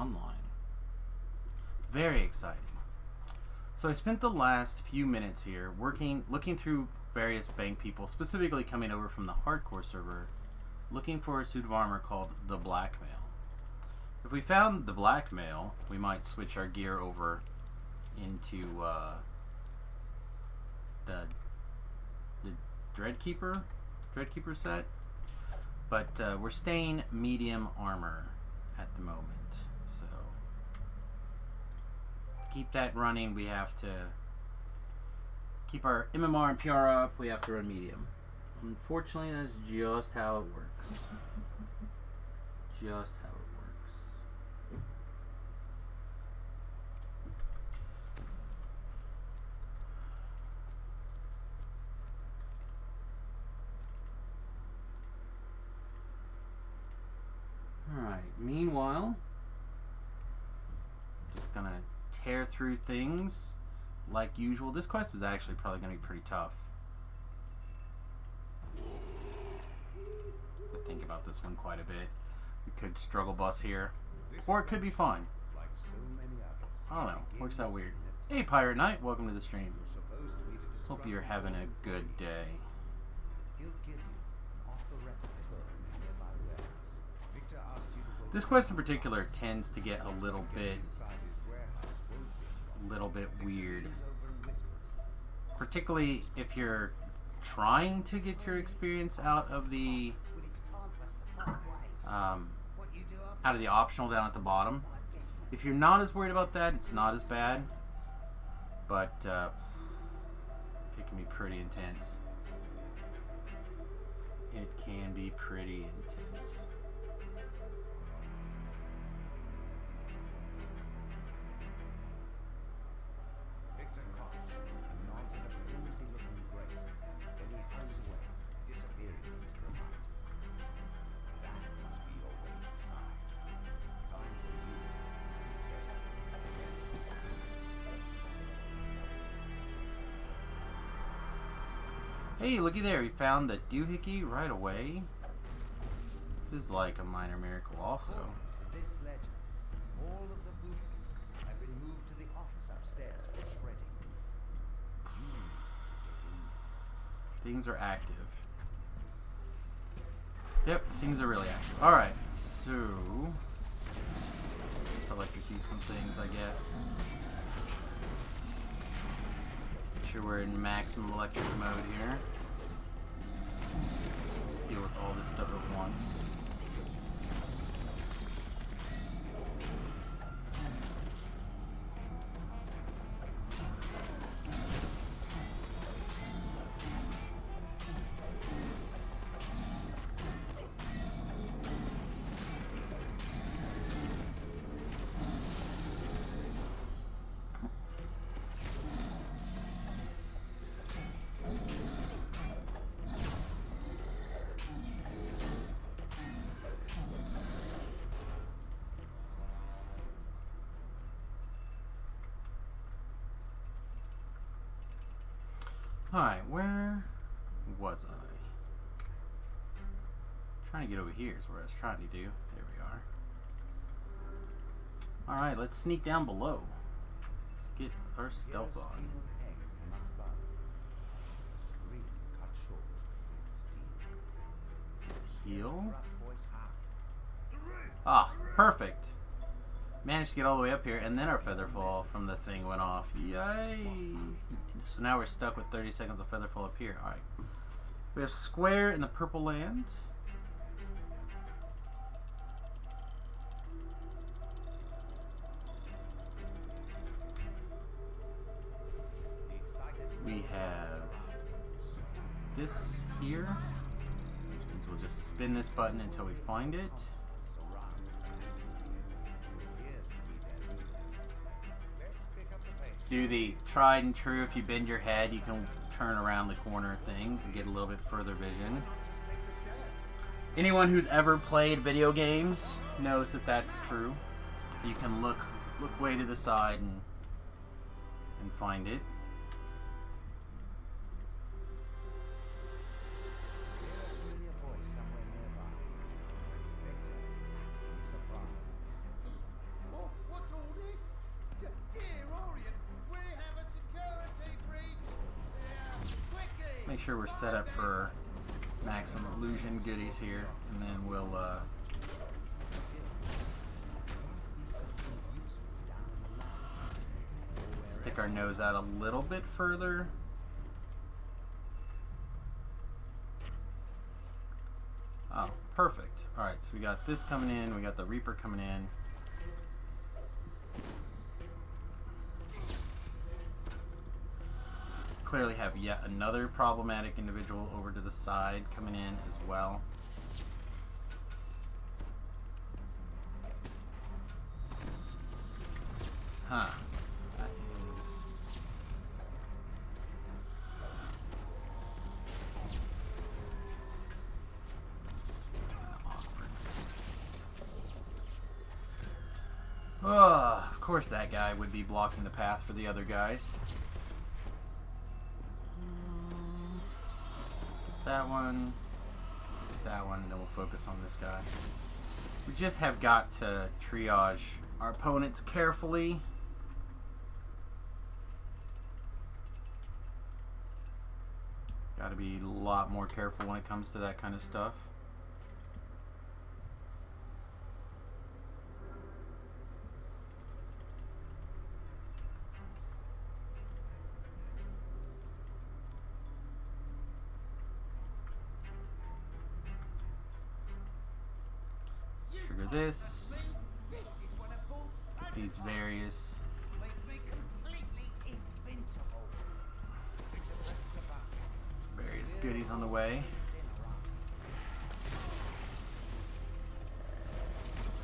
online. Very exciting. So I spent the last few minutes here looking through various bank people, specifically coming over from the hardcore server, looking for a suit of armor called the Blackmail. If we found the Blackmail, we might switch our gear over into the Dreadkeeper set, but we're staying medium armor at the moment. So to keep that running, we have to keep our MMR and PR up. We have to run medium. Unfortunately, that's just how it works. Just how it works. Alright, meanwhile, just gonna tear through things like usual. This quest is actually probably gonna be pretty tough. I think about this one quite a bit. We could struggle bus here, or it could be fun. I don't know, works out weird. Hey Pirate Knight, welcome to the stream. Hope you're having a good day. This quest in particular tends to get a little bit weird, particularly if you're trying to get your experience out of the optional down at the bottom. If you're not as worried about that, it's not as bad, but it can be pretty intense. It can be pretty intense. Hey, looky there, we found the doohickey right away. This is like a minor miracle also. This legend, all of the blueprints have been moved to the office upstairs for shredding. You need to get in. Things are active. Yep, things are really active. Alright, so let's electrocute some things, I guess. Make sure we're in maximum electric mode here. Deal with all this stuff at once. Alright, where was I? Trying to get over here is where I was trying to do. There we are. Alright, let's sneak down below. Let's get our stealth on. Heal. Ah, perfect. Managed to get all the way up here, and then our feather fall from the thing went off. Yay! So now we're stuck with 30 seconds of feather fall up here. Alright. We have Square in the Purple Land. We have this here. So we'll just spin this button until we find it. Do the tried and true, if you bend your head, you can turn around the corner thing and get a little bit further vision. Anyone who's ever played video games knows that that's true. You can look way to the side and find it. make sure we're set up for maximum illusion goodies here, and then we'll stick our nose out a little bit further. Oh, perfect. Alright, so we got this coming in, we got the Reaper coming in. Clearly have yet another problematic individual over to the side coming in as well. Huh. That is... awkward. Oh, of course that guy would be blocking the path for the other guys. That one, and then we'll focus on this guy. We just have got to triage our opponents carefully. Got to be a lot more careful when it comes to that kind of stuff. Trigger this. These various goodies on the way.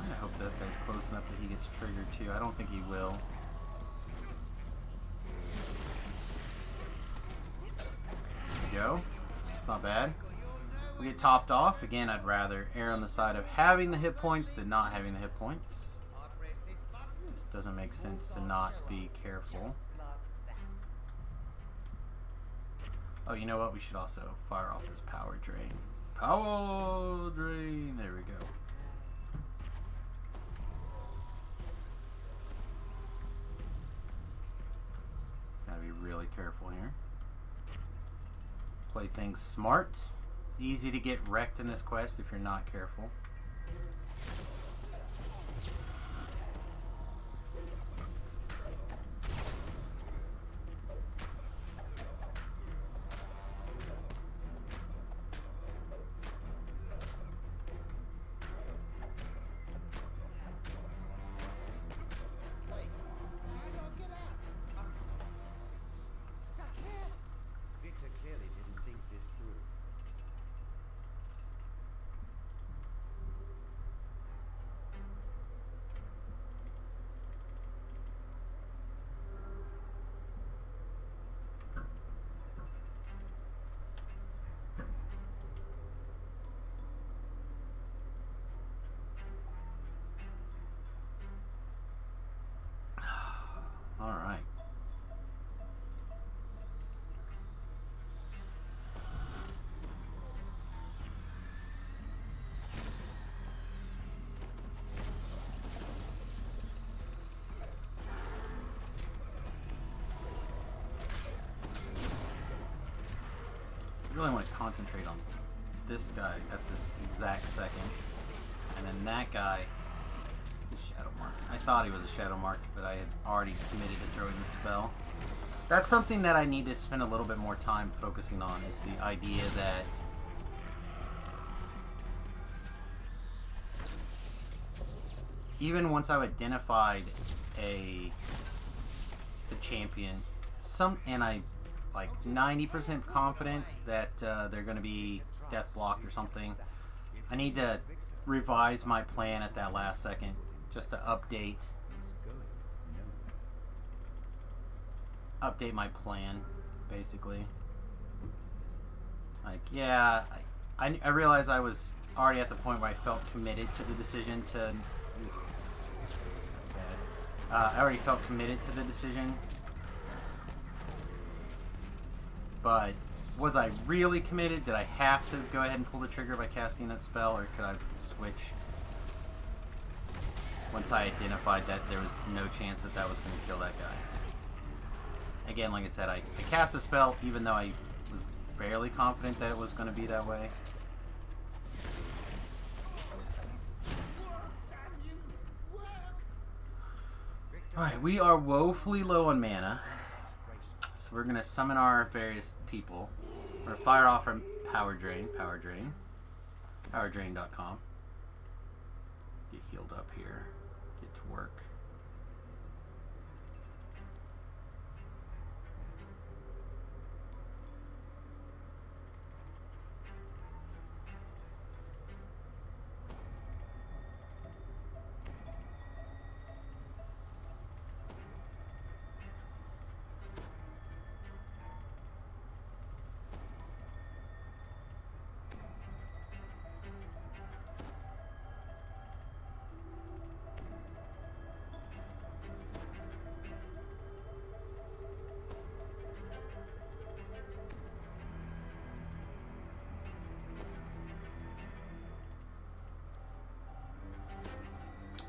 I hope that guy's close enough that he gets triggered too. I don't think he will. There we go. It's not bad. We get topped off. Again, I'd rather err on the side of having the hit points than not having the hit points. It just doesn't make sense to not be careful. Oh, you know what? We should also fire off this power drain. Power drain! There we go. Gotta be really careful here. Play things smart. It's easy to get wrecked in this quest if you're not careful. All right. I really want to concentrate on this guy at this exact second, and then that guy. Shadow Mark. I thought he was a Shadow Mark, but I had already committed to throwing the spell. That's something that I need to spend a little bit more time focusing on, is the idea that even once I've identified the champion, and I like 90% confident that they're going to be death blocked or something, I need to revise my plan at that last second. Just to update my plan, basically. Like, yeah, I realized I was already at the point where I felt committed to the decision to... That's bad. I already felt committed to the decision. But was I really committed? Did I have to go ahead and pull the trigger by casting that spell, or could I have switched once I identified that there was no chance that that was going to kill that guy? Again, like I said, I cast the spell even though I was fairly confident that it was going to be that way. Alright, we are woefully low on mana. So we're going to summon our various people. We're going to fire off our power drain. Powerdrain.com. Get healed up here. Get to work.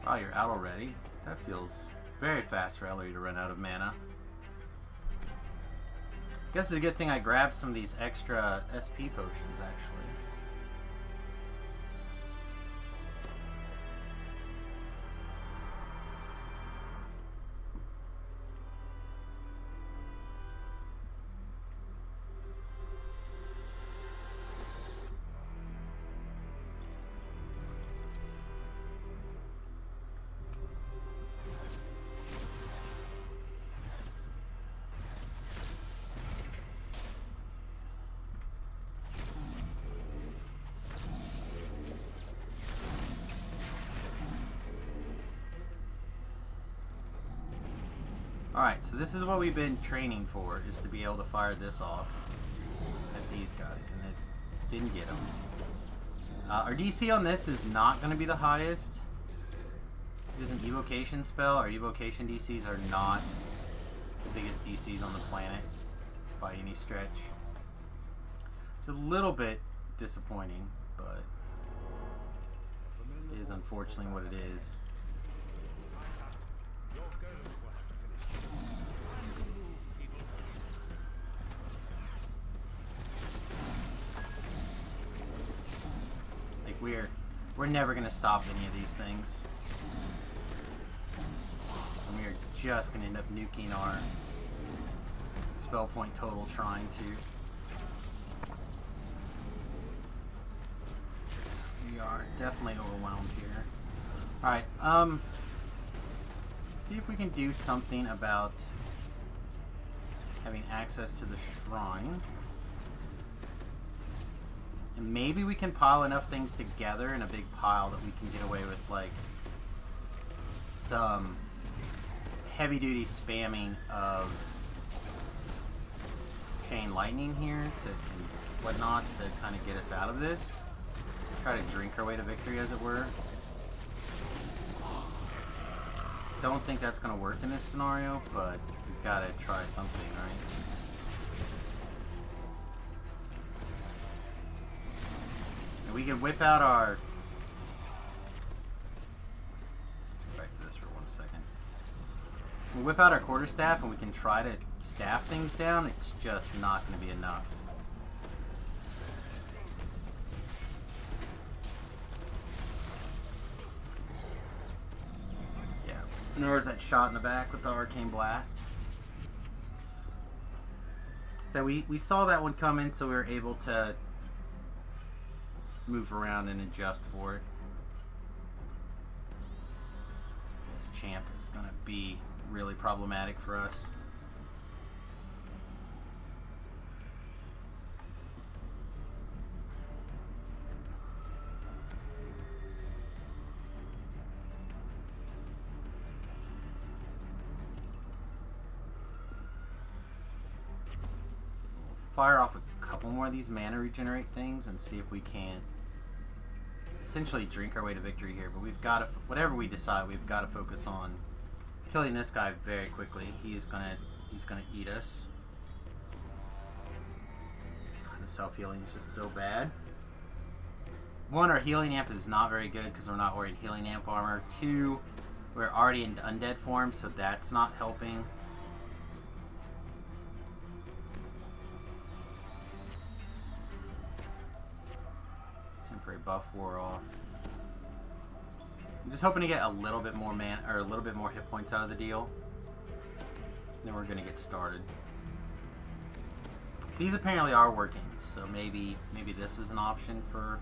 Oh, you're out already? That feels very fast for Ellery to run out of mana. Guess it's a good thing I grabbed some of these extra SP potions, actually. Alright, so this is what we've been training for, is to be able to fire this off at these guys, and it didn't get them. Our DC on this is not going to be the highest. It is an evocation spell. Our evocation DCs are not the biggest DCs on the planet by any stretch. It's a little bit disappointing, but it is unfortunately what it is. Like we're never gonna stop any of these things. And we are just gonna end up nuking our spell point total trying to. We are definitely overwhelmed here. Alright, see if we can do something about having access to the shrine. And maybe we can pile enough things together in a big pile that we can get away with, like, some heavy-duty spamming of chain lightning here and whatnot to kind of get us out of this. Try to drink our way to victory, as it were. Don't think that's going to work in this scenario, but we've got to try something, right? We can whip out our... Let's go back to this for 1 second. We whip out our quarterstaff and we can try to staff things down. It's just not going to be enough. Yeah. And there was that shot in the back with the Arcane Blast. So we saw that one coming, so we were able to move around and adjust for it. This champ is going to be really problematic for us. Fire off a couple more of these mana regenerate things and see if we can essentially drink our way to victory here. But we've got to, whatever we decide, we've got to focus on killing this guy very quickly. He's gonna eat us. God, the self-healing is just so bad. One, our healing amp is not very good because we're not wearing healing amp armor. Two, we're already in undead form, so that's not helping. buff wore off. I'm just hoping to get a little bit more or a little bit more hit points out of the deal. Then we're gonna get started. These apparently are working, so maybe this is an option for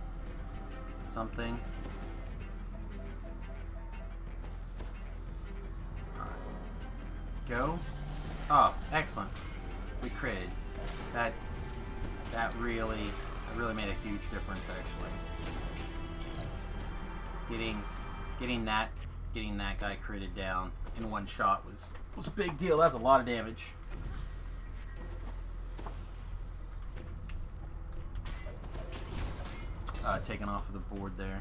something. Alright. Go. Oh, excellent. We critted. That really made a huge difference actually. Getting that guy critted down in one shot was a big deal. That's a lot of damage. Taken off of the board there.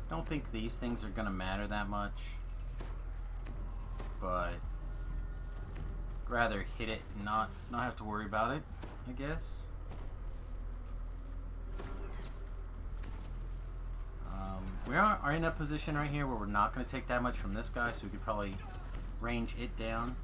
Don't think these things are gonna matter that much, but rather hit it and not have to worry about it, I guess. We are in a position right here where we're not going to take that much from this guy, so we could probably range it down.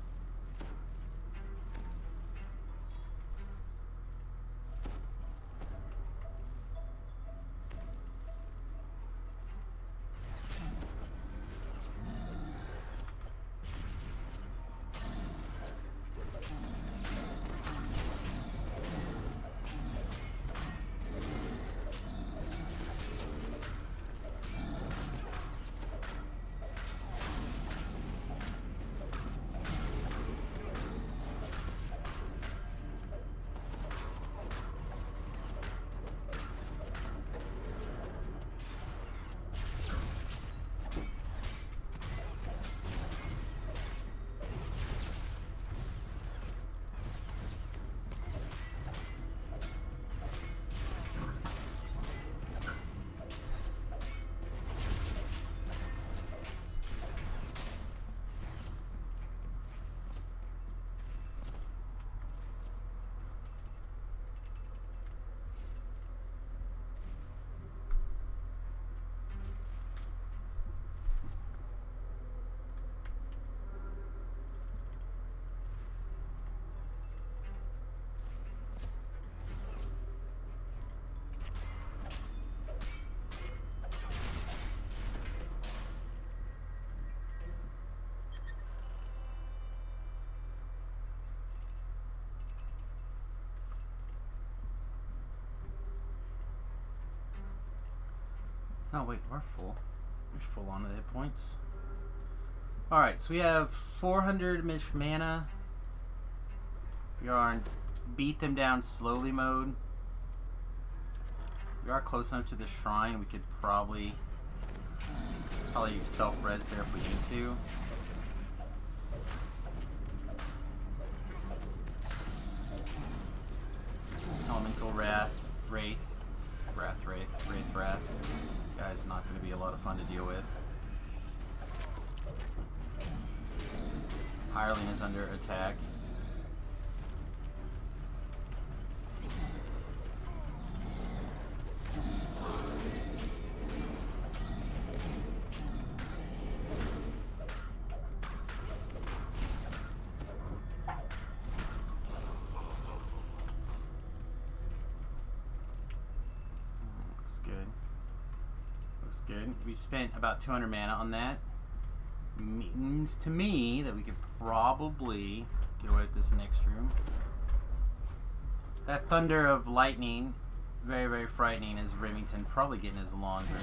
Oh wait, we're full. We're full on the hit points. Alright, so we have 400-ish mana. We are in beat them down slowly mode. We are close enough to the shrine. We could probably self-res there if we need to. Elemental Wrath. Guy's not going to be a lot of fun to deal with. Hireling is under attack. Good. We spent about 200 mana on that. Means to me that we could probably get away with this next room. That thunder of lightning, very, very frightening, as Remington probably getting his laundry.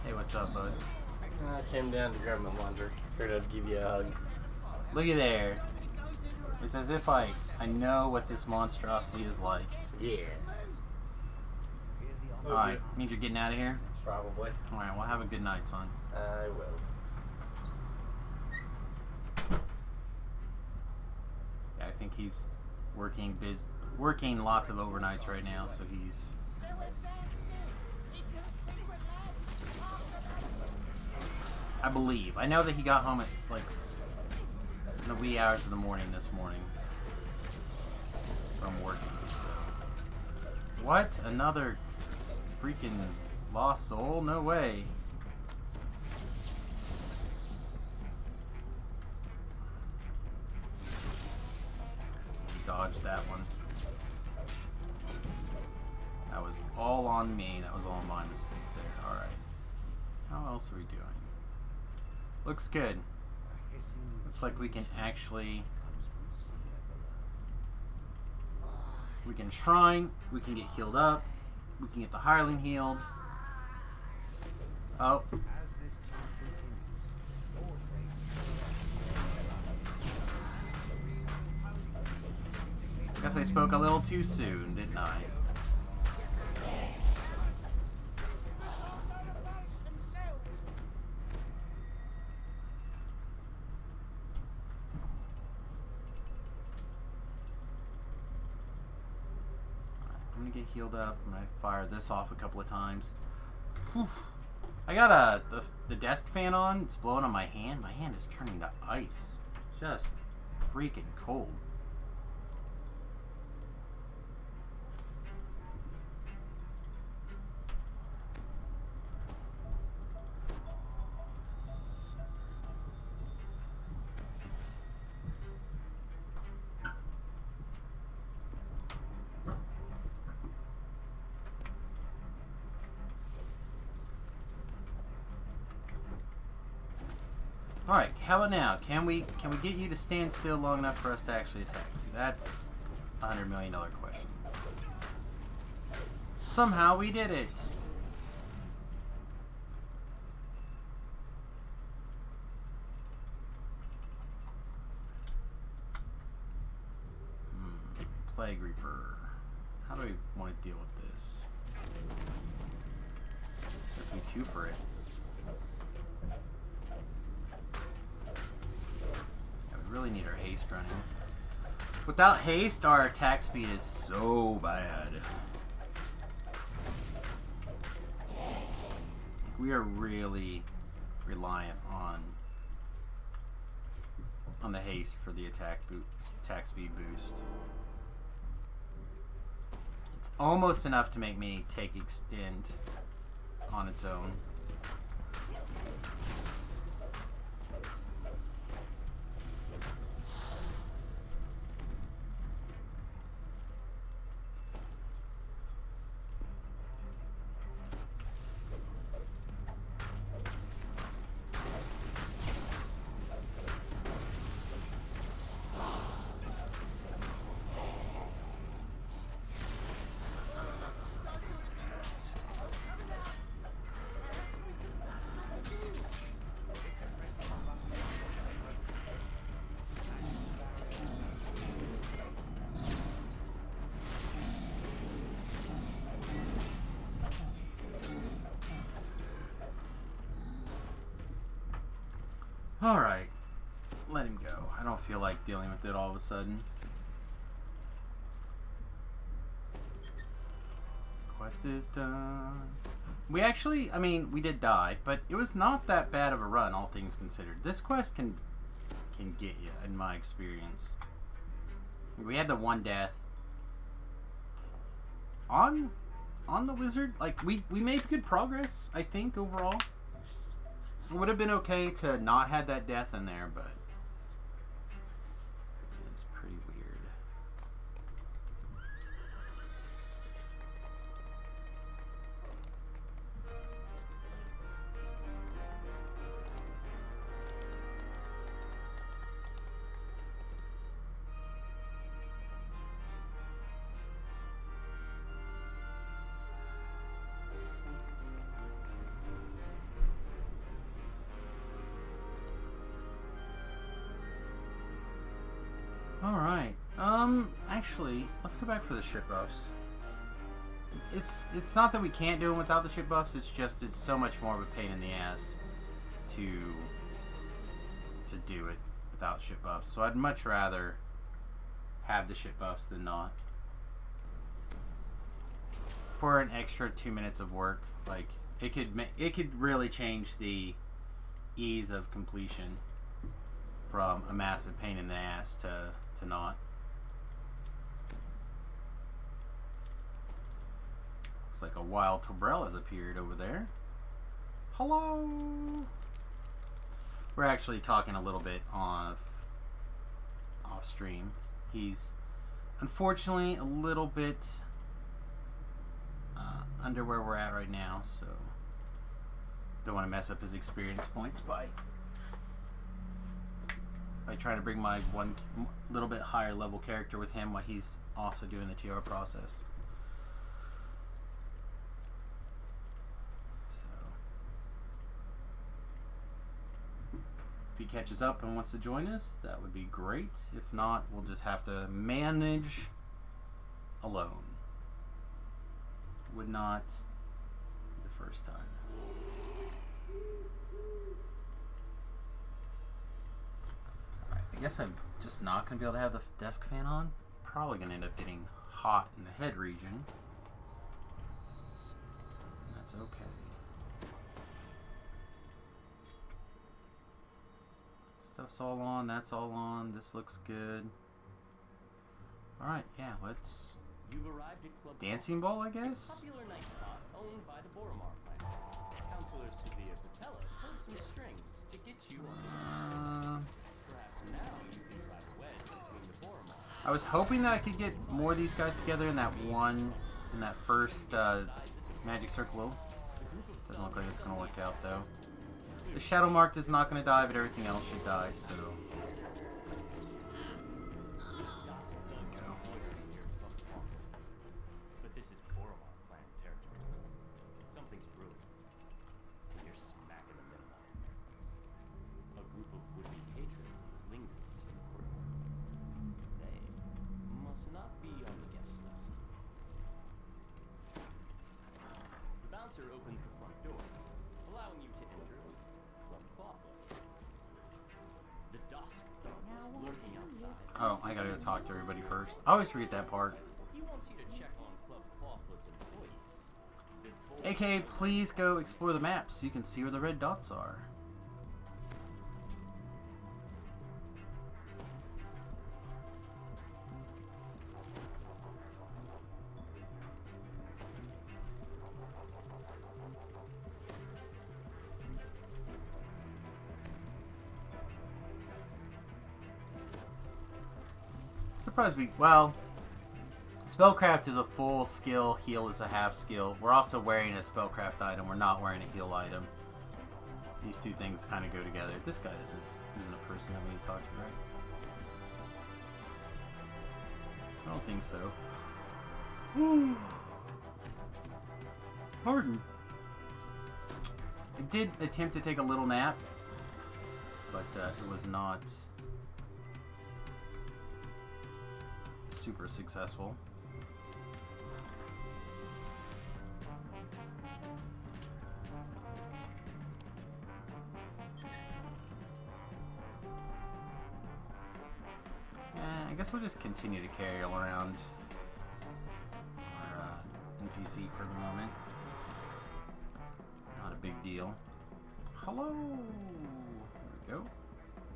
Hey, what's up, bud? I came down to grab my laundry. Figured I'd give you a hug. Look at there. It's as if I know what this monstrosity is like. Yeah. Alright, means you're getting out of here? Probably. Alright, well have a good night, son. I will. Yeah, I think he's working lots of overnights right now, so he's... I believe. I know that he got home at like in the wee hours of the morning this morning from working, so... What? Another... freaking lost soul? No way. dodged that one. That was all on me. That was all my mistake there. Alright. How else are we doing? Looks good. Looks like we can actually... We can shrine. We can get healed up. We can get the hireling healed. Oh. As this chart continues, force rates Guess I spoke a little too soon, didn't I? I'm gonna get healed up. I'm gonna fire this off a couple of times. Whew. I got the desk fan on. It's blowing on my hand. My hand is turning to ice. Just freaking cold. Alright, how about now? Can we get you to stand still long enough for us to actually attack you? That's a $100 million question. Somehow we did it! Plague Reaper. How do we want to deal with this? Guess we two for it. Really need our haste running. Without haste, our attack speed is so bad. We are really reliant on the haste for the attack speed boost. It's almost enough to make me take extend on its own. Alright, let him go. I don't feel like dealing with it all of a sudden. Quest is done. We actually, I mean, we did die, but it was not that bad of a run, all things considered. This quest can get you, in my experience. We had the one death. On the wizard, like, we made good progress, I think, overall. It would have been okay to not have that death in there, but it's pretty weird. Alright, actually, let's go back for the ship buffs. It's not that we can't do them without the ship buffs, it's just it's so much more of a pain in the ass to do it without ship buffs. So I'd much rather have the ship buffs than not. For an extra 2 minutes of work, like, it could really change the ease of completion from a massive pain in the ass to not. Looks like a wild Tobrel has appeared over there. Hello! We're actually talking a little bit off stream. He's Unfortunately, a little bit under where we're at right now, so don't want to mess up his experience points by trying to bring my one little bit higher level character with him while he's also doing the TR process. So if he catches up and wants to join us, that would be great. If not, we'll just have to manage alone. Would not be the first time. Alright, I guess I'm just not going to be able to have the desk fan on. Probably going to end up getting hot in the head region. That's okay. Stuff's all on, that's all on, this looks good. Alright, yeah, let's... You've arrived at Club Dancing ball, I a guess? popular night spot owned by the Boromar clan. Counselor Suvia Patella pulled some strings to get you on the dance. Perhaps now you can drive a wedge between the Boromar. I was hoping that I could get more of these guys together in that first magic circle. Doesn't look like it's going to work out though. The Shadow Mark is not going to die, but everything else should die, so... But this is Boromar clan territory. Something's brewing. And you're smack in the middle of it. A group of would-be patrons lingers in the courtyard. They must not be on the guest list. The bouncer opens the front door, allowing you to enter Club Clawfoot. The dusk is lurking outside. Oh, I gotta go talk to everybody first. I always forget that part. He wants you to check on Club Clawfoot's employees. Before AKA, please go explore the map so you can see where the red dots are. Surprised we... Well, Spellcraft is a full skill, heal is a half skill. We're also wearing a Spellcraft item, we're not wearing a heal item. These two things kind of go together. This guy isn't a person that we need to talk to, right? I don't think so. Pardon. I did attempt to take a little nap, but it was not super successful. I guess we'll just continue to carry around our NPC for the moment. Not a big deal. Hello! There we go.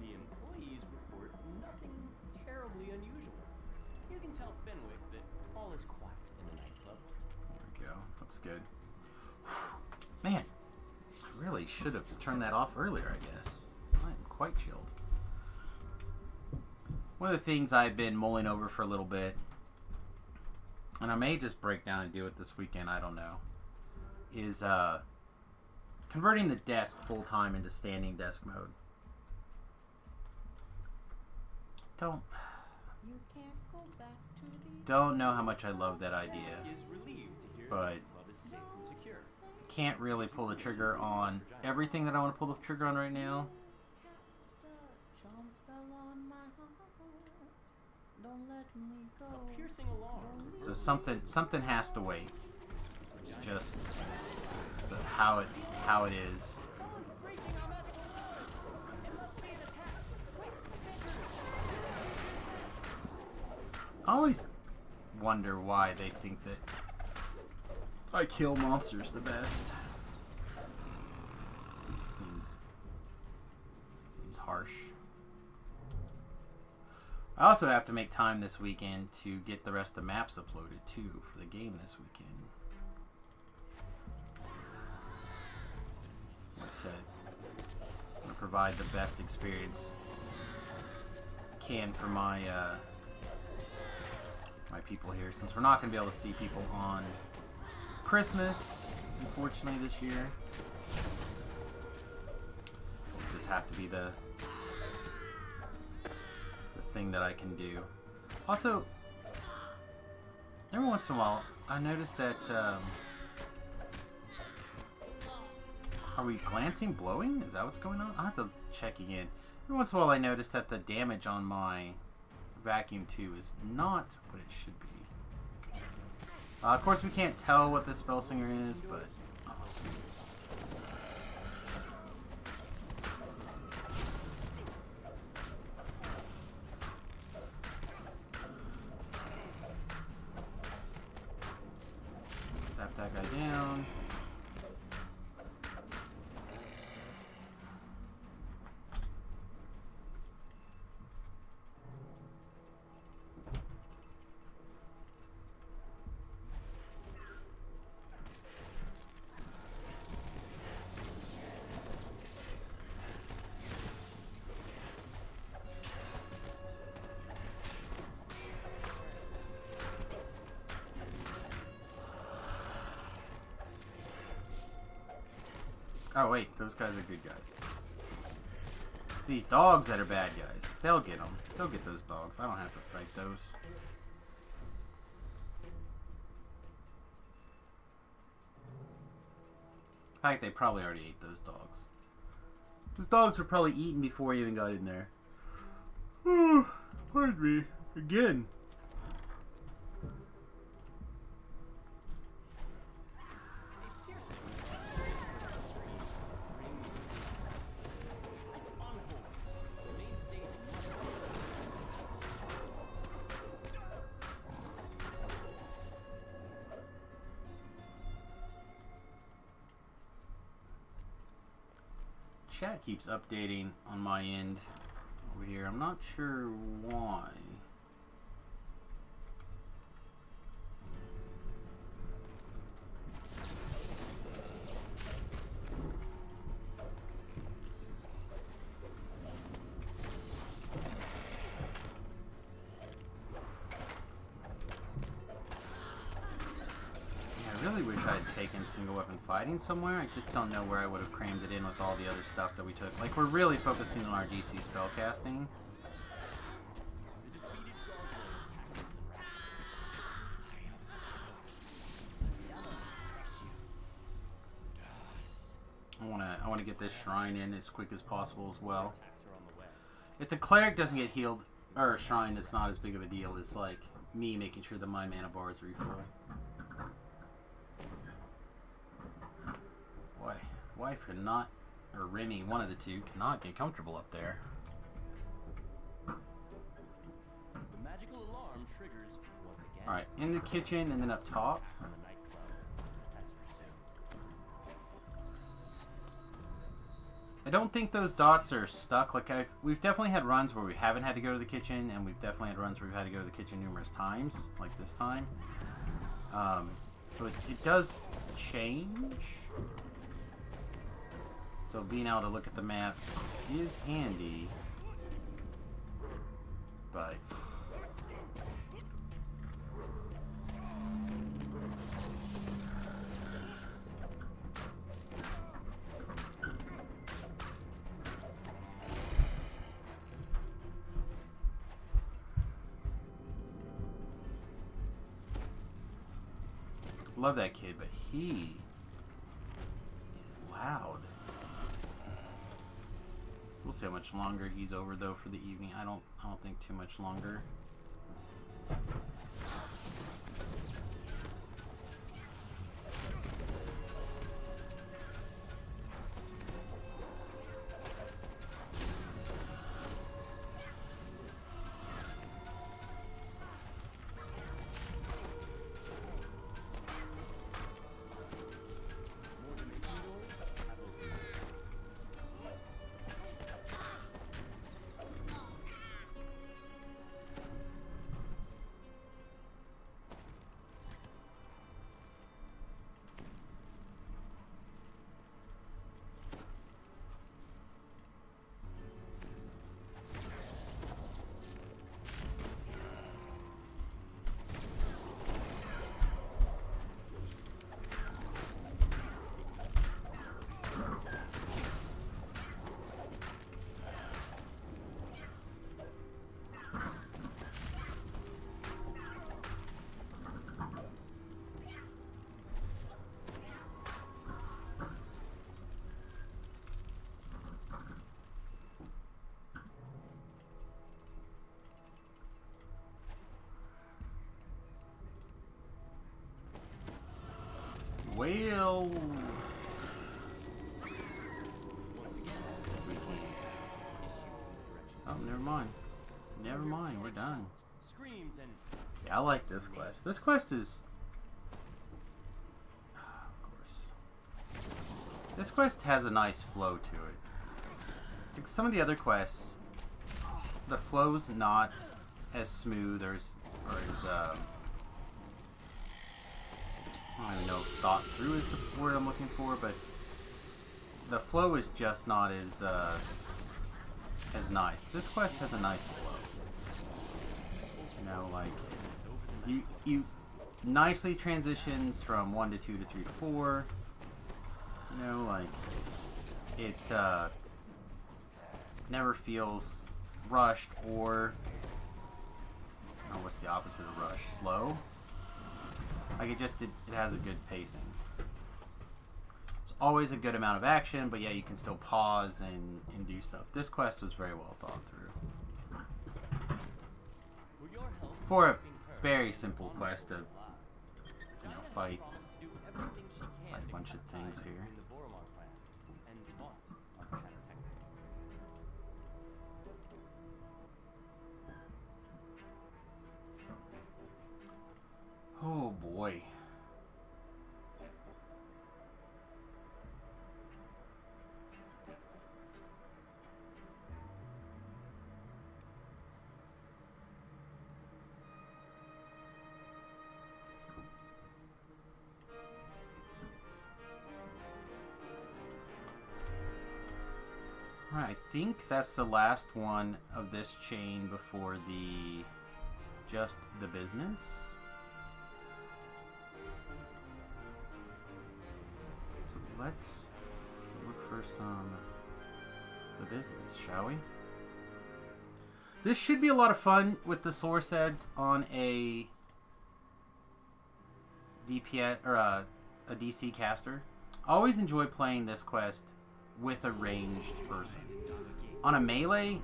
the employees report nothing terribly unusual. You can tell Fenwick that all is quiet in the nightclub. There we go. Looks good. Man, I really should have turned that off earlier, I guess. I am quite chilled. One of the things I've been mulling over for a little bit, and I may just break down and do it this weekend, I don't know, is converting the desk full-time into standing desk mode. Don't know how much I love that idea, Is relieved to hear but that the club is safe and secure. can't really pull the trigger on everything that I want to pull the trigger on right now. A piercing alarm. So something has to wait. It's just how it is. Someone's breaching our magic security. It must be an attack. Quick, I always wonder why they think that I kill monsters the best. Seems harsh. I also have to make time this weekend to get the rest of the maps uploaded too for the game this weekend. I want to provide the best experience I can for my my people here, since we're not going to be able to see people on Christmas, unfortunately, this year. So it'll just have to be the thing that I can do. Also, every once in a while, I notice that, are we glancing blowing? Is that what's going on? I'll have to check again. Every once in a while I notice that the damage on my vacuum 2 is not what it should be. Of course we can't tell what the spell singer is, but... Oh, sweet. Tap that guy down. Oh wait, those guys are good guys. It's these dogs that are bad guys. They'll get them. They'll get those dogs. I don't have to fight those. In fact, they probably already ate those dogs. Those dogs were probably eaten before you even got in there. Pardon me. Again. Chat keeps updating on my end over here. I'm not sure why. I really wish I had taken single weapon fighting somewhere. I just don't know where I would have crammed it in with all the other stuff that we took. Like, we're really focusing on our DC spellcasting. I wanna get this shrine in as quick as possible as well. If the cleric doesn't get healed or a shrine, it's not as big of a deal as like me making sure that my mana bar is refull. Boy, wife could not, or Remy, one of the two, cannot get comfortable up there. The magical alarm triggers once again. Alright, in the kitchen and then up top. On the nightclub, as presumed. I don't think those dots are stuck. Like, we've definitely had runs where we haven't had to go to the kitchen, and we've definitely had runs where we've had to go to the kitchen numerous times, like this time. So it does change. So being able to look at the map is handy, but love that kid, but he is loud. We'll see how much longer he's over though for the evening. I don't think too much longer. well. Once again, We can't. issue from the Oh, never mind. Never mind. We're done. screams and Yeah, I like this quest. This quest is. Of course. This quest has a nice flow to it. Like some of the other quests, the flow's not as smooth or as I don't even know if thought through is the word I'm looking for, but the flow is just not as nice. This quest has a nice flow. You know, like you nicely transitions from 1 to 2 to 3 to 4. You know, like it never feels rushed or what's the opposite of rush? Slow. Like it has a good pacing. It's always a good amount of action, but yeah, you can still pause and do stuff. This quest was very well thought through. for your help For a keeping her very simple quest to, alive. you know, Diana fight promised to do everything she can a to bunch cut of things ties here. between the Boromar clan and Vaunt of Panatechnus. Oh boy. Alright, I think that's the last one of this chain before the just the business. So let's look for some the business, shall we? This should be a lot of fun with the source heads on a DPS or a DC caster. I always enjoy playing this quest with a ranged person. On a melee,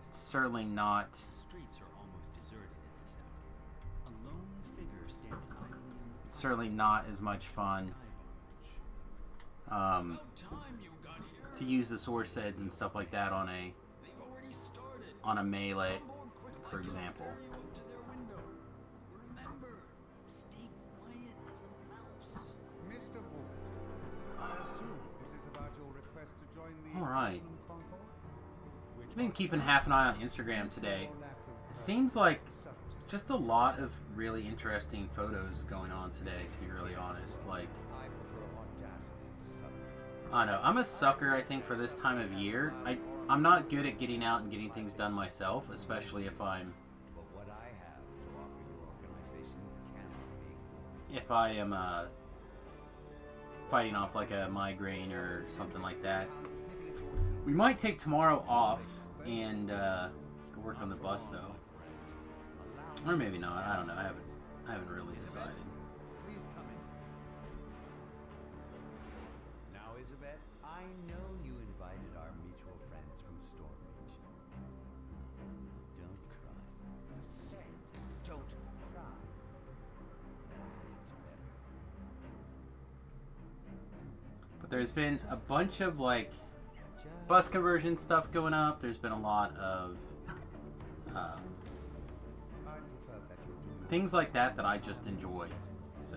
it's certainly not. Streets are almost deserted at this hour. A lone figure stands idly on the It's certainly not as much fun to use the source heads and stuff like that on a melee, for example. Mr. Vault, I assume this is about your request to join the All right. Human Concord? Which I've been was keeping done half an eye on Instagram today. for lack of It seems like subtlety. just a lot of really interesting photos going on today, to be really honest. Like, I prefer audacity to subtlety. I don't know. I'm a sucker, I think, for this time of year. I'm not good at getting out and getting things done myself, especially if I'm But what I have to offer your organization cannot be ignored. if I am fighting off like a migraine or something like that. We might take tomorrow off and go work on the bus though, or maybe not. I don't know. I haven't really decided. Please come in. Now, Isabel, I know you invited our mutual friends from Stormreach. Don't cry. I said, don't cry. That's better. But there's been a bunch of like bus conversion stuff going up. There's been a lot of I prefer that you do things like that that I just enjoy. So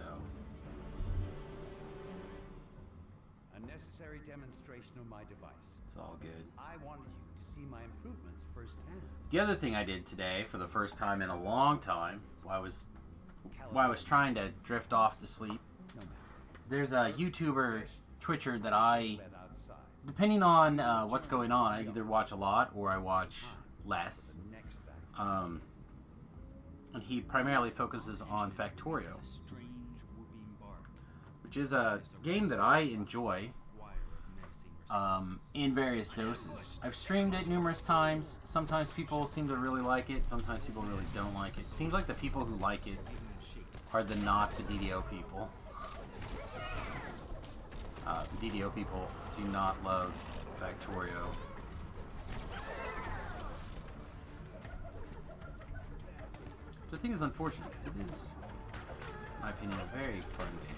a necessary demonstration of my device. it's all good. I wanted you to see my improvements firsthand. The other thing I did today, for the first time in a long time, while I was trying to drift off to sleep, No matter. there's a YouTuber, Twitcher that I, Bed outside. depending on what's going on, I either watch a lot or I watch less. Next thing. And he primarily focuses on Factorio, which is a game that I enjoy in various doses. I've streamed it numerous times. Sometimes people seem to really like it. Sometimes people really don't like it. Seems like the people who like it are not the DDO people. The DDO people do not love Factorio. The thing is unfortunate because it is, in my opinion, a very fun game.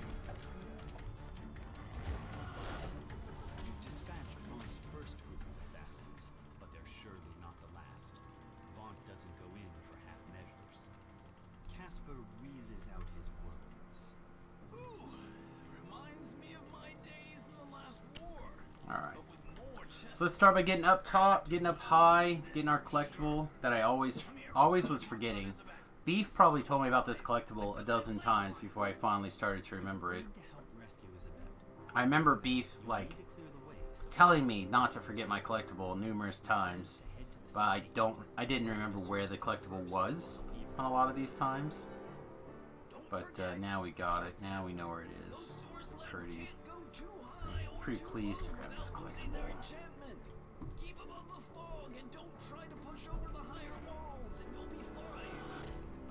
Casper wheezes out his words. Ooh, reminds me of my days in the last war. Alright. But with more chest. So let's start by getting up top, getting up high, getting our collectible that I always was forgetting. Beef probably told me about this collectible a dozen times before I finally started to remember it. To help rescue Isabel. I remember Beef, like, To clear the way so telling me not to forget my collectible numerous times, to head to the but I didn't remember where the collectible was on a lot of these times. But now we got it. Now we know where it is. Pretty pleased to grab this collectible. Keep above the fog and don't try to push over the higher walls and you'll be fine.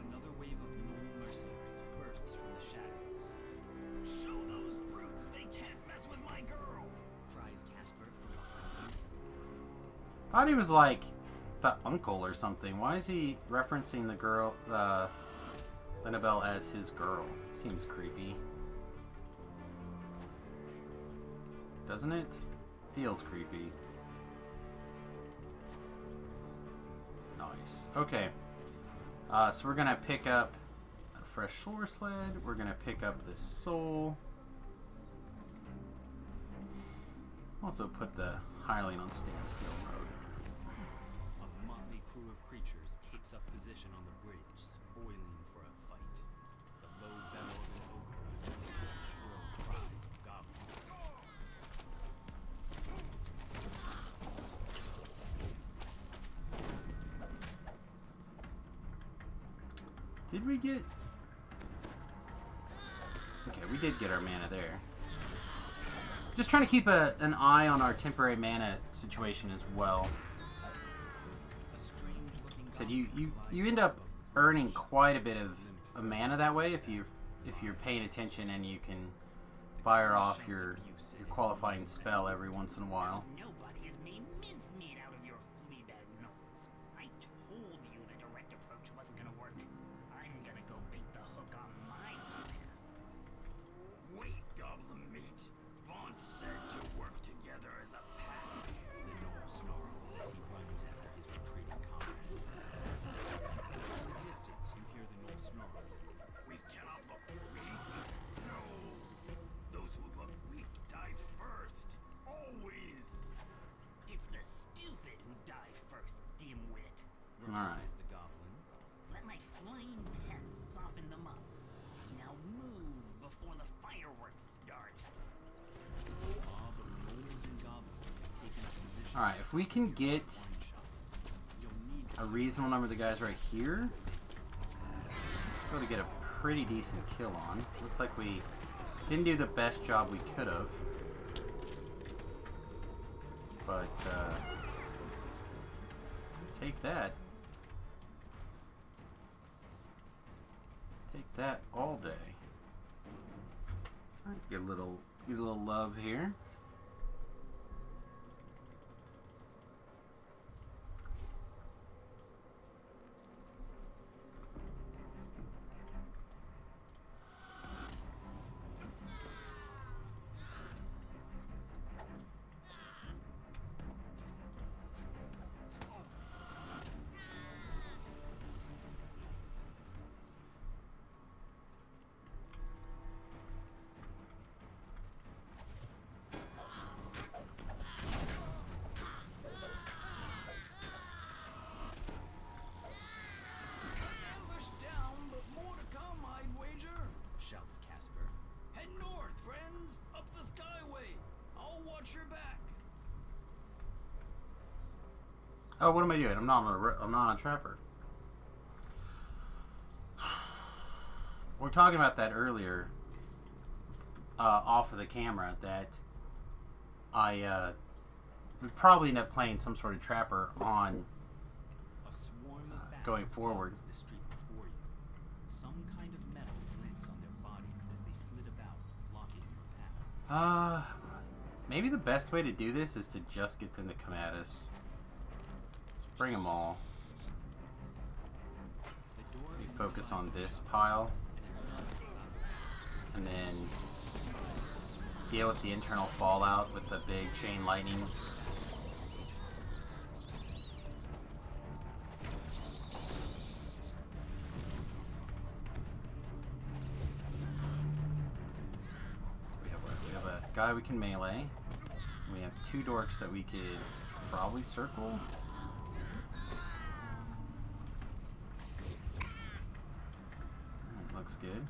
Another wave of Gnoll mercenaries bursts from the shadows. Show those brutes they can't mess with my girl. Cries Casper from behind him. Thought he was like the uncle or something. Why is he referencing the girl, Annabelle as his girl? It seems creepy. Doesn't it? Feels creepy. Nice. Okay. So we're gonna pick up a fresh sword sled. We're gonna pick up this soul. Also put the hireling on standstill mode. A motley crew of creatures takes up position on the bridge, spoiling for a fight. The low bellow of an ogre joins with the shrill cries of goblins. Did we get... Okay, we did get our mana there. Just trying to keep an eye on our temporary mana situation as well. A strange-looking Said goblin you end up earning quite a bit of mana that way if you're paying attention and you can fire off your qualifying spell every once in a while. Nobody has made mincemeat out of your fleabag gnomes. I told you the direct approach wasn't gonna work. I'm gonna go beat the hook on my plan. Wait, goblin meat. Vaughn said to work together as a pack. The gnoll snarls as he runs after his retreating comrade. In the distance, you hear the gnoll snarl. We cannot look weak. No. Those who look weak die first. Always. It's the stupid who die first, dimwit. Alright. Replies the goblin. Let my flying pets soften them up. Now move before the fireworks start. All the gnolls and goblins have taken up position. Alright, if we can get One shot. You'll need a reasonable number of the guys right here, we'll be able to get a pretty decent kill on. Looks like we didn't do the best job we could have. But, take that. Take that all day. Alright, get a little love here. Ambush down, but more to come, I'd wager. shouts Casper. Head north, friends. Up the skyway. I'll watch your back. Oh, what am I doing? I'm not on a trapper. We were talking about that earlier, off of the camera, that I would probably end up playing some sort of trapper on A swarm of bats going forward. clogs the street before you. Some kind of metal glints on their bodies as they flit about, blocking your path. Maybe the best way to do this is to just get them to come at us. Let's bring them all. The door We focus on this pile, and then deal with the internal fallout with the big chain lightning. guy we can melee. We have 2 dorks that we could probably circle. Looks good.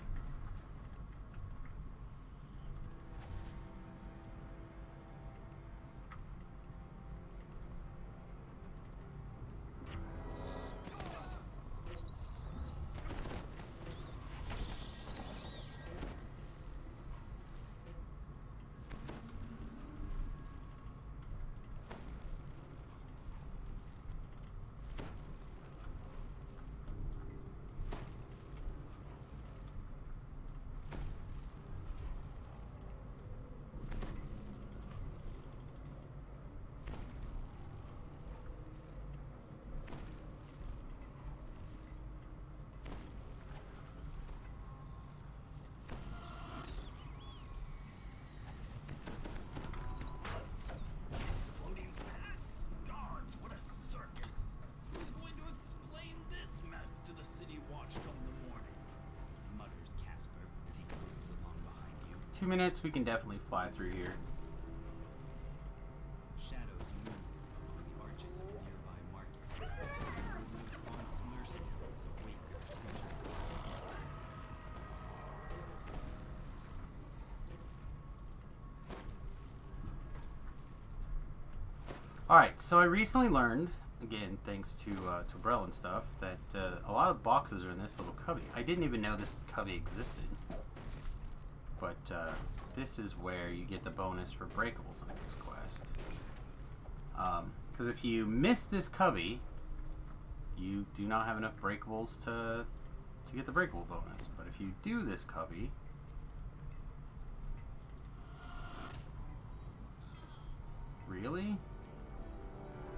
Floating bats? Gods, what a circus! Who's going to explain this mess to the city watch come the morning? Mutters Casper as he coasts along behind you. 2 minutes, we can definitely fly through here. Shadows move along the arches of the nearby market. Font's mercenaries await your attention. Alright, so I recently learned, again, thanks to Brell and stuff, that a lot of boxes are in this little cubby. I didn't even know this cubby existed. But this is where you get the bonus for breakables in this quest. Because if you miss this cubby, you do not have enough breakables to get the breakable bonus. But if you do this cubby, really?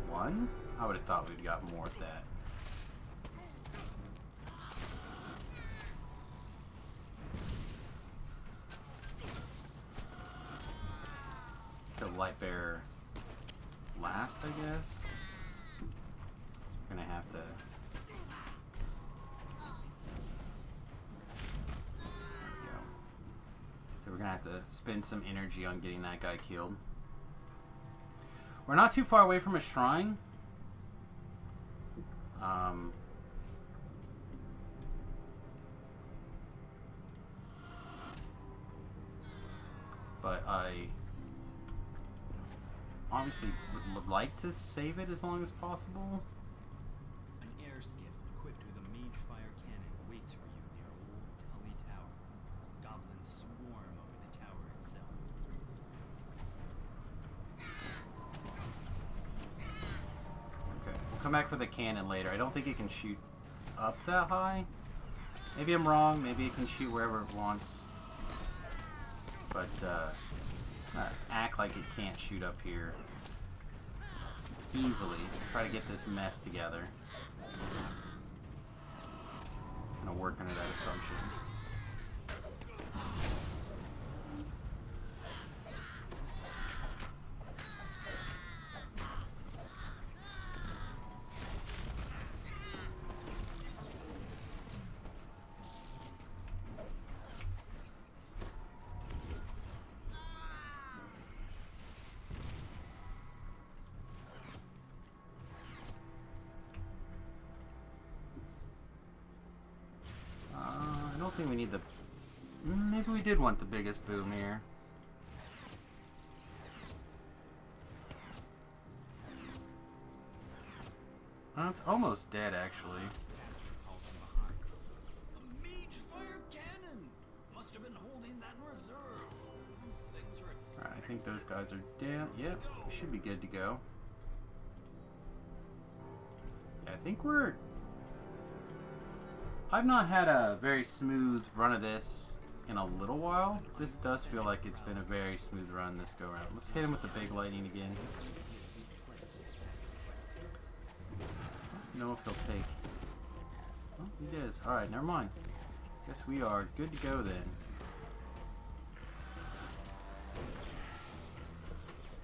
1? I would have thought we'd got more at that. The light bearer last, I guess. We're gonna have to. There we go. So we're gonna have to spend some energy on getting that guy killed. We're not too far away from a shrine. But I obviously would like to save it as long as possible. An air skiff equipped with a mage fire cannon waits for you near Old Tully Tower. Goblins swarm over the tower itself. Okay, we'll come back for the cannon later. I don't think it can shoot up that high. Maybe I'm wrong. Maybe it can shoot wherever it wants. But act like it can't shoot up here easily. Try to get this mess together. Kind of work under that assumption. I don't think we need the... Maybe we did want the biggest boom here. Oh, it's almost dead, actually. Casper calls from behind. A mage fire cannon! Must have been holding that in reserve. Those things are expensive. Alright, I think those guys are dead. Yep, we should be good to go. Yeah, I think we're... I've not had a very smooth run of this in a little while. This does feel like it's been a very smooth run this go around. Let's hit him with the big lightning again. Know if he'll take... Oh, he does. Alright, never mind. Guess we are good to go then.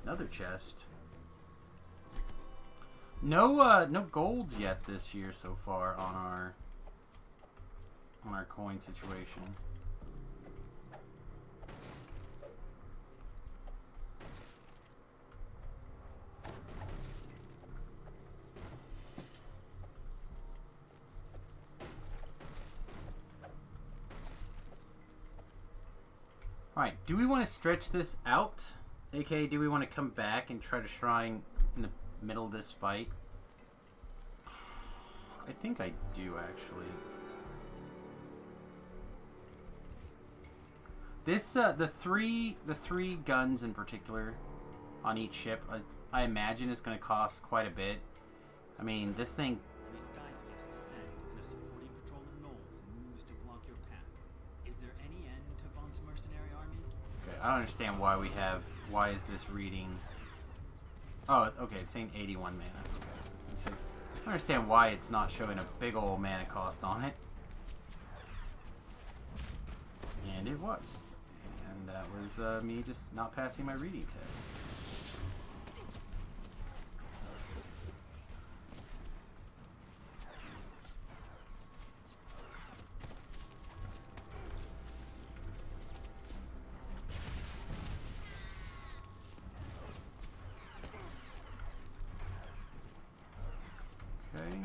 Another chest. No no golds yet this year so far on our coin situation. Alright, do we want to stretch this out? AKA, do we want to come back and try to shrine in the middle of this fight? I think I do, actually. This, the three guns in particular on each ship, I imagine is going to cost quite a bit. I mean, this thing... 3 sky skiffs descend, and a supporting patrol of gnolls moves to block your path. Is there any end to Vonk's mercenary army? Okay, I don't understand why we have... Why is this reading... Oh, okay, it's saying 81 mana. Okay. So, I don't understand why it's not showing a big old mana cost on it. And it was. And that was me just not passing my reading test. Okay.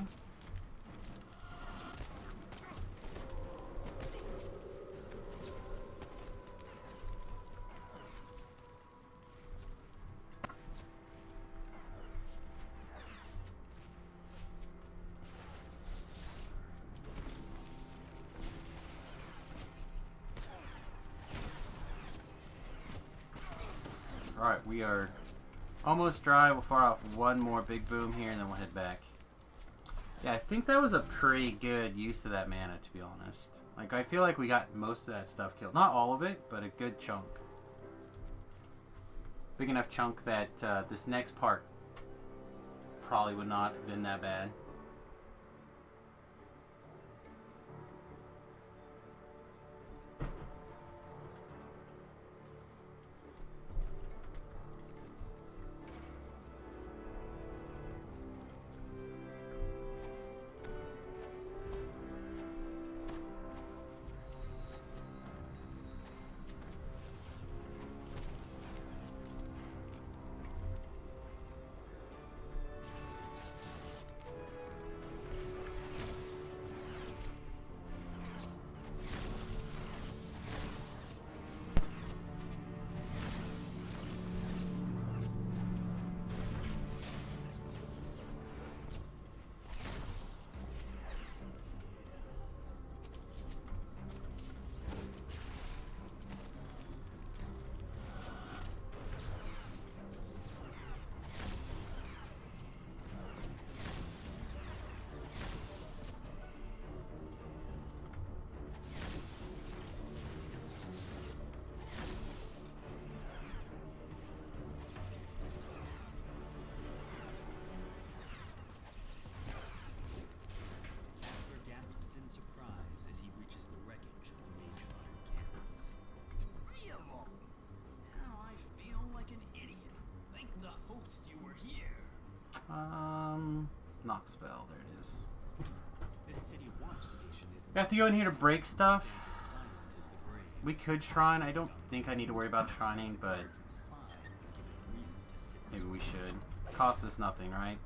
Alright, we are almost dry. We'll fire off one more big boom here and then we'll head back. Yeah, I think that was a pretty good use of that mana, to be honest. Like, I feel like we got most of that stuff killed. Not all of it, but a good chunk. Big enough chunk that this next part probably would not have been that bad. Jasper gasps in surprise as he reaches the wreckage of the Magefire cannons. 3 of them! Now I feel like an idiot. Thank the host you were here. Knock spell. There it is. This city watch station is We have to go in here to break stuff. as silent as the grave. We could shrine. I don't think I need to worry about shrining, but Birds inside give it reason to sit maybe we should. Costs us nothing, right?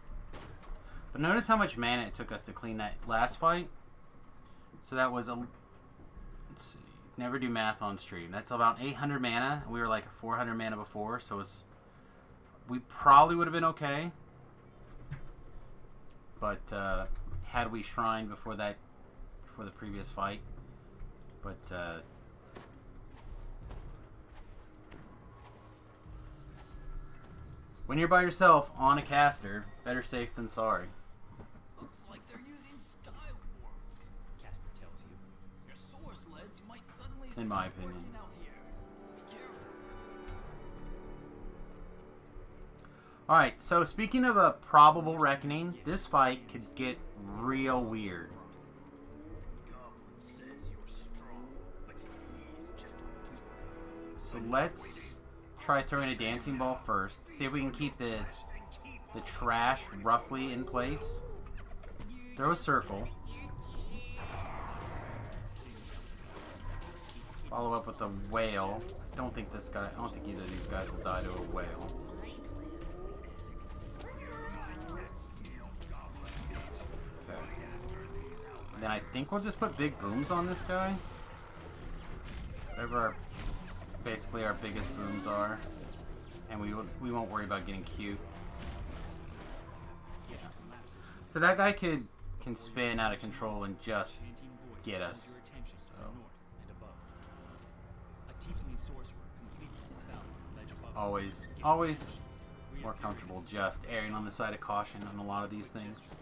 But notice how much mana it took us to clean that last fight. So that was a... Let's see. Never do math on stream. That's about 800 mana. We were like 400 mana before, so it's... We probably would have been okay. But, had we shrined before that... Before the previous fight. But, when you're by yourself on a caster, better safe than sorry. Looks like they're using Skywards. Casper tells you. Your source sleds might suddenly In my stop opinion. working out here. Be careful. Alright, so speaking of a probable reckoning, this fight could get real weird. Goblin says you're strong, but he's just a weakling. So let's try throwing a dancing ball first. See if we can keep the trash roughly in place. Throw a circle. Follow up with a whale. I don't think either of these guys will die to a whale. Okay. And then I think we'll just put big booms on this guy. Whatever our basically our biggest booms are, and we won't worry about getting cute. Yeah. So that guy can spin out of control and just get us. So always more comfortable just erring on the side of caution on a lot of these things.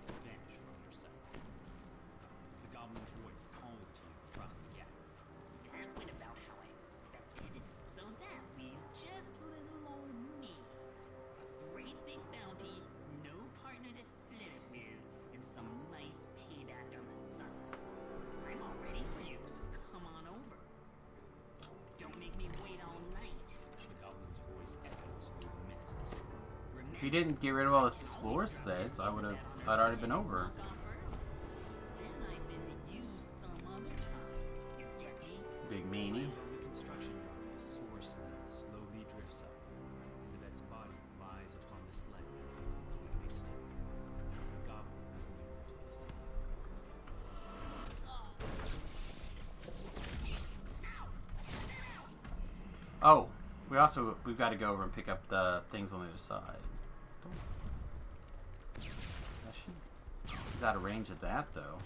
The goblin's voice calls to you across the gap. That went about how I expected. So that leaves just little old me. A great big bounty, no partner to split it with, and some nice payback on the side. I'm all ready for you, so come on over. Don't make me wait all night. The goblin's voice echoes through the mists. If he didn't get rid of all the slower sets, I'd already been over. Then I visit you some other time. You get me? Big meanie. From the construction yard, the soar sled slowly drifts up. Yvette's body lies upon the sled, completely still. The goblin is nowhere to be seen. Oh, we've got to go over and pick up the things on the other side. He's out of range of that though.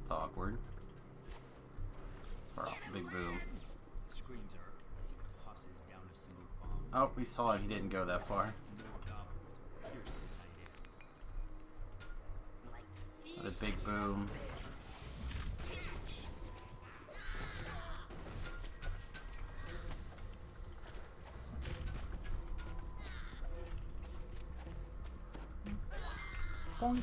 It's awkward. Far off the big boom. Screams Urk as he tosses down a smoke bomb. Oh, we saw him. He didn't go that far. More goblins pierce the night air. Like Another fish. big boom. Bonk.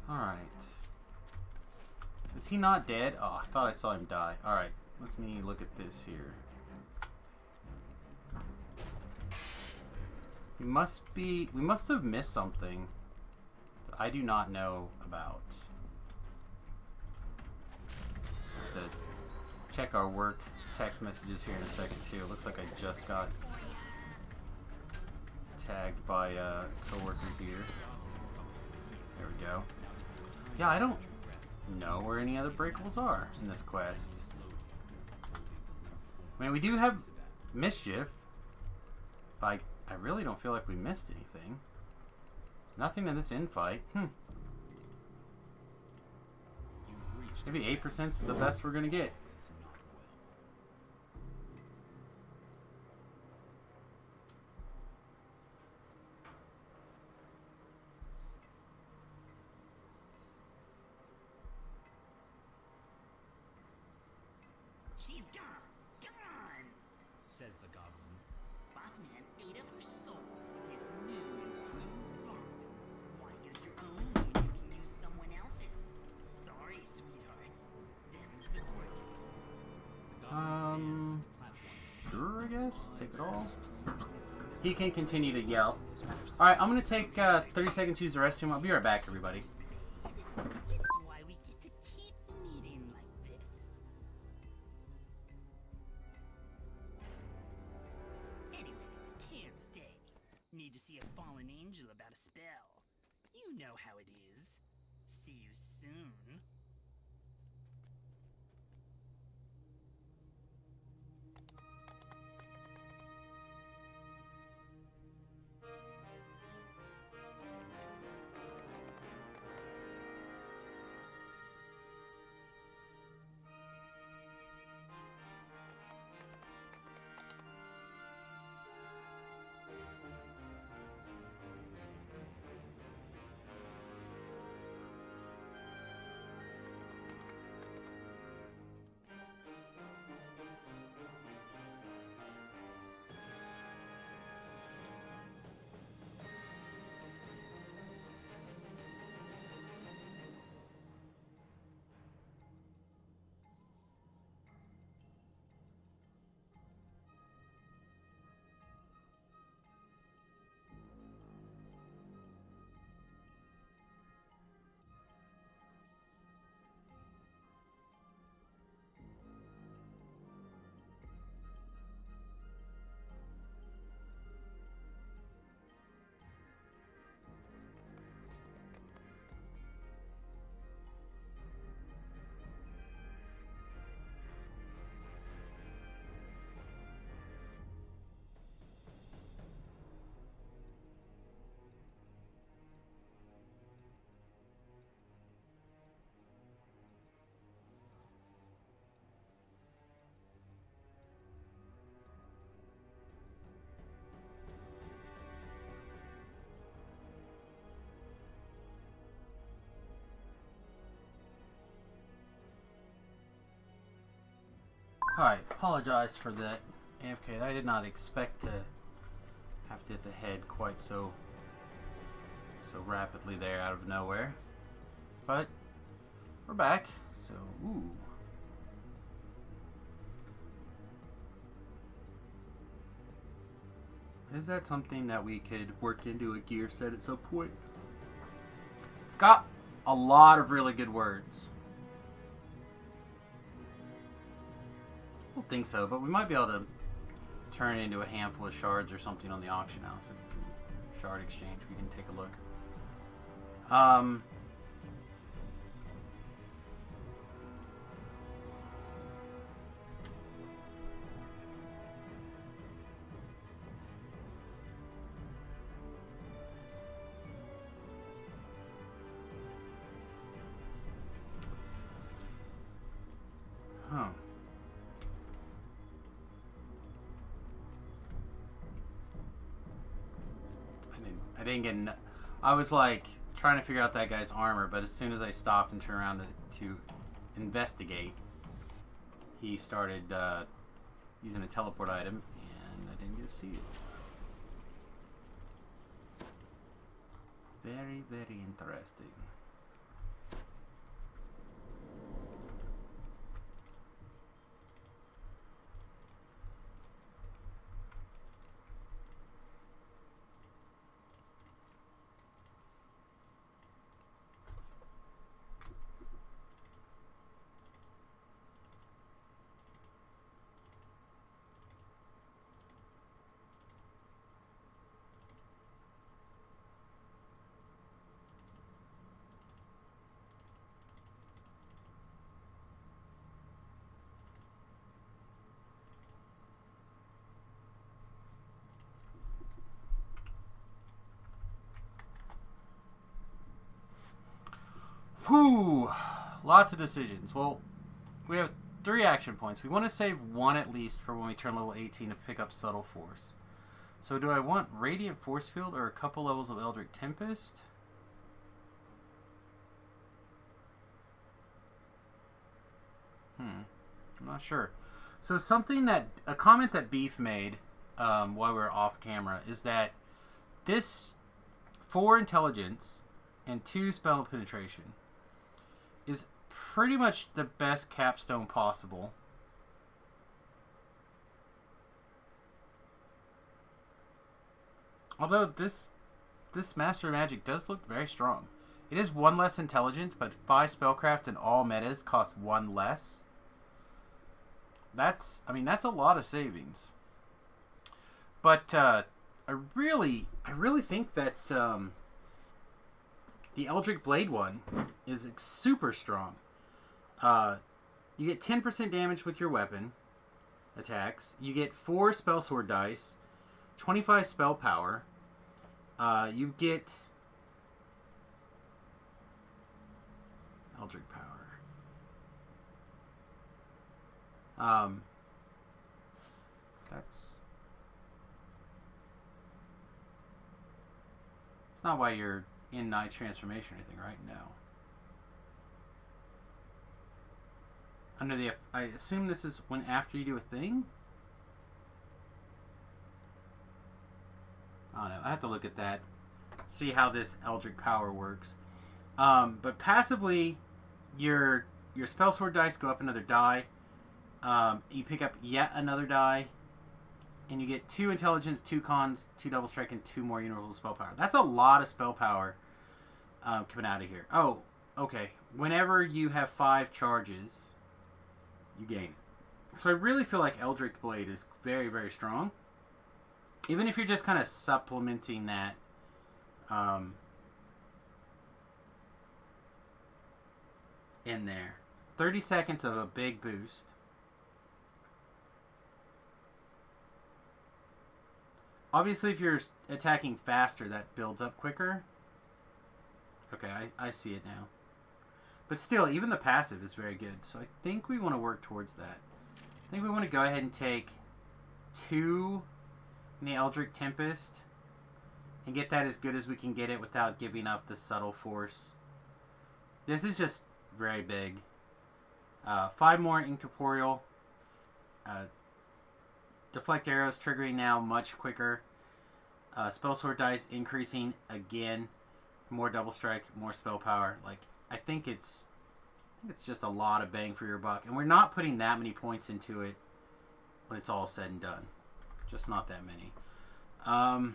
Alright. Is he not dead? Oh, I thought I saw him die. Alright, let me look at this here. We must have missed something that I do not know about. Have to check our work text messages here in a second too. It looks like I just got tagged by a coworker here. There we go. Yeah, I don't know where any other breakables are in this quest. I mean, we do have mischief, but I really don't feel like we missed anything. There's nothing in this infight. Maybe 8% is the best we're gonna get. It's not well. She's gone. Gone. Says the goblin. Bossman ate up her soul with his new improved font. Why use your own when you can use someone else's? Sorry, sweethearts. Them's the breaks. The goblin stands at the platform. Sure, I guess. Take it all. He can continue to yell. Alright, I'm gonna take 30 seconds to use the restroom. I'll be right back, everybody. It's why we get to keep meeting like this. Anyway, can't stay. Need to see a fallen angel about a spell. You know how it is. See you soon. Alright, apologize for that, AFK. I did not expect to have to hit the head quite so rapidly there out of nowhere. But we're back, so ooh. Is that something that we could work into a gear set at some point? It's got a lot of really good words. I don't think so, but we might be able to turn it into a handful of shards or something on the auction house. Shard exchange, we can take a look. Huh. I didn't get. I was like trying to figure out that guy's armor, but as soon as I stopped and turned around to investigate, he started using a teleport item, and I didn't get to see it. Very, very interesting. Whew, lots of decisions. Well, we have 3 action points. We want to save 1 at least for when we turn level 18 to pick up Subtle Force. So do I want Radiant Force Field or a couple levels of Eldritch Tempest? I'm not sure. So a comment that Beef made while we were off camera is that this 4 intelligence and 2 spell penetration is pretty much the best capstone possible. Although this Master of Magic does look very strong. It is 1 less intelligent, but 5 spellcraft in all metas cost 1 less. That's a lot of savings. But I really think that the Eldritch Blade one is super strong. You get 10% damage with your weapon attacks. You get 4 spell sword dice, 25 spell power. You get Eldritch power. It's not why you're in Night Transformation or anything, right? No. I assume this is when after you do a thing? I don't know. I have to look at that. See how this Eldritch power works. But passively, your spell sword dice go up another die. You pick up yet another die. And you get 2 intelligence, 2 cons, 2 double strike, and 2 more universal spell power. That's a lot of spell power coming out of here. Oh, okay. Whenever you have 5 charges, you gain it. So I really feel like Eldritch Blade is very, very strong. Even if you're just kind of supplementing that in there. 30 seconds of a big boost. Obviously, if you're attacking faster, that builds up quicker. Okay, I see it now. But still, even the passive is very good. So I think we want to work towards that. I think we want to go ahead and take 2 in the Eldritch Tempest and get that as good as we can get it without giving up the Subtle Force. This is just very big. 5 more Incorporeal. Deflect arrows triggering now much quicker. Spell sword dice increasing again. More double strike, more spell power. Like, I think it's just a lot of bang for your buck. And we're not putting that many points into it when it's all said and done. Just not that many. God,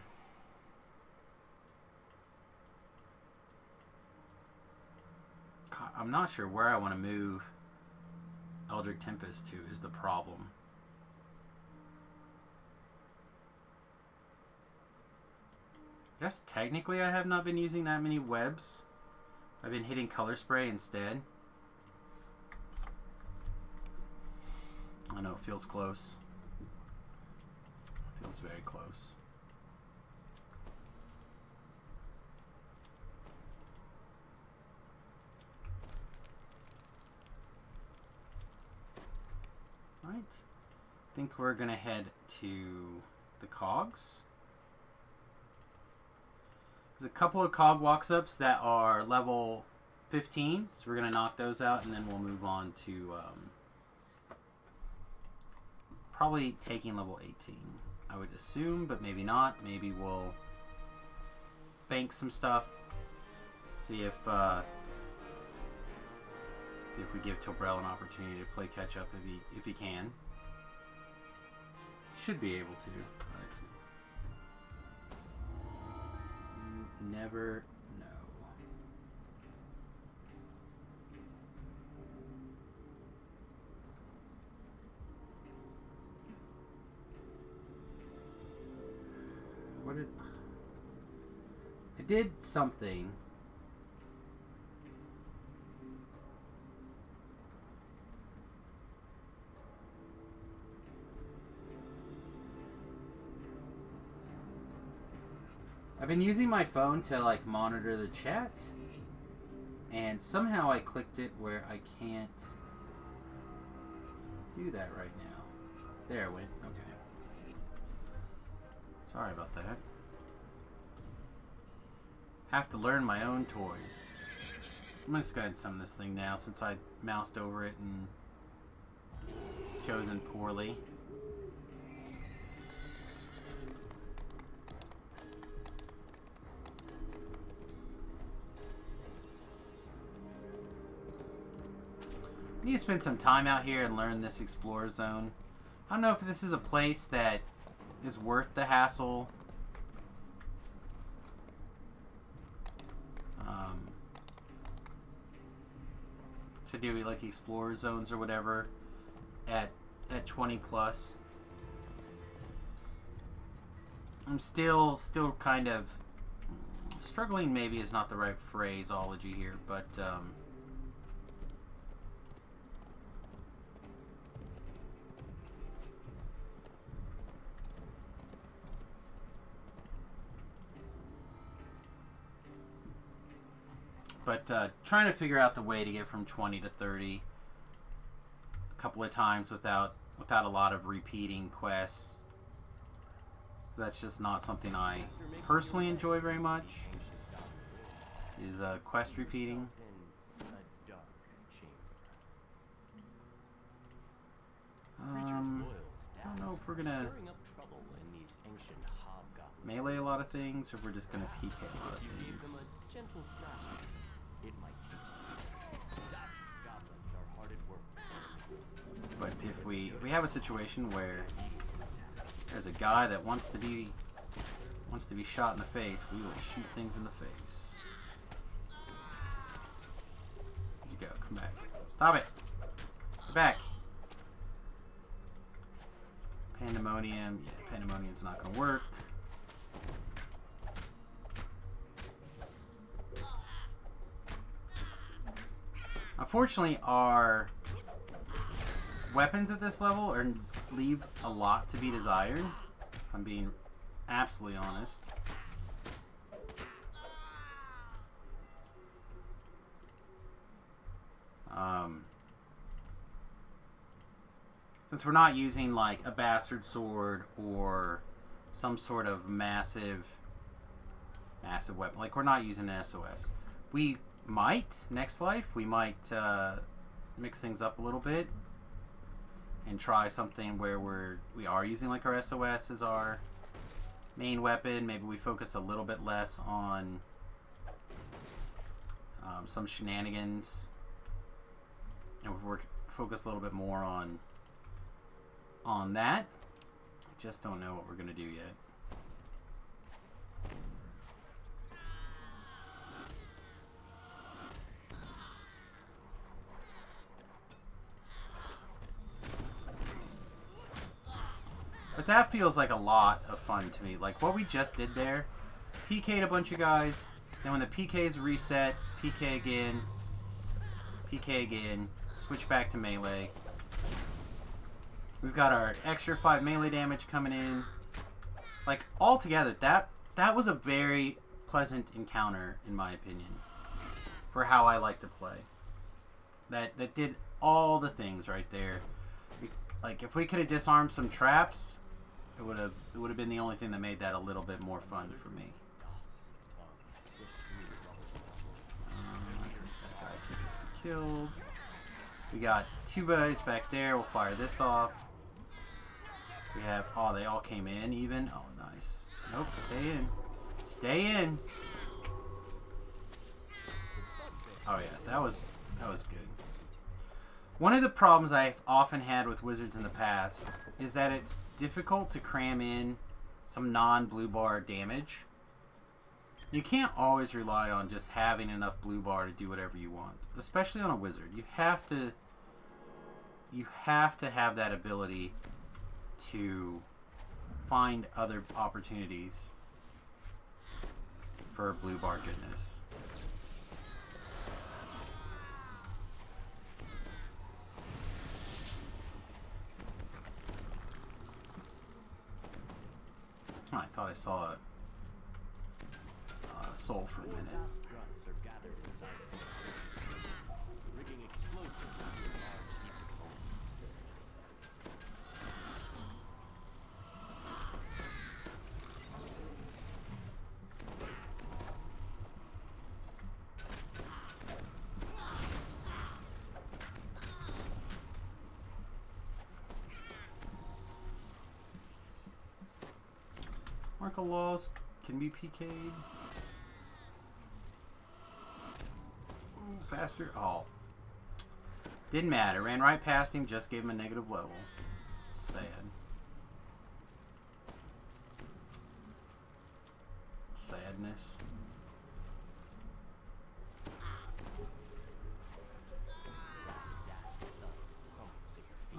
I'm not sure where I want to move Eldritch Tempest to is the problem. I guess technically I have not been using that many webs. I've been hitting color spray instead. I know, it feels close. It feels very close. Right. I think we're gonna head to the cogs. There's a couple of cog walks-ups that are level 15, so we're gonna knock those out, and then we'll move on to probably taking level 18. I would assume, but maybe not. Maybe we'll bank some stuff. See if we give Tobrel an opportunity to play catch up if he can. Should be able to, but you never know. I did something. I've been using my phone to like monitor the chat, and somehow I clicked it where I can't do that right now. There it went. Okay. Sorry about that. Have to learn my own toys. I'm just going to summon this thing now since I moused over it and chosen poorly. I need to spend some time out here and learn this Explorer Zone. I don't know if this is a place that is worth the hassle. To do like Explorer Zones or whatever at 20 plus. I'm still kind of struggling. Maybe is not the right phraseology here, but trying to figure out the way to get from 20 to 30 a couple of times without a lot of repeating quests. That's just not something I personally enjoy very much, is quest repeating. I don't know if we're gonna melee a lot of things or if we're just gonna PK a lot of things. It might teach them. Thus, goblins are hard at work. But if we have a situation where there's a guy that wants to be shot in the face, we will shoot things in the face. Where'd you go? Come back. Stop it! Get back! Pandemonium. Yeah, Pandemonium's not gonna work. Unfortunately, our weapons at this level leave a lot to be desired. If I'm being absolutely honest. Since we're not using like a bastard sword or some sort of massive weapon, like we're not using an SOS. We might next life. We might mix things up a little bit. and try something where we are using like our SOS as our main weapon. Maybe we focus a little bit less on some shenanigans, and we focus a little bit more on that. I just don't know what we're gonna do yet. But that feels like a lot of fun to me. Like what we just did there, PK'd a bunch of guys, then when the PKs reset, PK again, switch back to melee. We've got our extra 5 melee damage coming in. Like altogether, that was a very pleasant encounter in my opinion, for how I like to play. That did all the things right there. Like if we could have disarmed some traps, it would have been the only thing that made that a little bit more fun for me. That guy could just be killed. We got 2 guys back there. We'll fire this off. We have, oh, they all came in even. Oh, nice. Nope, stay in. Stay in. Oh yeah, that was good. One of the problems I've often had with Wizards in the past is that it's difficult to cram in some non-blue bar damage. You can't always rely on just having enough blue bar to do whatever you want, especially on a Wizard. You have to have that ability to find other opportunities for blue bar goodness. I thought I saw a soul for a minute. Vast guns are gathered inside of this station, rigging explosives into a large heap of foam. Mark of Laws can be PK'd. Ooh, faster. Oh. Didn't matter. Ran right past him, just gave him a negative level. Sad. Sadness.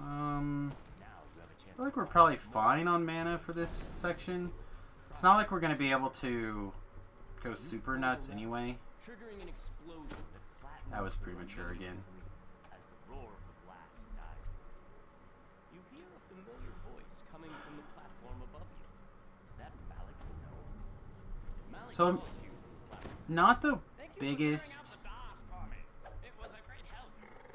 I feel like we're probably fine on mana for this section. It's not like we're going to be able to go super nuts anyway. Triggering an explosion that flattens That was the premature remaining again. three as the roar of the blast dies. You hear a familiar voice coming from the platform above you. Is that Malik the gnome? Malik So, calls you from the platform. not the Thank you biggest... for clearing out the DOS for me. It was a great help.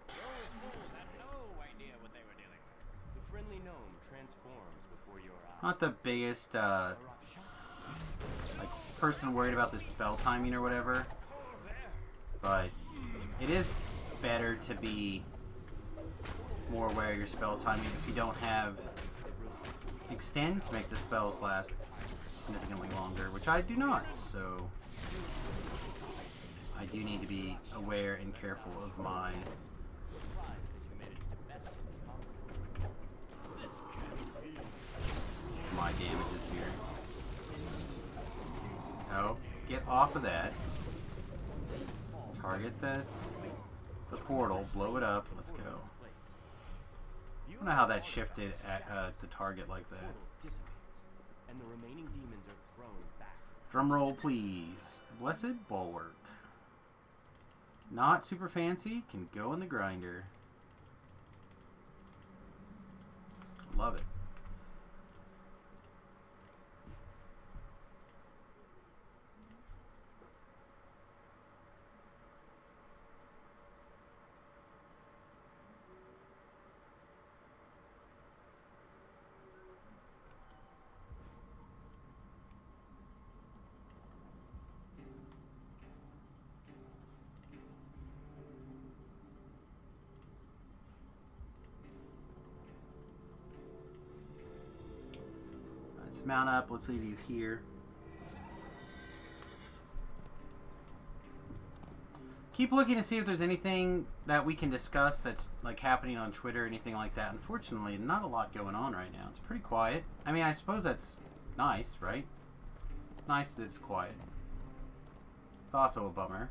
Those fools had no idea what they were dealing with. The friendly gnome transforms before your eyes. Not the biggest, A Rakshasa. like, person worried about the spell timing or whatever. But it is better to be more aware of your spell timing if you don't have extend to make the spells last significantly longer, which I do not, so I do need to be aware and careful of my Surprised that you managed to best him in combat. This can't be. damages here. No, get off of that. Target the portal, blow it up. Let's go. I don't know how that shifted at the target like that. Portal dissipates, and the remaining demons are thrown back. Drum roll, please. Blessed Bulwark. Not super fancy, can go in the grinder. Love it. Let's mount up. Let's leave you here. Keep looking to see if there's anything that we can discuss that's like happening on Twitter or anything like that. Unfortunately, not a lot going on right now. It's pretty quiet. I mean, I suppose that's nice, right? It's nice that it's quiet. It's also a bummer.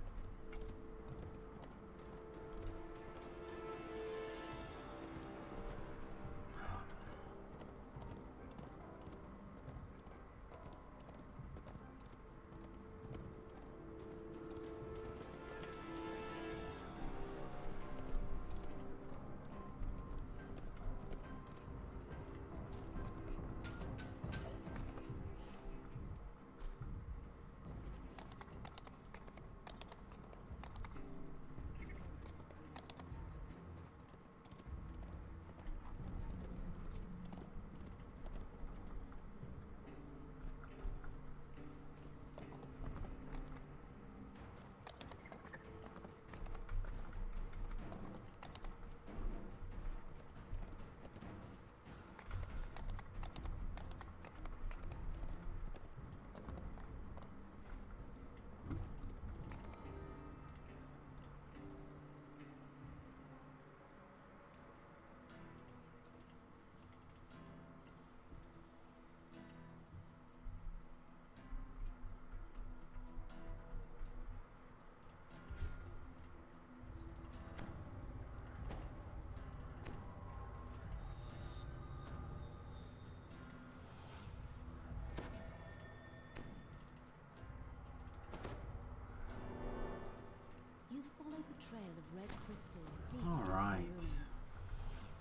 You followed the trail of red crystals deep All into right. the ruins.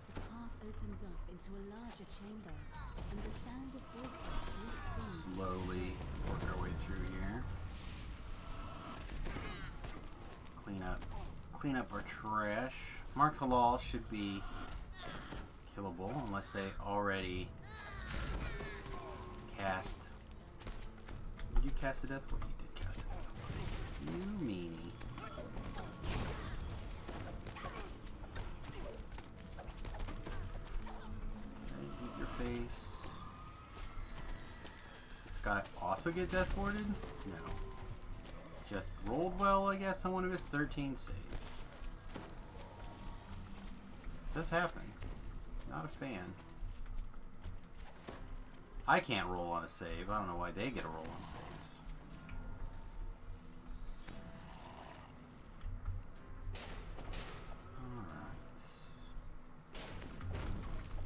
The path opens up into a larger chamber, and the sound of voices drifts in. Slowly work our way through here. Clean up our trash. Mark Halal should be killable unless they already cast. Did you cast a death ward? You did cast a death ward. You meanie. Okay, eat your face. Did this guy also get death warded? No. Just rolled well, I guess, on one of his 13 saves. Does happen. Not a fan. I can't roll on a save. I don't know why they get a roll on saves. Alright.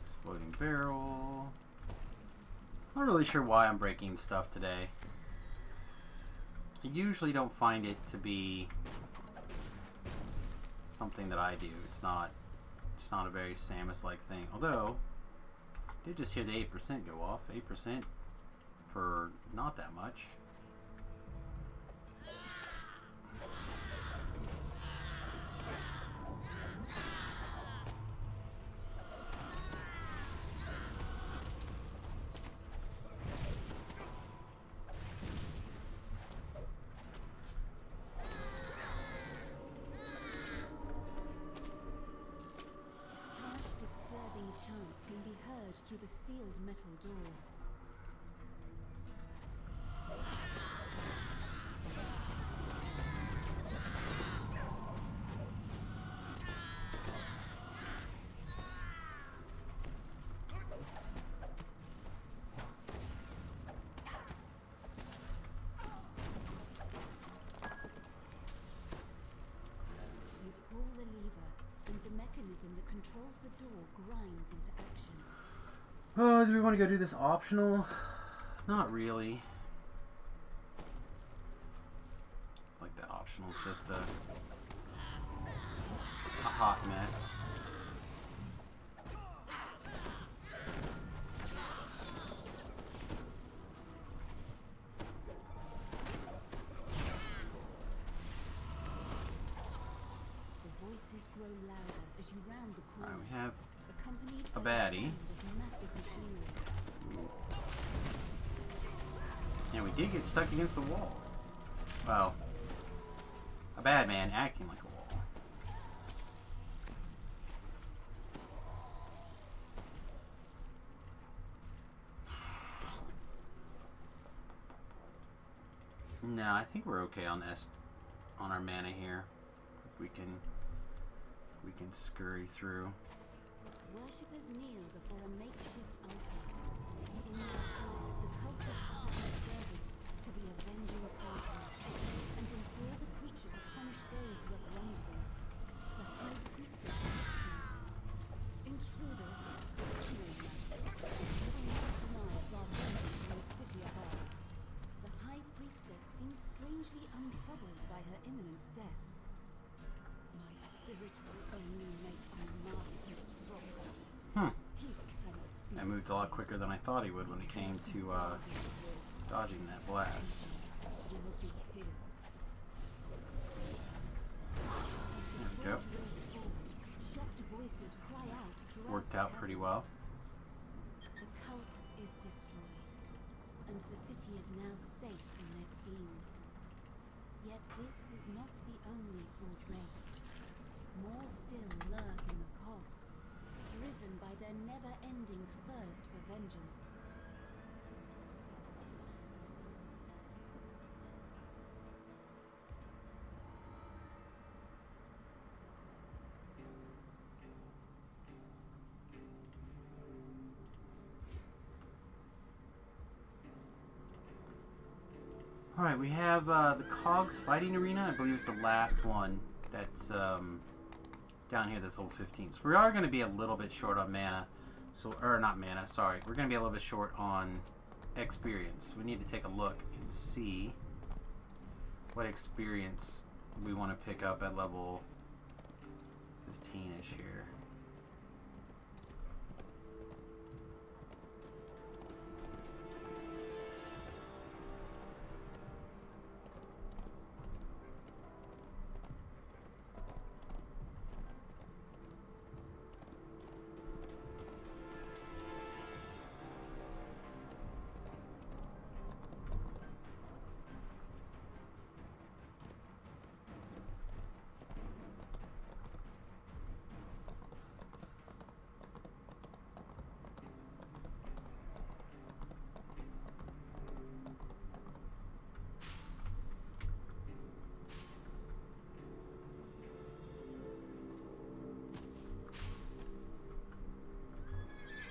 Exploding barrel. Not really sure why I'm breaking stuff today. I usually don't find it to be something that I do. It's not a very Samus-like thing. Although, I did just hear the 8% go off. 8% for not that much. Harsh, disturbing chants can be heard through the sealed metal door. You pull the lever, and the mechanism that controls the door grinds into action. Oh, do we want to go do this optional? Not really. Like that optional is just a hot mess. The voices grow louder as you round the corner, Alright, we have accompanied a by the baddie. sound of massive machinery. And we did get stuck against the wall. Well, a bad man acting like a wall. No, I think we're okay on on our mana here. We can scurry through. Worshippers kneel before a makeshift altar. In their prayers, the cultists offer their service to the avenging Phaeton and implore the creature to punish those who have wronged them. The High Priestess meets you. Intruders, humble enough. You will not deny us our vengeance in the city above. The High Priestess seems strangely untroubled by her imminent death. My spirit will only make our master stronger. He cannot be I moved a lot quicker than I thought he would when it came to dodging that blast. will be his. There we go. Shocked voices cry out throughout Worked the out pretty cavern. well. The cult is destroyed, and the city is now safe from their schemes. Yet this was not the only Forge Wraith. More still lurk in the cogs, driven by their never-ending thirst for vengeance. Alright, we have the Cogs Fighting Arena. I believe it's the last one that's down here that's level 15. So we are going to be a little bit short on mana. So, or not mana, sorry. We're going to be a little bit short on experience. We need to take a look and see what experience we want to pick up at level 15-ish here.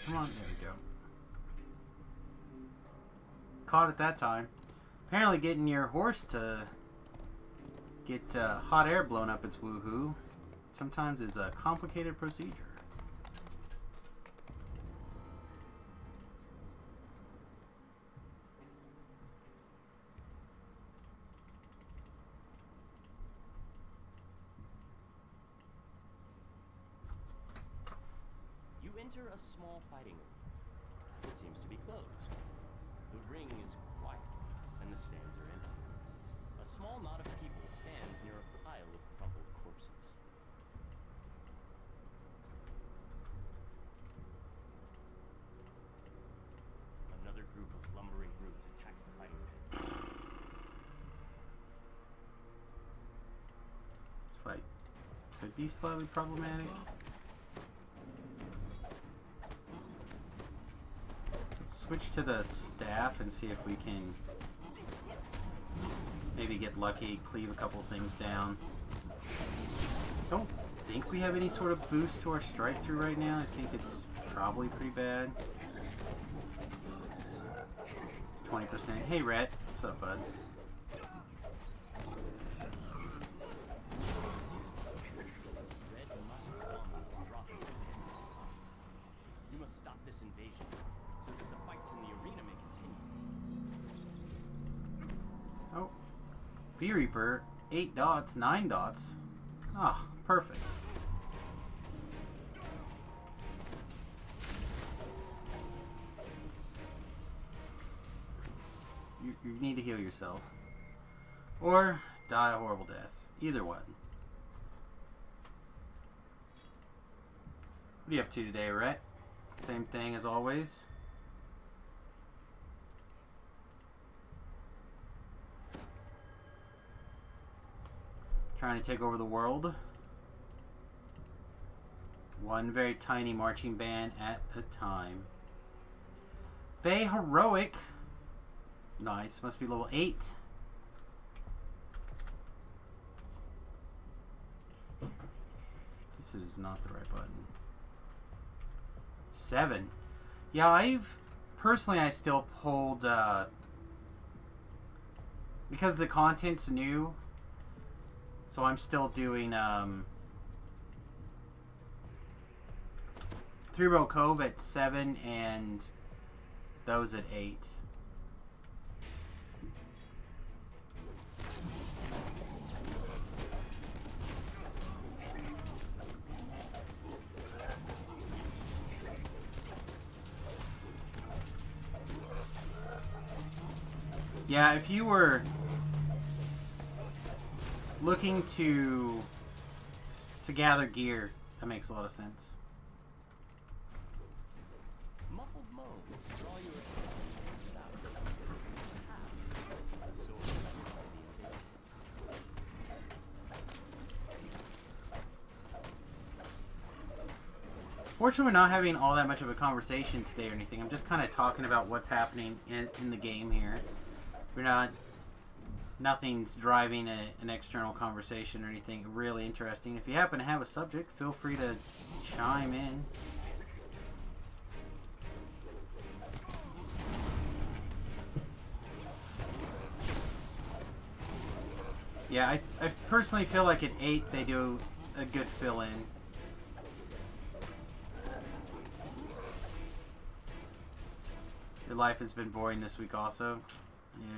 Come on, there we go. Caught it that time. Apparently getting your horse to get hot air blown up its woohoo sometimes is a complicated procedure. You enter a small fighting arena. It seems to be closed. The ring is quiet, and the stands are empty. A small knot of people stands near a pile of crumpled corpses. Another group of lumbering brutes attacks the fighting pit. This fight could be slightly problematic. Switch to the staff and see if we can maybe get lucky, cleave a couple things down. Don't think we have any sort of boost to our strike through right now. I think it's probably pretty bad. 20%. Hey, Rhett. What's up, bud? Red musk zombies drop into the pit. You must stop this invasion so that the fights in the arena may continue. Oh. V Reaper. 8 dots, 9 dots. Ah, perfect. You need to heal yourself. Or die a horrible death. Either one. What are you up to today, Rhett? Same thing as always. Trying to take over the world. One very tiny marching band at a time. Bay Heroic. Nice. Must be level 8. This is not the right button. 7. Yeah, I still pulled, because the content's new, so I'm still doing, Three Row Cove at 7 and those at 8. Yeah, if you were looking to gather gear, that makes a lot of sense. Muffled moan. Draw your attention south. Perhaps this is the source of the invasion. Fortunately, we're not having all that much of a conversation today or anything. I'm just kind of talking about what's happening in the game here. We're not... Nothing's driving an external conversation or anything really interesting. If you happen to have a subject, feel free to chime in. Yeah, I personally feel like at 8 they do a good fill-in. Your life has been boring this week also.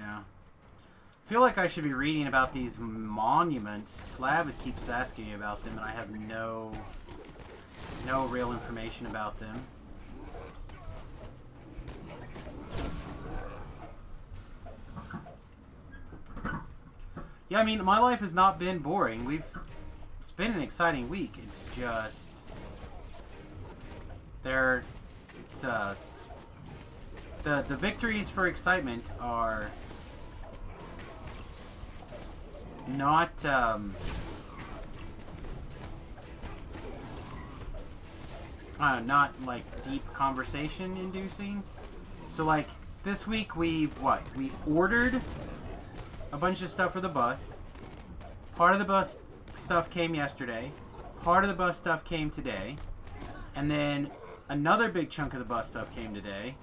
Yeah. I feel like I should be reading about these monuments. Tlab keeps asking me about them, and I have no real information about them. Yeah, I mean, my life has not been boring. It's been an exciting week. It's just the victories for excitement are not not like deep conversation inducing. So like this week we ordered a bunch of stuff for the bus. Part of the bus stuff came yesterday. Part of the bus stuff came today. And then another big chunk of the bus stuff came today.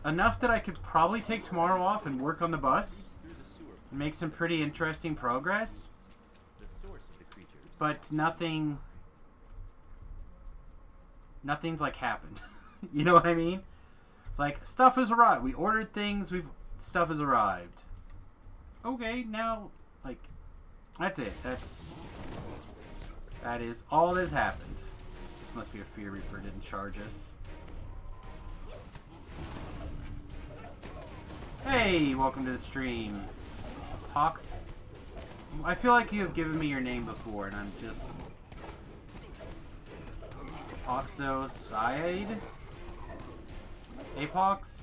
Enough that I could probably take tomorrow off and work on the bus. And make some pretty interesting progress. The source of the creatures. But nothing's like happened. You know what I mean? It's like stuff has arrived. We ordered things, stuff has arrived. Okay, now like that's it. That is all that's happened. This must be a Fear Reaper didn't charge us. Hey, welcome to the stream. Pox. I feel like you have given me your name before, and I'm just... Apoxoside? Apox?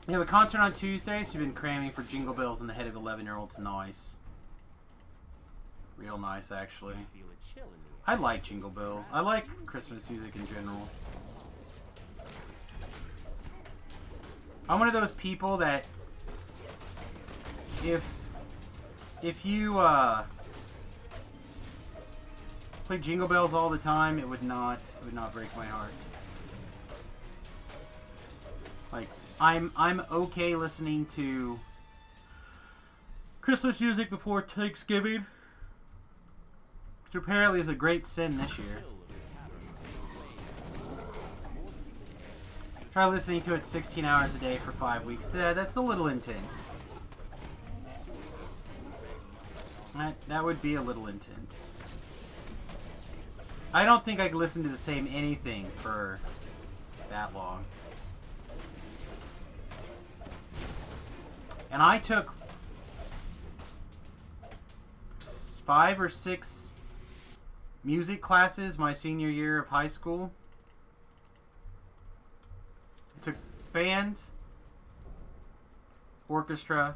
We have a concert on Tuesday, so you've been cramming for Jingle Bells in the head of 11-year-olds. Nice. Real nice, actually. Feel a chill in the I like Jingle Bells. I like Christmas music in general. I'm one of those people that if you play Jingle Bells all the time, it would not break my heart. Like I'm okay listening to Christmas music before Thanksgiving, which apparently is a great sin this year. Try listening to it 16 hours a day for 5 weeks. Yeah, that's a little intense. That would be a little intense. I don't think I could listen to the same anything for that long. And I took 5 or 6 music classes my senior year of high school. I took band, orchestra,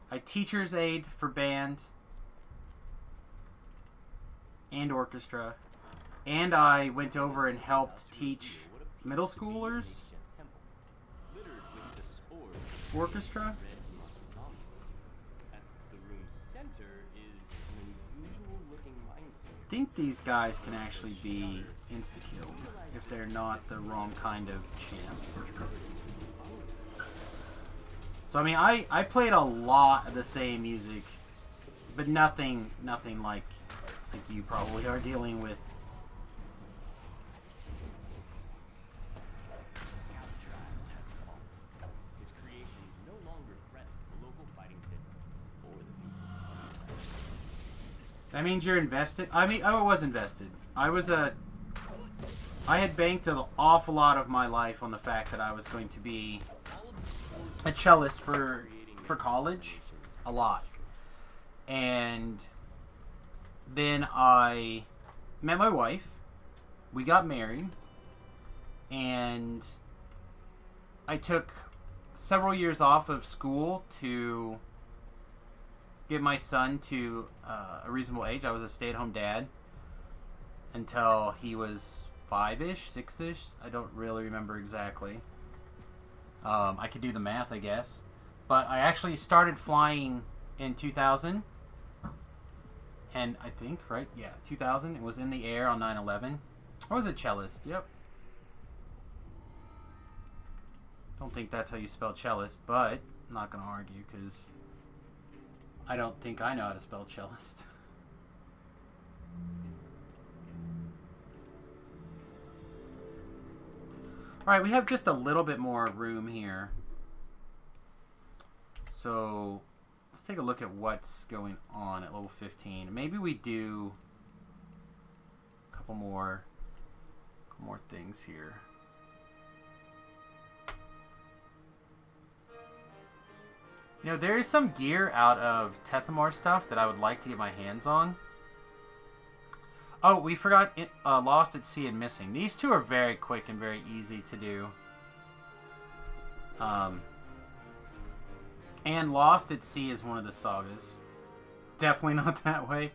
I teacher's aide for band and orchestra, and I went over and helped teach middle schoolers orchestra. At the room's center is an unusual looking minefield. I think these guys can actually be insta-killed if they're not the wrong kind of champs. So I mean, I played a lot of the same music, but nothing like you probably are dealing with. Alcatraz has fallen. His creations no longer threaten the local fighting pit or the people. That means you're invested. I mean, I was invested. I had banked an awful lot of my life on the fact that I was going to be a cellist for college, a lot. And then I met my wife. We got married, and I took several years off of school to get my son to a reasonable age. I was a stay-at-home dad until he was 5-ish, 6-ish. I don't really remember exactly. I could do the math, I guess. But I actually started flying in 2000. And I think, right? Yeah, 2000. It was in the air on 9/11. I was a cellist, yep. Don't think that's how you spell cellist, but I'm not going to argue because I don't think I know how to spell cellist. Alright, we have just a little bit more room here. So, let's take a look at what's going on at level 15. Maybe we do a couple more things here. You know, there is some gear out of Tethamar stuff that I would like to get my hands on. Oh, we forgot Lost at Sea and Missing. These two are very quick and very easy to do. And Lost at Sea is one of the sagas. Definitely not that way.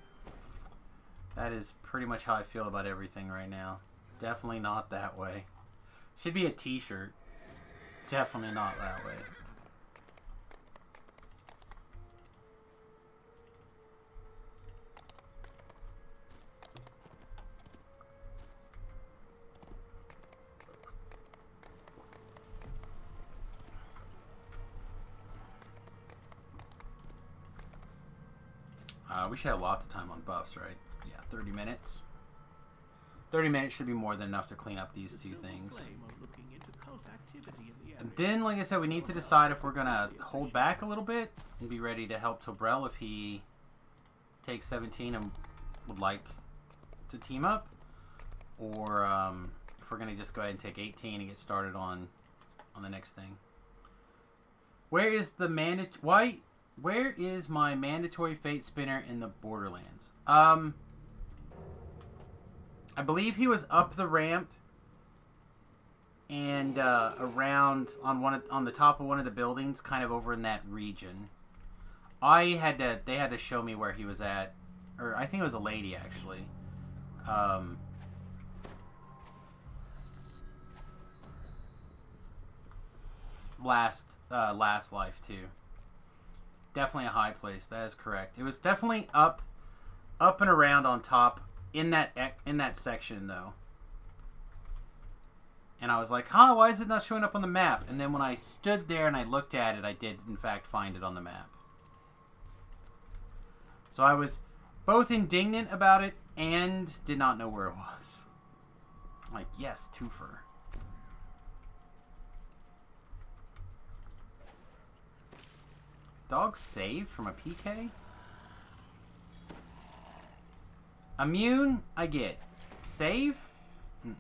That is pretty much how I feel about everything right now. Definitely not that way. Should be a t-shirt. Definitely not that way. We should have lots of time on buffs, right? Yeah, 30 minutes. 30 minutes should be more than enough to clean up these two things. And then, like I said, we need to decide if we're going to hold back a little bit and be ready to help Tobrel if he takes 17 and would like to team up. Or if we're going to just go ahead and take 18 and get started on the next thing. Where is the Where is my mandatory Fate Spinner in the Borderlands? I believe he was up the ramp and around on the top of one of the buildings, kind of over in that region. They had to show me where he was at, or I think it was a lady actually. Last life too. Definitely a high place. That is correct. It was definitely up and around on top in that section though. And I was like, huh, why is it not showing up on the map? And then when I stood there and I looked at it, I did in fact find it on the map. So I was both indignant about it and did not know where it was. I'm like, yes, twofer. Dog save from a PK? Immune, I get. Save? Mm-mm.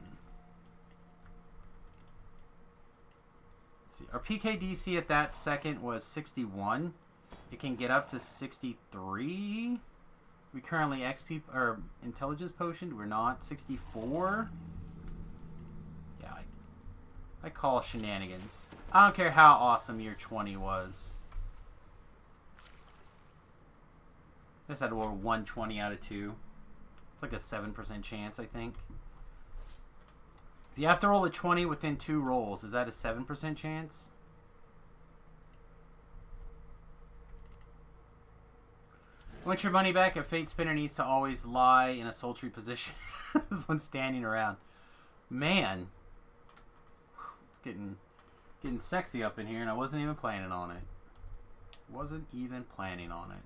Let's see. Our PK DC at that second was 61. It can get up to 63. We currently XP or intelligence potioned. We're not 64. Yeah, I call shenanigans. I don't care how awesome year 20 was. This had a 120 out of 2. It's like a 7% chance, I think. If you have to roll a 20 within 2 rolls, is that a 7% chance? Want your money back? A Fate Spinner needs to always lie in a sultry position when standing around. Man, it's getting sexy up in here, and I wasn't even planning on it. Wasn't even planning on it.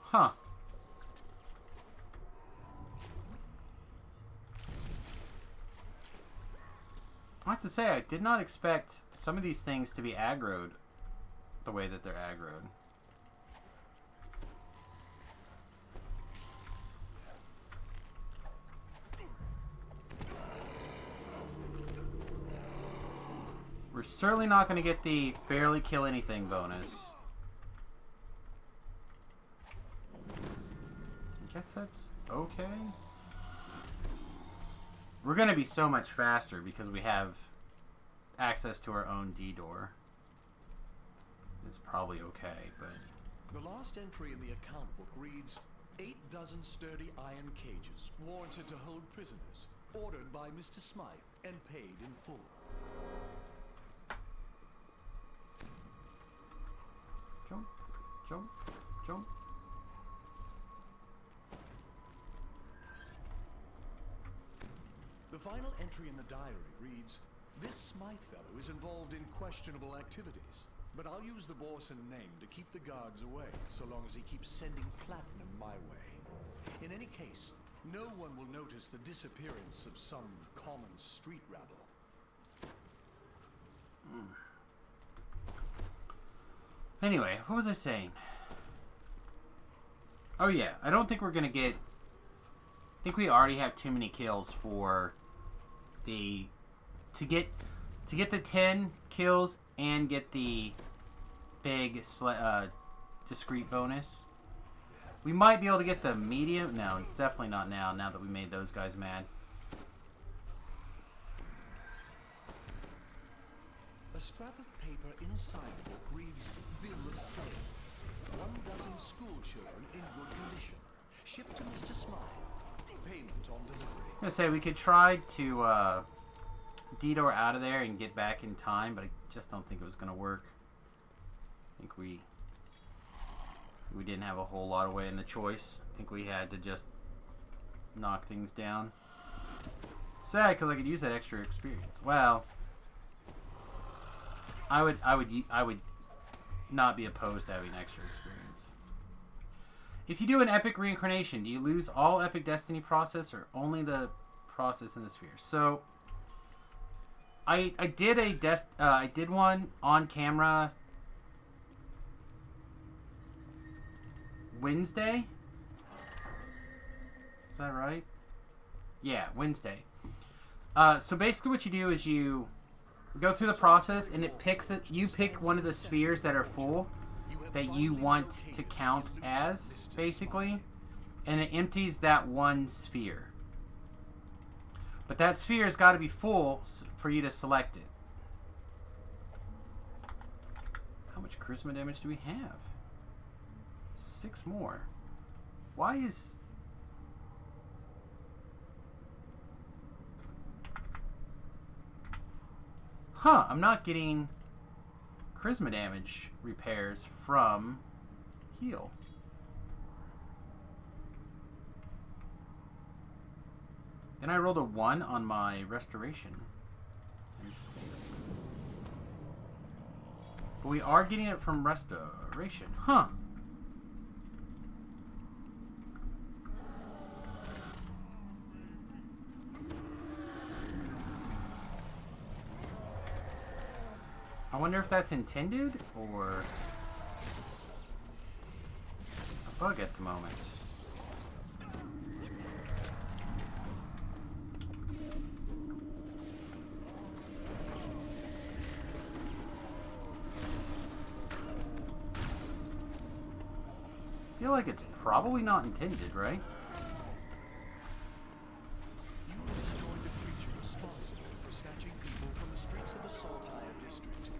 Huh. I have to say, I did not expect some of these things to be aggroed the way that they're aggroed. We're certainly not going to get the barely kill anything bonus. I guess that's okay. We're going to be so much faster because we have access to our own D-door. It's probably okay, but... The last entry in the account book reads, 8 dozen sturdy iron cages, warranted to hold prisoners, ordered by Mr. Smythe, and paid in full. Jump, jump, jump. The final entry in the diary reads, this Smythe fellow is involved in questionable activities, but I'll use the Borson name to keep the guards away, so long as he keeps sending platinum my way. In any case, no one will notice the disappearance of some common street rabble. Anyway, what was I saying? Oh yeah, I don't think we're gonna get... I think we already have too many kills for the... To get the 10 kills and get the big discrete bonus. We might be able to get the medium. No, definitely not now that we made those guys mad. A scrap of paper inside the book reads, bill of sale. 1 dozen school children in good condition. Shipped to Mr. Smythe. Payment on delivery. I'm gonna say we could try to D-door out of there and get back in time, but I just don't think it was gonna work. I think we didn't have a whole lot of way in the choice. I think we had to just knock things down. Sad, because I could use that extra experience. Well, I would not be opposed to having extra experience. If you do an epic reincarnation, do you lose all epic destiny process or only the process in the sphere? So I did one on camera Wednesday. Is that right? Yeah, Wednesday. So basically what you do is you go through the process and it picks it. You pick one of the spheres that are full that you want to count as, basically, and it empties that one sphere. But that sphere has got to be full for you to select it. How much charisma damage do we have? 6 more. Why is... Huh, I'm not getting charisma damage repairs from heal. Then I rolled a 1 on my restoration. But we are getting it from restoration. Huh. I wonder if that's intended or a bug at the moment. I feel like it's probably not intended, right? You destroyed the creature responsible for snatching people from the streets of the Saltire district.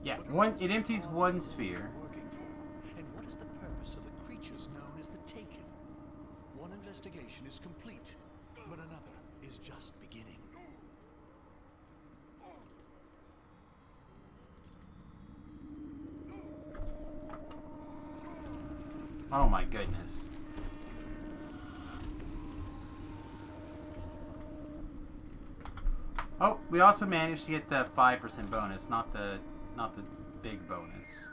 Yeah, But it empties one sphere. working for, and what is the purpose of the creatures known as the Taken? One One investigation is complete, but another is just beginning. Oh my goodness. Oh, we also managed to get the 5% bonus, not the big bonus.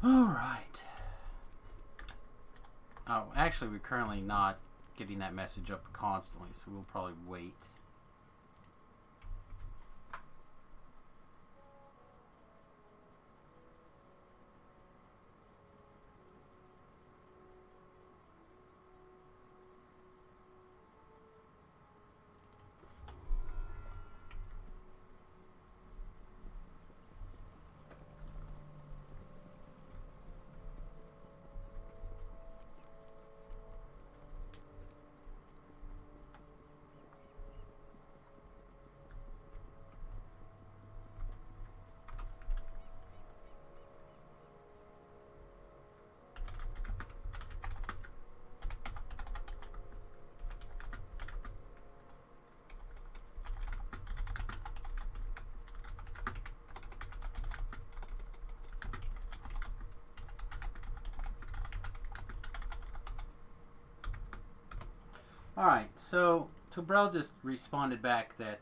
Alright. Oh, actually, we're currently not getting that message up constantly, so we'll probably wait. Alright, so Tobrel just responded back that,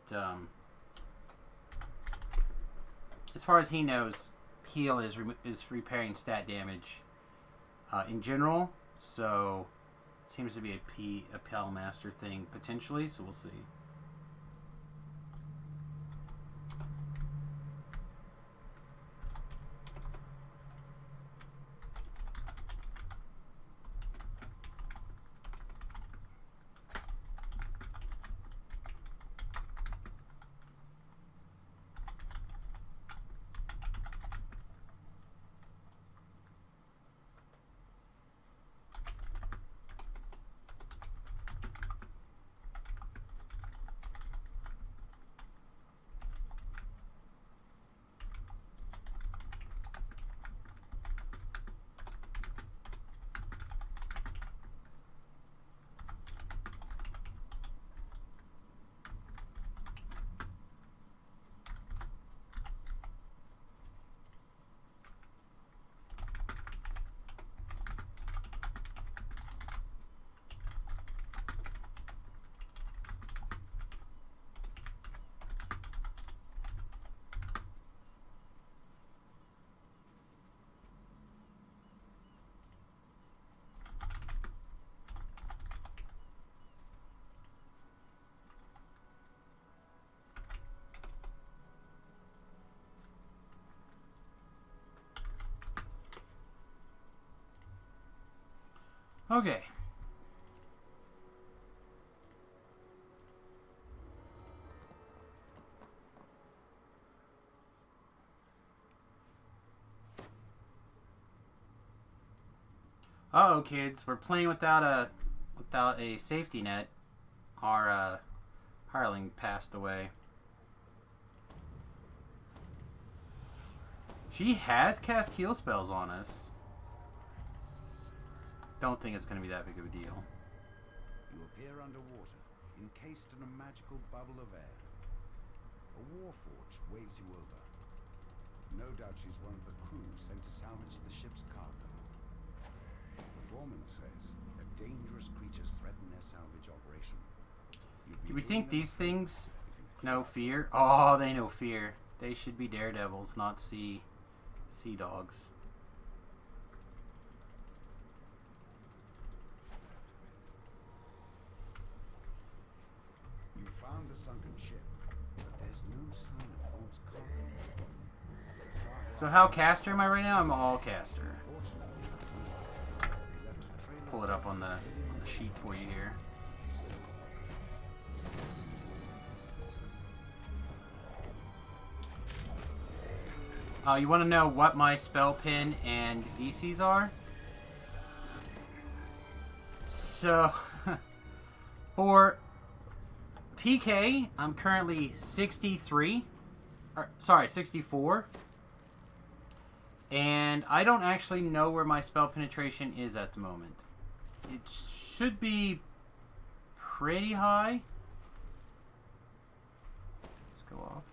as far as he knows, heal is repairing stat damage in general, so it seems to be a Pal Master thing potentially, so we'll see. Okay. Uh-oh, kids, we're playing without a safety net. Our hireling passed away. She has cast heal spells on us. Don't think it's going to be that big of a deal. You appear underwater, encased in a magical bubble of air. A warforged waves you over. No doubt she's one of the crew sent to salvage the ship's cargo. The foreman says that dangerous creatures threaten their salvage operation. Do we think these things know fear? Oh, they know fear. They should be daredevils, not sea dogs. You found the sunken ship, but there's no sign of Vault's cargo. So how caster am I right now? I'm all caster. Pull it up on the sheet for you here. You want to know what my spell pin and DCs are? So, for PK, I'm currently 63. Sorry, 64. And I don't actually know where my spell penetration is at the moment. It should be pretty high. Let's go off.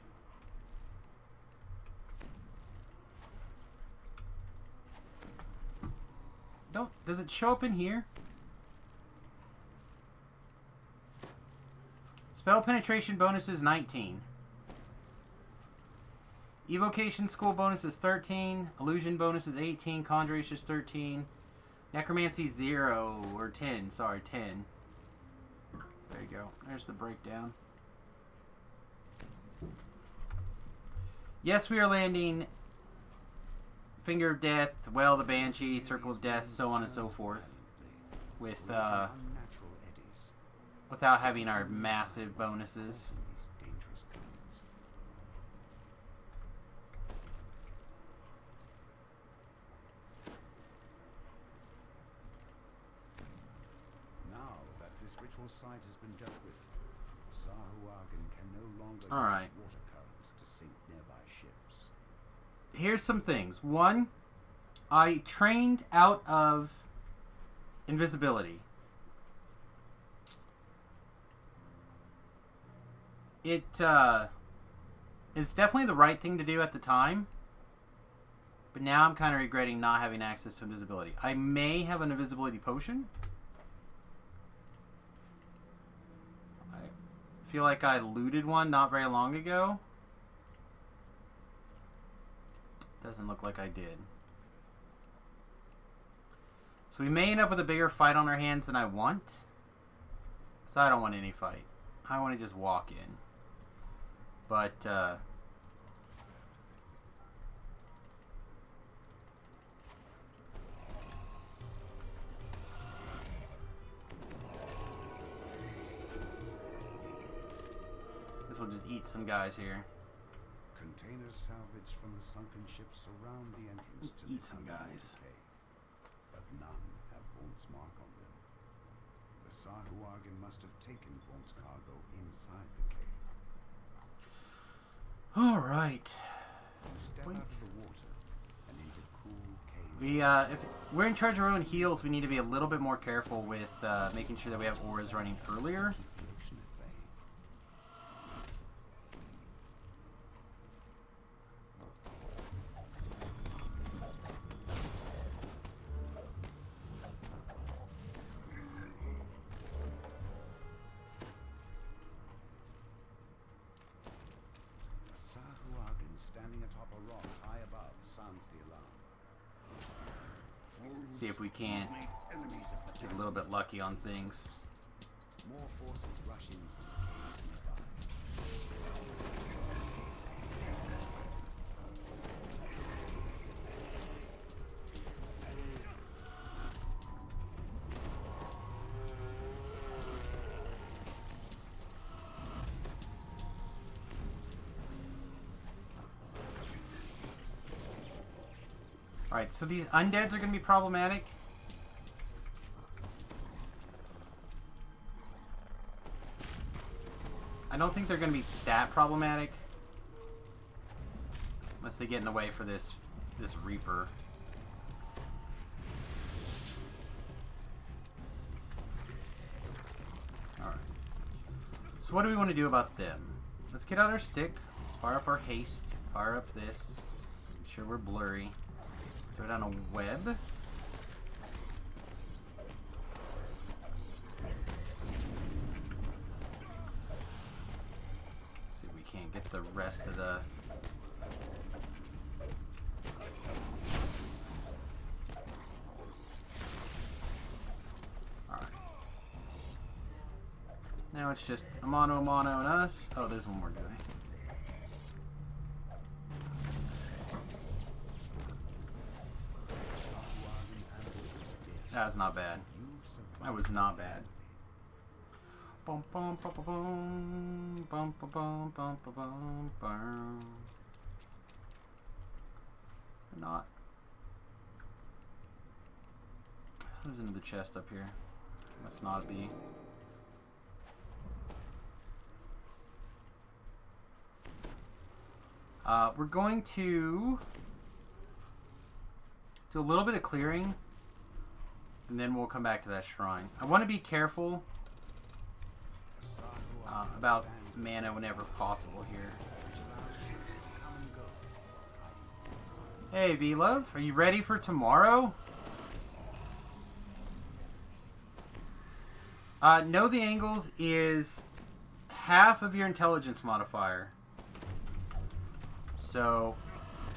Does it show up in here? Spell penetration bonus is 19. Evocation school bonus is 13. Illusion bonus is 18. Conjuration is 13. Necromancy 0 or 10. Sorry, 10. There you go. There's the breakdown. Yes, we are landing Finger of Death, Well the Banshee, Circle of Death, so on and so forth. With without having our massive bonuses. Now that this ritual site has been dealt with, Sahuagin can no longer use Alright. water currents to sink nearby ships. Here's some things. One, I trained out of invisibility. It is definitely the right thing to do at the time, but now I'm kind of regretting not having access to invisibility. I may have an invisibility potion. I feel like I looted one not very long ago. Doesn't look like I did. So we may end up with a bigger fight on our hands than I want. So I don't want any fight. I want to just walk in. But, this will just eat some guys here. Containers salvaged from the sunken ships surround the entrance to Eat the some underwater guys. cave, but none have Vaunt's mark on them. The Sahuagin must have taken Vaunt's cargo inside the cave. All right. You step out of the water and into cool cave. We, if we're in charge of our own heals, we need to be a little bit more careful with making sure that we have auras running earlier. Keep the ocean at bay. A Sahuagin standing atop a rock high above sounds the alarm. See if we can't Enemies of the get a little bit lucky on things. More forces rushing from the caves nearby. Alright, so these undeads are going to be problematic. I don't think they're going to be that problematic. Unless they get in the way for this Reaper. Alright. So what do we want to do about them? Let's get out our stick. Let's fire up our haste. Fire up this. Make sure we're blurry. Throw down a web. See if we can't get the rest of the... Alright. Now it's just a mono and us. Oh, there's one more guy. That was not bad. That was not bad. Bum, bum, bum, bum, bum, bum, bum, bum, bum, bum, bum. Not. There's another chest up here. Must not be. We're going to do a little bit of clearing, and then we'll come back to that shrine. I want to be careful about mana whenever possible here. Hey, V-Love, are you ready for tomorrow? Know the angles is half of your intelligence modifier. So,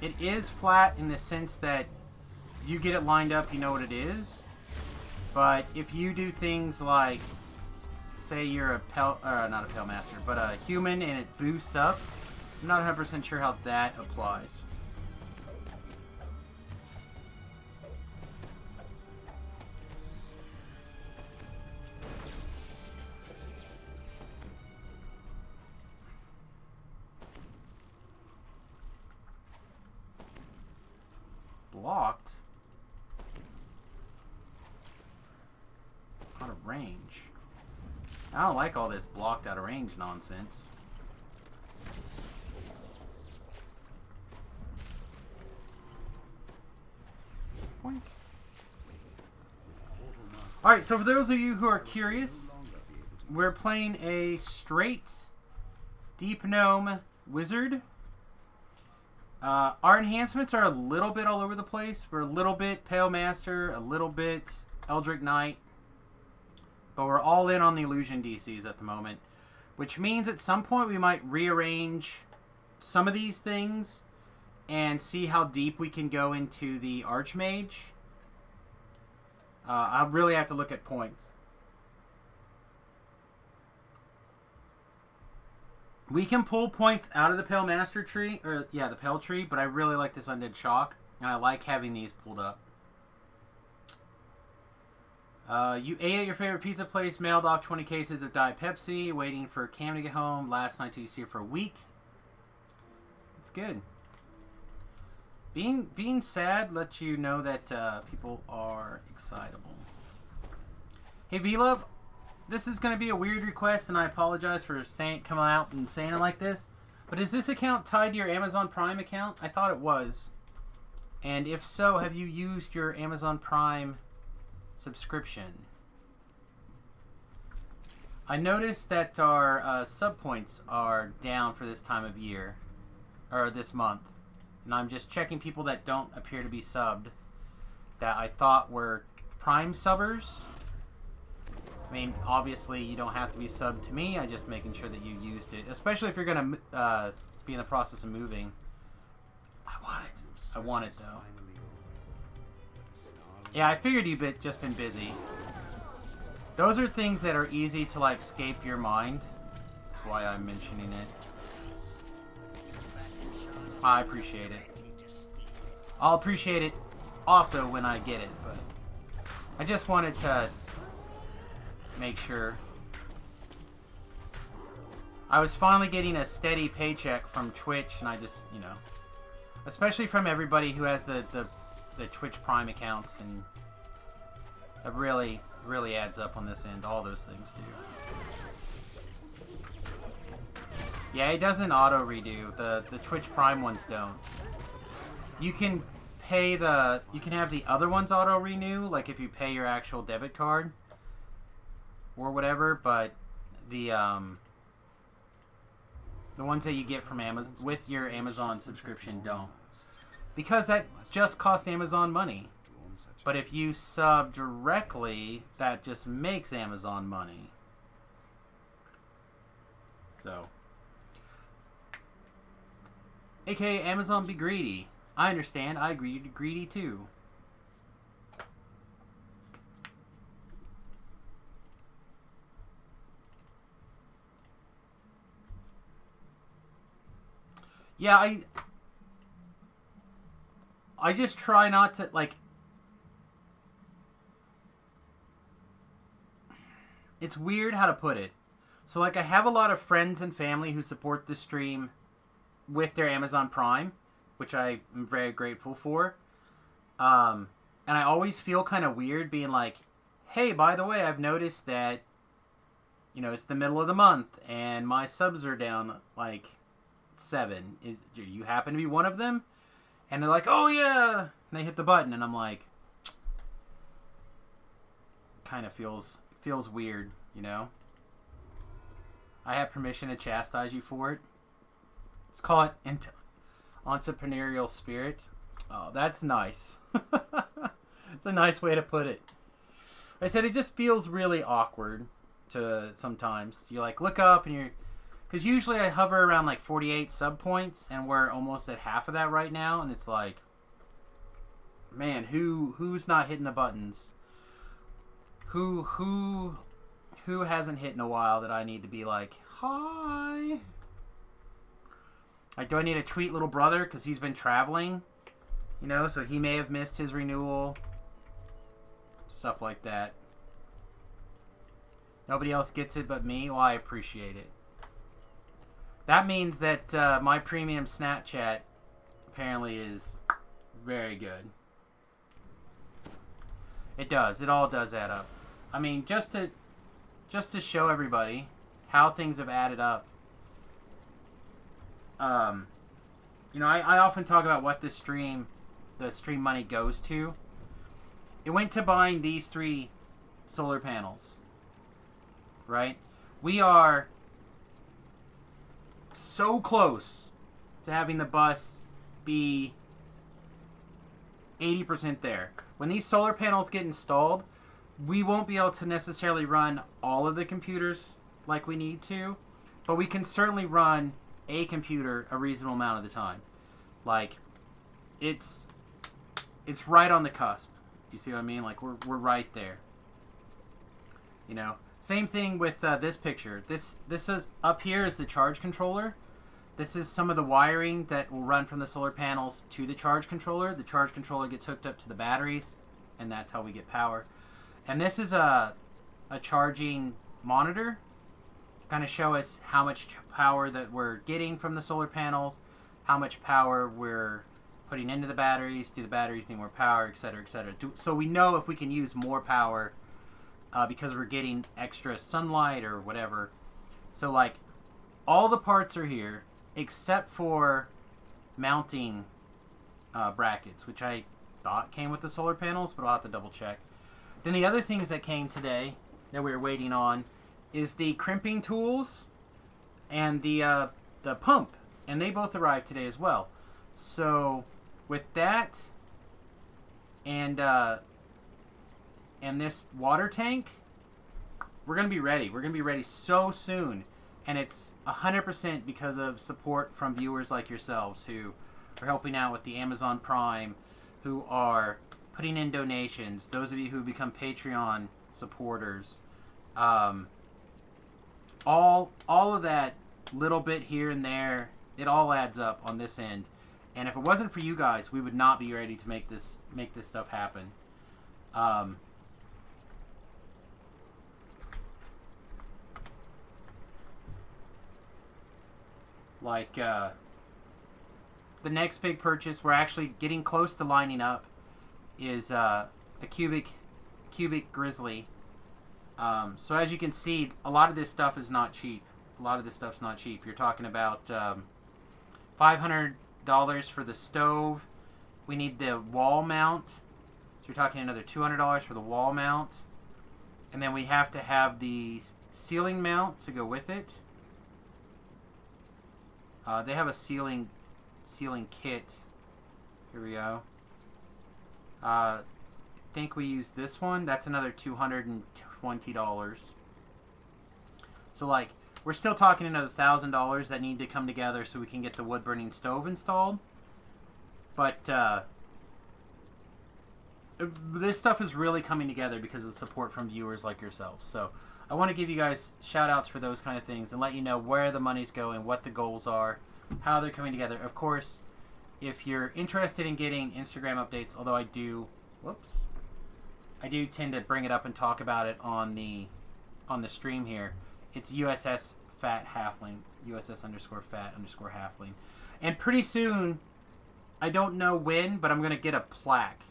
it is flat in the sense that you get it lined up, you know what it is. But if you do things like, say you're not a Pale Master, but a human and it boosts up, I'm not 100% sure how that applies. Blocked out of range. I don't like all this blocked out of range nonsense. Boink. Alright, so for those of you who are curious, we're playing a straight Deep Gnome Wizard. Our enhancements are a little bit all over the place. We're a little bit Pale Master, a little bit Eldritch Knight, but we're all in on the Illusion DCs at the moment, which means at some point we might rearrange some of these things and see how deep we can go into the Archmage. I'll really have to look at points. We can pull points out of the Pale Master tree, or yeah, the Pale tree, but I really like this Undead Shock, and I like having these pulled up. You ate at your favorite pizza place, mailed off 20 cases of Diet Pepsi, waiting for Cam to get home last night till you see her for a week. It's good. Being sad lets you know that people are excitable. Hey V-Love, this is going to be a weird request, and I apologize for coming out and saying it like this. But is this account tied to your Amazon Prime account? I thought it was. And if so, have you used your Amazon Prime subscription? I noticed that our sub points are down for this time of year, or this month. And I'm just checking people that don't appear to be subbed, that I thought were Prime subbers. I mean, obviously, you don't have to be subbed to me. I'm just making sure that you used it. Especially if you're going to be in the process of moving. I want it. I want it, though. Yeah, I figured you've just been busy. Those are things that are easy to, like, escape your mind. That's why I'm mentioning it. I appreciate it. I'll appreciate it also when I get it, but I just wanted to make sure. I was finally getting a steady paycheck from Twitch, and I just, you know, especially from everybody who has the Twitch Prime accounts, and it really adds up on this end. All those things do. Yeah, it doesn't auto redo. The Twitch Prime ones don't. You can pay you can have the other ones auto renew, like if you pay your actual debit card or whatever, but the ones that you get from Amazon with your Amazon subscription don't. Because that just costs Amazon money. But if you sub directly, that just makes Amazon money. So, AKA Amazon be greedy. I understand. I agree. You're greedy too. Yeah, I just try not to, like, it's weird how to put it. So, like, I have a lot of friends and family who support the stream with their Amazon Prime, which I am very grateful for. And I always feel kind of weird being like, hey, by the way, I've noticed that, you know, it's the middle of the month and my subs are down like 7. Do you happen to be one of them? And they're like, oh yeah, and they hit the button, and I'm like, kind of feels weird, you know. I have permission to chastise you for it. Let's call it entrepreneurial spirit. Oh, that's nice. It's a nice way to put it. I said it just feels really awkward to sometimes. You like look up and you're, because usually I hover around like 48 sub points, and we're almost at half of that right now, and it's like, man, who's not hitting the buttons? Who hasn't hit in a while that I need to be like, hi? Like, do I need to tweet little brother because he's been traveling? You know, so he may have missed his renewal. Stuff like that. Nobody else gets it but me? Well, I appreciate it. That means that my premium Snapchat apparently is very good. It does. It all does add up. I mean, just to show everybody how things have added up. You know, I often talk about what the stream money goes to. It went to buying these 3 solar panels. Right? We are so close to having the bus be 80% there. When these solar panels get installed, we won't be able to necessarily run all of the computers like we need to, but we can certainly run a computer a reasonable amount of the time. Like, it's right on the cusp. You see what I mean? Like, we're right there. You know, same thing with this picture. This is up here is the charge controller. This is some of the wiring that will run from the solar panels to the charge controller. The charge controller gets hooked up to the batteries, and that's how we get power. And this is a charging monitor to kind of show us how much power that we're getting from the solar panels, how much power we're putting into the batteries, do the batteries need more power, etc., etc. So we know if we can use more power because we're getting extra sunlight or whatever. So, like, all the parts are here except for mounting brackets, which I thought came with the solar panels, but I'll have to double check. Then the other things that came today that we were waiting on is the crimping tools and the pump, and they both arrived today as well. So with that and this water tank, we're gonna be ready. We're gonna be ready so soon, and it's 100% because of support from viewers like yourselves who are helping out with the Amazon Prime, who are putting in donations, those of you who become Patreon supporters, all of that little bit here and there, it all adds up on this end. And if it wasn't for you guys, we would not be ready to make this stuff happen. The next big purchase, we're actually getting close to lining up, is a cubic grizzly. So as you can see, a lot of this stuff is not cheap. You're talking about $500 for the stove. We need the wall mount. So you're talking another $200 for the wall mount. And then we have to have the ceiling mount to go with it. They have a ceiling kit. Here we go. I think we use this one. That's another $220. So, like, we're still talking another $1,000 that need to come together so we can get the wood burning stove installed. But this stuff is really coming together because of the support from viewers like yourselves. So I want to give you guys shout outs for those kind of things and let you know where the money's going, what the goals are, how they're coming together. Of course, if you're interested in getting Instagram updates, although I do tend to bring it up and talk about it on the on the stream here. It's USS Fat Halfling, USS_Fat_Halfling, and pretty soon, I don't know when, but I'm gonna get a plaque.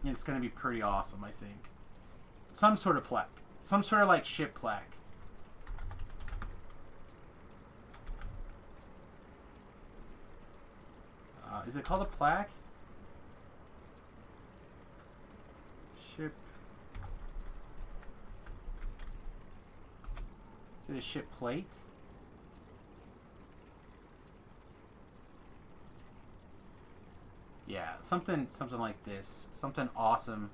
It's gonna be pretty awesome, I think. Some sort of plaque, some sort of like ship plaque. Is it called a plaque? Ship. Is it a ship plate? Yeah, something like this. Something awesome.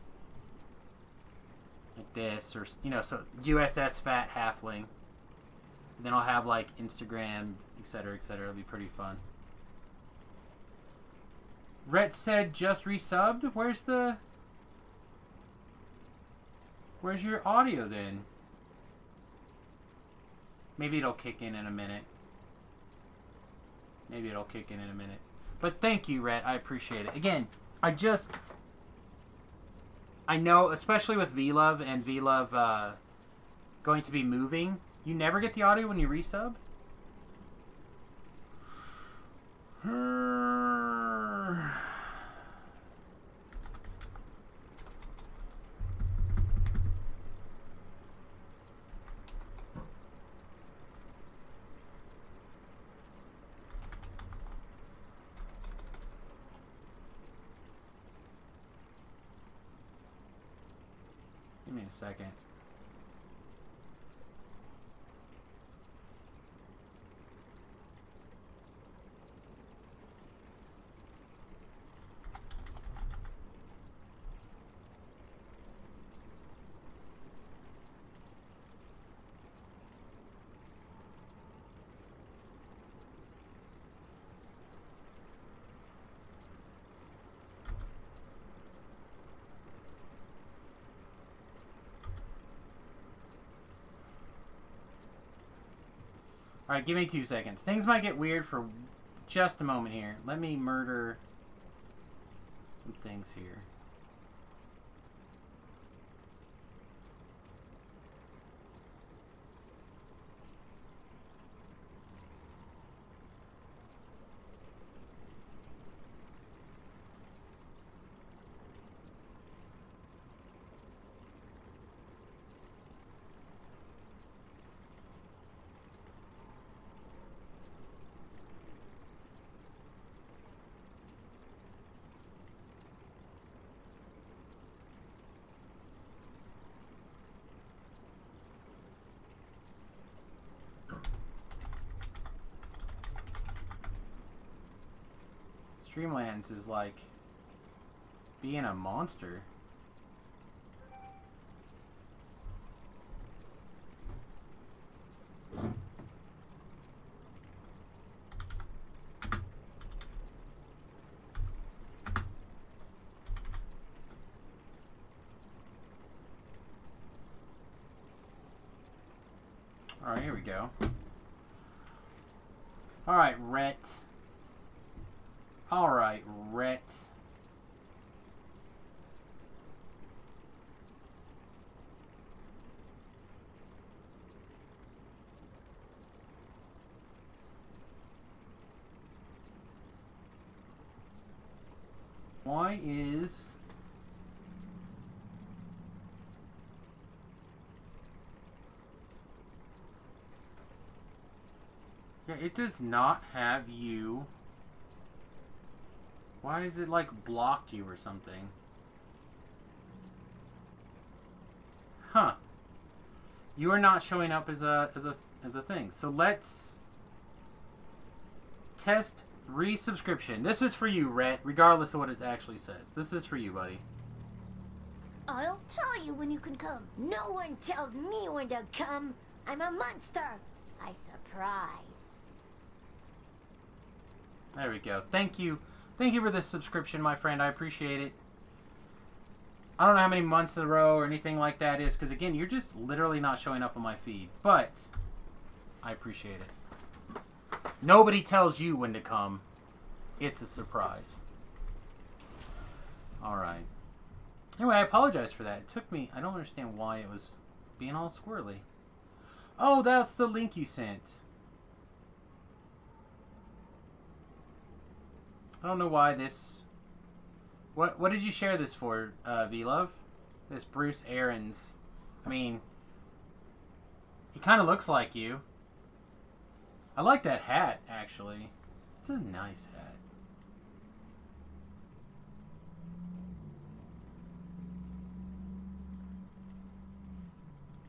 Like this, or, you know, so USS Fat Halfling. And then I'll have, like, Instagram, etc., etc. It'll be pretty fun. Rhett said just resubbed? Where's your audio, then? Maybe it'll kick in a minute. But thank you, Rhett. I appreciate it. Again, I know, especially with V-Love and V-Love going to be moving, you never get the audio when you resub? Give me a second. Alright, give me 2 seconds. Things might get weird for just a moment here. Let me murder some things here. Streamlands is like being a monster. Alright, here we go. Alright, Rhett. Alright, Rhett. Why is... Yeah, it does not have you... Why is it like blocked you or something? Huh. You are not showing up as a thing. So let's test resubscription. This is for you, Rhett, regardless of what it actually says. This is for you, buddy. I'll tell you when you can come. No one tells me when to come. I'm a monster. I surprise. There we go. Thank you. Thank you for this subscription, my friend. I appreciate it. I don't know how many months in a row or anything like that is, because again, you're just literally not showing up on my feed. But I appreciate it. Nobody tells you when to come. It's a surprise. Alright. Anyway, I apologize for that. It took me... I don't understand why it was being all squirrely. Oh, that's the link you sent. I don't know why this... What did you share this for, V-Love? This Bruce Aarons. I mean... He kind of looks like you. I like that hat, actually. It's a nice hat.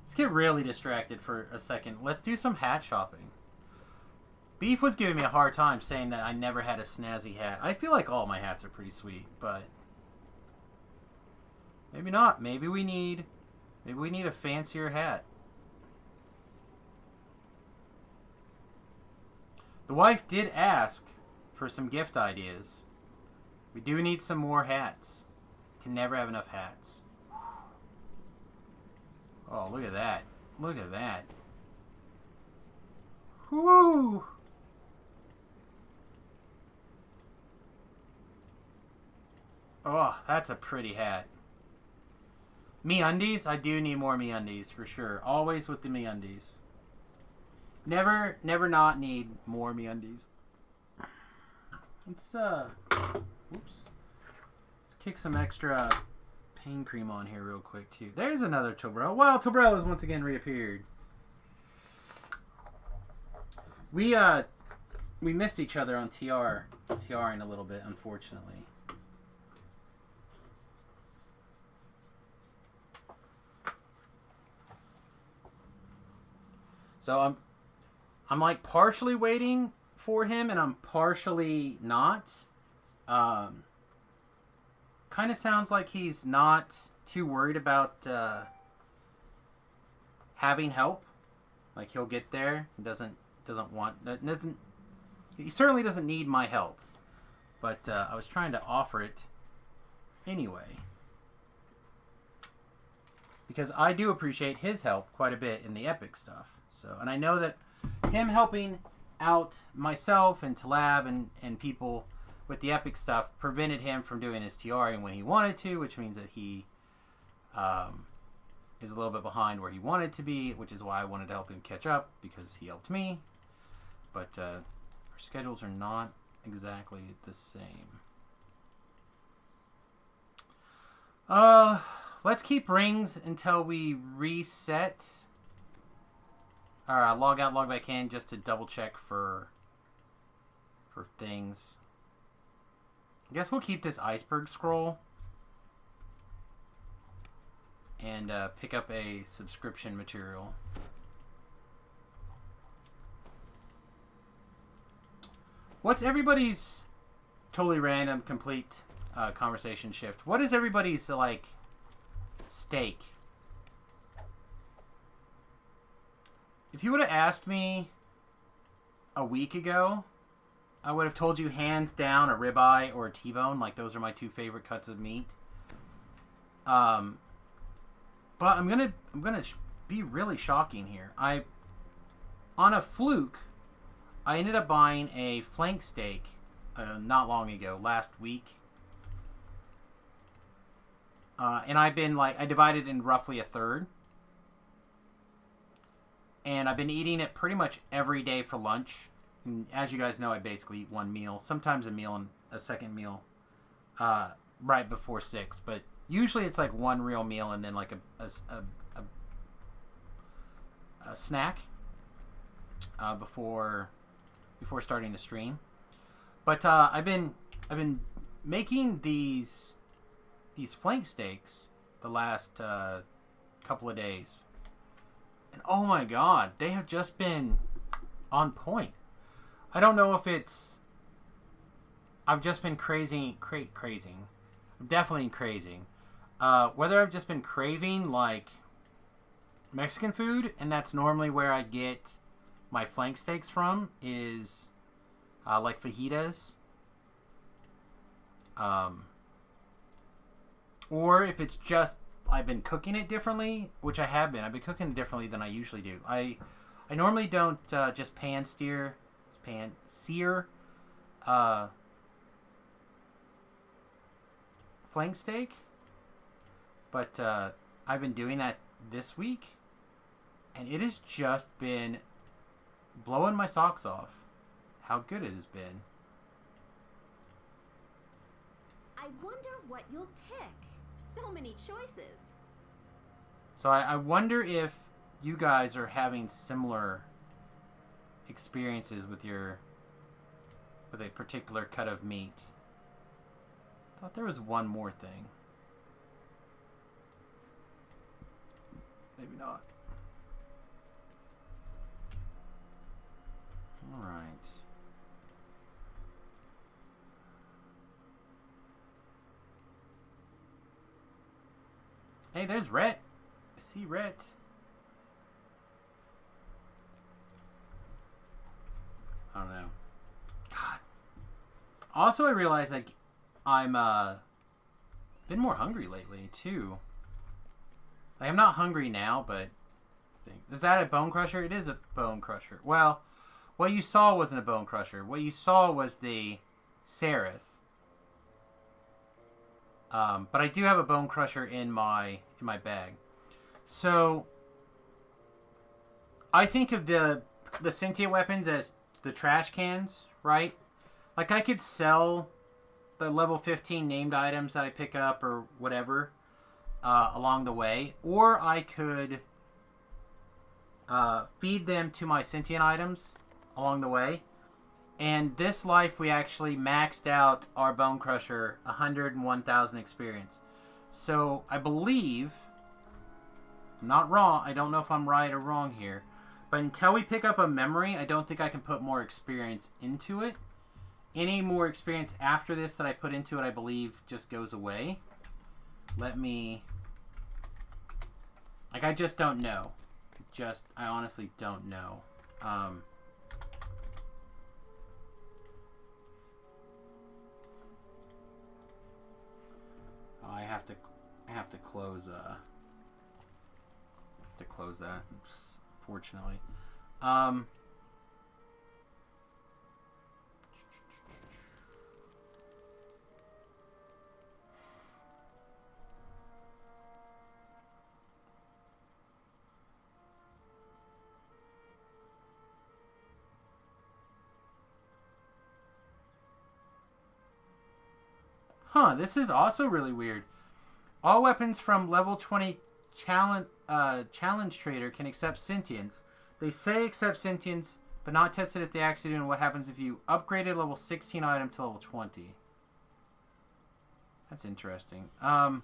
Let's get really distracted for a second. Let's do some hat shopping. Beef was giving me a hard time saying that I never had a snazzy hat. I feel like all my hats are pretty sweet, but... Maybe not. Maybe we need a fancier hat. The wife did ask for some gift ideas. We do need some more hats. Can never have enough hats. Oh, look at that. Look at that. Whoo! Oh, that's a pretty hat. MeUndies? I do need more MeUndies, for sure. Always with the MeUndies. Never not need more MeUndies. Let's, whoops. Let's kick some extra pain cream on here real quick, too. There's another Tobrel. Wow, Tobrel has once again reappeared. We missed each other on TRing a little bit, unfortunately. So I'm like partially waiting for him, and I'm partially not. Kind of sounds like he's not too worried about having help. Like he'll get there. He he certainly doesn't need my help. But I was trying to offer it anyway, because I do appreciate his help quite a bit in the epic stuff. So, and I know that him helping out myself and Talab and people with the epic stuff prevented him from doing his TRing when he wanted to, which means that he is a little bit behind where he wanted to be, which is why I wanted to help him catch up, because he helped me. But our schedules are not exactly the same. Let's keep rings until we reset. Alright, log out, log back in just to double check for things. I guess we'll keep this iceberg scroll and pick up a subscription material. What's everybody's totally random, complete conversation shift? What is everybody's like stake? If you would have asked me a week ago, I would have told you hands down a ribeye or a T-bone. Like, those are my two favorite cuts of meat. But I'm gonna be really shocking here. On a fluke, I ended up buying a flank steak not long ago, last week. And I divided in roughly a third. And I've been eating it pretty much every day for lunch. And as you guys know, I basically eat one meal. Sometimes a meal and a second meal right before 6. But usually it's like one real meal and then like a snack before starting the stream. But I've been making these flank steaks the last couple of days. And oh my god, they have just been on point. I don't know if it's... I've just been crazing. I'm definitely crazing. Whether I've just been craving, like, Mexican food, and that's normally where I get my flank steaks from, is, like, fajitas. Or if it's just... I've been cooking it differently, which I have been. I've been cooking it differently than I usually do. I normally don't just sear flank steak. But I've been doing that this week, and it has just been blowing my socks off how good it has been. I wonder what you'll pick. So many choices. So I wonder if you guys are having similar experiences with a particular cut of meat. Thought there was one more thing. Maybe not. All right. Hey, there's Rhett. I see Rhett. I don't know. God. Also, I realized like I'm been more hungry lately too. Like, I'm not hungry now, but is that a bone crusher? It is a bone crusher. Well, what you saw wasn't a bone crusher. What you saw was the Seraph. But I do have a bone crusher in my bag. So I think of the sentient weapons as the trash cans, right? Like I could sell the level 15 named items that I pick up or whatever along the way, or I could feed them to my sentient items along the way. And this life we actually maxed out our bone crusher 101,000 experience. So I believe, I'm not wrong, I don't know if I'm right or wrong here, but until we pick up a memory, I don't think I can put more experience into it. Any more experience after this that I put into it, I believe, just goes away. Let me... Like, I just don't know. I honestly don't know. I have to close that, fortunately. Huh, this is also really weird. All weapons from level 20 challenge trader can accept sentience. They say accept sentience, but not tested if they actually do, and what happens if you upgraded level 16 item to level 20. That's interesting. Here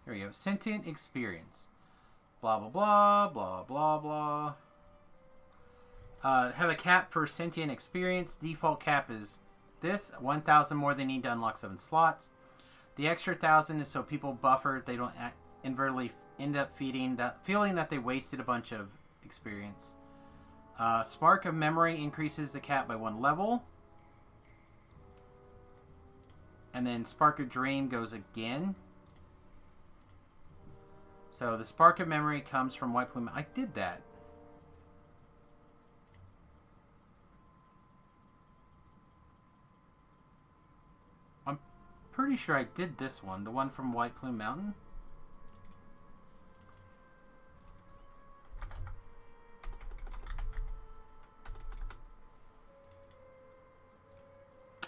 we go. Sentient experience. Blah, blah, blah, blah, blah, blah. Have a cap for sentient experience. Default cap is this. 1,000 more they need to unlock 7 slots. The extra 1,000 is so people buffer. They don't inadvertently end up feeling that they wasted a bunch of experience. Spark of Memory increases the cap by 1 level. And then Spark of Dream goes again. So the Spark of Memory comes from White Plume. I did that. I'm pretty sure I did this one. The one from White Plume Mountain.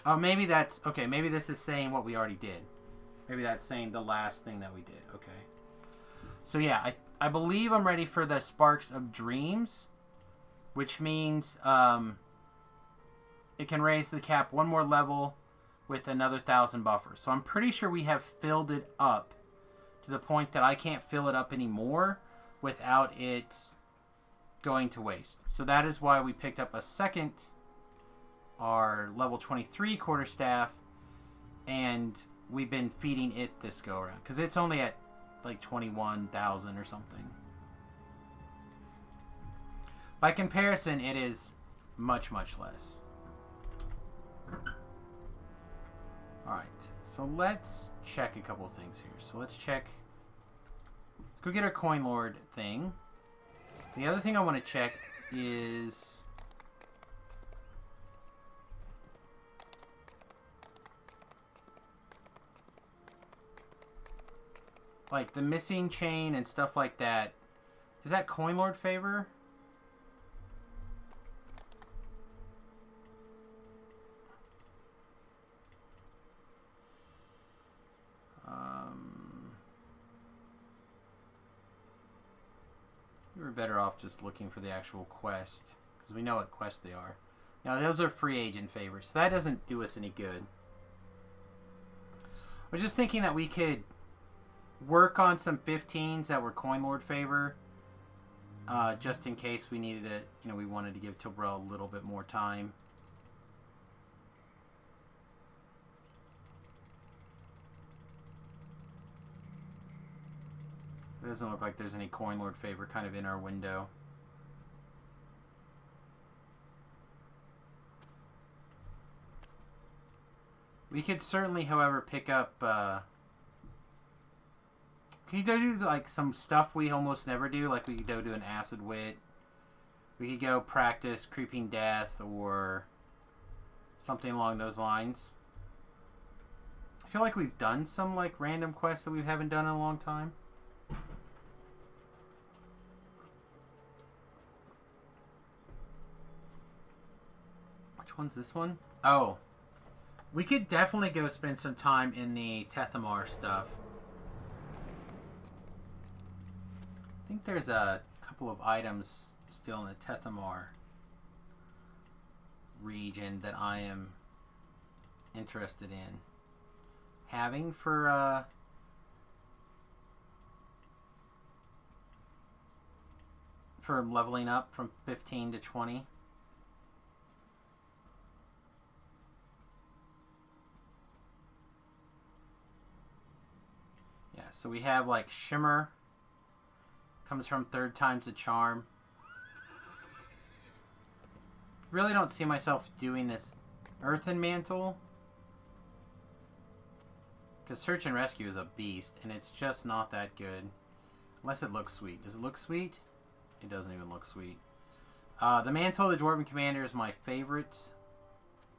Oh, maybe that's... Okay, maybe this is saying what we already did. Maybe that's saying the last thing that we did. Okay. So yeah, I believe I'm ready for the Sparks of Dreams, which means it can raise the cap 1 more level with another 1,000 buffers. So I'm pretty sure we have filled it up to the point that I can't fill it up anymore without it going to waste. So that is why we picked up a second, our level 23 quarterstaff, and we've been feeding it this go around because it's only at like 21,000 or something. By comparison, it is much, much less. Alright, so let's check a couple things here. So let's go get our Coin Lord thing. The other thing I want to check is Like the missing chain and stuff like that. Is that Coin Lord favor? We were better off just looking for the actual quest, because we know what quest they are. Now, those are free agent favors, so that doesn't do us any good. I was just thinking that we could work on some 15s that were Coin Lord favor, just in case we needed it. You know, we wanted to give Tilbrell a little bit more time. It doesn't look like there's any Coin Lord favor kind of in our window. We could certainly, however, pick up... Can you go do like some stuff we almost never do? Like we could go do an Acid Wit. We could go practice Creeping Death or something along those lines. I feel like we've done some like random quests that we haven't done in a long time. Which one's this one? Oh. We could definitely go spend some time in the Tethamar stuff. I think there's a couple of items still in the Tethamar region that I am interested in having for leveling up from 15 to 20. Yeah, so we have like Shimmer. Comes from 3rd time's a charm. Really don't see myself doing this Earthen Mantle. Because Search and Rescue is a beast, and it's just not that good. Unless it looks sweet. Does it look sweet? It doesn't even look sweet. The Mantle of the Dwarven Commander is my favorite,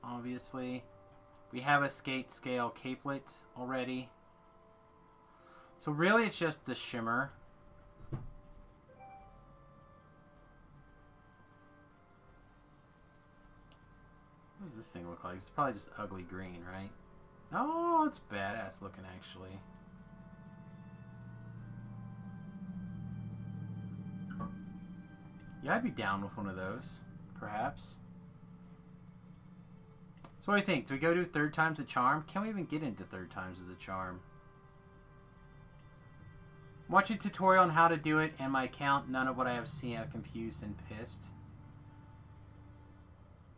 obviously. We have a Skate Scale Capelet already. So really it's just the Shimmer. What does this thing look like? It's probably just ugly green, right? Oh, it's badass looking, actually. Yeah, I'd be down with one of those, perhaps. So what do you think? Do we go to 3rd time's a charm? Can we even get into 3rd times as a charm? Watch a tutorial on how to do it, and my account, none of what I have seen, I'm confused and pissed.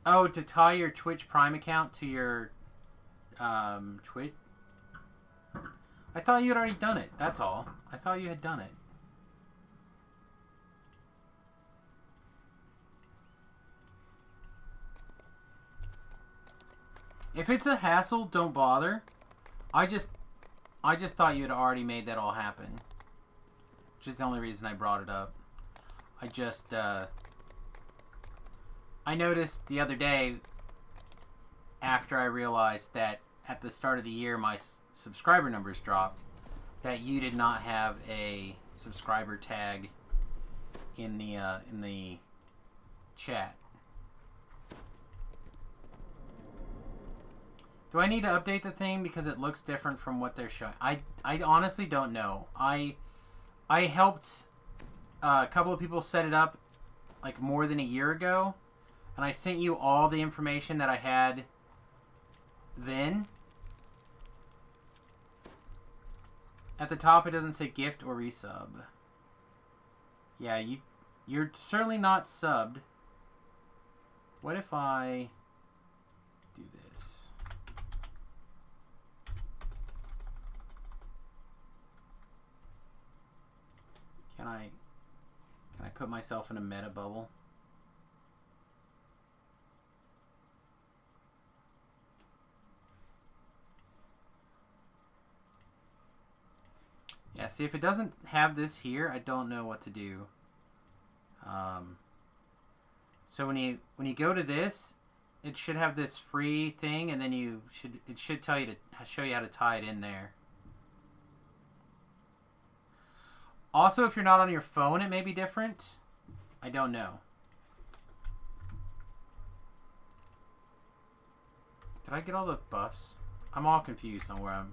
Oh, to tie your Twitch Prime account to your Twitch? I thought you had already done it, that's all. I thought you had done it. If it's a hassle, don't bother. I just thought you had already made that all happen. Which is the only reason I brought it up. I noticed the other day, after I realized that at the start of the year my subscriber numbers dropped, that you did not have a subscriber tag in the chat. Do I need to update the thing because it looks different from what they're showing? I honestly don't know. I helped a couple of people set it up like more than a year ago. And I sent you all the information that I had then. At the top it doesn't say gift or resub. Yeah, you're certainly not subbed. What if I do this? Can I put myself in a meta bubble? Yeah, see, if it doesn't have this here, I don't know what to do. So when you go to this, it should have this free thing, and then it should tell you to show you how to tie it in there. Also, if you're not on your phone, it may be different. I don't know. Did I get all the buffs? I'm all confused on where I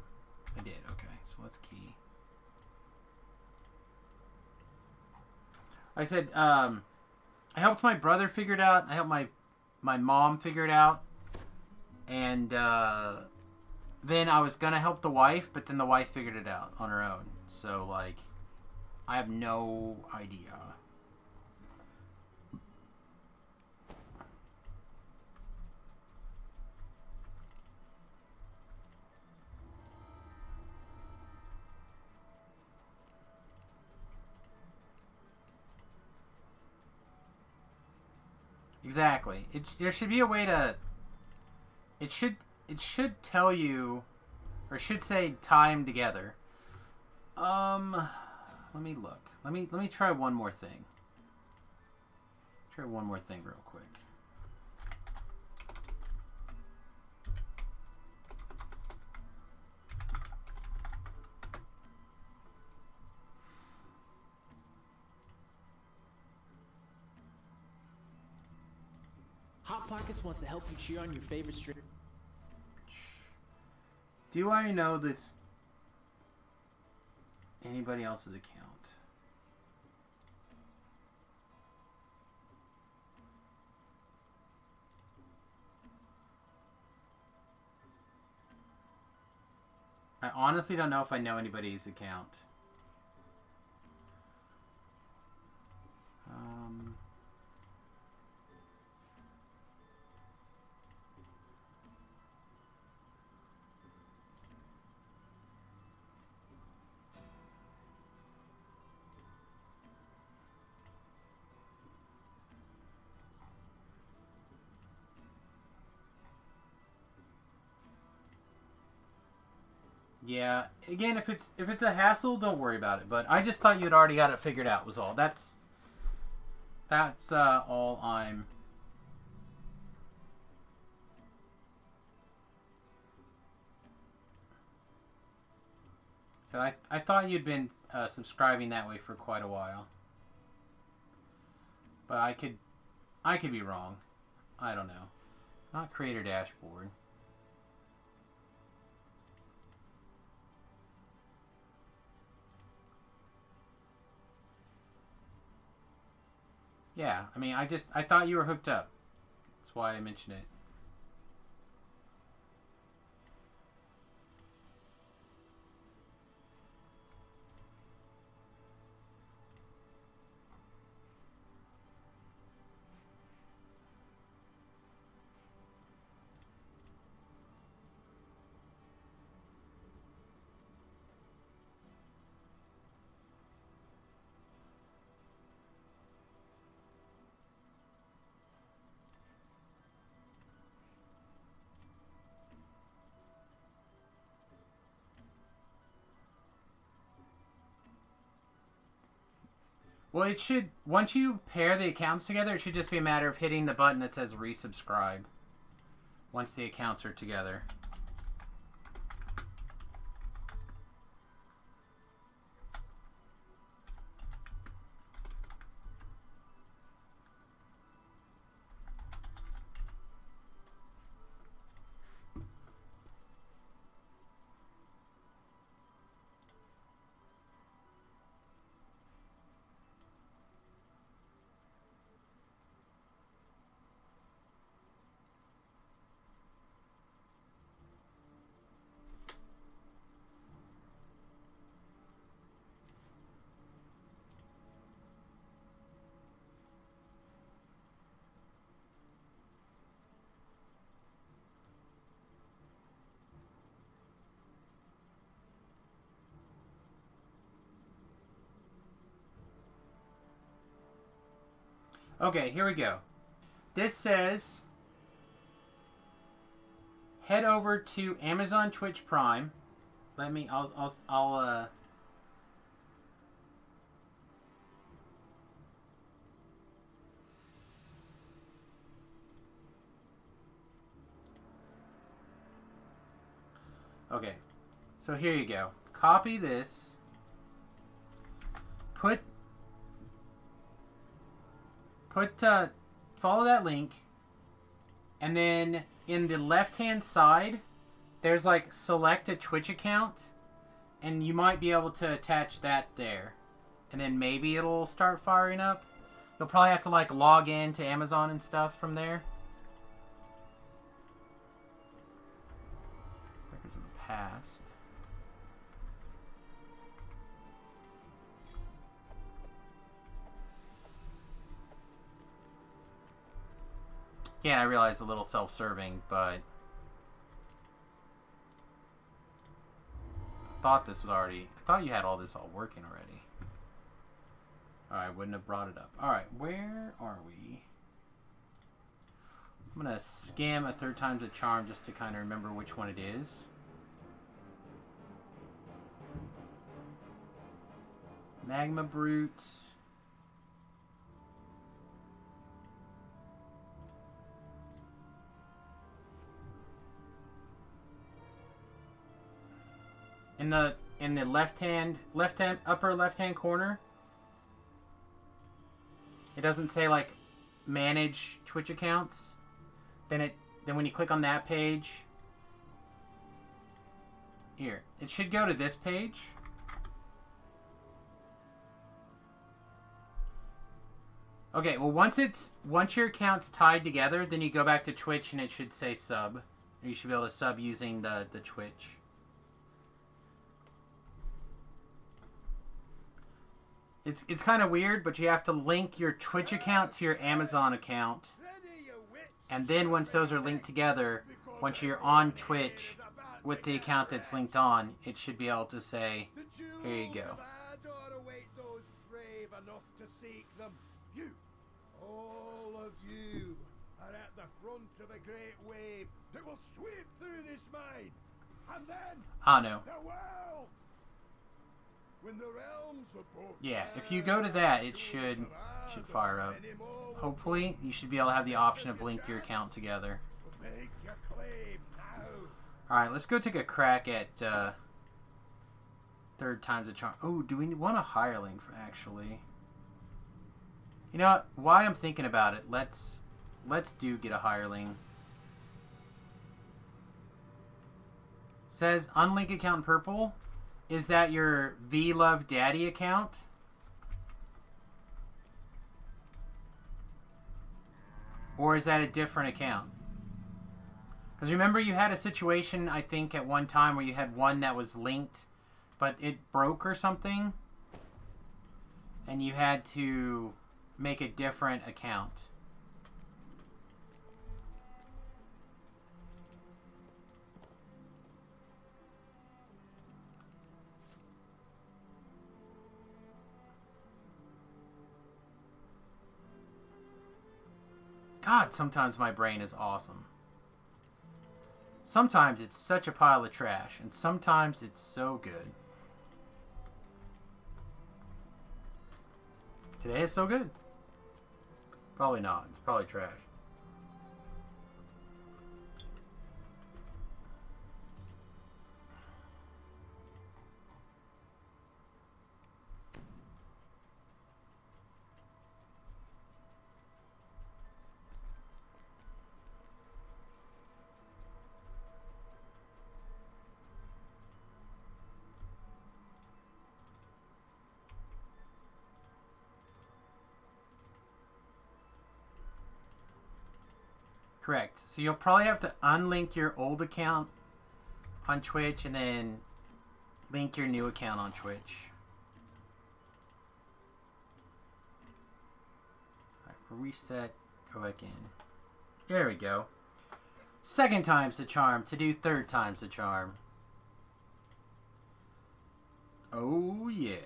did. Okay, so let's key. I said, I helped my brother figure it out. I helped my mom figure it out. And then I was going to help the wife, but then the wife figured it out on her own. So, like, I have no idea. Exactly. There should be a way to... It should tell you, or should say tie them together. Let me look. Let me try one more thing. Try one more thing real quick. Hot Pockets wants to help you cheer on your favorite stream. Do I know this? Anybody else's account? I honestly don't know if I know anybody's account. Yeah, again, if it's a hassle, don't worry about it. But I just thought you'd already got it figured out. Was all. That's all I'm. So I thought you'd been subscribing that way for quite a while. But I could be wrong. I don't know. Not creator dashboard. Yeah, I mean, I thought you were hooked up. That's why I mentioned it. Well, it should, once you pair the accounts together, it should just be a matter of hitting the button that says resubscribe once the accounts are together. Okay, here we go. This says head over to Amazon Twitch Prime. I'll Okay. So here you go. Copy this. follow that link, and then in the left-hand side, there's like select a Twitch account, and you might be able to attach that there, and then maybe it'll start firing up. You'll probably have to like log in to Amazon and stuff from there. Records of the past. Yeah, I realize a little self-serving, but I thought you had all this all working already. Alright, wouldn't have brought it up. Alright, where are we? I'm gonna scam a third time's a charm just to kind of remember which one it is. Magma Brutes. In the upper left hand corner, it doesn't say like manage Twitch accounts. Then when you click on that page, here, it should go to this page. Okay, well once your account's tied together, then you go back to Twitch and it should say sub. You should be able to sub using the Twitch. It's kind of weird, but you have to link your Twitch account to your Amazon account. And then once those are linked together, once you're on Twitch with the account that's linked on, it should be able to say, here you go. You, all of you, are at the front of a great wave that will sweep through this mine. And then I know. the world. When the realms of both Yeah, if you go to that, it should fire up. Hopefully, you should be able to have the option of link your account together. make your claim now. Alright, let's go take a crack at third time's a charm. Oh, do we want a hireling for actually? You know what? While I'm thinking about it, let's get a hireling. Says unlink account in purple. Is that your VLove Daddy account? Or is that a different account? Because remember you had a situation, I think, at one time where you had one that was linked, but it broke or something? And you had to make a different account. God, sometimes my brain is awesome. Sometimes it's such a pile of trash, and sometimes it's so good. Today is so good. Probably not. It's probably trash. Correct. So you'll probably have to unlink your old account on Twitch and then link your new account on Twitch. Alright, reset, go back in. There we go. Second time's the charm to do third time's the charm. Oh yeah.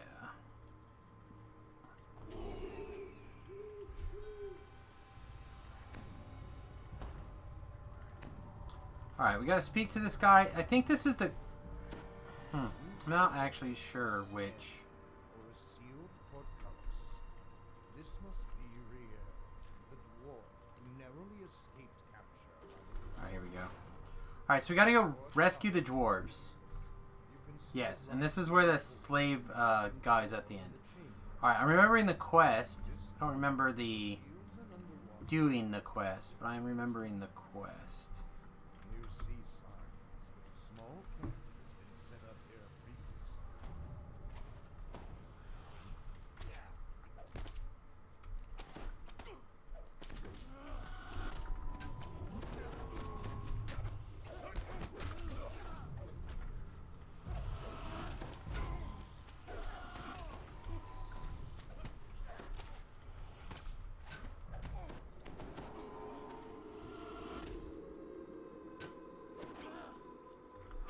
Alright, we gotta speak to this guy. I think this is the... I'm not actually sure which. For a sealed portcullis. This must be Rhea, the dwarf who narrowly escaped capture. Alright, here we go. Alright, so we gotta go rescue the dwarves. Yes, and this is where the slave guy's at the end. Alright, I'm remembering the quest. I don't remember the doing the quest, but I'm remembering the quest. New sea signs that a small camp has been set up here previously.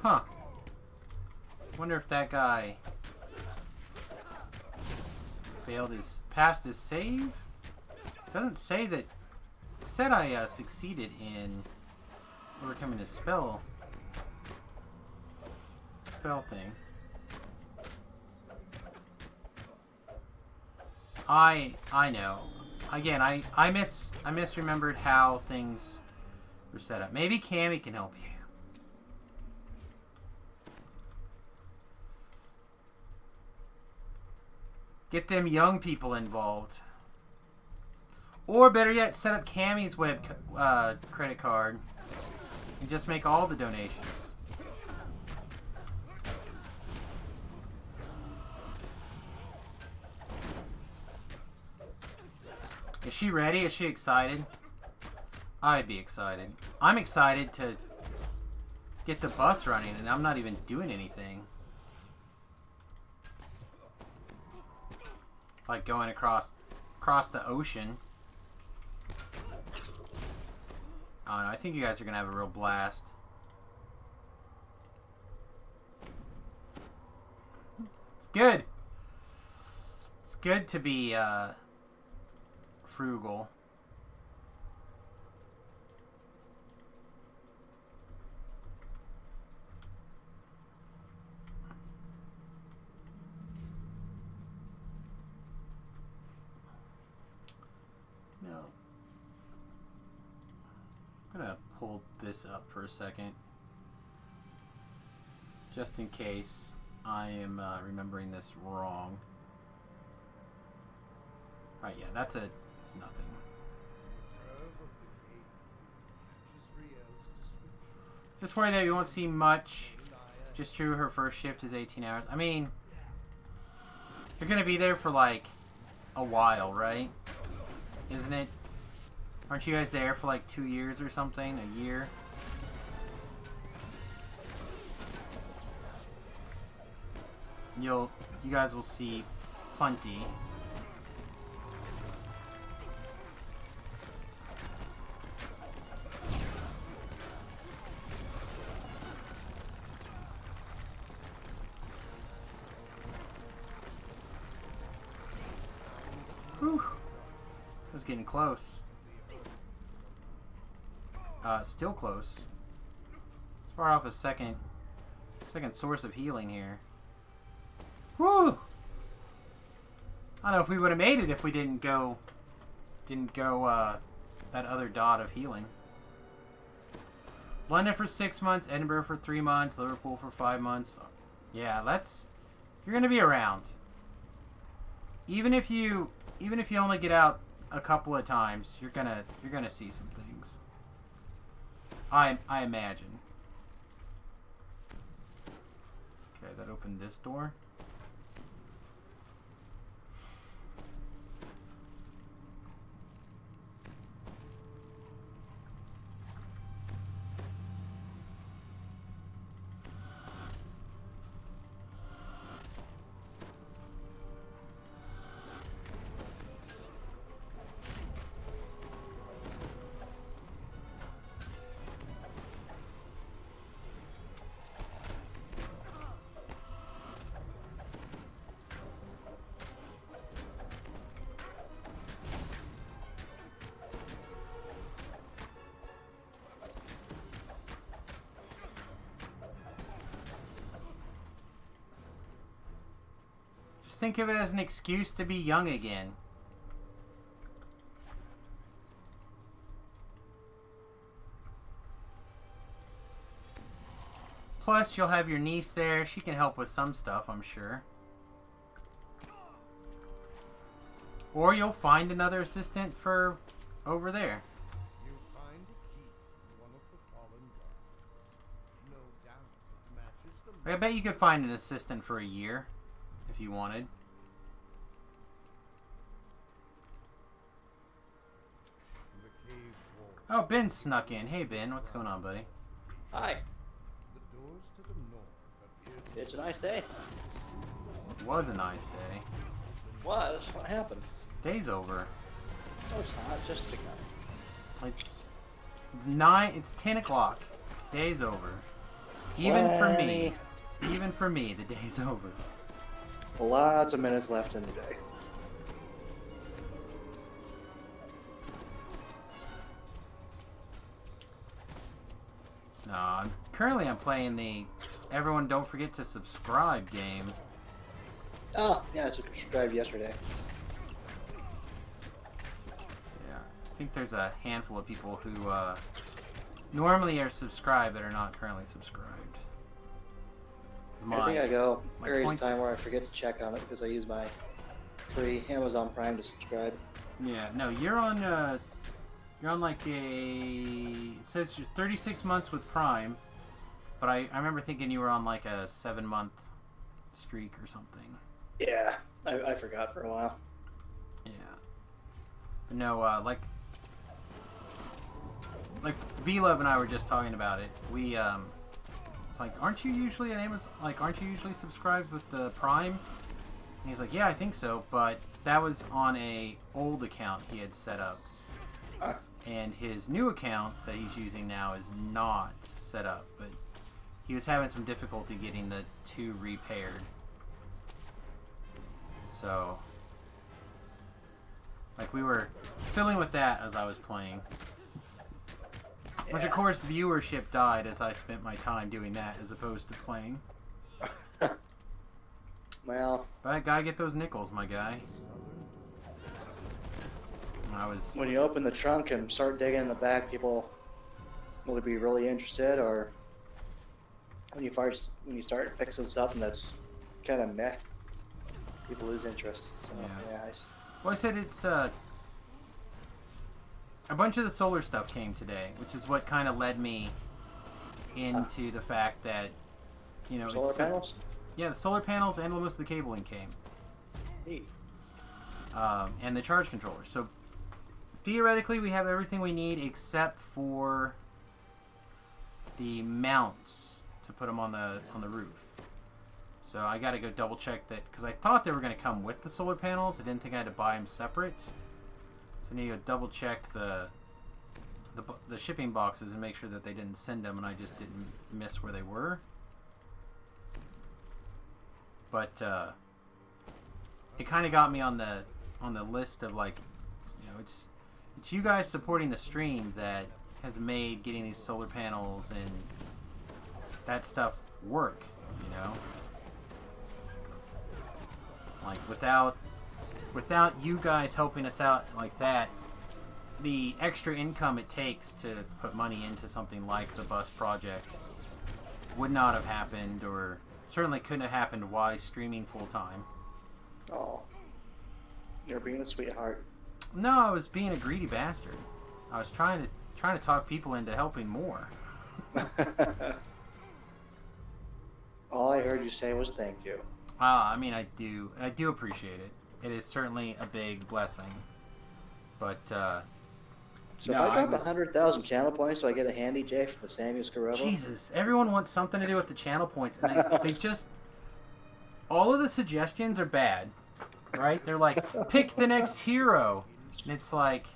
Huh. Wonder if that guy passed his save? Doesn't say that. It said I succeeded in overcoming his spell thing. I know. Again, I misremembered how things were set up. Maybe Cammy can help you. Get them young people involved. Or better yet, set up Cammy's web credit card and just make all the donations. Is she ready? Is she excited? I'd be excited. I'm excited to get the bus running and I'm not even doing anything. Like going across the ocean. I don't know, I think you guys are gonna have a real blast. It's good. It's good to be frugal. No. I'm gonna hold this up for a second. Just in case I am remembering this wrong. Right, yeah, that's nothing. Just worry that you won't see much. Just true, her first shift is 18 hours. I mean, you're gonna be there for like a while, right? Isn't it? Aren't you guys there for like 2 years or something? A year? You guys will see plenty. Whew. It was getting close. Still close. Let's fire off a second source of healing here. Woo! I don't know if we would have made it if we didn't go that other dot of healing. London for 6 months, Edinburgh for 3 months, Liverpool for 5 months. Yeah, you're gonna be around. Even if you only get out a couple of times, you're gonna see some things. I imagine. Okay, that opened this door. Think of it as an excuse to be young again. Plus, you'll have your niece there. She can help with some stuff, I'm sure. Or you'll find another assistant for over there. You find a key in one of the fallen guards. No doubt it matches the I bet you could find an assistant for a year if you wanted. the cave wall. Oh, Ben snuck in. Hey, Ben, what's going on, buddy? Hi. The doors to the north appear to It's a nice day. It was a nice day. What happened? Day's over. No, it's not. It's just begun. It's 10 o'clock. Day's over. Even for me. Even for me, the day's over. Lots of minutes left in the day. No, currently I'm playing the everyone don't forget to subscribe game. Oh, yeah, I subscribed yesterday. Yeah, I think there's a handful of people who normally are subscribed but are not currently subscribed. I think I go my periods of points- time where I forget to check on it because I use my free Amazon Prime to subscribe. Yeah, no, you're on like a, it says you're 36 months with Prime, but I remember thinking you were on like a 7-month streak or something. Yeah, I forgot for a while. Yeah. But no, like V-Love and I were just talking about it. We, it's like, aren't you usually subscribed with the Prime? And he's like, yeah, I think so, but that was on a old account he had set up. And his new account that he's using now is not set up, but he was having some difficulty getting the 2 repaired. So, like, we were filling with that as I was playing. Which, of course, viewership died as I spent my time doing that as opposed to playing. Well, but I gotta get those nickels, my guy. When you open the trunk and start digging in the back, people will be really interested, or when you start fixing something that's kind of meh, people lose interest. So yeah, Well, I said it's a bunch of the solar stuff came today, which is what kind of led me into the fact that solar panels. Yeah, the solar panels and most of the cabling came. Neat. And the charge controller. So theoretically, we have everything we need except for the mounts to put them on the roof. So I got to go double check that because I thought they were going to come with the solar panels. I didn't think I had to buy them separate. So I need to go double check the shipping boxes and make sure that they didn't send them and I just didn't miss where they were. But it kind of got me on the list of like, it's you guys supporting the stream that has made getting these solar panels and that stuff work, Like without you guys helping us out like that, the extra income it takes to put money into something like the bus project would not have happened, or certainly couldn't have happened while streaming full time. Oh, you're being a sweetheart. No, I was being a greedy bastard. I was trying to talk people into helping more. All I heard you say was thank you. I mean, I do appreciate it. It is certainly a big blessing. But so if I got 100,000 channel points, so I get a handy J from the Samuel Scarobo? Jesus, everyone wants something to do with the channel points, and they just all of the suggestions are bad, right? They're like, pick the next hero, and it's like,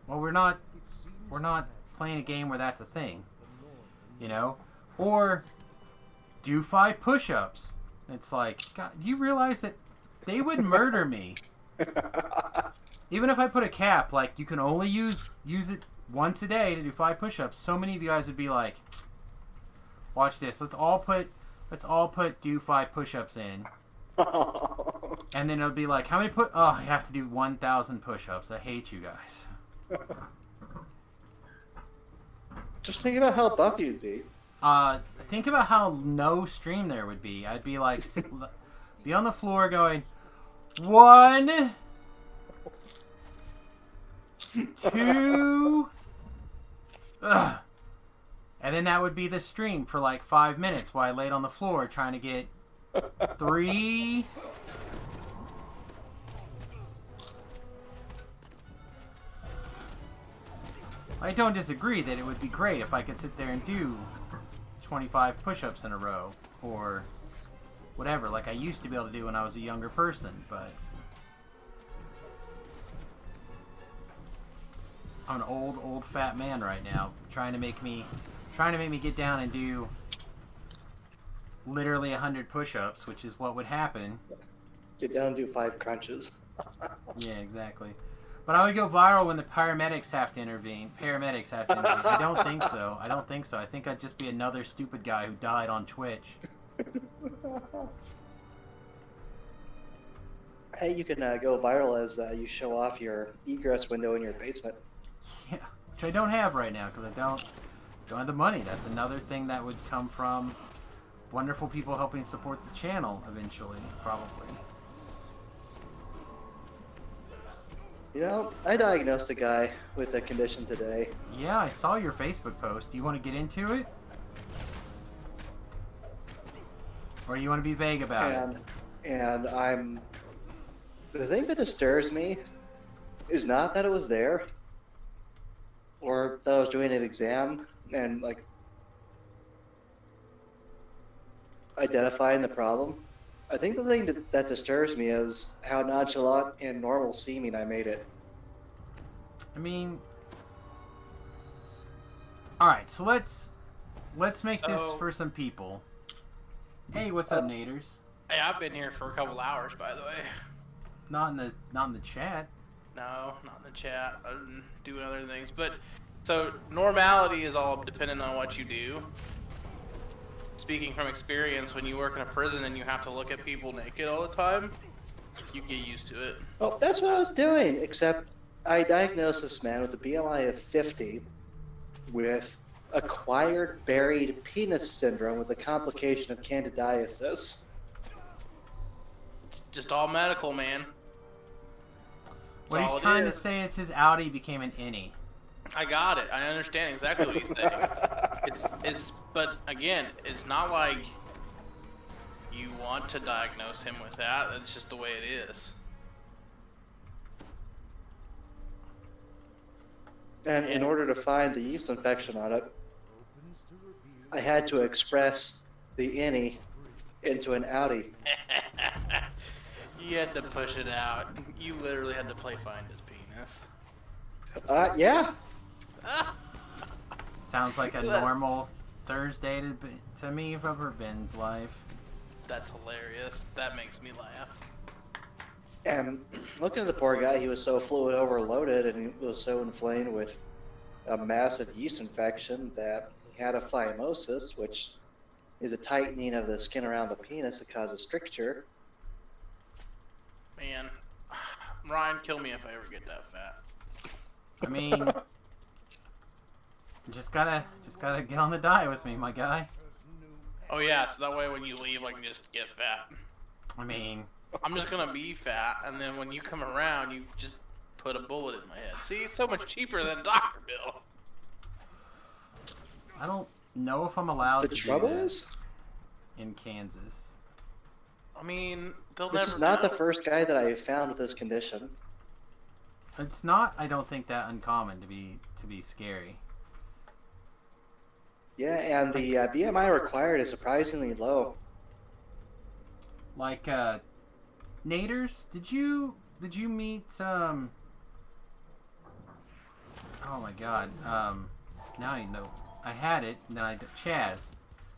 well, we're not playing a game where that's a thing, or do 5 push-ups. It's like, God, do you realize that they would murder me? Even if I put a cap, like you can only use it once a day to do 5 push-ups. So many of you guys would be like, watch this. Let's all put do 5 push-ups in. And then it'll be like, how many I have to do 1,000 push-ups. I hate you guys. Just think about how buff you'd be. Think about how no stream there would be. I'd be like, be on the floor going, 1, 2. Ugh. And then that would be the stream for like 5 minutes while I laid on the floor trying to get 3. I don't disagree that it would be great if I could sit there and do 25 push-ups in a row or whatever, like I used to be able to do when I was a younger person, but I'm an old fat man right now, trying to make me get down and do literally 100 push-ups, which is what would happen. Get down and do 5 crunches. Yeah, exactly. But I would go viral when the paramedics have to intervene. I don't think so. I think I'd just be another stupid guy who died on Twitch. Hey, you can go viral as you show off your egress window in your basement. Yeah, which I don't have right now because I don't have the money. That's another thing that would come from wonderful people helping support the channel eventually, probably. You know, I diagnosed a guy with a condition today. Yeah, I saw your Facebook post. Do you want to get into it? Or do you want to be vague about it? And the thing that disturbs me is not that it was there, or that I was doing an exam and like identifying the problem. I think the thing that disturbs me is how nonchalant and normal seeming I made it. I mean, all right, so let's make this for some people. Hey, what's up, Naders? Hey, I've been here for a couple hours, by the way. Not in the chat. No, not in the chat. I've been doing other things, but so normality is all dependent on what you do. Speaking from experience, when you work in a prison and you have to look at people naked all the time, you get used to it. Well, that's what I was doing, except I diagnosed this man with a BMI of 50 with acquired buried penis syndrome with a complication of candidiasis. It's just all medical, man. What he's trying to say is his Audi became an innie. I got it. I understand exactly what he's saying. But again, it's not like you want to diagnose him with that. That's just the way it is. And in order to find the yeast infection on it, I had to express the innie into an Audi. You had to push it out. You literally had to play find his penis. Yeah. Sounds like a normal Thursday to me of Rubber Ben's life. That's hilarious. That makes me laugh. And looking at the poor guy, he was so fluid overloaded and he was so inflamed with a massive yeast infection that he had a phimosis, which is a tightening of the skin around the penis that causes stricture. Man, Ryan, kill me if I ever get that fat. I mean, just gotta get on the diet with me, my guy. Oh yeah, so that way when you leave, I can just get fat. I mean, I'm just gonna be fat, and then when you come around, you just put a bullet in my head. See, it's so much cheaper than Dr. Bill. I don't know if I'm allowed to The trouble do that is, in Kansas. I mean, they'll this never is not know. the first guy that I found with this condition. It's not, I don't think, that uncommon to be scary. Yeah, and the BMI required is surprisingly low. Like, Naders, did you meet, oh my god, now I know. I had it, and then Chaz.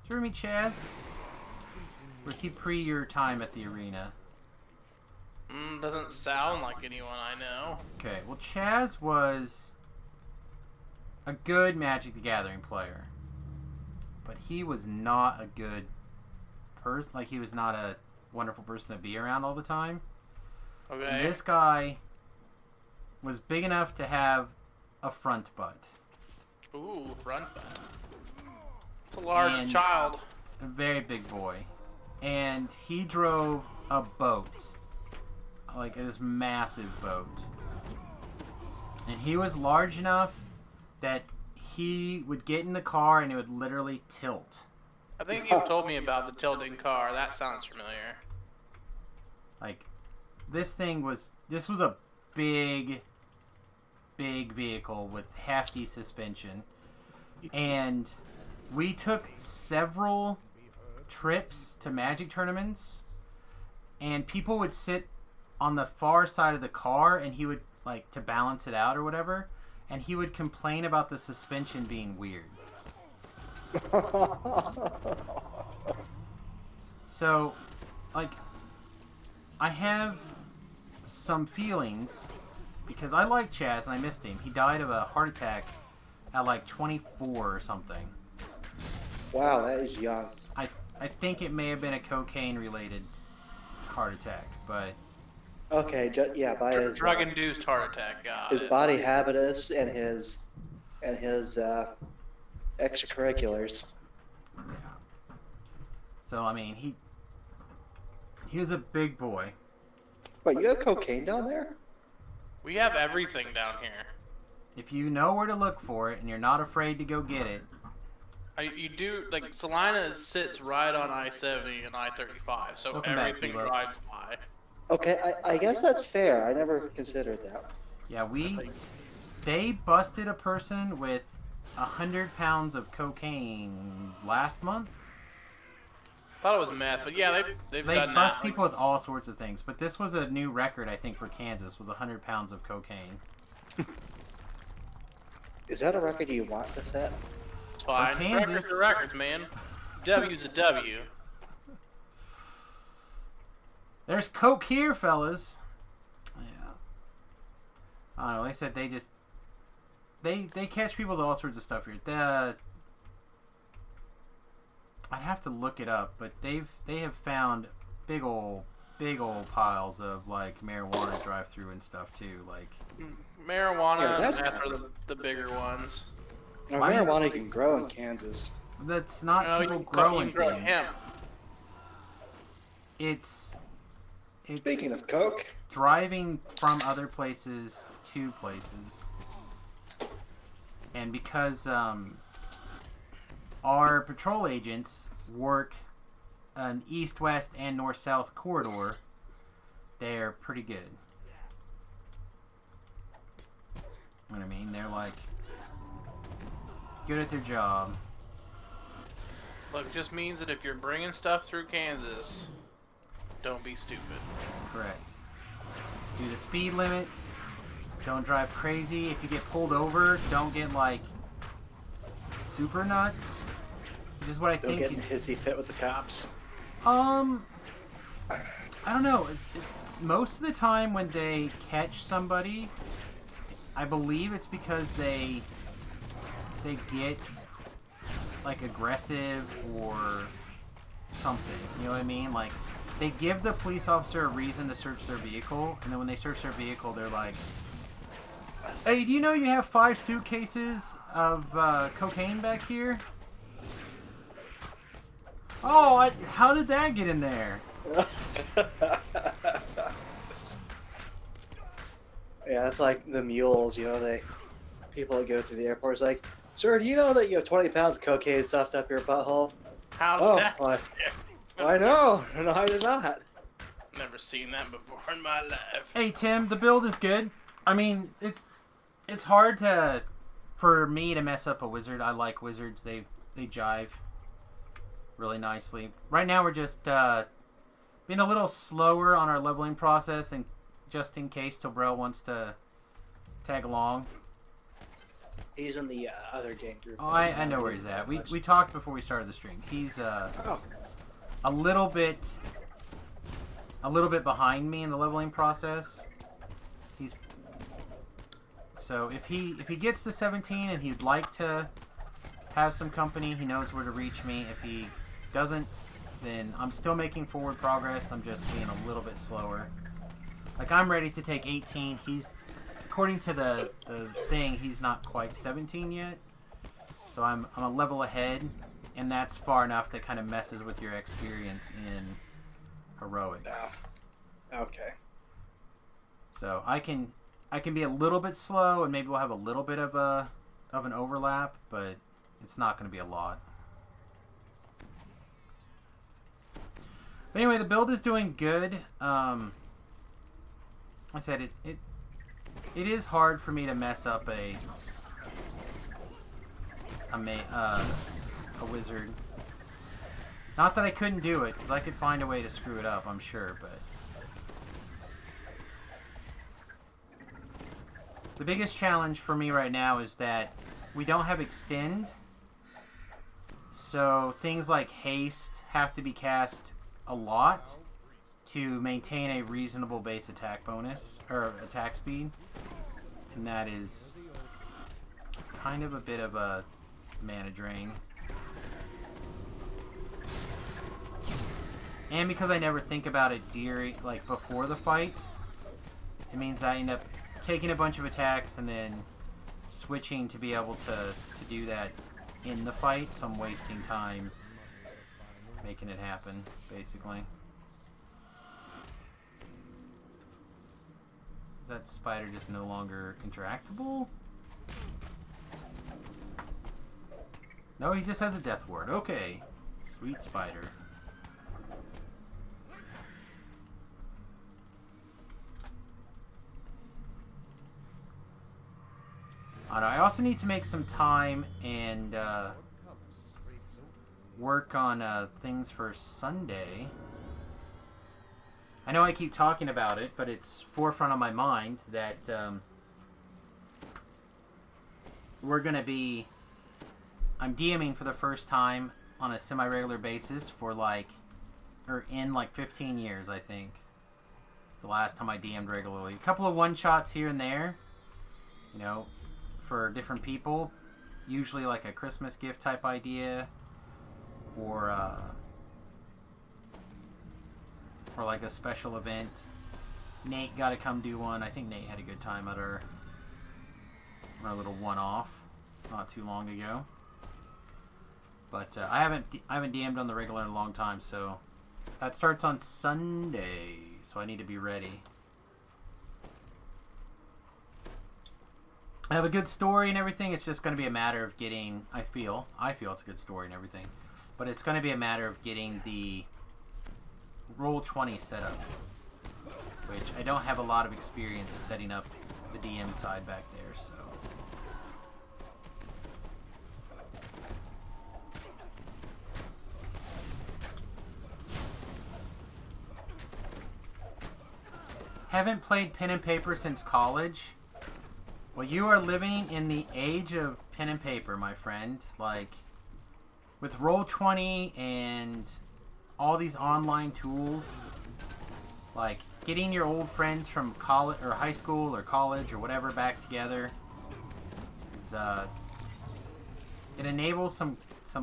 Did you ever meet Chaz? Was he pre your time at the arena? Doesn't sound like anyone I know. Okay, well, Chaz was a good Magic the Gathering player, but he was not a good person. Like, he was not a wonderful person to be around all the time. Okay. And this guy was big enough to have a front butt. Ooh, front butt. It's a large child. A very big boy. And he drove a boat. Like this massive boat. And he was large enough that he would get in the car and it would literally tilt. I think you told me about the tilting car. That sounds familiar. Like, this was a big vehicle with hefty suspension. And we took several trips to Magic tournaments, and people would sit on the far side of the car, and he would, like, to balance it out or whatever, and he would complain about the suspension being weird. So, like, I have some feelings because I like Chaz and I missed him. He died of a heart attack at like 24 or something. Wow, that is young. I think it may have been a cocaine related heart attack, but Okay, yeah, by his drug-induced heart attack. Got his it. body habitus and his extracurriculars. yeah. So I mean, he was a big boy. Wait, you have cocaine down there? We have everything down here. If you know where to look for it and you're not afraid to go get it, You do, like, Salina sits right on I-70 and I-35, so Welcome back, everything Philo. drives by. Okay, I guess that's fair. I never considered that. yeah, they busted a person with 100 pounds of cocaine last month. Thought it was meth, but yeah, they've They done bust that. people with all sorts of things, but this was a new record, I think, for Kansas, was 100 pounds of cocaine. Is that a record you want to set? It's fine. Kansas. Records are records, man. W's a W. There's coke here, fellas. Yeah. I don't know, they said they catch people with all sorts of stuff here. I'd have to look it up, but they have found big old piles of like marijuana drive through and stuff too. Like Marijuana Yeah, and that's meth are the bigger ones. Now, Why do you- marijuana can grow in Kansas. that's not No, people you can growing grow things. hemp. It's Speaking of coke, driving from other places to places. And because our patrol agents work an east-west and north-south corridor, they're pretty good. You know what I mean? They're like good at their job. Look, it just means that if you're bringing stuff through Kansas, don't be stupid. That's correct. Do the speed limits. Don't drive crazy. If you get pulled over, don't get like super nuts. Which is what I don't think. get in a hissy fit with the cops. I don't know. It's most of the time when they catch somebody, I believe it's because they get like aggressive or something. You know what I mean? Like they give the police officer a reason to search their vehicle, and then when they search their vehicle, they're like, "Hey, do you know you have 5 suitcases of cocaine back here?" Oh, how did that get in there? Yeah, it's like the mules, you know, people that go through the airport is like, "Sir, do you know that you have 20 pounds of cocaine stuffed up your butthole?" How did Oh, that why? get there? I know. No, I did not. Never seen that before in my life. Hey Tim, the build is good. I mean, it's hard for me to mess up a wizard. I like wizards. They jive really nicely. Right now we're just being a little slower on our leveling process, and just in case Tobrel wants to tag along. He's in the other game group. Oh, I know where he's at. We talked before we started the stream. He's a little bit behind me in the leveling process. So if he gets to 17 and he'd like to have some company, he knows where to reach me. If he doesn't, then I'm still making forward progress. I'm just being a little bit slower. Like I'm ready to take 18. He's, according to the thing, he's not quite 17 yet. So I'm a level ahead, and that's far enough that kind of messes with your experience in heroics. Okay. So I can I can be a little bit slow, and maybe we'll have a little bit of an overlap, but it's not going to be a lot. But anyway, the build is doing good. I said it is hard for me to mess up a wizard. Not that I couldn't do it, because I could find a way to screw it up, I'm sure, but the biggest challenge for me right now is that we don't have extend, so things like haste have to be cast a lot to maintain a reasonable base attack bonus, or attack speed, and that is kind of a bit of a mana drain. And because I never think about it like before the fight, it means I end up taking a bunch of attacks and then switching to be able to do that in the fight, so I'm wasting time making it happen, basically. That spider just no longer interactable? No, he just has a death ward. Okay. Sweet spider. I also need to make some time and work on things for Sunday. I know I keep talking about it, but it's forefront of my mind that we're going to be... I'm DMing for the first time on a semi-regular basis for in 15 years, I think. It's the last time I DM'd regularly. A couple of one-shots here and there, you know, for different people. Usually like a Christmas gift type idea, or like a special event. Nate got to come do one. I think Nate had a good time at our little one-off not too long ago. But I haven't DM'd on the regular in a long time, so that starts on Sunday. So I need to be ready. I have a good story and everything. It's just going to be a matter of getting. I feel it's a good story and everything, but it's going to be a matter of getting the Roll20 set up, which I don't have a lot of experience setting up the DM side back there, so. Haven't played pen and paper since college. Well, you are living in the age of pen and paper, my friend. Like, with Roll20 and all these online tools, like getting your old friends from college or high school or college or whatever back together is it enables some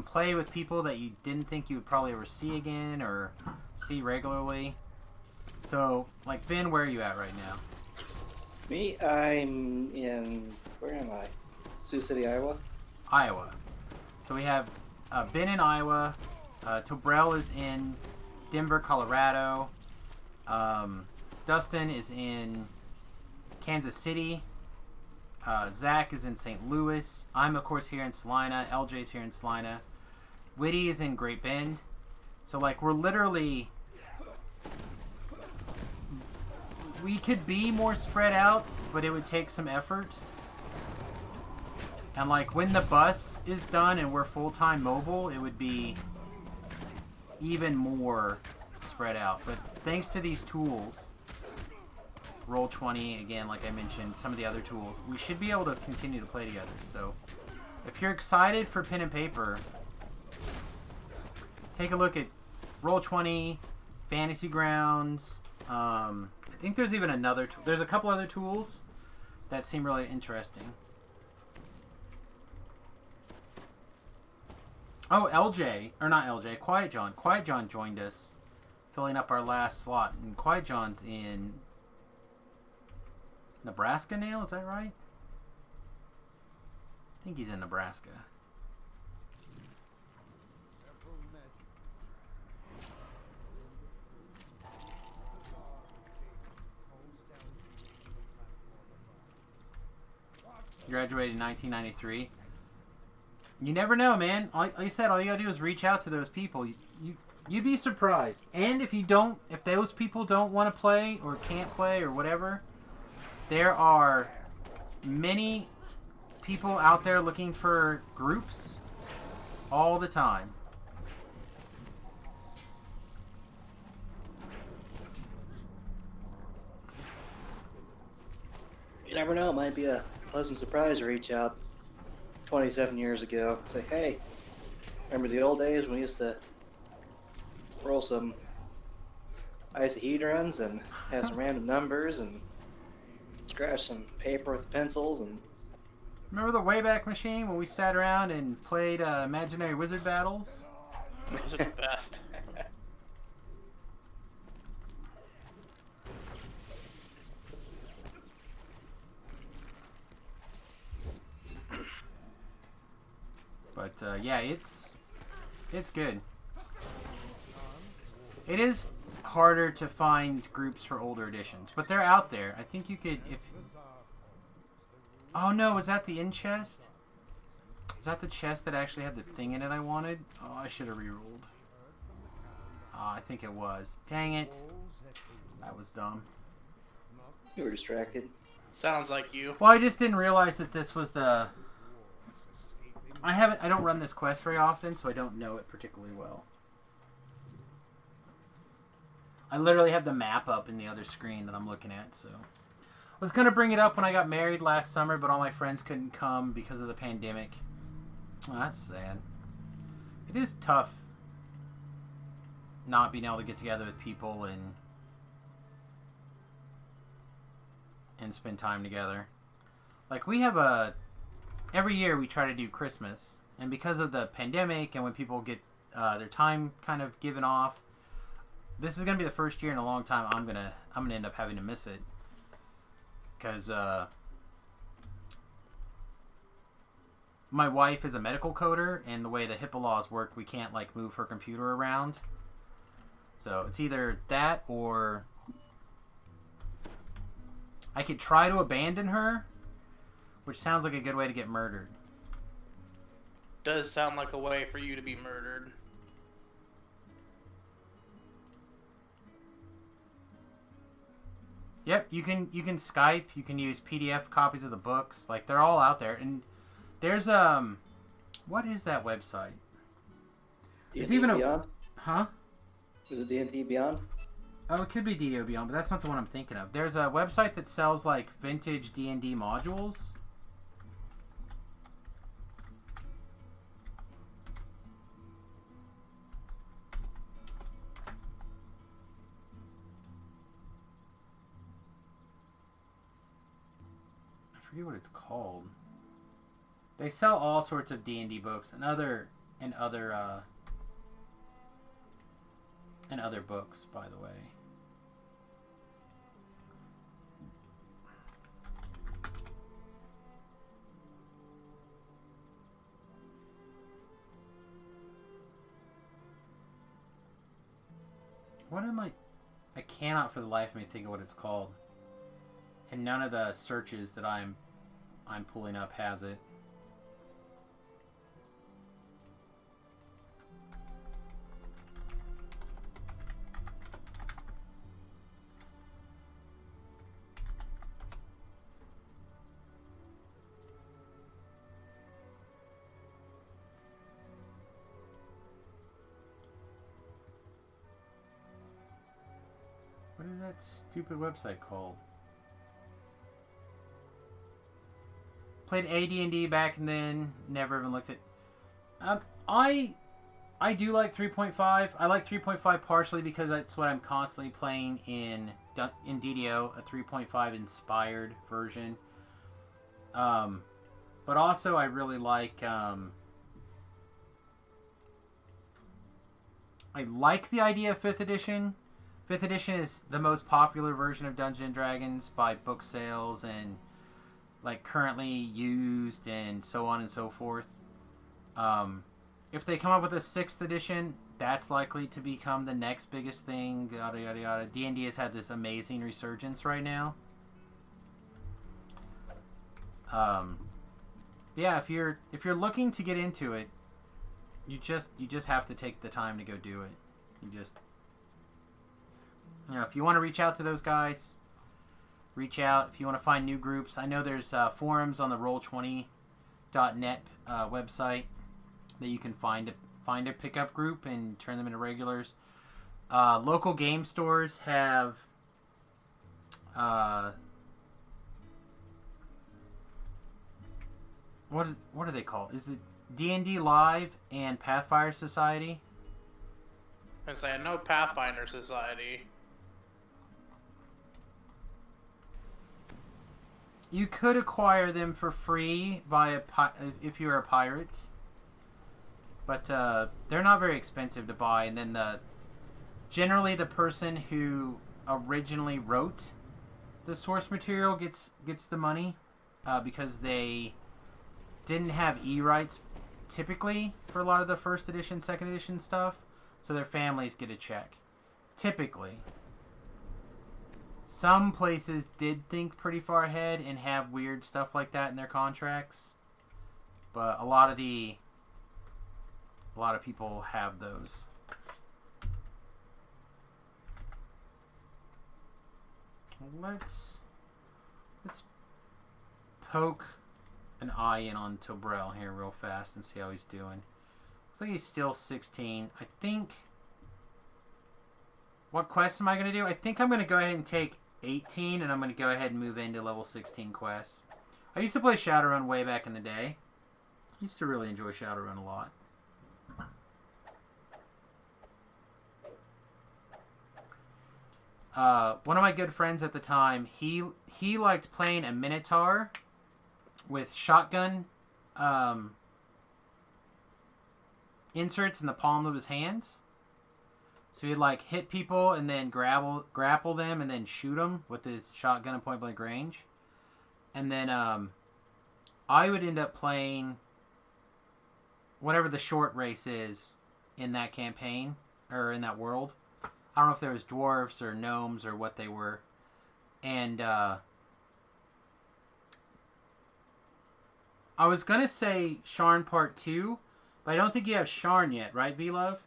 play with people that you didn't think you would probably ever see again or see regularly. So, like, Ben, where are you at right now? Me, I'm in... Where am I? Sioux City, Iowa? Iowa. So we have Ben in Iowa. Tobrell is in Denver, Colorado. Dustin is in Kansas City. Zach is in St. Louis. I'm, of course, here in Salina. LJ's here in Salina. Whitty is in Great Bend. So, like, we're literally... We could be more spread out, but it would take some effort. And, like, when the bus is done and we're full-time mobile, it would be even more spread out. But thanks to these tools, Roll20, again, like I mentioned, some of the other tools, we should be able to continue to play together. So, if you're excited for pen and paper, take a look at Roll20, Fantasy Grounds. I think there's even another tool. There's a couple other tools that seem really interesting. Oh, LJ, or not LJ, Quiet John. Quiet John joined us, filling up our last slot. And Quiet John's in Nebraska now, is that right? I think he's in Nebraska. Graduated in 1993. You never know, man. Like I said, all you gotta do is reach out to those people. You'd be surprised. And if those people don't want to play or can't play or whatever, there are many people out there looking for groups all the time. You never know, it might be a pleasant surprise to reach out 27 years ago and say, hey, remember the old days when we used to roll some isohedrons and have some random numbers and scratch some paper with pencils and... Remember the Wayback Machine when we sat around and played imaginary wizard battles? Those are the best. But yeah, it's good. It is harder to find groups for older editions, but they're out there. I think you could if. Oh no, was that the in chest? Is that the chest that actually had the thing in it I wanted? Oh, I should have rerolled. I think it was. Dang it. That was dumb. You were distracted. Sounds like you. Well, I just didn't realize that this was the... I don't run this quest very often, so I don't know it particularly well. I literally have the map up in the other screen that I'm looking at, so... I was going to bring it up when I got married last summer, but all my friends couldn't come because of the pandemic. Oh, that's sad. It is tough not being able to get together with people and spend time together. Like, we have every year we try to do Christmas, and because of the pandemic and when people get their time kind of given off, this is going to be the first year in a long time I'm gonna end up having to miss it. Because my wife is a medical coder, and the way the HIPAA laws work, we can't like move her computer around. So it's either that or I could try to abandon her, which sounds like a good way to get murdered. Does sound like a way for you to be murdered. Yep, you can Skype, you can use PDF copies of the books, like they're all out there. And there's what is that website? D&D even Beyond? Huh? Is it D&D Beyond? Oh, it could be D&D Beyond, but that's not the one I'm thinking of. There's a website that sells like vintage D&D modules. I forget what it's called. They sell all sorts of D&D books and other books, by the way. What am I cannot for the life of me think of what it's called. And none of the searches that I'm pulling up has it. What is that stupid website called? Played AD&D back then, never even looked at... I do like 3.5. I like 3.5 partially because that's what I'm constantly playing in DDO, a 3.5 inspired version. But also I really like... I like the idea of 5th edition. 5th edition is the most popular version of Dungeons & Dragons by book sales and like currently used and so on and so forth. If they come up with a 6th edition, that's likely to become the next biggest thing. Yada yada yada. D&D has had this amazing resurgence right now. Yeah, if you're looking to get into it, you just have to take the time to go do it. If you want to reach out to those guys, reach out. If you want to find new groups, I know there's forums on the Roll20.net website that you can find a pickup group and turn them into regulars. Local game stores have what are they called? Is it D&D Live and Pathfinder Society? I say I know Pathfinder Society. You could acquire them for free via if you're a pirate, but they're not very expensive to buy. And then generally the person who originally wrote the source material gets the money because they didn't have e-rights typically for a lot of the first edition, second edition stuff, so their families get a check. Typically. Some places did think pretty far ahead and have weird stuff like that in their contracts, but a lot of people have those. Let's poke an eye in on Tobrel here real fast and see how he's doing. Looks like he's still 16. I think... What quest am I going to do? I think I'm going to go ahead and take 18 and I'm going to go ahead and move into level 16 quests. I used to play Shadowrun way back in the day. I used to really enjoy Shadowrun a lot. One of my good friends at the time, he liked playing a Minotaur with shotgun inserts in the palm of his hands. So he'd like hit people and then grapple them and then shoot them with his shotgun at point blank range. And then I would end up playing whatever the short race is in that campaign or in that world. I don't know if there was dwarves or gnomes or what they were. And I was going to say Sharn Part 2, but I don't think you have Sharn yet, right, V-Love?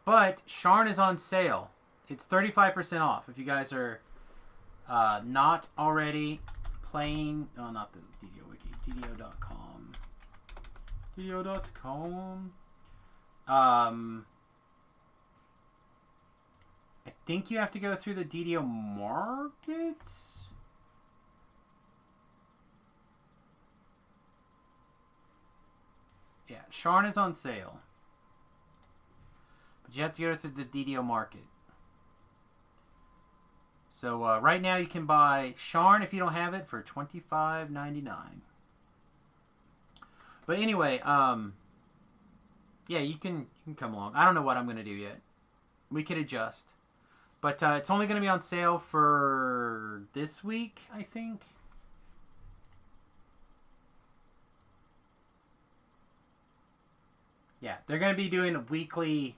But Sharn is on sale. It's 35% off if you guys are not already playing... Oh, not the DDO Wiki. DDO.com. DDO.com. I think you have to go through the DDO markets. Yeah, Sharn is on sale. But you have to go through the DDO market. So right now you can buy Sharn if you don't have it for $25.99. But anyway, yeah, you can come along. I don't know what I'm going to do yet. We could adjust. But it's only going to be on sale for this week, I think. Yeah, they're going to be doing a weekly...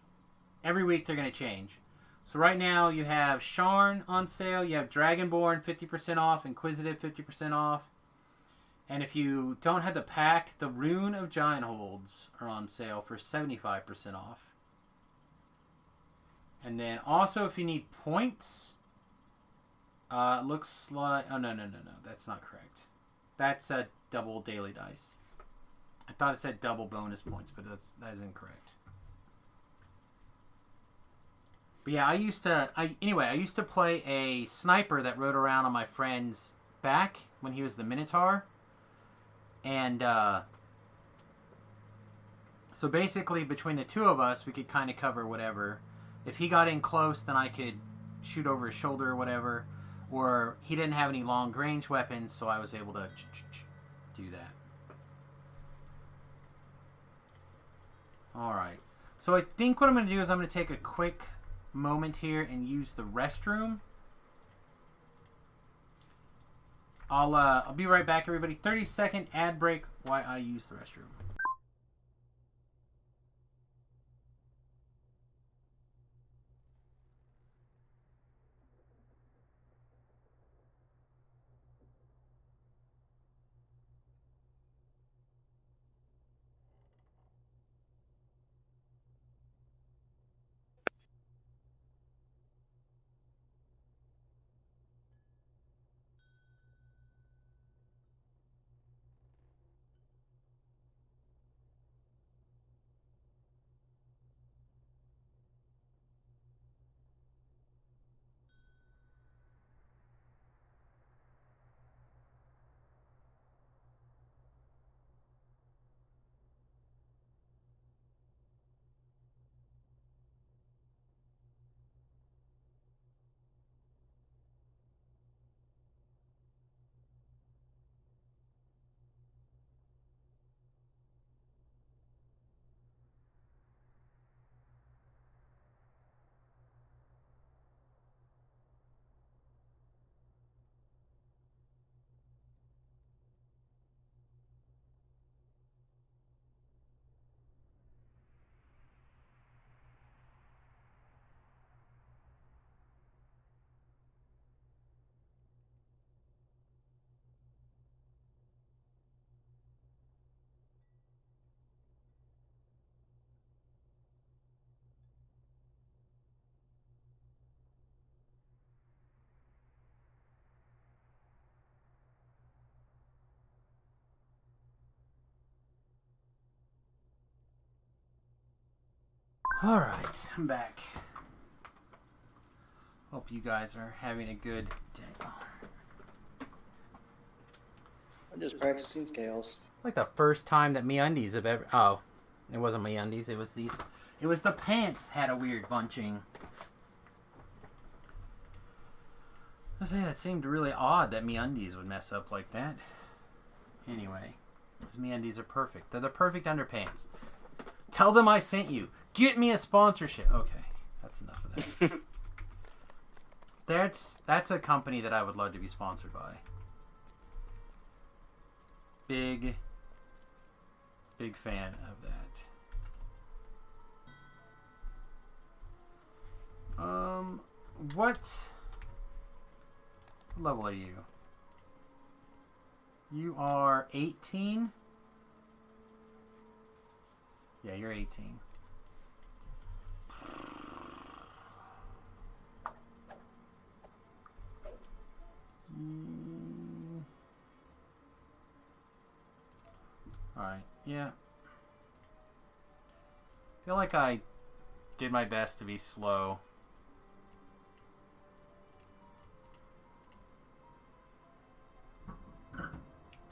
Every week they're going to change. So right now you have Sharn on sale. You have Dragonborn 50% off. Inquisitive 50% off. And if you don't have the pack, the Rune of Giant Holds are on sale for 75% off. And then also if you need points, it looks like... Oh, no. That's not correct. That's a double daily dice. I thought it said double bonus points, but that is incorrect. But yeah, I used to play a sniper that rode around on my friend's back when he was the Minotaur. And so basically between the two of us, we could kind of cover whatever. If he got in close, then I could shoot over his shoulder or whatever. Or he didn't have any long range weapons, so I was able to do that. Alright. So I think what I'm going to do is I'm going to take a quick moment here and use the restroom. I'll be right back, everybody. 30-second ad break while I use the restroom. Alright, I'm back. Hope you guys are having a good day. I'm just practicing scales. Like the first time that MeUndies have ever... Oh, it wasn't MeUndies, it was these... It was the pants had a weird bunching. I say that seemed really odd that MeUndies would mess up like that. Anyway, because MeUndies are perfect. They're the perfect underpants. Tell them I sent you. Get me a sponsorship. Okay, that's enough of that. That's a company that I would love to be sponsored by. Big fan of that. What level are you? You are 18? Yeah, you're 18. Alright, yeah. I feel like I did my best to be slow.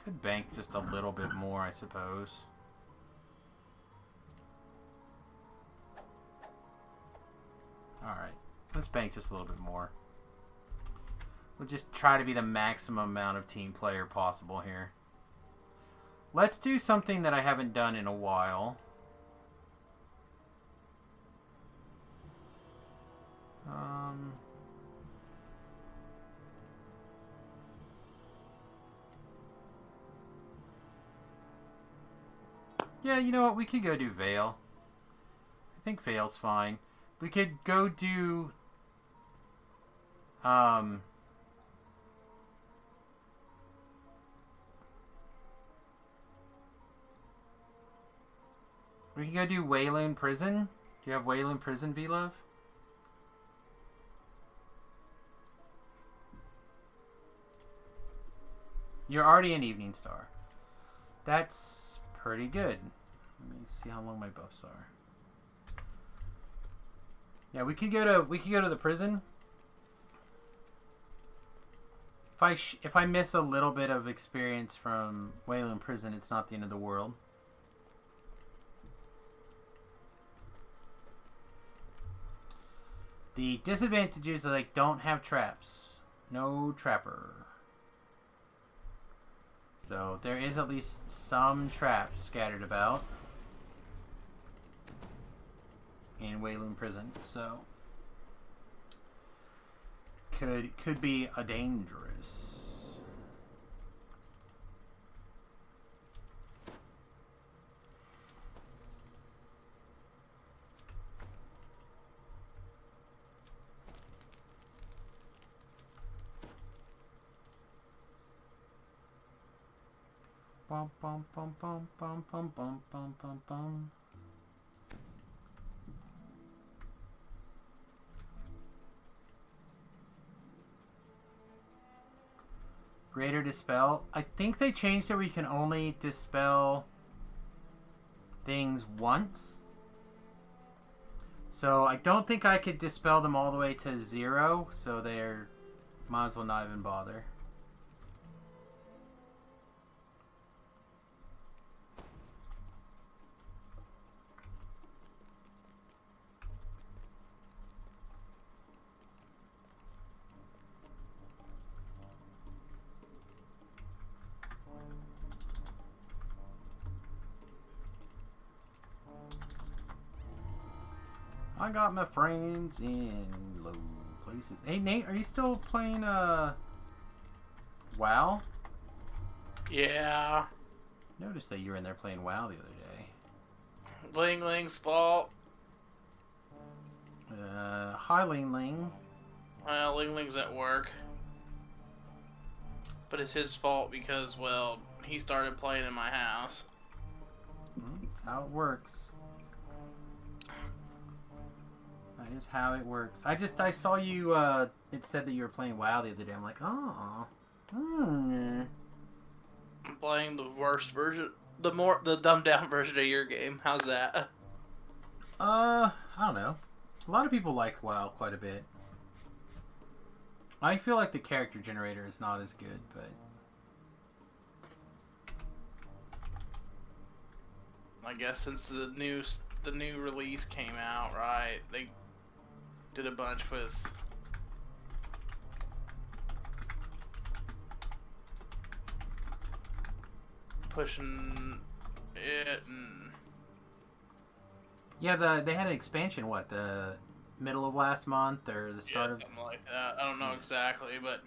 Could bank just a little bit more, I suppose. Alright, let's bank just a little bit more. We'll just try to be the maximum amount of team player possible here. Let's do something that I haven't done in a while. Yeah, you know what? We could go do Veil. I think Veil's fine. We could go do... We can go do Wayloon Prison. Do you have Wayloon Prison, V-Love? You're already an Evening Star. That's pretty good. Let me see how long my buffs are. Yeah, we could go to the prison. If I miss a little bit of experience from Wayloon Prison, it's not the end of the world. The disadvantage is that I don't have traps. No trapper. So there is at least some traps scattered about in Wayloon Prison. So could be a dangerous. Bum bum bum bum bum bum bum bum bum bum. Greater Dispel. I think they changed it where you can only dispel things once. So I don't think I could dispel them all the way to 0, so they're... might as well not even bother. I got my friends in low places. Hey Nate, are you still playing WoW? Yeah. Noticed that you were in there playing WoW the other day. Ling Ling's fault. Hi Ling Ling. Well, Ling Ling's at work. But it's his fault because, well, he started playing in my house. That's how it works. That is how it works. I saw you, it said that you were playing WoW the other day. I'm like, oh. I'm playing the worst version, the dumbed down version of your game. How's that? I don't know. A lot of people like WoW quite a bit. I feel like the character generator is not as good, but I guess since the new release came out, right? They did a bunch with pushing it and yeah, they had an expansion. What, the middle of last month or the start of? something like that. I don't know exactly, but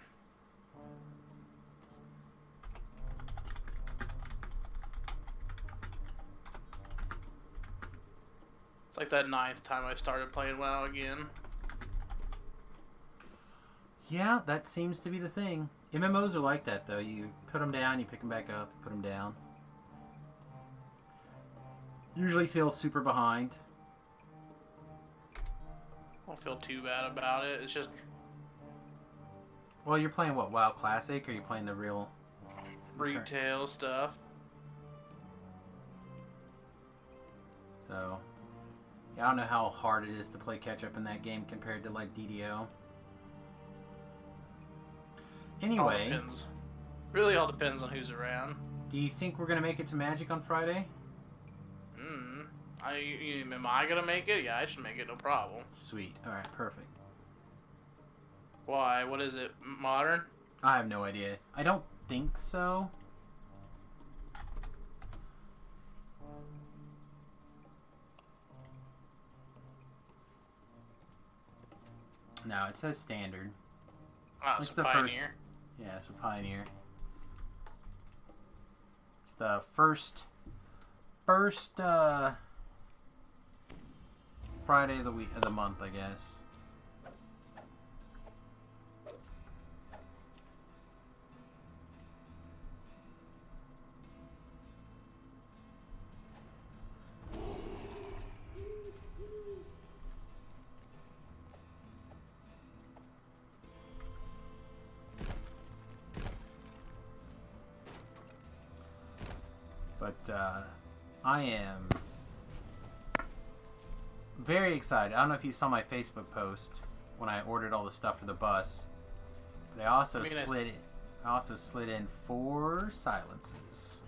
it's like that 9th time I started playing WoW again. Yeah, that seems to be the thing. MMOs are like that, though. You put them down, you pick them back up, put them down. Usually feel super behind. I don't feel too bad about it. It's just Well, you're playing what, WoW Classic, or are you playing the real retail stuff. So, yeah, I don't know how hard it is to play catch up in that game compared to like DDO. Anyway, all depends. Really all depends on who's around. Do you think we're gonna make it to Magic on Friday? Am I gonna make it? Yeah, I should make it, no problem. Sweet. Alright, perfect. Why? What is it? Modern? I have no idea. I don't think so. No, it says standard. Oh, It's so the Pioneer. Yeah, it's a Pioneer. It's the first Friday of the month, I guess. But I am very excited. I don't know if you saw my Facebook post when I ordered all the stuff for the bus, but I also slid in 3 silences.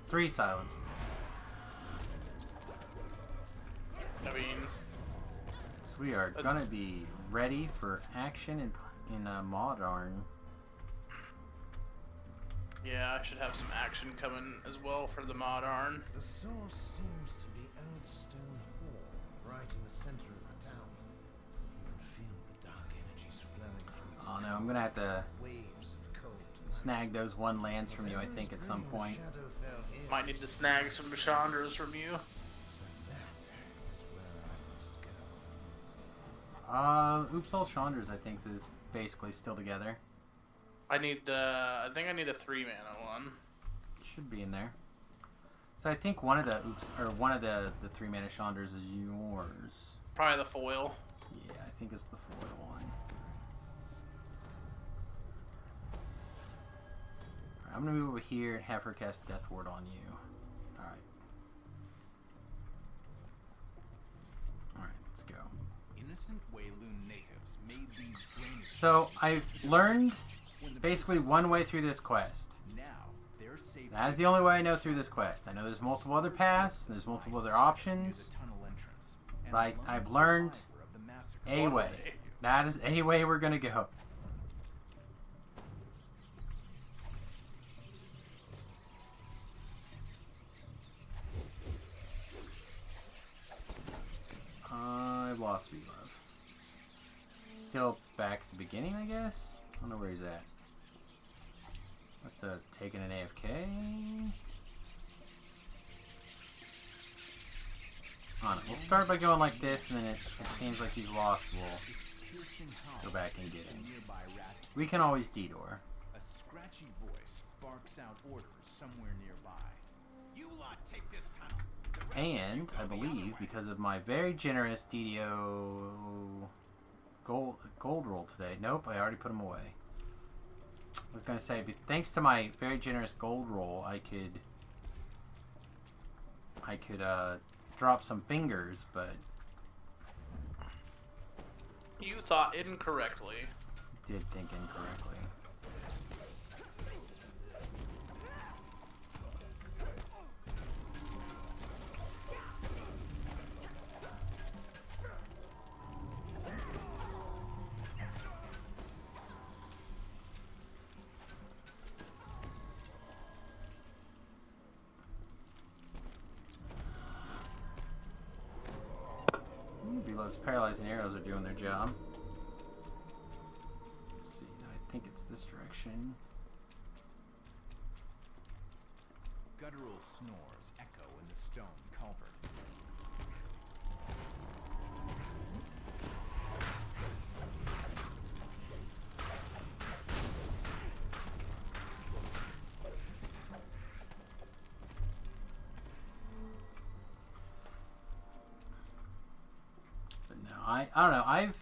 I mean, So we are gonna be ready for action in Modern. yeah, I should have some action coming as well for the Modern. The source seems to be Old Stone Hall, right in the center of the town. You can feel the dark energies flowing through its Oh no, I'm gonna have to waves of cold. snag those 1 lands from you, I think, at some point. Might need to snag some Chandras from you. Oops All Chandras, I think, is basically still together. I think I need a 3-mana one. Should be in there. So I think one of the 3 mana Chandras is yours. Probably the foil. Yeah, I think it's the foil one. Alright, I'm gonna move over here and have her cast Death Ward on you. Alright. Alright, let's go. Innocent Wayloon natives made these drainage. So I've learned basically one way through this quest. Now they're safe. That is the only way I know through this quest. I know there's multiple other paths, there's multiple other options, but I've learned a way. That is a way we're gonna go. I've lost V-Love. Still back at the beginning, I guess? I don't know where he's at. Must have taken an AFK. I don't know. We'll start by going like this, and then it seems like he's lost. We'll go back and get him. We can always Dedor. A scratchy voice barks out orders somewhere nearby. You lot take this tunnel. And I believe because of my very generous DDO gold roll today. Nope, I already put them away. I was gonna say, but thanks to my very generous gold roll, I could drop some fingers, but You thought incorrectly. Did think incorrectly. Belove's paralyzing arrows are doing their job. Let's see, I think it's this direction. Guttural snores echo in the stone culvert. I don't know.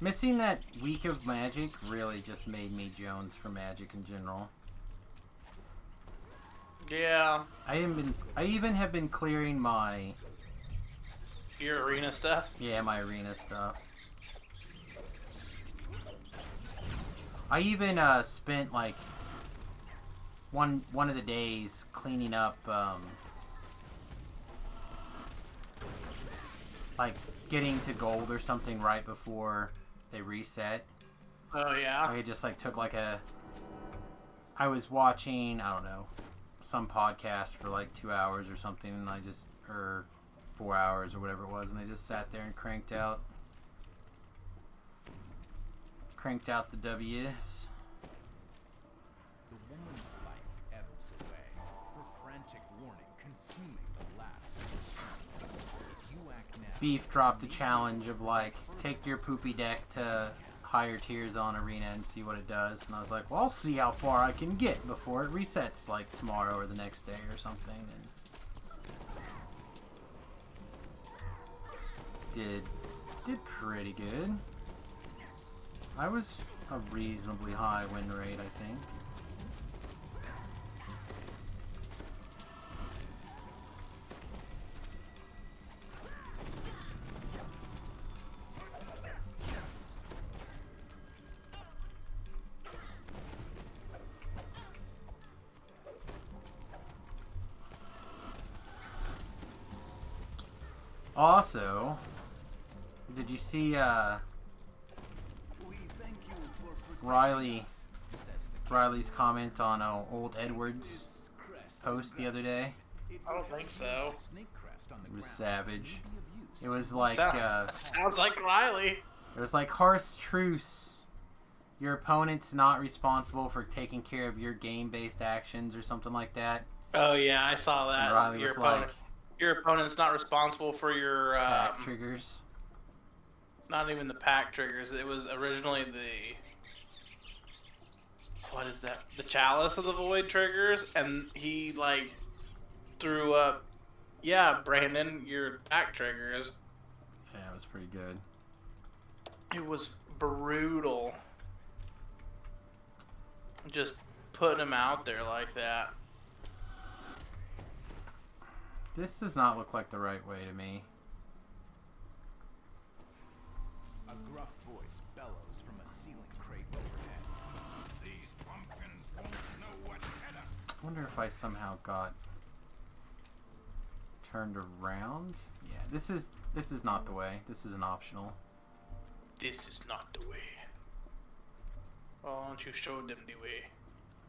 Missing that week of Magic really just made me Jones for Magic in general. Yeah. I even have been clearing my... Your arena stuff? Yeah, my arena stuff. I even spent like one of the days cleaning up like getting to gold or something right before they reset. Oh yeah. I just like took like I was watching, I don't know, some podcast for like 2 hours or something, and or 4 hours or whatever it was, and I just sat there and cranked out the W's. The woman's life ebbs away, her frantic warning consuming the last of her strength. If you act now, Beef dropped the challenge of like, take your poopy deck to higher tiers on Arena and see what it does, and I was like, well, I'll see how far I can get before it resets like tomorrow or the next day or something, and did pretty good. I was a reasonably high win rate, I think. Also, did you see Riley's comment on old Edward's post the other day? I don't think so. It was savage. It was like sounds like Riley. It was like Hearth Truce. Your opponent's not responsible for taking care of your game-based actions or something like that. Oh yeah, I saw that. And Riley was like, your opponent's not responsible for your pack triggers. Not even the pack triggers. It was originally the what is that? The Chalice of the Void triggers, and he like threw up. Yeah, Brandon, your pack triggers. Yeah, it was pretty good. It was brutal. Just putting him out there like that. This does not look like the right way to me. a gruff voice bellows from a ceiling crate overhead. These pumpkins won't know what hit 'em. I wonder if I somehow got turned around. Yeah, this is not the way. This is an optional. This is not the way. Well, why don't you show them the way?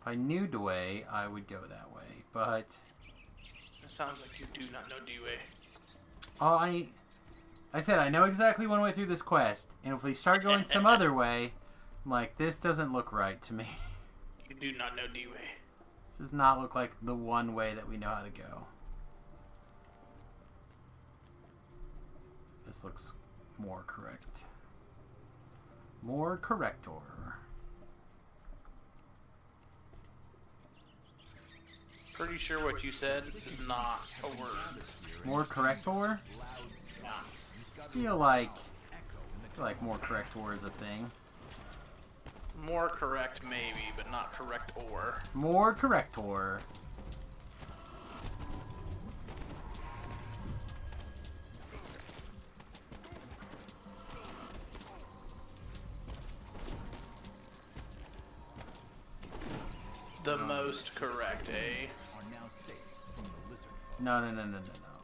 If I knew the way, I would go that way, but It sounds like you do not know the way. I said I know exactly one way through this quest, and if we start going some other way, I'm like, this doesn't look right to me. You do not know the way. This does not look like the one way that we know how to go. This looks more correct. More corrector. Pretty sure what you said is not a word. More corrector? I feel like more corrector is a thing. More correct maybe, but not correct or. More corrector. the most correct, eh? Are now safe from the lizard folk. No.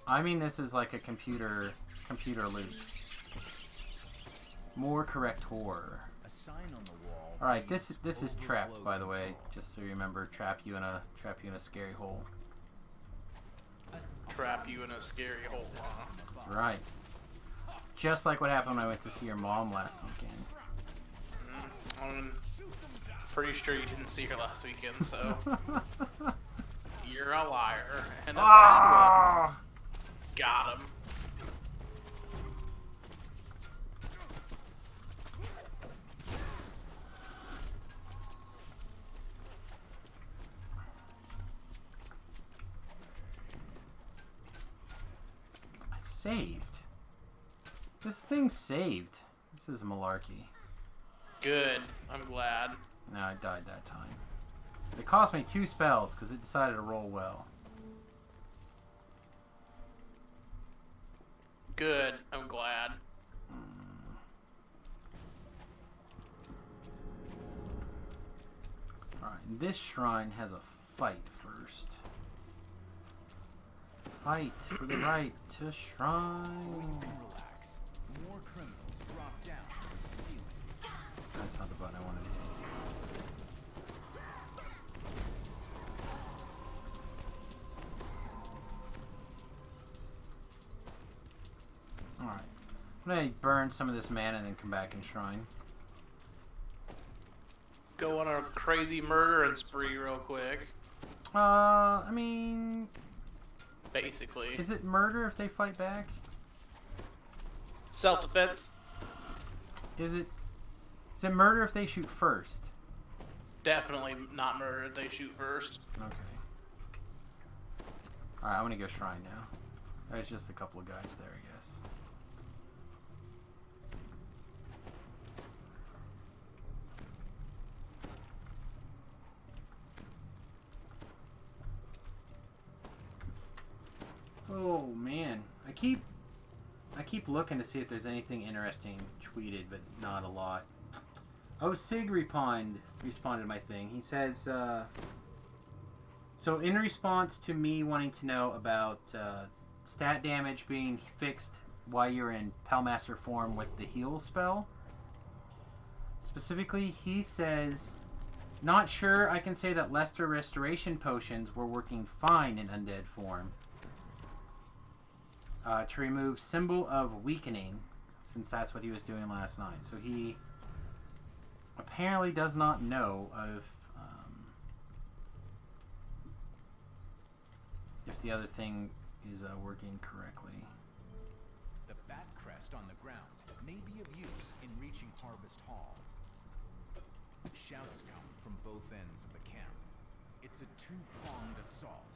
I mean, this is like a computer loop. More correct horror. A sign on the wall. All right, this reads is trapped, overflow by the way, control. just so you remember. Trap you in a scary hole. Trap you in a scary hole. That's right. Just like what happened when I went to see your mom last weekend. I'm pretty sure you didn't see her last weekend, so you're a liar. And a bad one. Got him. I saved. This thing's saved. This is malarkey. Good. I'm glad. No, I died that time. It cost me 2 spells because it decided to roll well. Good. I'm glad. Alright, this shrine has a fight first. Fight for the right to shrine. Relax. More criminals drop down from the ceiling. That's not the button I wanted to hit. Alright. I'm gonna burn some of this mana and then come back and shrine. Go on a crazy murdering spree real quick. I mean... Basically. Is it murder if they fight back? Self-defense. Is it murder if they shoot first? Definitely not murder if they shoot first. Okay. Alright, I'm gonna go shrine now. There's just a couple of guys there, I guess. Oh man, I keep looking to see if there's anything interesting tweeted, but not a lot. Oh, Sig responded to my thing. He says, so in response to me wanting to know about stat damage being fixed while you're in Pelmaster form with the heal spell, specifically he says, not sure I can say that Lester restoration potions were working fine in undead form. To remove symbol of weakening, since that's what he was doing last night. So he apparently does not know of if the other thing is working correctly. The bat crest on the ground may be of use in reaching Harvest Hall. Shouts come from both ends of the camp. It's a two-pronged assault.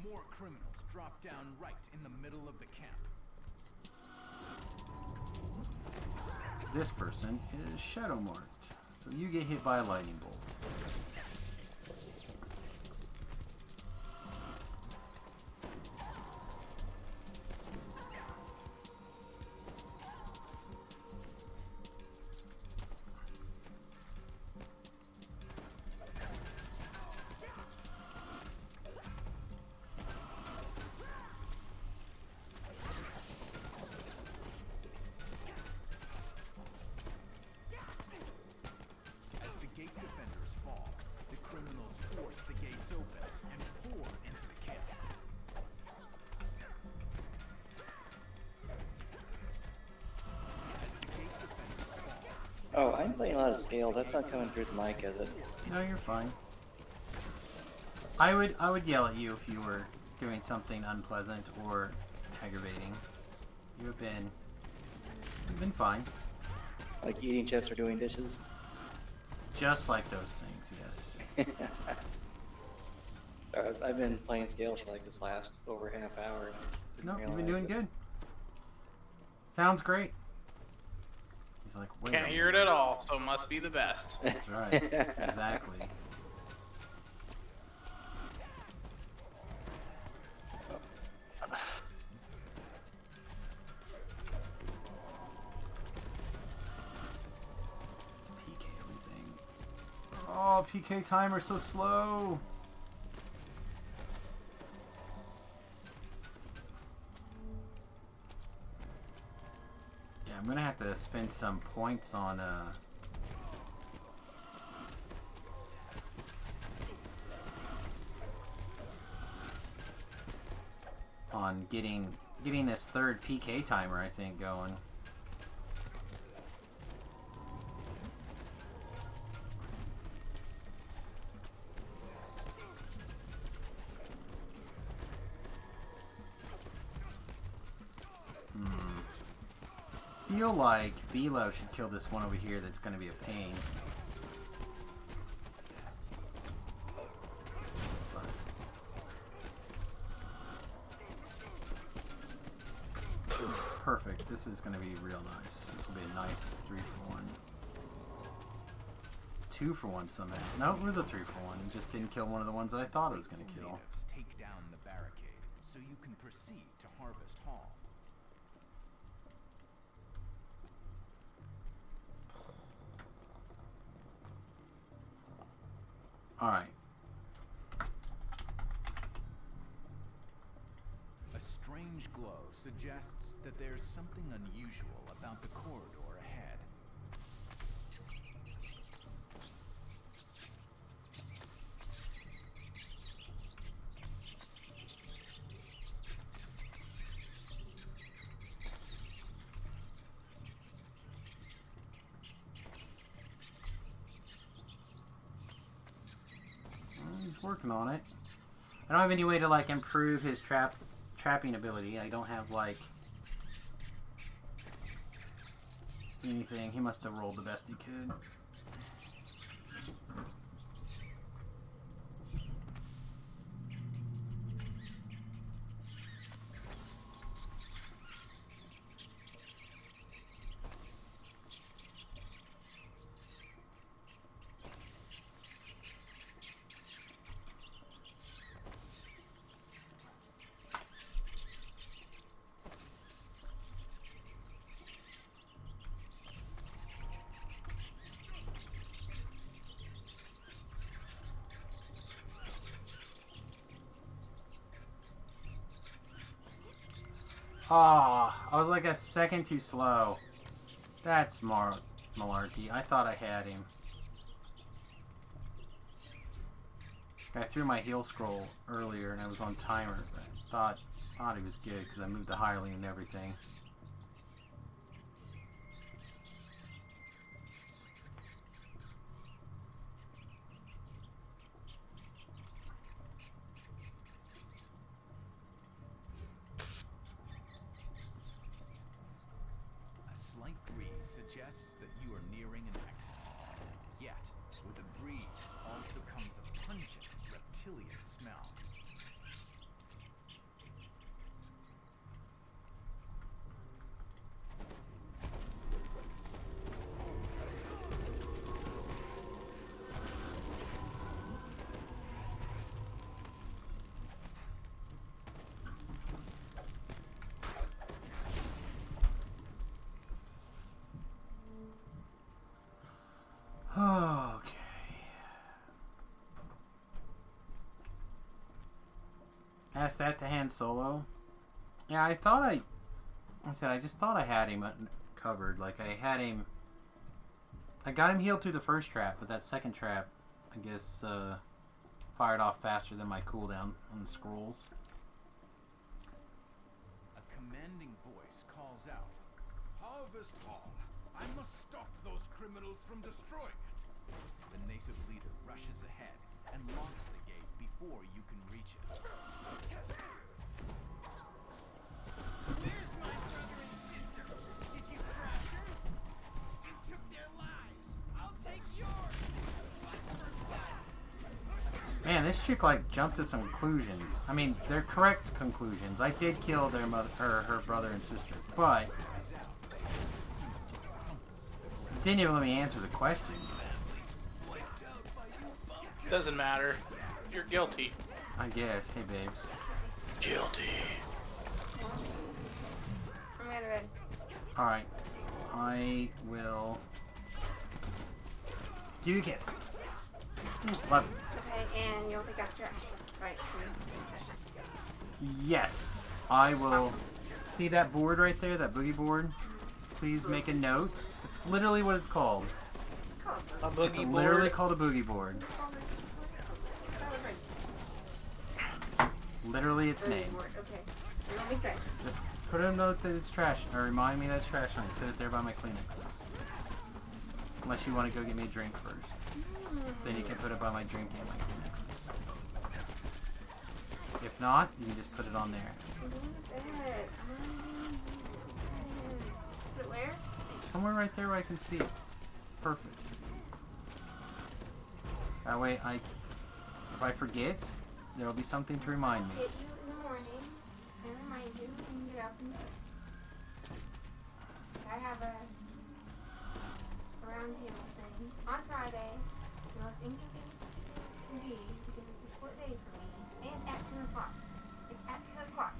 More criminals drop down right in the middle of the camp. This person is shadow marked, so you get hit by a lightning bolt. Oh, I'm playing a lot of scales. That's not coming through the mic, is it? No, you're fine. I would yell at you if you were doing something unpleasant or aggravating. You've been fine. Like eating chips or doing dishes? Just like those things, yes. I've been playing scales for like this last over half hour. No, you've been doing good. Sounds great. He's like, wait. Can't hear it at all, so it must be the best. That's right. Exactly. Let's PK everything. Oh, PK timer so slow. Yeah, I'm gonna have to spend some points on getting this third PK timer, I think, going. Feel like Velo should kill this one over here that's going to be a pain. Perfect. This is going to be real nice. This will be a nice 3-for-1. 2-for-1 somehow. No, it was a 3-for-1. It just didn't kill one of the ones that I thought it was going to kill. Take down the barricade so you can proceed to Harvest Hall. Alright. A strange glow suggests that there's something unusual about the corridor ahead. He's working on it. I don't have any way to like improve his trapping ability. I don't have like anything. He must have rolled the best he could. Ah, I was like a second too slow. That's malarkey. I thought I had him. I threw my heal scroll earlier and I was on timer. But thought he was good because I moved the hireling and everything. Suggests that you are nearing an exit. Yet, with the breeze also comes a pungent reptilian smell. Okay. Ask that to Han Solo. Yeah, I just thought I had him covered. Like, I had him... I got him healed through the first trap, but that second trap, I guess, fired off faster than my cooldown on the scrolls. A commanding voice calls out, "Harvest Hall! I must stop those criminals from destroying it!" The native leader rushes ahead and locks the gate before you can reach it. Where's my brother and sister? Did you crash her? You took their lives. I'll take yours. Man, this chick like jumped to some conclusions. I mean, they're correct conclusions. I did kill their mother, her brother and sister, but didn't even let me answer the question. Doesn't matter. You're guilty. I guess. Hey, babes. Guilty. I'm gonna ready. Alright. I will... give you a kiss. 11. Okay, and you'll take out trash. Right. Yes, I will. See that board right there, that boogie board? Please make a note. It's literally what it's called. A boogie It's board? literally called a boogie board. Literally its name. Okay. You want me to say? Just put a note that it's trash, or remind me that it's trash, and sit it there by my Kleenexes. Unless you want to go get me a drink first. Then you can put it by my drink and my Kleenexes. If not, you can just put it on there. Put it where? Somewhere right there where I can see it. Perfect. That way, if I forget, there will be something to remind me. Hit you in the morning and remind you when you get up and do it. I have a round table thing on Friday. The most inconvenient can be because it's a split day for me. And at 10 o'clock. It's at 10 o'clock.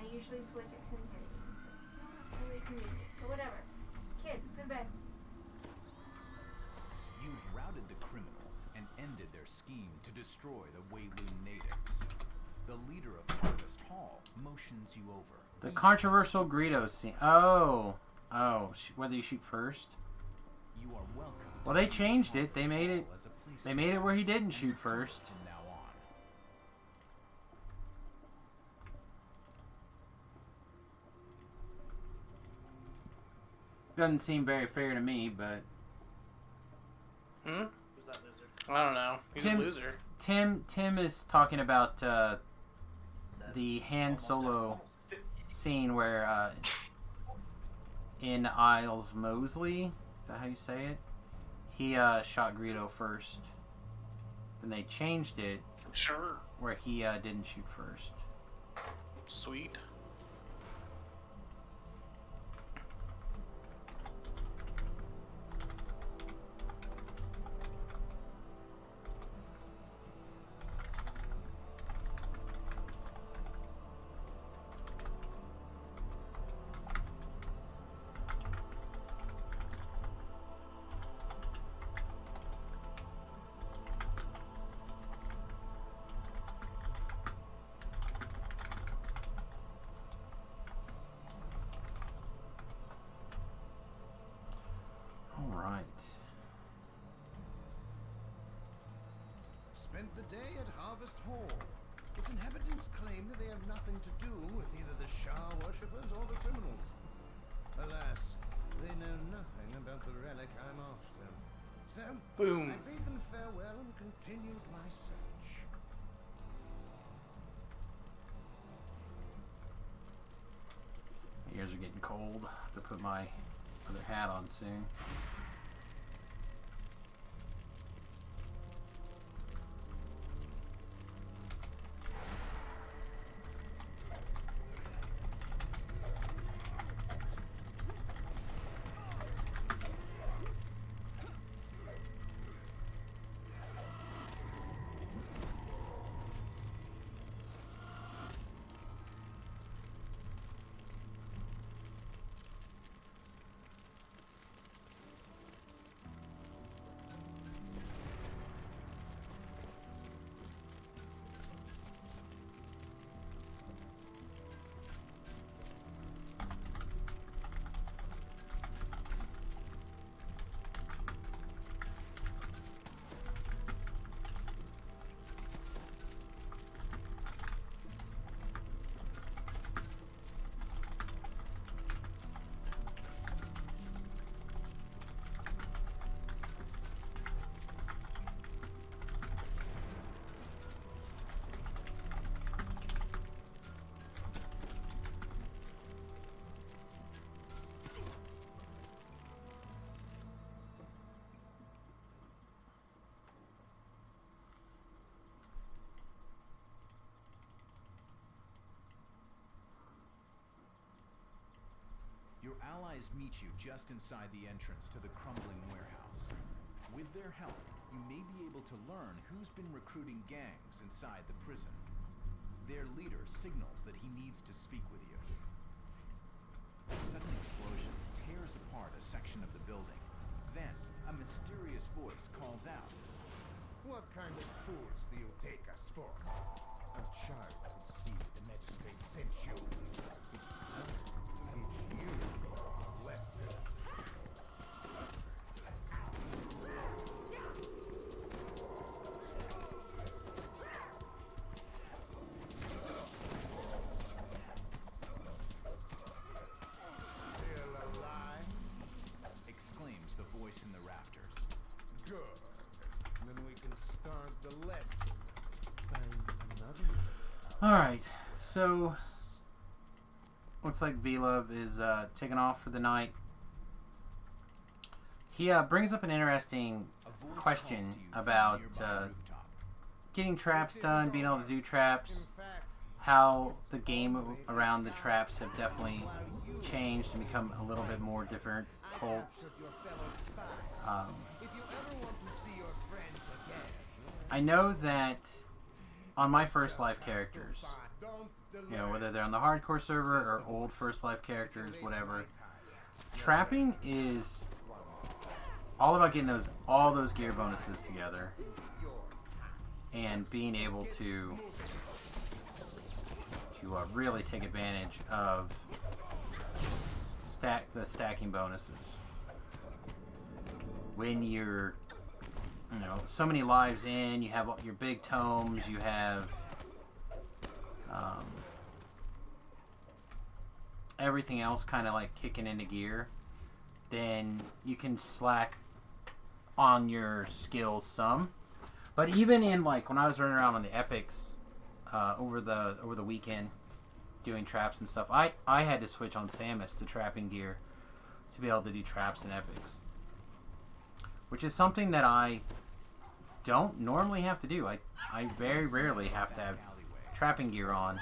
I usually switch at 10:30. So it's not really convenient. But whatever. Kids, let's go to bed. You've routed the criminals and ended their scheme to destroy the Wayloon natives. The leader of Harvest Hall motions you over. The controversial Greedo scene. Oh. Oh. Whether you shoot first? You are welcome. Well, they changed it. They made it. They made it where he didn't shoot first. From now on. Doesn't seem very fair to me, but Hmm? Who's that loser? I don't know. He's a loser. Tim is talking about the Han Solo scene where in Isles Mosley, is that how you say it? He shot Greedo first. Then they changed it. Sure. Where he didn't shoot first. Sweet. Spent the day at Harvest Hall. Its inhabitants claim that they have nothing to do with either the Shah worshippers or the criminals. Alas, they know nothing about the relic I'm after. So, Boom. I bade them farewell and continued my search. My ears are getting cold. I have to put my other hat on soon. Your allies meet you just inside the entrance to the crumbling warehouse. With their help, you may be able to learn who's been recruiting gangs inside the prison. Their leader signals that he needs to speak with you. A sudden explosion tears apart a section of the building. Then, a mysterious voice calls out, What kind of fools do you take us for? A child could see that the magistrate sent you. It's time to teach you a lesson. Still alive? Exclaims the voice in the rafters. Good. Then we can start the lesson. Find another. Alright, so looks like V-Love is taking off for the night. He brings up an interesting question about getting traps done, being able to do traps, how the game around the traps have definitely changed and become a little bit more different cults. I know that on my First Life characters, you know, whether they're on the hardcore server or old First Life characters, whatever, trapping is all about getting all those gear bonuses together and being able to really take advantage of the stacking bonuses. When you're, you know, so many lives in, you have your big tomes, you have everything else kind of like kicking into gear, then you can slack on your skills some. But even in, like, when I was running around on the epics over the weekend doing traps and stuff, I had to switch on Samus to trapping gear to be able to do traps in epics, which is something that I don't normally have to do. I very rarely have to have trapping gear on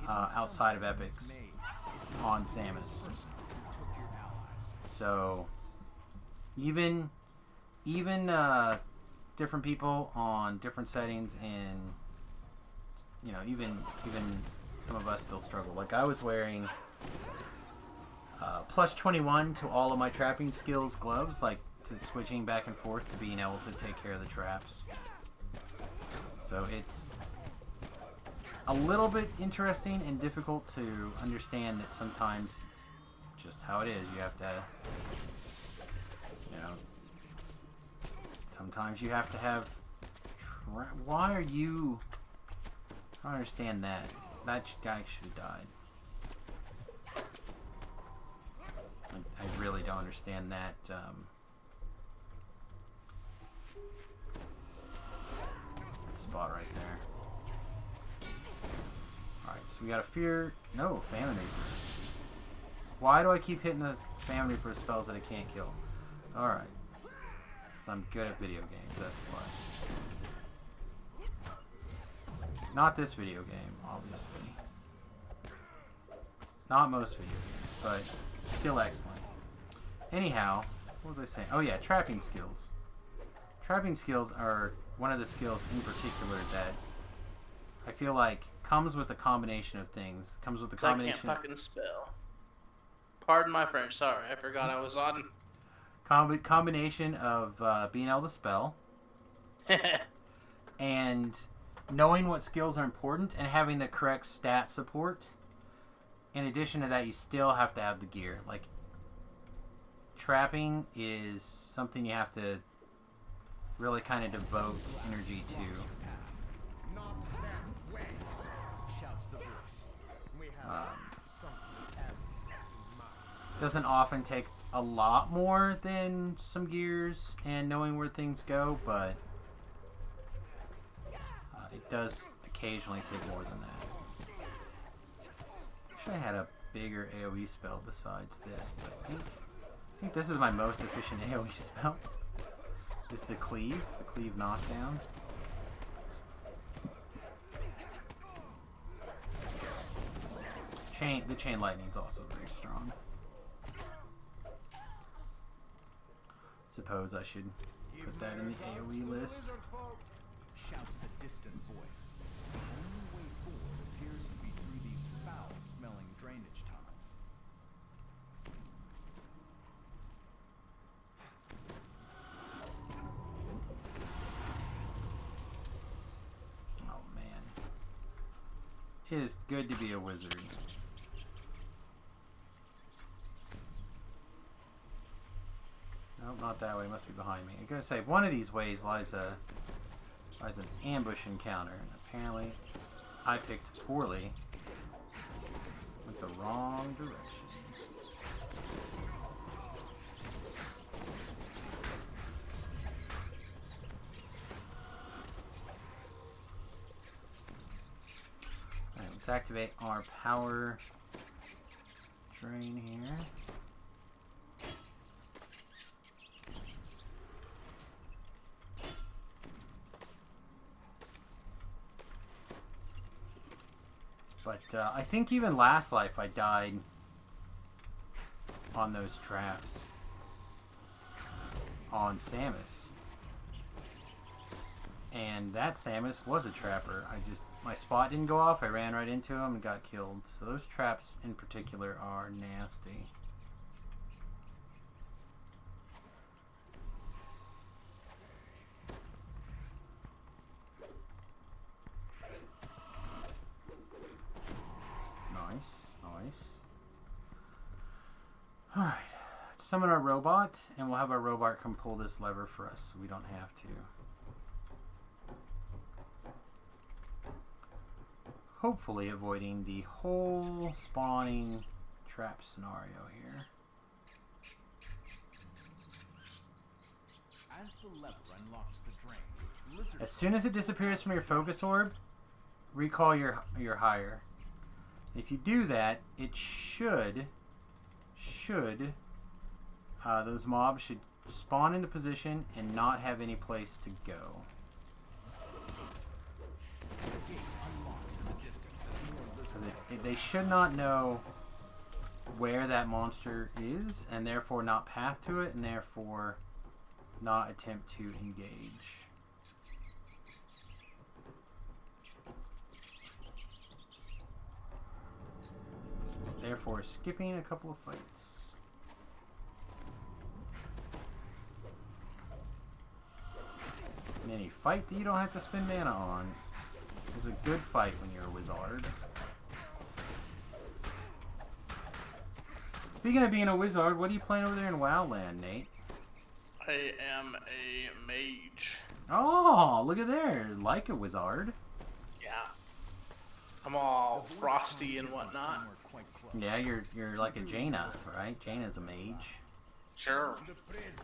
outside of epics on Samus. So even different people on different settings, and you know, even some of us still struggle. Like, I was wearing plus 21 to all of my trapping skills gloves, like to switching back and forth to being able to take care of the traps. So it's a little bit interesting and difficult to understand that sometimes it's just how it is. You have to, you know, sometimes you have to have why are you... I don't understand that. That guy should have died. I really don't understand that. That spot right there. Alright, so we got a Fear... No, Famine Reaper. Why do I keep hitting the Famine Reaper spells that I can't kill? Alright. Because I'm good at video games, that's why. Not this video game, obviously. Not most video games, but still excellent. Anyhow, what was I saying? Oh yeah, trapping skills. Trapping skills are one of the skills in particular that I feel like comes with a combination of things. Comes with a combination. I can't fucking spell. Pardon my French. Sorry, I forgot I was on. Combination of being able to spell and knowing what skills are important and having the correct stat support. In addition to that, you still have to have the gear. Like, trapping is something you have to really kind of devote energy to. Doesn't often take a lot more than some gears and knowing where things go, but it does occasionally take more than that. Wish I had a bigger AoE spell besides this, but I think this is my most efficient AoE spell. Is the Cleave knockdown. The chain lightning is also very strong. Suppose I should put that in the AoE list. Shouts a distant voice. The only way forward appears to be through these foul-smelling drainage tunnels. It is good to be a wizard. Nope, not that way. It must be behind me. I'm gonna say one of these ways lies an ambush encounter, and apparently I picked poorly. Went the wrong direction. Alright, let's activate our power drain here. But I think even last life I died on those traps on Samus. And that Samus was a trapper. My spot didn't go off, I ran right into him and got killed. So those traps in particular are nasty. Nice. Alright. Summon our robot, and we'll have our robot come pull this lever for us so we don't have to. Hopefully avoiding the whole spawning trap scenario here. As the lever unlocks the drain, Blizzard As soon as it disappears from your focus orb, recall your higher. If you do that, it should those mobs should spawn into position and not have any place to go. the gate unlocks in the distance as more Blizzard They should not know where that monster is, and therefore not path to it, and therefore not attempt to engage. Therefore skipping a couple of fights. And any fight that you don't have to spend mana on is a good fight when you're a wizard. Speaking of being a wizard, what are you playing over there in WoW Land, Nate? I am a mage. Oh, look at there. Like a wizard. Yeah. I'm all frosty and whatnot. Yeah, you're like a Jaina, right? Jaina's a mage. Sure. The prisoners,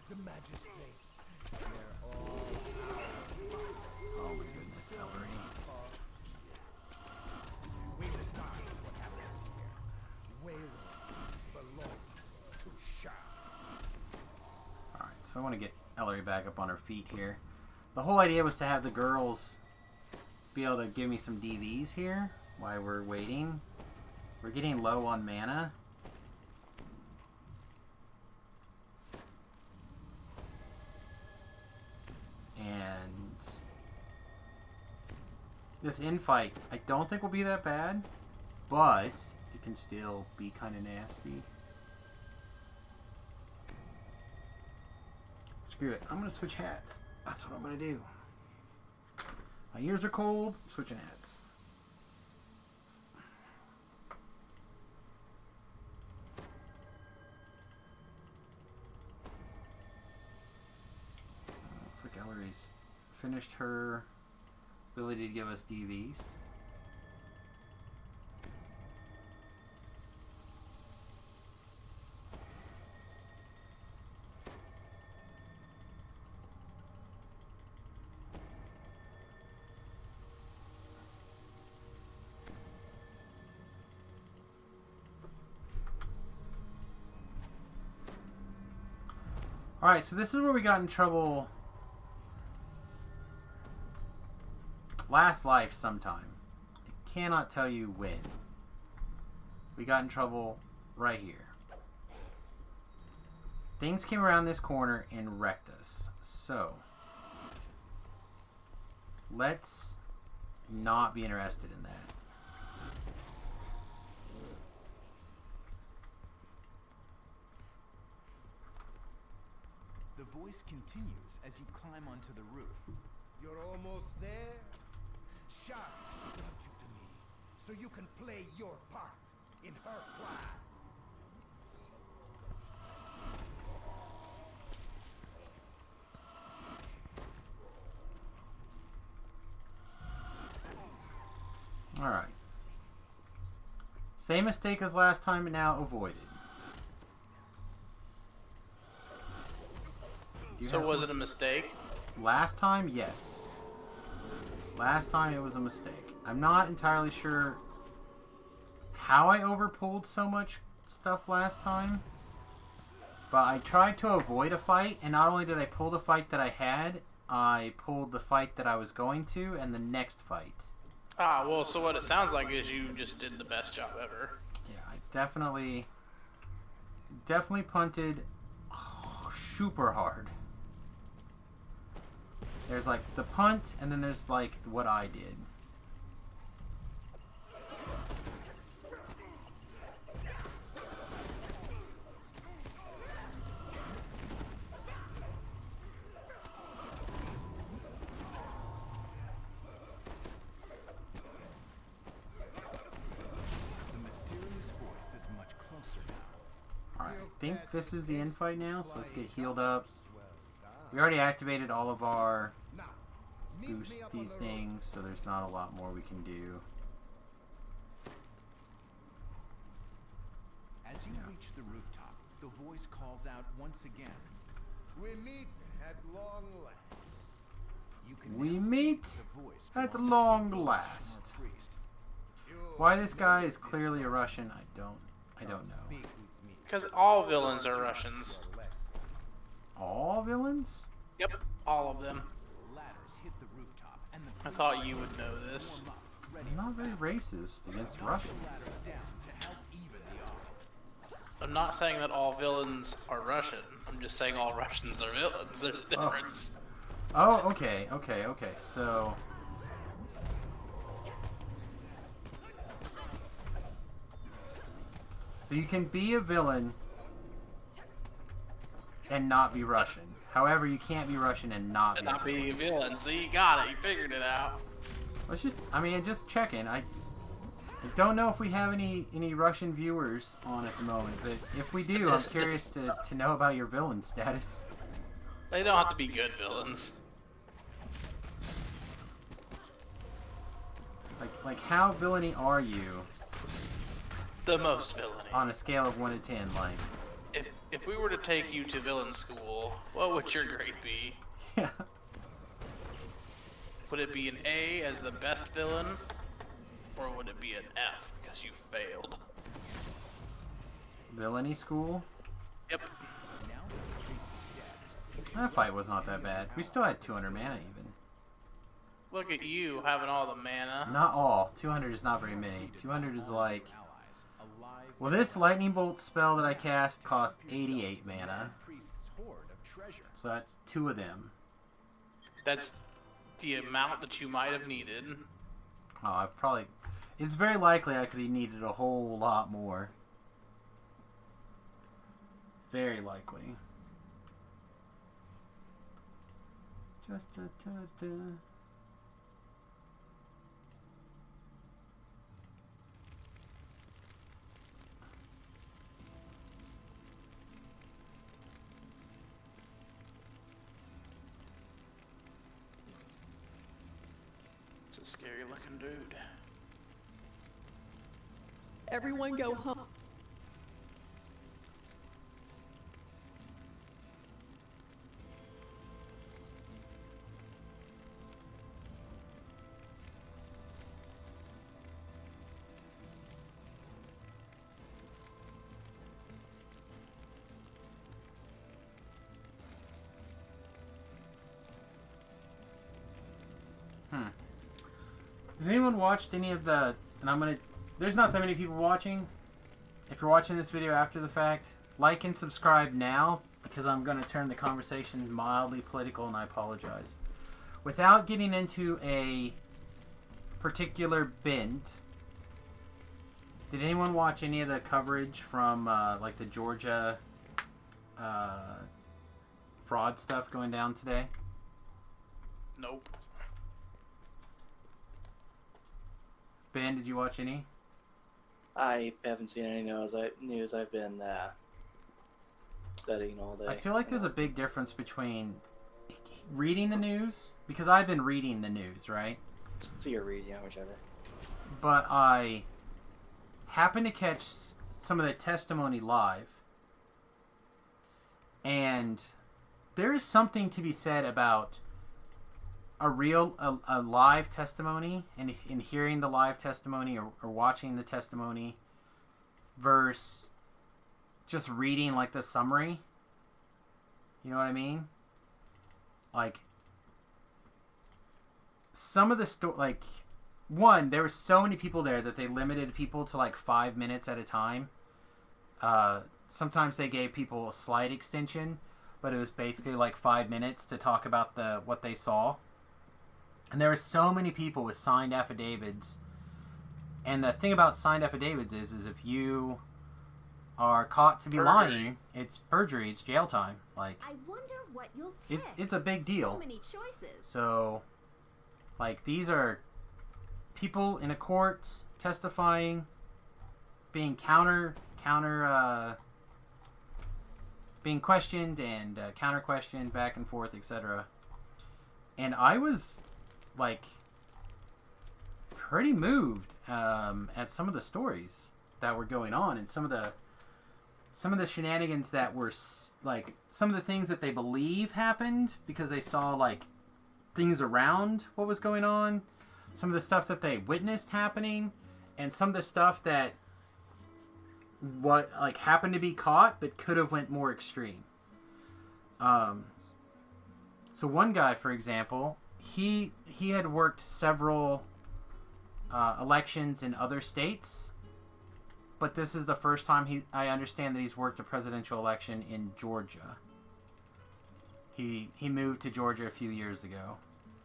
the magistrates, they're Oh my goodness, Ellery. we decide what happens here. Waylon belongs to Shah. Alright, so I want to get Ellery back up on her feet here. The whole idea was to have the girls be able to give me some DVs here while we're waiting. We're getting low on mana. And this infight, I don't think will be that bad, but it can still be kind of nasty. Screw it. I'm going to switch hats. That's what I'm going to do. My ears are cold. I'm switching hats. Looks like Ellery's finished her ability to give us DVs. Alright, so this is where we got in trouble last life sometime. I cannot tell you when. We got in trouble right here. Things came around this corner and wrecked us. So, let's not be interested in that. The voice continues as you climb onto the roof. You're almost there. Shah brought you to me. so you can play your part in her plan. Alright. Same mistake as last time, but now avoided. So was it a mistake? Last time, yes. Last time it was a mistake. I'm not entirely sure how I overpulled so much stuff last time. But I tried to avoid a fight, and not only did I pull the fight that I had, I pulled the fight that I was going to, and the next fight. Ah, well, so what it sounds like is you just did the best job ever. Yeah, I definitely punted super hard. There's like the punt, and then there's like what I did. The mysterious voice is much closer now. Alright, I think this is the end fight now, so let's get healed up. We already activated all of our boosty things, so there's not a lot more we can do. As you reach the rooftop, the voice calls out once again. We meet at long last. You can We now see meet the voice at belongs long to the last. Lashmar priest. Why this guy is clearly a Russian, I don't know. Because all villains are Russians. All villains? Yep, all of them. Ladders hit the rooftop, and the I thought you would know this. I'm not very racist against Russians. down to help even the odds. I'm not saying that all villains are Russian. I'm just saying all Russians are villains. There's a difference. Oh, okay. So you can be a villain and not be Russian. However, you can't be Russian and not be a villain. So you got it. You figured it out. Let's just, just checking. I don't know if we have any Russian viewers on at the moment, but if we do, I'm curious to know about your villain status. They don't have to be good villains. Like how villainy are you? The most villainy. On a scale of 1 to 10, like. If we were to take you to villain school, what would your grade be? Yeah. Would it be an A as the best villain, or would it be an F because you failed? Villainy school? Yep. That fight was not that bad. We still had 200 mana even. Look at you having all the mana. Not all. 200 is not very many. 200 is like... Well, this lightning bolt spell that I cast cost 88 mana. So that's 2 of them. That's the amount that you might have needed. Oh, I've probably... It's very likely I could have needed a whole lot more. Very likely. Just a ta-ta. It's a scary looking dude. Everyone go home. Has anyone watched any of the... And there's not that many people watching. If you're watching this video after the fact, like and subscribe now, because I'm going to turn the conversation mildly political, and I apologize. Without getting into a particular bent, did anyone watch any of the coverage from, like, the Georgia fraud stuff going down today? Nope. Ben, did you watch any? I haven't seen any news. I've been studying all day. I feel like there's a big difference between reading the news, because I've been reading the news, right? So you're reading, yeah, whichever. But I happened to catch some of the testimony live, and there is something to be said about a live testimony and hearing the live testimony or watching the testimony versus just reading like the summary. You know what I mean? Like some of the one, there were so many people there that they limited people to like 5 minutes at a time. Sometimes they gave people a slight extension, but it was basically like 5 minutes to talk about what they saw. And there were so many people with signed affidavits. And the thing about signed affidavits is if you are caught to be lying, it's perjury, it's jail time. Like, I wonder what you'll pick. It's a big deal. So many choices. So, like, these are people in a court testifying, being being questioned and counter questioned back and forth, etc. And I was like pretty moved at some of the stories that were going on and some of the shenanigans that were like some of the things that they believe happened because they saw like things around what was going on, some of the stuff that they witnessed happening, and some of the stuff that happened to be caught but could have went more extreme. So one guy, for example, he had worked several elections in other states, but this is the first time I understand that he's worked a presidential election in Georgia. He moved to Georgia a few years ago,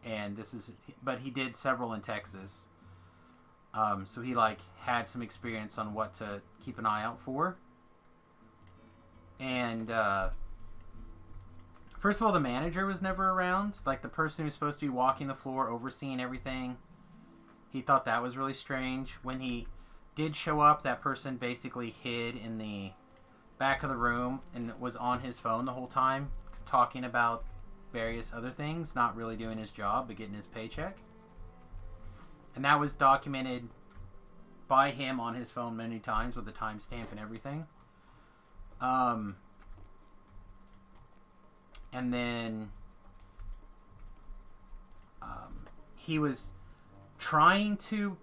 and but he did several in Texas. So he had some experience on what to keep an eye out for. And first of all, the manager was never around. Like the person who's supposed to be walking the floor, overseeing everything. He thought that was really strange. When he did show up, that person basically hid in the back of the room and was on his phone the whole time, talking about various other things, not really doing his job, but getting his paycheck. And that was documented by him on his phone many times with the timestamp and everything. And then he was trying to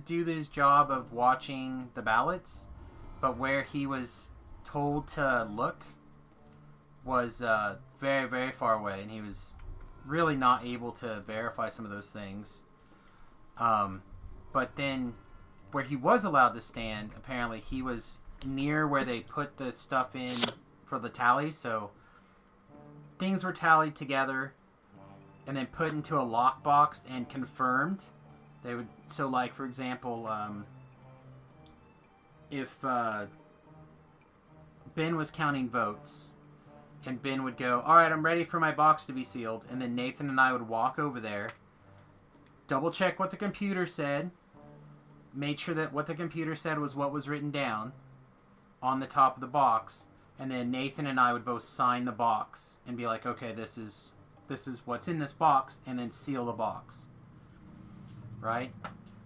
do his job of watching the ballots, but where he was told to look was very, very far away, and he was really not able to verify some of those things. But then where he was allowed to stand, apparently he was near where they put the stuff in for the tally, so things were tallied together and then put into a lockbox and confirmed. They would, so like for example, if Ben was counting votes and Ben would go, alright, I'm ready for my box to be sealed, and then Nathan and I would walk over there, double check what the computer said, made sure that what the computer said was what was written down on the top of the box, and then Nathan and I would both sign the box and be like, okay, this is what's in this box, and then seal the box. Right?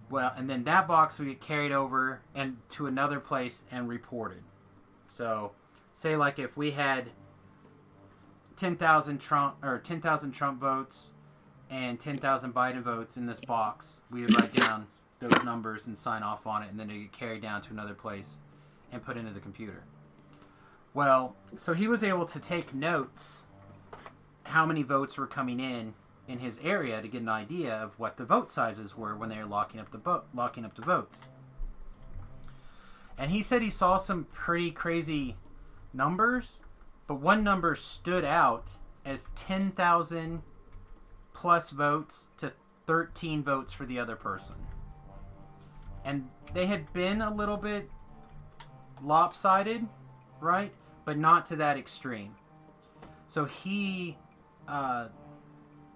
Well, and then that box would get carried over and to another place and reported. So, say like if we had 10,000 Trump votes and 10,000 Biden votes in this box, we would write down those numbers and sign off on it, and then it would get carried down to another place and put into the computer. Well, so he was able to take notes how many votes were coming in his area to get an idea of what the vote sizes were when they were locking up the votes. And he said he saw some pretty crazy numbers, but one number stood out as 10,000 plus votes to 13 votes for the other person. And they had been a little bit lopsided, right? But not to that extreme. So he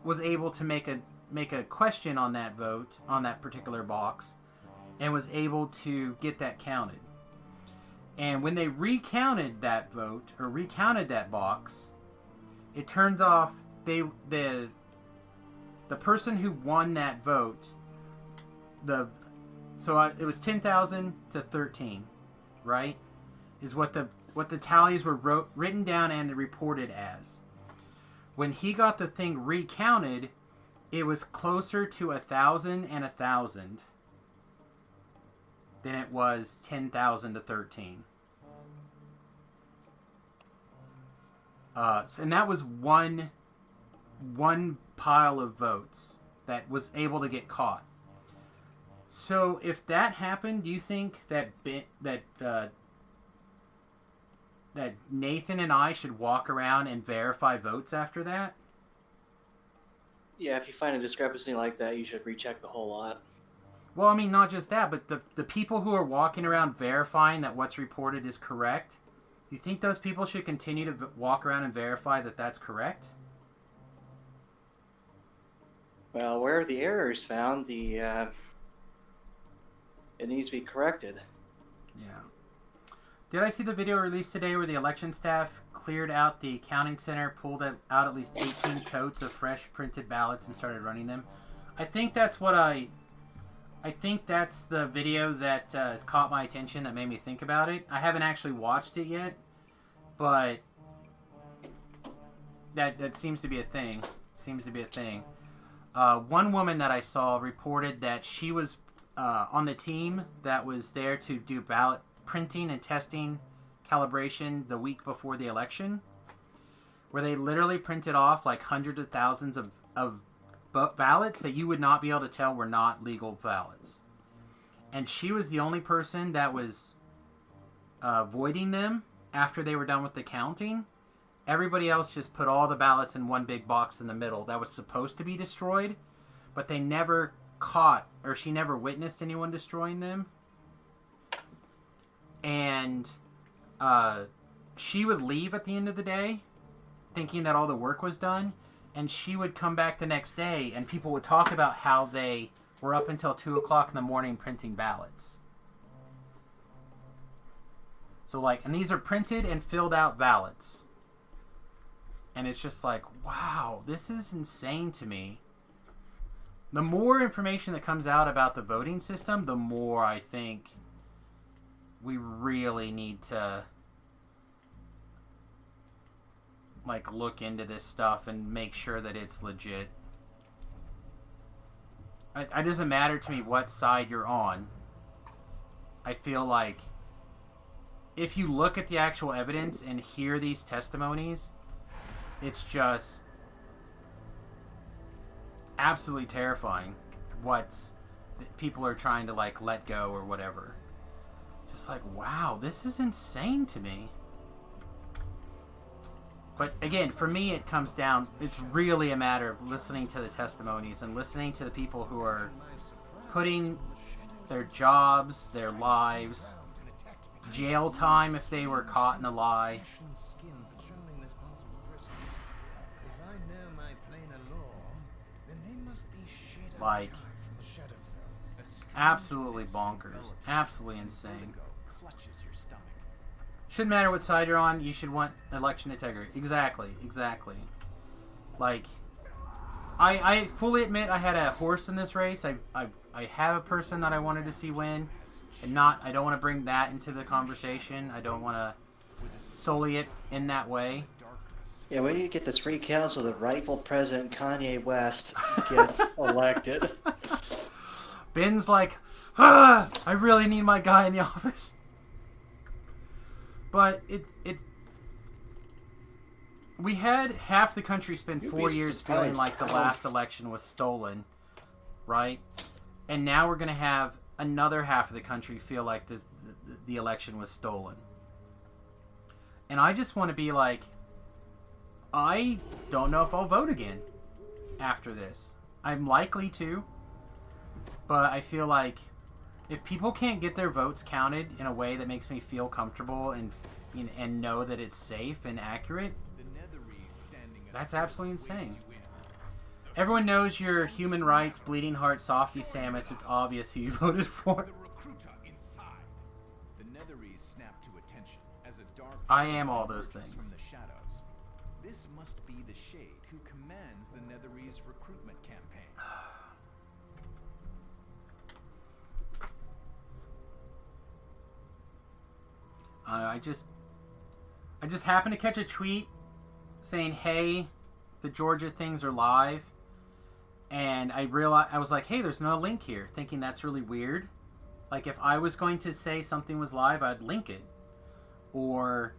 was able to make a question on that vote, on that particular box, and was able to get that counted. And when they recounted that vote, or recounted that box, it turns off the person who won that vote, it was 10,000 to 13, right? Is what the tallies were written down and reported as. When he got the thing recounted, it was closer to 1,000 and 1,000 than it was 10,000 to 13. And that was one pile of votes that was able to get caught. So if that happened, do you think that Nathan and I should walk around and verify votes after that? Yeah, if you find a discrepancy like that, you should recheck the whole lot. Well, I mean, not just that, but the people who are walking around verifying that what's reported is correct, do you think those people should continue to walk around and verify that that's correct? Well, where the error is found, it needs to be corrected. Yeah. Did I see the video released today where the election staff cleared out the counting center, pulled out at least 18 totes of fresh printed ballots and started running them? I think that's the video that has caught my attention that made me think about it. I haven't actually watched it yet, but that seems to be a thing. One woman that I saw reported that she was on the team that was there to do ballot printing and testing calibration the week before the election, where they literally printed off like hundreds of thousands of ballots that you would not be able to tell were not legal ballots. And she was the only person that was voiding them after they were done with the counting. Everybody else just put all the ballots in one big box in the middle that was supposed to be destroyed, but they never caught, or she never witnessed anyone destroying them. And she would leave at the end of the day thinking that all the work was done, and she would come back the next day and people would talk about how they were up until 2 o'clock in the morning printing ballots. So and these are printed and filled out ballots. And it's just like, wow, this is insane to me. The more information that comes out about the voting system, the more I think we really need to look into this stuff and make sure that it's legit. It doesn't matter to me what side you're on. I feel like if you look at the actual evidence and hear these testimonies, it's just absolutely terrifying what people are trying to let go or whatever. Just wow, this is insane to me. But again, for me, it comes down, it's really a matter of listening to the testimonies and listening to the people who are putting their jobs, their lives, jail time if they were caught in a lie. Absolutely bonkers. Absolutely insane. Shouldn't matter what side you're on, you should want election integrity. Exactly. I fully admit I had a horse in this race. I have a person that I wanted to see win. And I don't want to bring that into the conversation. I don't want to sully it in that way. Yeah, when you get this recount so the rightful president Kanye West gets elected. Ben's I really need my guy in the office. But we had half the country spend 4 years feeling like the last election was stolen, right? And now we're going to have another half of the country feel like the election was stolen. And I just want to be I don't know if I'll vote again after this. I'm likely to, but I feel like if people can't get their votes counted in a way that makes me feel comfortable and know that it's safe and accurate, that's absolutely insane. Everyone knows your human rights, bleeding heart, softy Samus. It's obvious who you voted for. The recruiter inside. The Netherese snap to attention as a dark I am all those emerges things. from the shadows. This must be the Shade who commands the Netherese recruitment campaign. I just happened to catch a tweet saying, "Hey, the Georgia things are live," and I was like, "Hey, there's no link here," thinking that's really weird. Like if I was going to say something was live, I'd link it or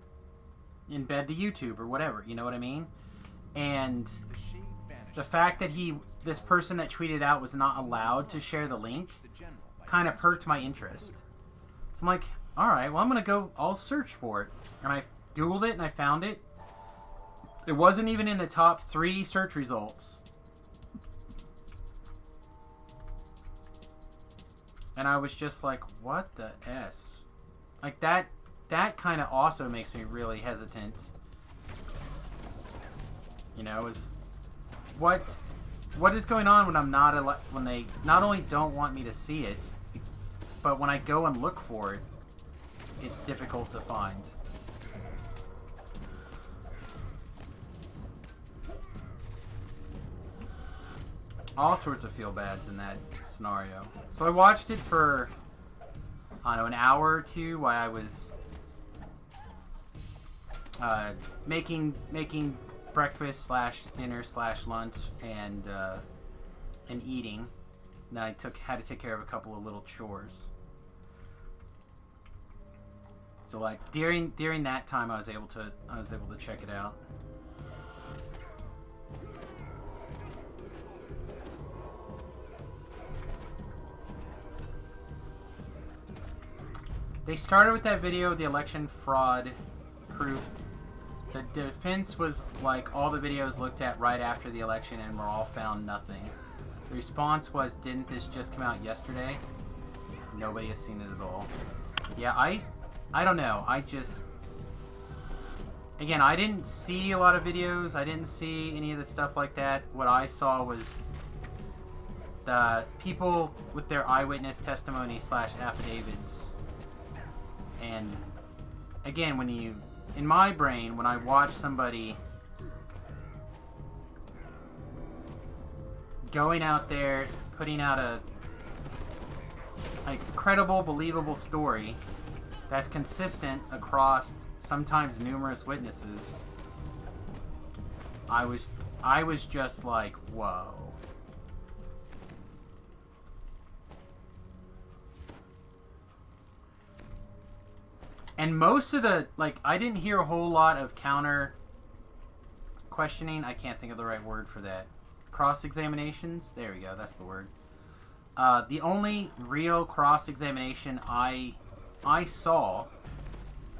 embed the YouTube or whatever. You know what I mean? And the fact that this person that tweeted out was not allowed to share the link kind of perked my interest. So I'm like, all right, well, I'll search for it. And I Googled it and I found it. It wasn't even in the top 3 search results. And I was just like, what the S? Like that kind of also makes me really hesitant. You know, is what is going on when when they not only don't want me to see it, but when I go and look for it, it's difficult to find. All sorts of feel-bads in that scenario. So I watched it for, I don't know, an hour or two while I was making breakfast / dinner / lunch and eating. And I had to take care of a couple of little chores. So like during that time, I was able to check it out. They started with that video, the election fraud proof. The defense was like all the videos looked at right after the election and were all found nothing. The response was, didn't this just come out yesterday? Nobody has seen it at all. Yeah, I don't know. Again, I didn't see a lot of videos. I didn't see any of the stuff like that. What I saw was the people with their eyewitness testimony / affidavits. And again, in my brain, when I watch somebody going out there, putting out a credible, believable story that's consistent across sometimes numerous witnesses, I was just like, whoa. And most of the, I didn't hear a whole lot of counter questioning. I can't think of the right word for that. Cross-examinations? There we go, that's the word. The only real cross-examination I saw,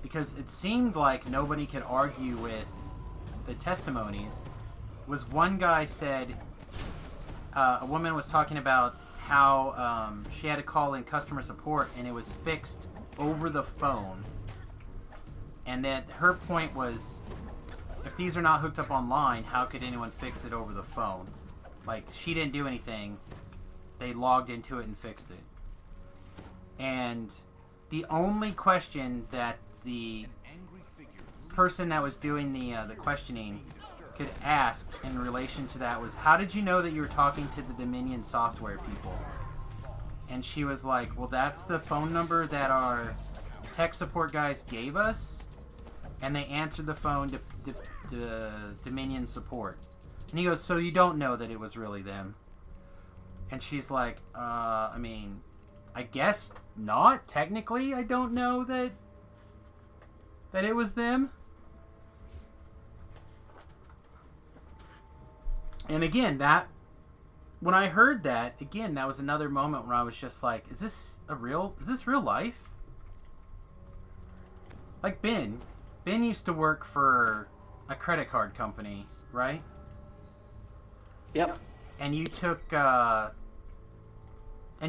because it seemed like nobody could argue with the testimonies, was one guy said, a woman was talking about how she had to call in customer support and it was fixed over the phone. And that her point was, if these are not hooked up online, how could anyone fix it over the phone? Like, she didn't do anything. They logged into it and fixed it. And the only question that the person that was doing the questioning could ask in relation to that was, how did you know that you were talking to the Dominion software people? And she was like, well, that's the phone number that our tech support guys gave us. And they answered the phone to Dominion support. And he goes, so you don't know that it was really them? And she's like, I mean, I guess not. Technically, I don't know that it was them. And again, when I heard that, again, that was another moment where I was just like, is this real life? Like Ben used to work for a credit card company, right? Yep. And you took, and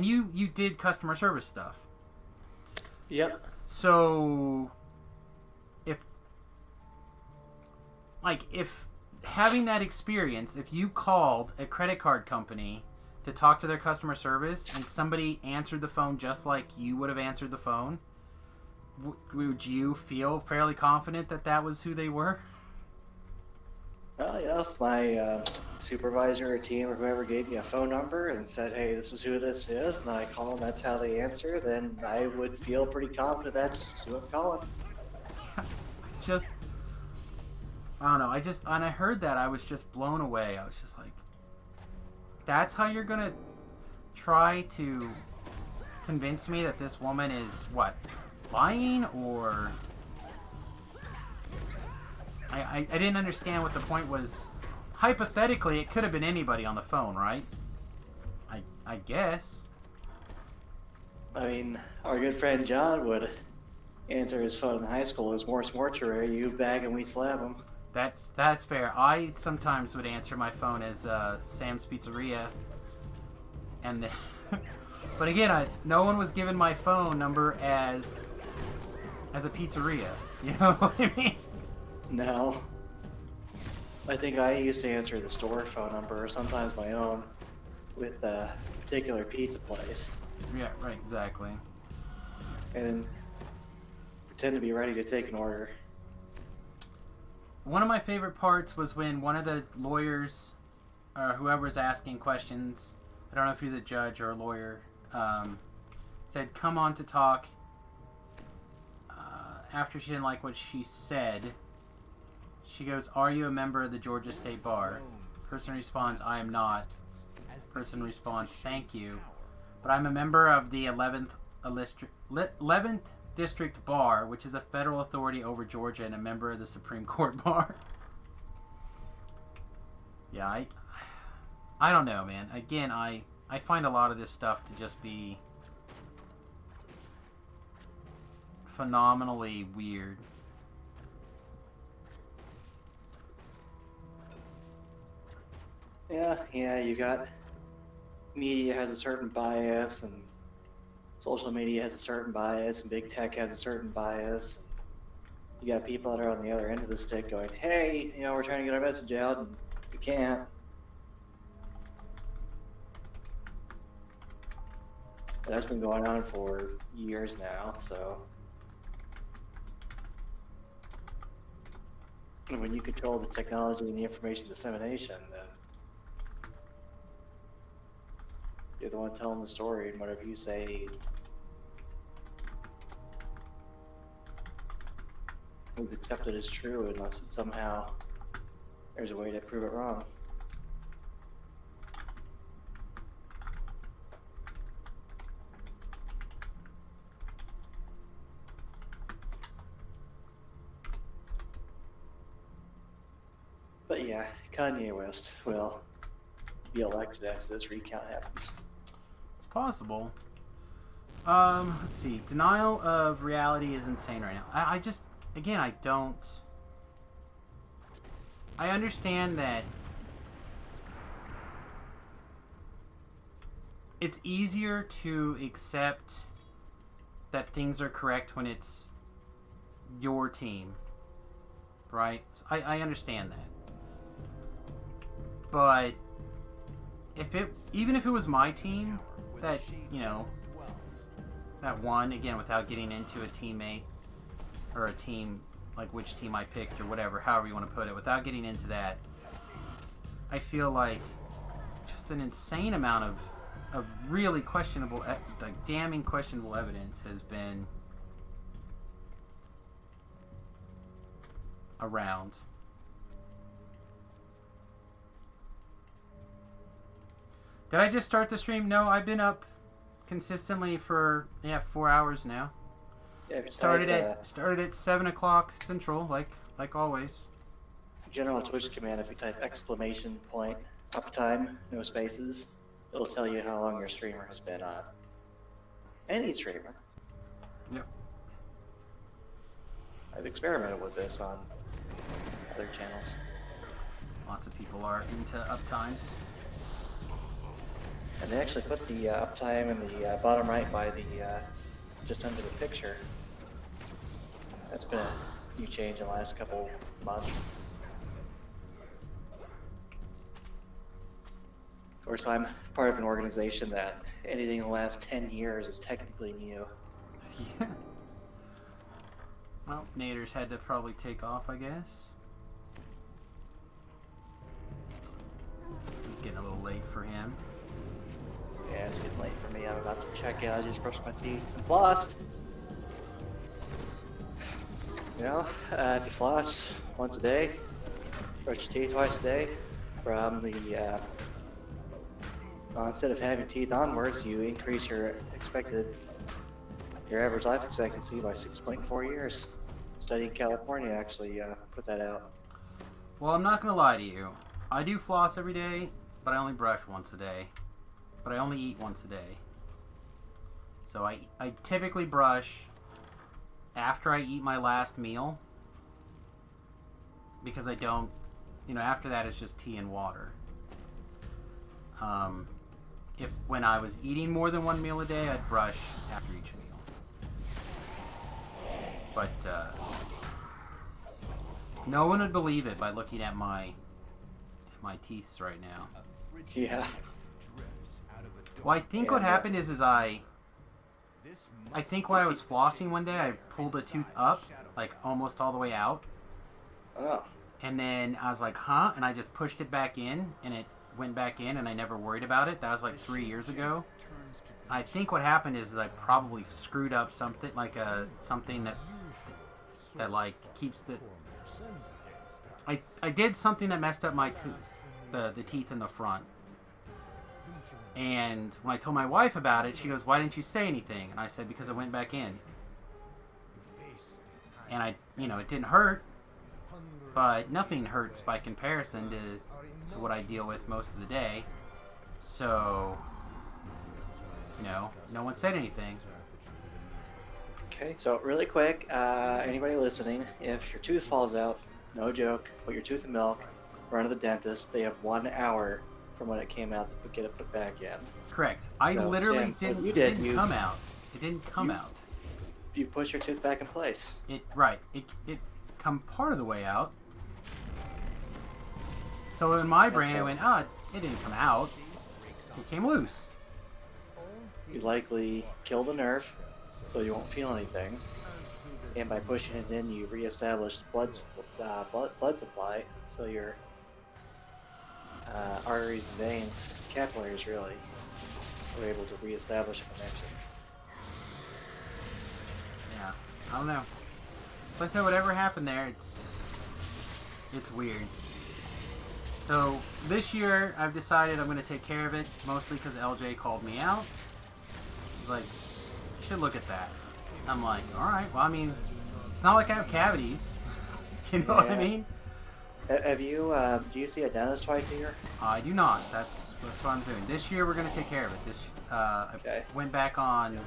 you did customer service stuff. Yep. So, if having that experience, if you called a credit card company to talk to their customer service and somebody answered the phone just like you would have answered the phone, would you feel fairly confident that that was who they were? Well, you know, if my supervisor or team or whoever gave me a phone number and said, hey, this is who this is, and I call them, that's how they answer, then I would feel pretty confident that's who I'm calling. Just, I don't know, when I heard that, I was just blown away. I was just like, that's how you're gonna try to convince me that this woman is, what, lying, or... I didn't understand what the point was. Hypothetically, it could have been anybody on the phone, right? I guess. I mean, our good friend John would answer his phone in high school as Morse Mortuary, you bag and we slap him. That's fair. I sometimes would answer my phone as Sam's Pizzeria, and then, but again, no one was given my phone number as a pizzeria. You know what I mean? No. I think I used to answer the store phone number, or sometimes my own, with a particular pizza place. Yeah, right, exactly. And then pretend to be ready to take an order. One of my favorite parts was when one of the lawyers, or whoever's asking questions, I don't know if he's a judge or a lawyer, said, come on to talk. After she didn't like what she said, she goes, are you a member of the Georgia State Bar? Person responds, I am not. Person responds, thank you. But I'm a member of the 11th District Bar, which is a federal authority over Georgia and a member of the Supreme Court Bar. Yeah, I don't know, man. Again, I find a lot of this stuff to just be phenomenally weird. Yeah, you got media has a certain bias, and social media has a certain bias, and big tech has a certain bias. You got people that are on the other end of the stick going, hey, you know, we're trying to get our message out, and we can't. That's been going on for years now, so. And when you control the technology and the information dissemination, then you're the one telling the story, and whatever you say is accepted as true unless it somehow there's a way to prove it wrong. But yeah, Kanye West will be elected after this recount happens. It's possible. Let's see. Denial of reality is insane right now. I just, again, I understand that it's easier to accept that things are correct when it's your team, right? I understand that. But even if it was my team that, you know, that won, again, without getting into a teammate or a team, like which team I picked or whatever, however you want to put it, without getting into that, I feel like just an insane amount of really questionable, like damning questionable evidence has been around. Did I just start the stream? No, I've been up consistently for 4 hours now. Yeah, started at 7 o'clock Central, like always. General Twitch command, if you type exclamation point uptime, no spaces, it'll tell you how long your streamer has been on. Any streamer. Yep. I've experimented with this on other channels. Lots of people are into uptimes. And they actually put the uptime in the bottom right by the just under the picture. That's been a new change in the last couple months. Of course, I'm part of an organization that anything in the last 10 years is technically new. Yeah. Well, Nader's had to probably take off, I guess. It's getting a little late for him. Yeah, it's getting late for me. I'm about to check out. I just brushed my teeth and flossed. You know, if you floss once a day, brush your teeth twice a day, from the onset of having teeth onwards, you increase your average life expectancy by 6.4 years. Study in California actually put that out. Well, I'm not gonna lie to you. I do floss every day, but I only brush once a day. But I only eat once a day. So I typically brush after I eat my last meal, because I don't, after that it's just tea and water. If when I was eating more than one meal a day, I'd brush after each meal. But no one would believe it by looking at my teeth right now. Yeah. Well, I think what happened is I think while I was flossing one day, I pulled a tooth up, like almost all the way out. Oh. And then I was like, huh? And I just pushed it back in, and it went back in, and I never worried about it. That was like 3 years ago. I think what happened is I probably screwed up something, like something that like keeps the... I did something that messed up my tooth, the teeth in the front. And when I told my wife about it, she goes, why didn't you say anything? And I said, because it went back in. And it didn't hurt, but nothing hurts by comparison to what I deal with most of the day. So, no one said anything. Okay, so really quick, anybody listening, if your tooth falls out, no joke, put your tooth in milk, run to the dentist. They have 1 hour from when it came out to get it put back in. Correct. I literally didn't. It didn't come out. It didn't come out. You push your tooth back in place. It come part of the way out. So in my brain, I went, it didn't come out. It came loose. You likely kill the nerve, so you won't feel anything. And by pushing it in, you reestablish blood supply, so your arteries and veins, capillaries really, are able to reestablish a connection. Yeah, I don't know. Like I said, whatever happened there, it's weird. So this year, I've decided I'm going to take care of it, mostly because LJ called me out. He's like, you should look at that. I'm like, alright, well, I mean, it's not like I have cavities. You know what I mean? Have you, do you see a dentist twice a year? I do not. That's what I'm doing. This year, we're going to take care of it. I went back on,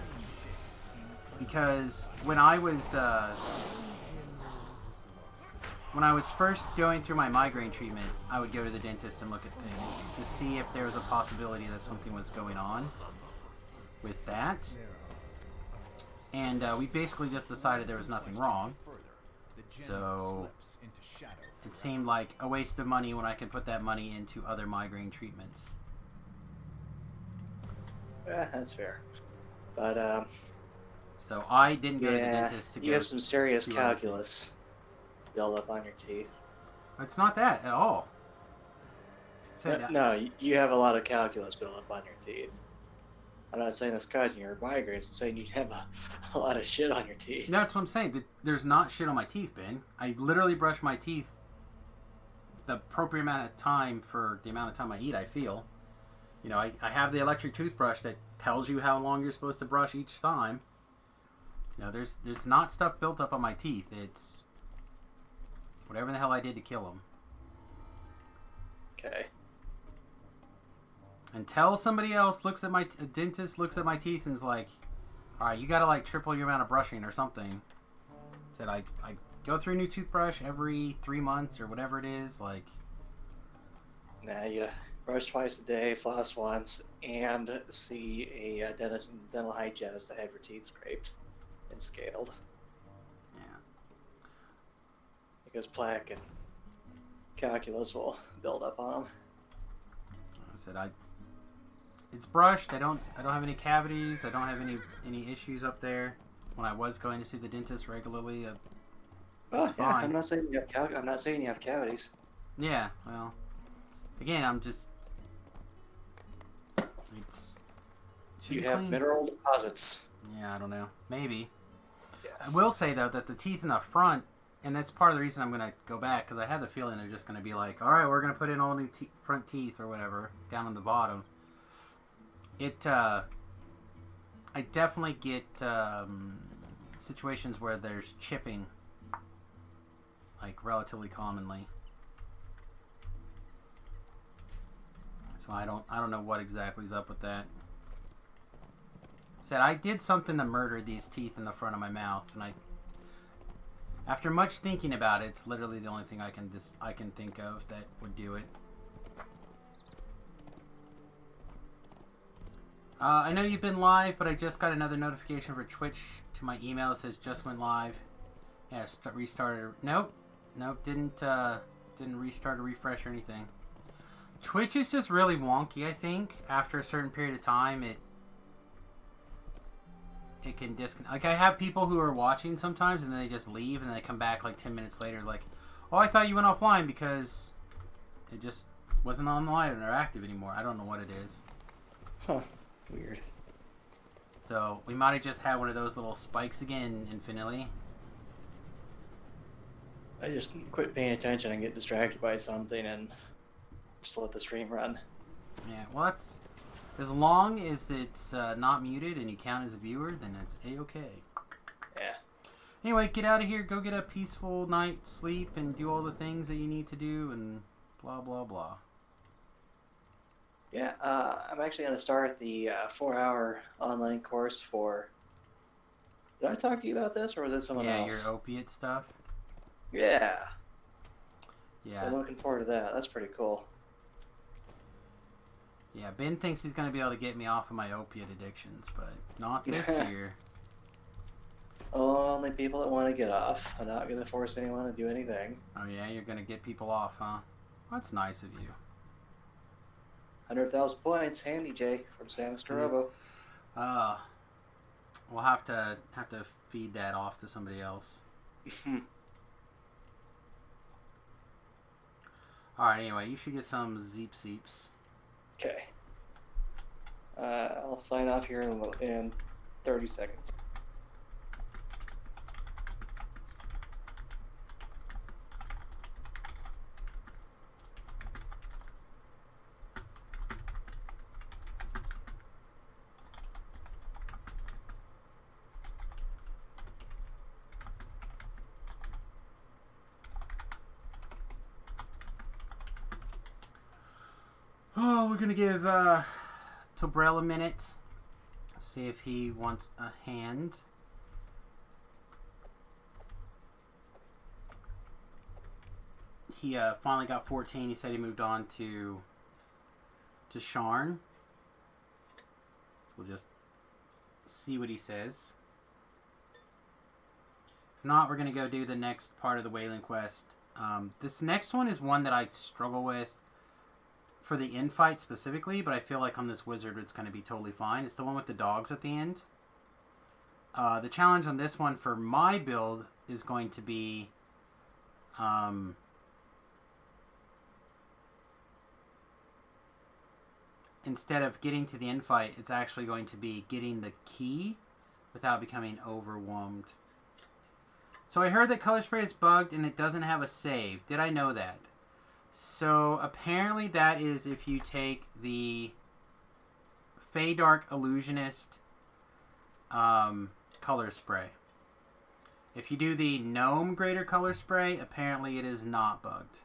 because when I was first going through my migraine treatment, I would go to the dentist and look at things to see if there was a possibility that something was going on with that. And we basically just decided there was nothing wrong. So it seemed like a waste of money when I could put that money into other migraine treatments. That's fair. But, so I didn't go to the dentist to you have some serious calculus build up on your teeth. It's not that at all. No, you have a lot of calculus built up on your teeth. I'm not saying that's causing your migraines. I'm saying you have a lot of shit on your teeth. That's what I'm saying. There's not shit on my teeth, Ben. I literally brush my teeth the appropriate amount of time for the amount of time I eat, I feel. I have the electric toothbrush that tells you how long you're supposed to brush each time. There's not stuff built up on my teeth. It's whatever the hell I did to kill them. Okay. Until somebody else a dentist looks at my teeth and is like, alright, you gotta like triple your amount of brushing or something. Said I go through a new toothbrush every 3 months or whatever it is, like. Nah, you brush twice a day, floss once, and see a dentist and dental hygienist to have your teeth scraped and scaled. Yeah. Because plaque and calculus will build up on them. I said it's brushed. I don't have any cavities. I don't have any issues up there. When I was going to see the dentist regularly, Oh, it's yeah, fine. I'm not saying you have cavities. Yeah, well, again, I'm just You have clean. mineral deposits. Yeah, I don't know. Maybe. Yes. I will say though that the teeth in the front, and that's part of the reason I'm gonna go back, because I have the feeling they're just gonna be like, all right, we're gonna put in all new front teeth or whatever down on the bottom. I definitely get situations where there's chipping, like relatively commonly. So I don't know what exactly is up with that. Said I did something to murder these teeth in the front of my mouth, and after much thinking about it, it's literally the only thing I can think of that would do it. I know you've been live, but I just got another notification for Twitch to my email. It says just went live. Yeah, restarted. Nope, didn't restart or refresh or anything. Twitch is just really wonky. I think after a certain period of time, it can disconnect. Like I have people who are watching sometimes, and then they just leave, and then they come back like 10 minutes later, like, "Oh, I thought you went offline because it just wasn't online or active anymore." I don't know what it is. Huh. Weird. So we might have just had one of those little spikes again, Infinitely. I just quit paying attention and get distracted by something and just let the stream run. Yeah, well, that's as long as it's not muted and you count as a viewer, then it's a-okay. Yeah. Anyway, get out of here. Go get a peaceful night's sleep and do all the things that you need to do and blah, blah, blah. Yeah, I'm actually going to start the 4-hour online course for... Did I talk to you about this, or was it someone else? Yeah, your opiate stuff. Yeah. Yeah. I'm looking forward to that. That's pretty cool. Yeah, Ben thinks he's going to be able to get me off of my opiate addictions, but not this year. Only people that want to get off. I'm not going to force anyone to do anything. Oh yeah, you're going to get people off, huh? That's nice of you. 100,000 points, handy Jay from San Escarobo. We'll have to feed that off to somebody else. Alright, anyway, you should get some Zeep Seeps. Okay. I'll sign off here in 30 seconds. Oh, we're gonna give Tobrell a minute. See if he wants a hand. He finally got 14. He said he moved on to Sharn. So we'll just see what he says. If not, we're gonna go do the next part of the Wailing Quest. This next one is one that I struggle with for the infight specifically, but I feel like on this wizard it's going to be totally fine. It's the one with the dogs at the end. The challenge on this one for my build is going to be instead of getting to the infight, it's actually going to be getting the key without becoming overwhelmed. So I heard that Color Spray is bugged and it doesn't have a save. Did I know that? So apparently that is if you take the Fey Dark Illusionist Color Spray. If you do the Gnome Greater Color Spray, apparently it is not bugged.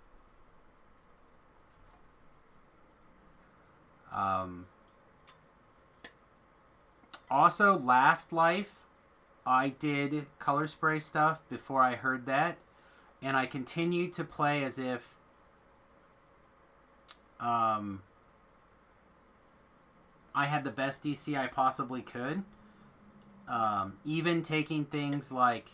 Also, last life, I did Color Spray stuff before I heard that, and I continued to play as if I had the best DC I possibly could. Even taking things like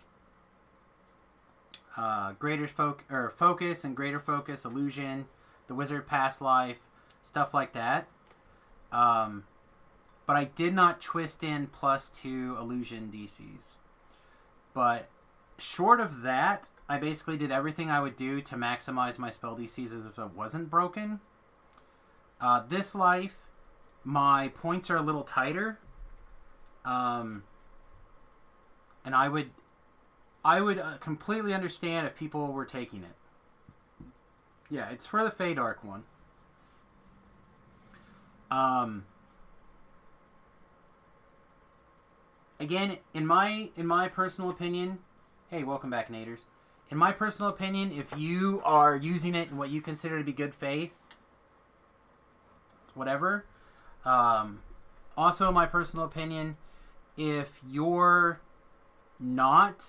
Focus and Greater Focus, Illusion, the Wizard Past Life, stuff like that. but I did not twist in +2 illusion DCs. But short of that, I basically did everything I would do to maximize my spell DCs as if it wasn't broken. This life, my points are a little tighter. And I would completely understand if people were taking it. Yeah, it's for the Feydark one. Again, in my personal opinion, hey, welcome back, Naders. In my personal opinion, if you are using it in what you consider to be good faith, whatever. Also, my personal opinion, if you're not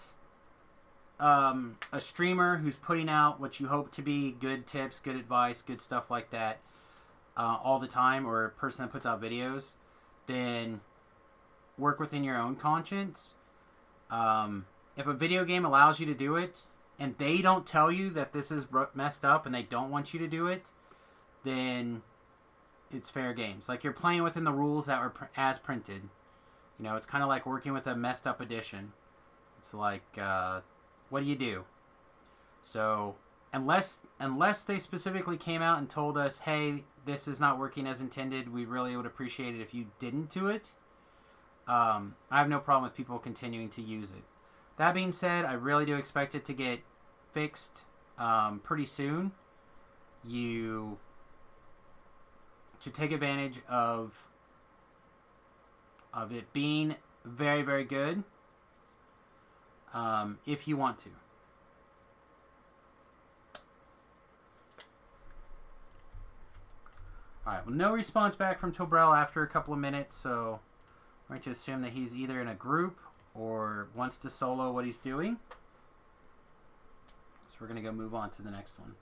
a streamer who's putting out what you hope to be good tips, good advice, good stuff like that all the time, or a person that puts out videos, then work within your own conscience. If a video game allows you to do it, and they don't tell you that this is messed up and they don't want you to do it, then it's fair games. Like, you're playing within the rules that were as printed. You know, it's kind of like working with a messed up edition. It's like, what do you do? So, unless they specifically came out and told us, hey, this is not working as intended, we really would appreciate it if you didn't do it. I have no problem with people continuing to use it. That being said, I really do expect it to get fixed pretty soon. You should take advantage of it being very, very good if you want to. Alright, well, no response back from Tobrel after a couple of minutes, so I'm going to assume that he's either in a group or wants to solo what he's doing. So we're going to go move on to the next one.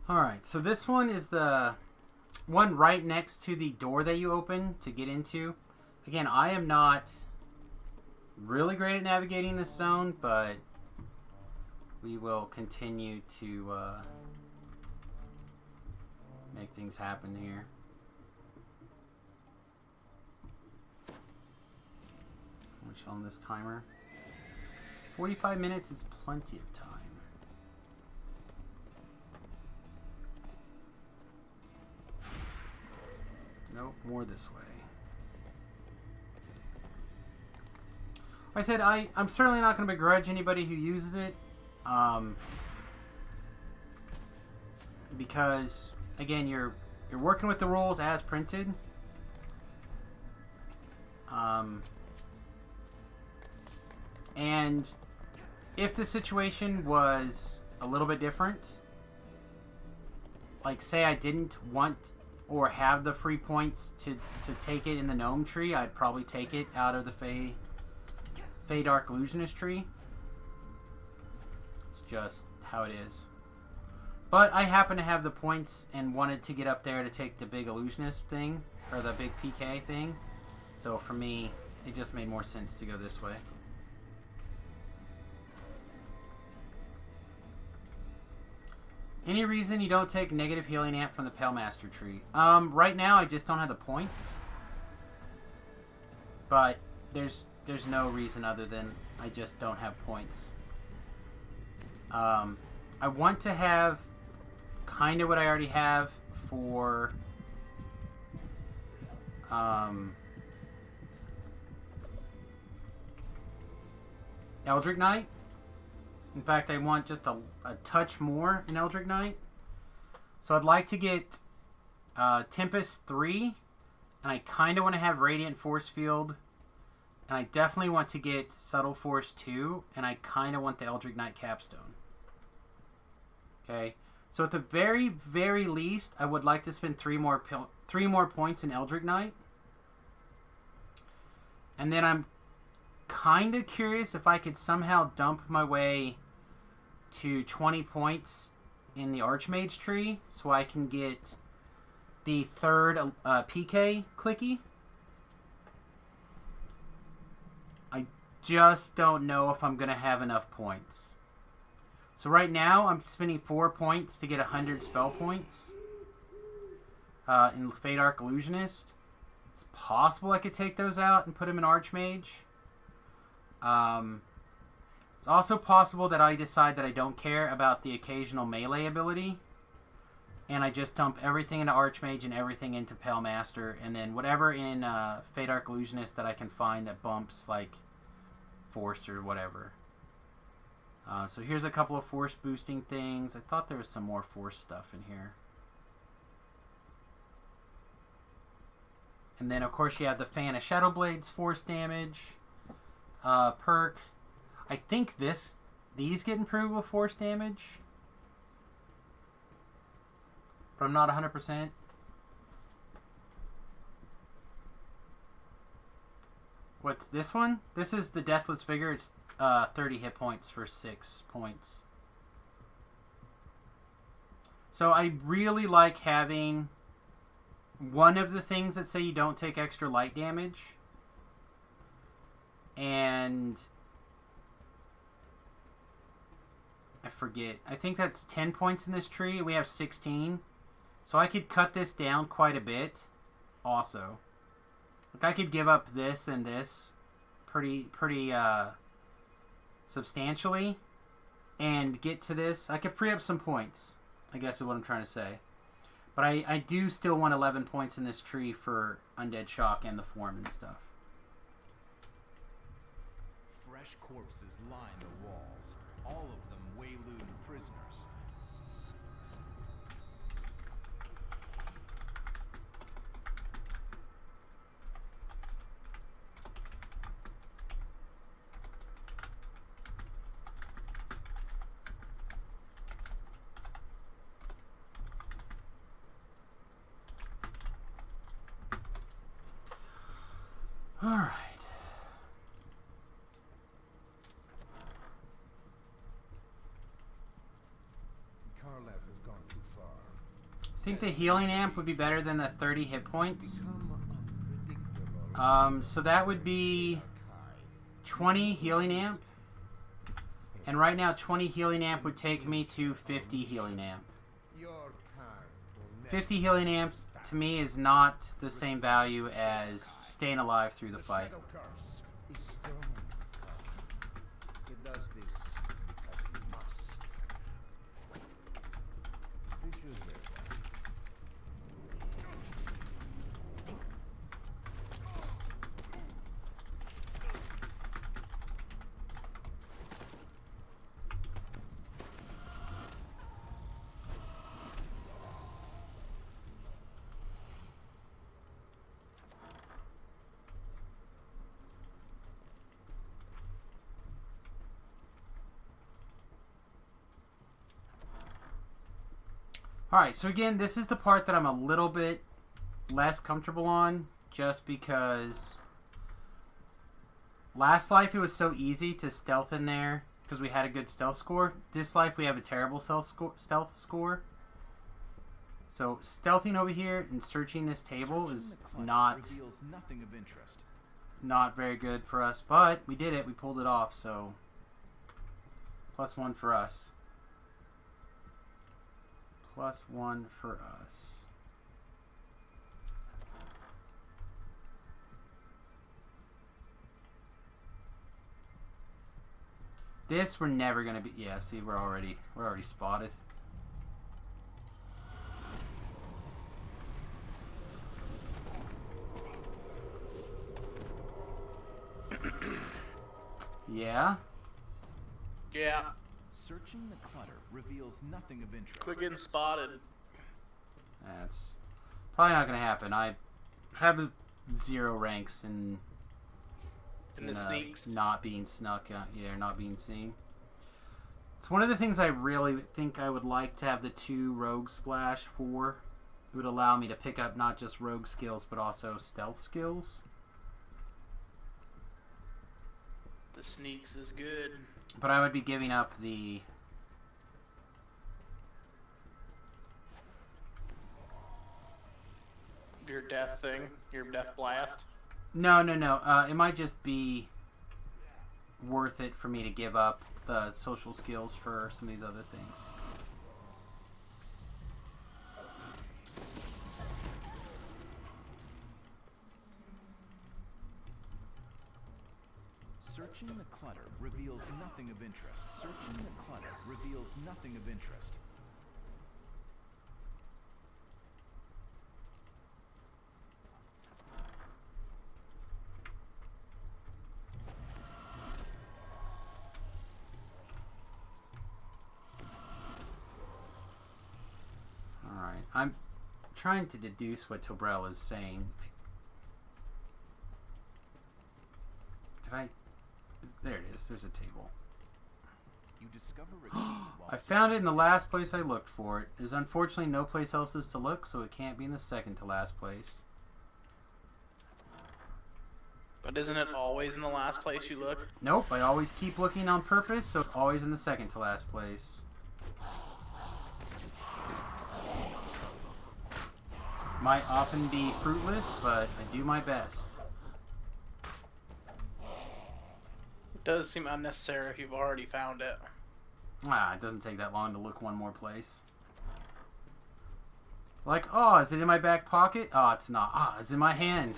Alright, so this one is the one right next to the door that you open to get into. Again, I am not really great at navigating this zone, but we will continue to make things happen here. Which on this timer? 45 minutes is plenty of time. Nope, more this way. Like I said, I'm certainly not going to begrudge anybody who uses it. Because, again, you're working with the rules as printed. And if the situation was a little bit different, like say I didn't want or have the free points to take it in the gnome tree, I'd probably take it out of the Feydark Illusionist tree. It's just how it is. But I happen to have the points and wanted to get up there to take the big Illusionist thing, or the big PK thing. So for me, it just made more sense to go this way. Any reason you don't take negative healing amp from the Pale Master tree? Right now I just don't have the points. But there's no reason other than I just don't have points. I want to have kind of what I already have for Eldritch Knight. In fact, I want just a touch more in Eldritch Knight. So I'd like to get Tempest 3. And I kind of want to have Radiant Force Field. And I definitely want to get Subtle Force 2. And I kind of want the Eldritch Knight Capstone. Okay. So at the very, very least, I would like to spend 3 more 3 more points in Eldritch Knight. And then I'm kind of curious if I could somehow dump my way to 20 points in the Archmage tree so I can get the 3rd PK clicky. I just don't know if I'm going to have enough points. So right now I'm spending 4 points to get 100 spell points in Fade Arc Illusionist. It's possible I could take those out and put them in Archmage. It's also possible that I decide that I don't care about the occasional melee ability, and I just dump everything into Archmage and everything into Pale Master, and then whatever in Fade Arc Illusionist that I can find that bumps, like, Force or whatever. So here's a couple of Force boosting things. I thought there was some more Force stuff in here. And then, of course, you have the Fan of Shadowblade's Force damage perk. I think these get improved with Force damage, but I'm not 100%. What's this one? This is the Deathless Vigor. It's 30 hit points for 6 points. So I really like having one of the things that say you don't take extra light damage. And I forget. I think that's 10 points in this tree. We have 16. So I could cut this down quite a bit also. Like I could give up this and this pretty substantially and get to this. I could free up some points, I guess is what I'm trying to say. But I do still want 11 points in this tree for Undead Shock and the Form and stuff. Fresh corpses line the walls, all of them Wayloon prisoners. All right. Karleth has gone too far. I think the healing amp would be better than the 30 hit points. So that would be 20 healing amp. And right now 20 healing amp would take me to 50 healing amp. 50 healing amp to me is not the same value as staying alive through the fight. He does this because he must. Did you hear that? Alright, so again, this is the part that I'm a little bit less comfortable on, just because last life it was so easy to stealth in there because we had a good stealth score. This life we have a terrible stealth score. So stealthing over here and searching this table is not nothing of interest. Not very good for us, but we did it. We pulled it off, so +1 for us. +1 for us. This we're never gonna be. Yeah, see, we're already spotted. Yeah. Yeah. Searching the clutter reveals nothing of interest. Quit getting spotted. That's probably not gonna happen. I have 0 ranks in the sneaks. Not being snuck. Yeah, not being seen. It's one of the things I really think I would like to have the 2 rogue splash for. It would allow me to pick up not just rogue skills, but also stealth skills. The sneaks is good. But I would be giving up the... Your death thing, your death blast. No. It might just be worth it for me to give up the social skills for some of these other things. Searching the clutter reveals nothing of interest. Searching the clutter reveals nothing of interest. Alright, I'm trying to deduce what Tobrel is saying. Did I... There it is. There's a table. You discover a key while I found it in the last place I looked for it. There's unfortunately no place else is to look, so it can't be in the second to last place. But isn't it always in the last place you look? Nope, I always keep looking on purpose, so it's always in the second to last place. Might often be fruitless, but I do my best. It does seem unnecessary if you've already found it. Ah, it doesn't take that long to look one more place. Like, oh, is it in my back pocket? Oh, it's not. Ah, it's in my hand.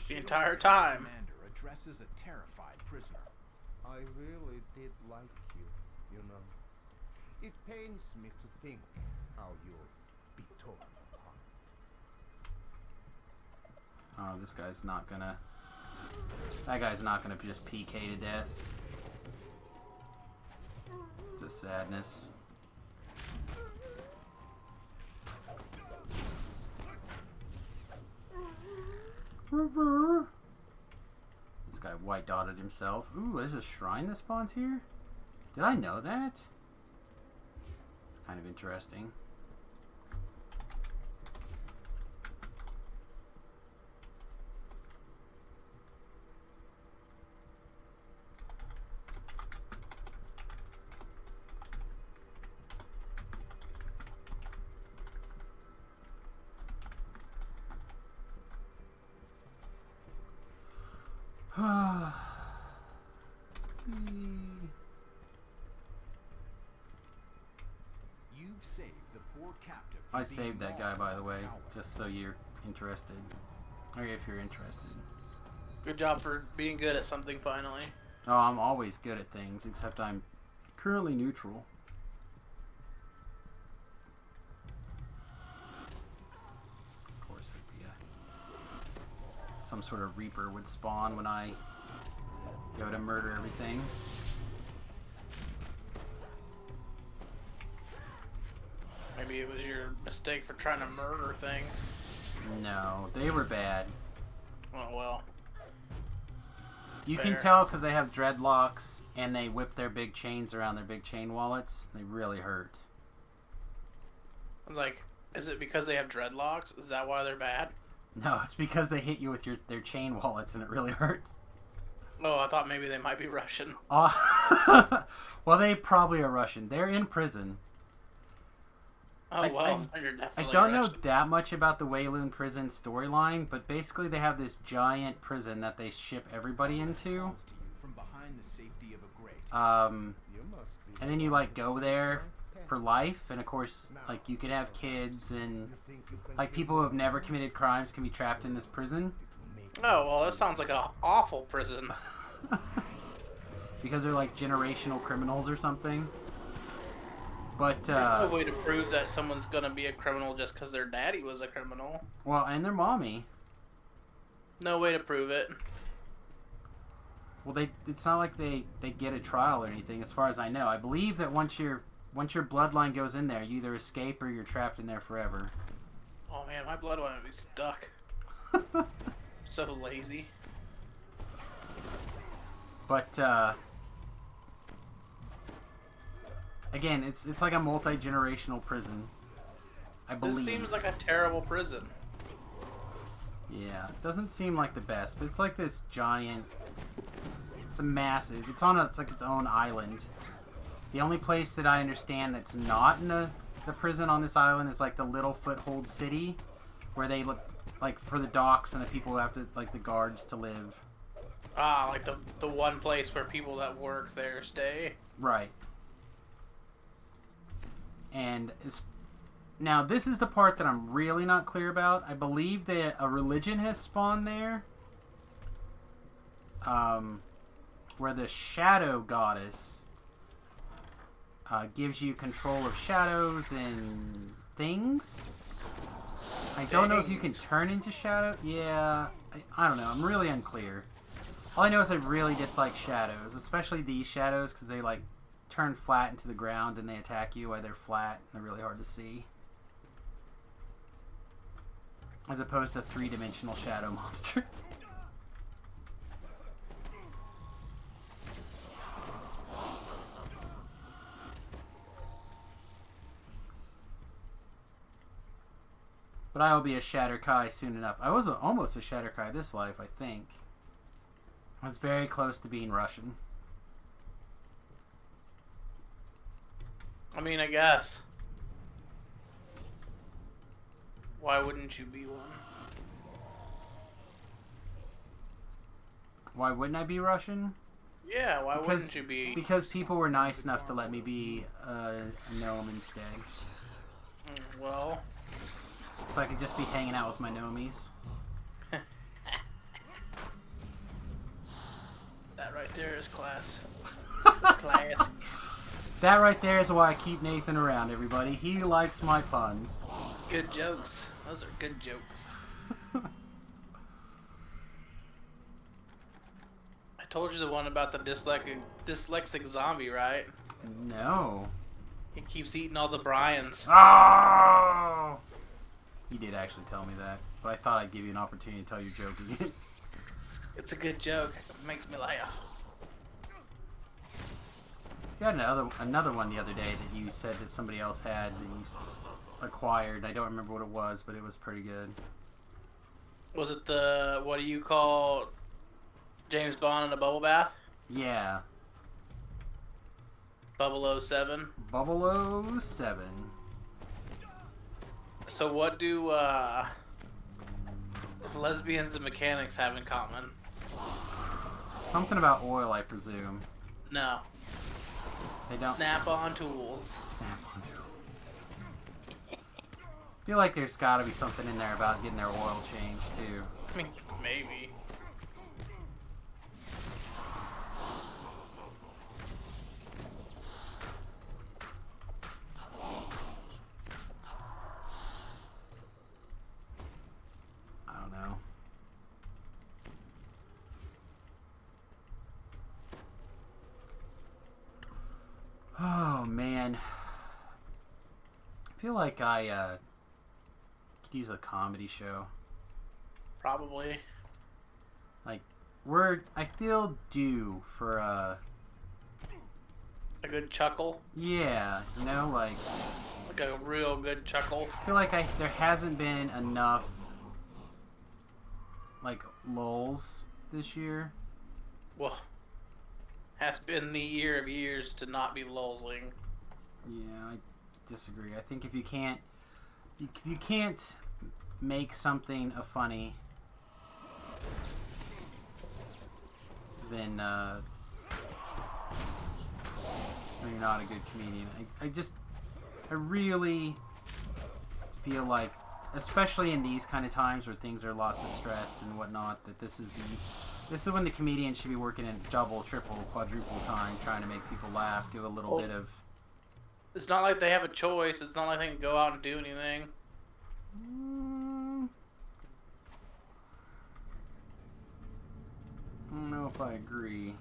The entire time. Commander addresses a terrified prisoner. I really did like you, you know. It pains me to think how you'll be torn apart. Oh, this guy's not gonna... That guy's not gonna just PK to death. It's a sadness. This guy white dotted himself. Ooh, there's a shrine that spawns here? Did I know that? It's kind of interesting. You've saved the poor captive. I saved that guy, by the way, just so you're interested. Or if you're interested. Good job for being good at something finally. Oh, I'm always good at things, except I'm currently neutral. Of course, there'd be some sort of Reaper would spawn when I go to murder everything. Maybe it was your mistake for trying to murder things. No, they were bad. Oh well. You Fair. can tell because they have dreadlocks and they whip their big chains around their big chain wallets. They really hurt. I was like, is it because they have dreadlocks? Is that why they're bad? No, it's because they hit you with their chain wallets and it really hurts. Oh, I thought maybe they might be Russian. Well, they probably are Russian. They're in prison. Oh, well, you're I definitely don't know Russian. that much about the Wayloon prison storyline, but basically they have this giant prison that they ship everybody into. From behind the safety of a grate. And then you like go there for life, and of course, like you can have kids and like people who have never committed crimes can be trapped in this prison. Oh, well, that sounds like an awful prison. Because they're like generational criminals or something. But There's no way to prove that someone's gonna be a criminal just because their daddy was a criminal. well, and their mommy. No way to prove it. Well, it's not like they get a trial or anything, as far as I know. I believe that once your bloodline goes in there, you either escape or you're trapped in there forever. Oh man, my bloodline would be stuck. So lazy. But again, it's like a multi-generational prison. I believe. This seems like a terrible prison. Yeah, it doesn't seem like the best, but it's like this giant. It's a massive. It's on a. It's like its own island. The only place that I understand that's not in the prison on this island is like the little foothold city, where they look like for the docks and the people who have to like the guards to live. Ah, like the one place where people that work there stay. Right. And now this is the part that I'm really not clear about. I believe that a religion has spawned there. Where the shadow goddess gives you control of shadows and things. I don't know if you can turn into shadow. Yeah, I don't know. I'm really unclear. All I know is I really dislike shadows, especially these shadows, because they like turn flat into the ground and they attack you while they're flat and they're really hard to see. As opposed to three-dimensional shadow monsters. But I will be a Shatterkai soon enough. I was almost a Shatterkai this life, I think. I was very close to being Russian. I mean, I guess. Why wouldn't you be one? Why wouldn't I be Russian? Yeah, why wouldn't you be? Because people were nice enough to let me be a gnome instead. Well... So I could just be hanging out with my gnomies. That right there is class. Class. That right there is why I keep Nathan around, everybody. He likes my puns. Good jokes. Those are good jokes. I told you the one about the dyslexic zombie, right? No. He keeps eating all the Bryans. Oh! You did actually tell me that, but I thought I'd give you an opportunity to tell your joke again. It's a good joke. It makes me laugh. You had another one the other day that you said that somebody else had that you acquired. I don't remember what it was, but it was pretty good. Was it the, what do you call James Bond in a bubble bath? Yeah. 007? 007. So what do lesbians and mechanics have in common? Something about oil, I presume. No. They don't. Snap-on tools. Snap-on tools. I feel like there's got to be something in there about getting their oil changed too. I mean, maybe. I don't know. Oh man. I feel like I could use a comedy show. Probably. Like I feel due for a good chuckle. Yeah, you know, like a real good chuckle. I feel like there hasn't been enough like lulls this year. Well, has been the year of years to not be lulzing. Yeah, I disagree. I think if you can't make something a funny, then you're not a good comedian. I really feel like, especially in these kind of times where things are lots of stress and whatnot, that this is when the comedian should be working in double, triple, quadruple time, trying to make people laugh, do a little bit of. It's not like they have a choice. It's not like they can go out and do anything. I don't know if I agree. I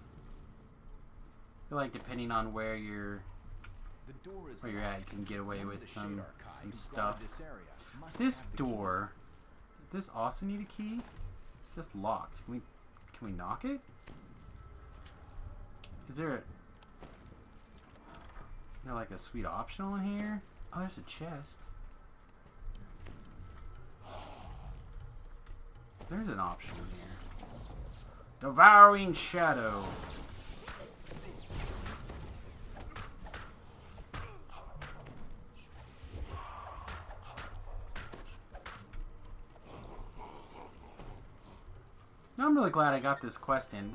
feel like depending on where you're at, you can get away with some stuff. This door, does this also need a key? It's just locked. Can we knock it? Is there like a sweet optional in here? Oh, there's a chest. There's an option here. Devouring Shadow. Now I'm really glad I got this quest in.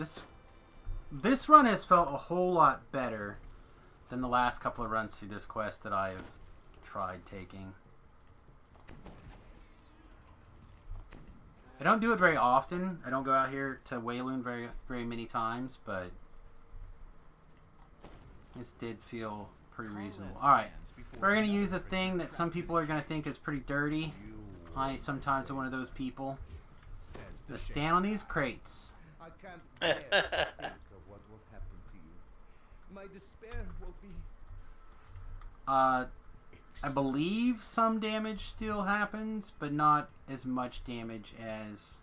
This run has felt a whole lot better than the last couple of runs through this quest that I have tried taking. I don't do it very often. I don't go out here to Wayloon very many times, but this did feel pretty reasonable. Alright, we're going to use a thing that some people are going to think is pretty dirty. I sometimes am one of those people. I'm going to stand on these crates. I can't bear to think of what will happen to you. My despair will be... I believe some damage still happens, but not as much damage as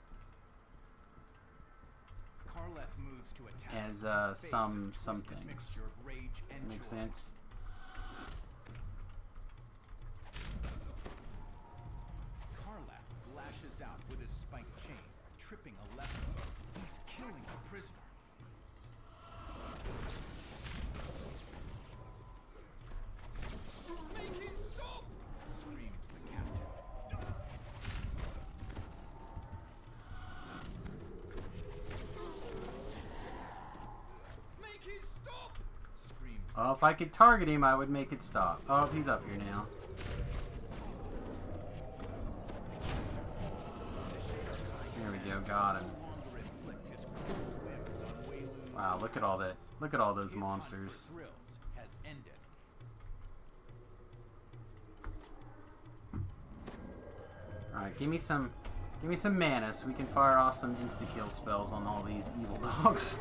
some things. Makes sense. Karlach lashes out with his spiked chain, tripping a lever. He's killing a prisoner. Make him stop! Screams the captive. Make him stop! Screams. Oh, if I could target him, I would make it stop. Oh, he's up here now. There we go, got him. Wow, look at all that. Look at all those monsters. Has ended. Alright, give me some mana so we can fire off some insta-kill spells on all these evil dogs.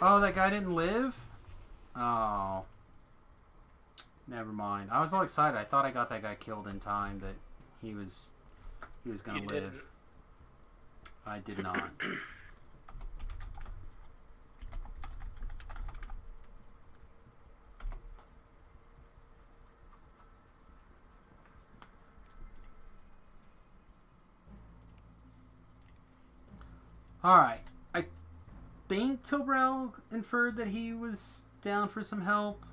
Oh, that guy didn't live? Oh. Never mind. I was all excited. I thought I got that guy killed in time, that he was gonna live. Didn't. I did not. Alright. I think Tobrel inferred that he was down for some help.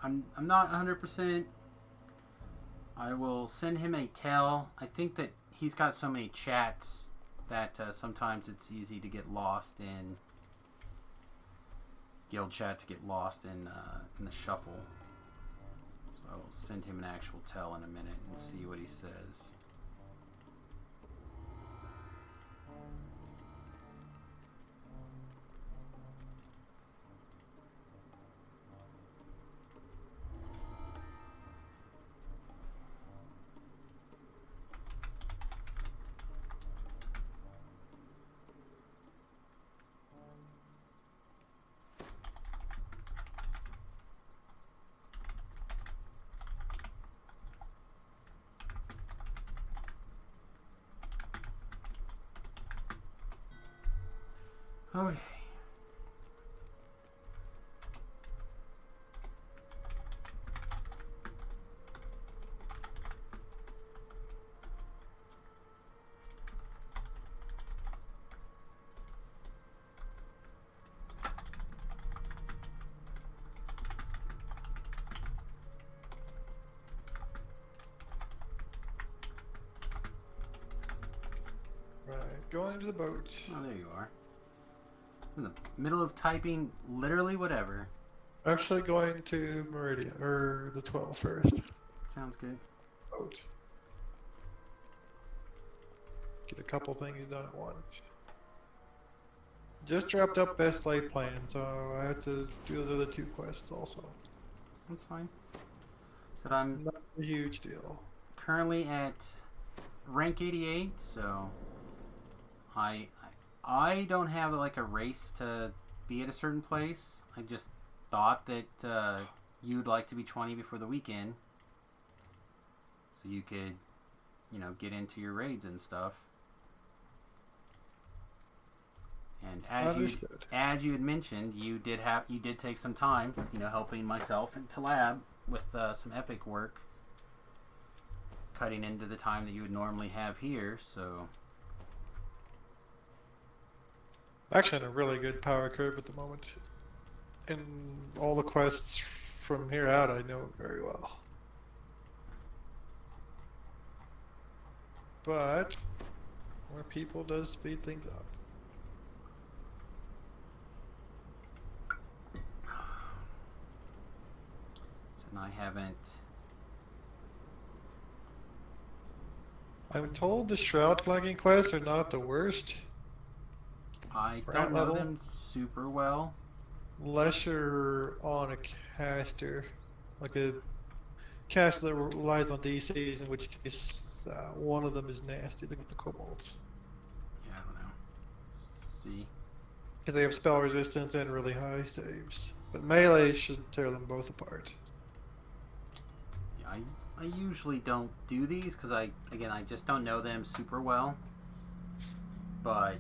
I'm not 100%. I will send him a tell. I think that he's got so many chats that sometimes it's easy to get lost in guild chat, to get lost in the shuffle. So I will send him an actual tell in a minute and see what he says. Okay. Right, going to the boat. Oh, there you are. In the middle of typing literally whatever. Actually going to Meridian, or the 12 first. Sounds good. Boat. Get a couple things done at once. just wrapped up Best Laid Plan, so I have to do those other 2 quests also. That's fine. So It's I'm not a huge deal. currently at rank 88, so I don't have like a race to be at a certain place. I just thought that you'd like to be 20 before the weekend, so you could, you know, get into your raids and stuff. And as you had mentioned, you did take some time, you know, helping myself and Talab with some epic work, cutting into the time that you would normally have here. So Actually, on a really good power curve at the moment. And all the quests from here out, I know very well. But more people does speed things up. and I haven't. I'm told the Shroud flagging quests are not the worst. I For don't know level. them super well. Unless you're on a caster, like a caster that relies on DCs, in which case one of them is nasty, like with the kobolds. Yeah, I don't know. See. Because they have spell resistance and really high saves. But melee should tear them both apart. Yeah, I usually don't do these because I just don't know them super well. But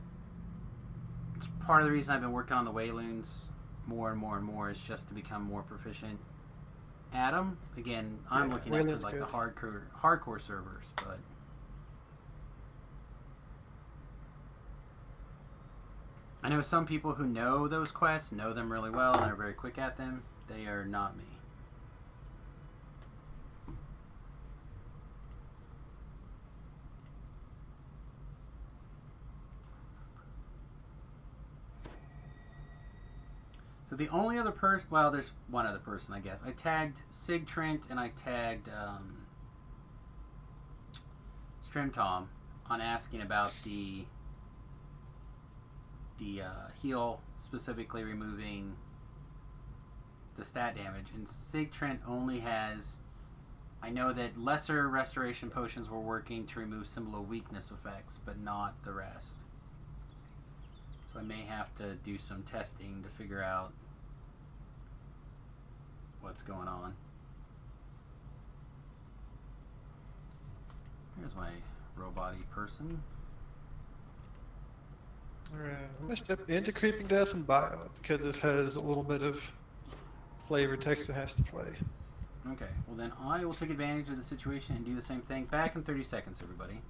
it's part of the reason I've been working on the Wayloons more and more and more is just to become more proficient at them. Again, I'm looking at Wayland's like good. the hardcore servers, but I know some people who know those quests, know them really well, and are very quick at them. They are not me. So the only other person, well, there's one other person, I guess. I tagged Sig Trent and I tagged Strimtom on asking about the heal, specifically removing the stat damage. And Sig Trent only has, I know that lesser restoration potions were working to remove similar weakness effects, but not the rest. So I may have to do some testing to figure out what's going on. Here's my robot-y person. Alright, I'm gonna step into Creeping Death and Bio, because this has a little bit of flavor text that has to play. Okay, well then I will take advantage of the situation and do the same thing. Back in 30 seconds, everybody.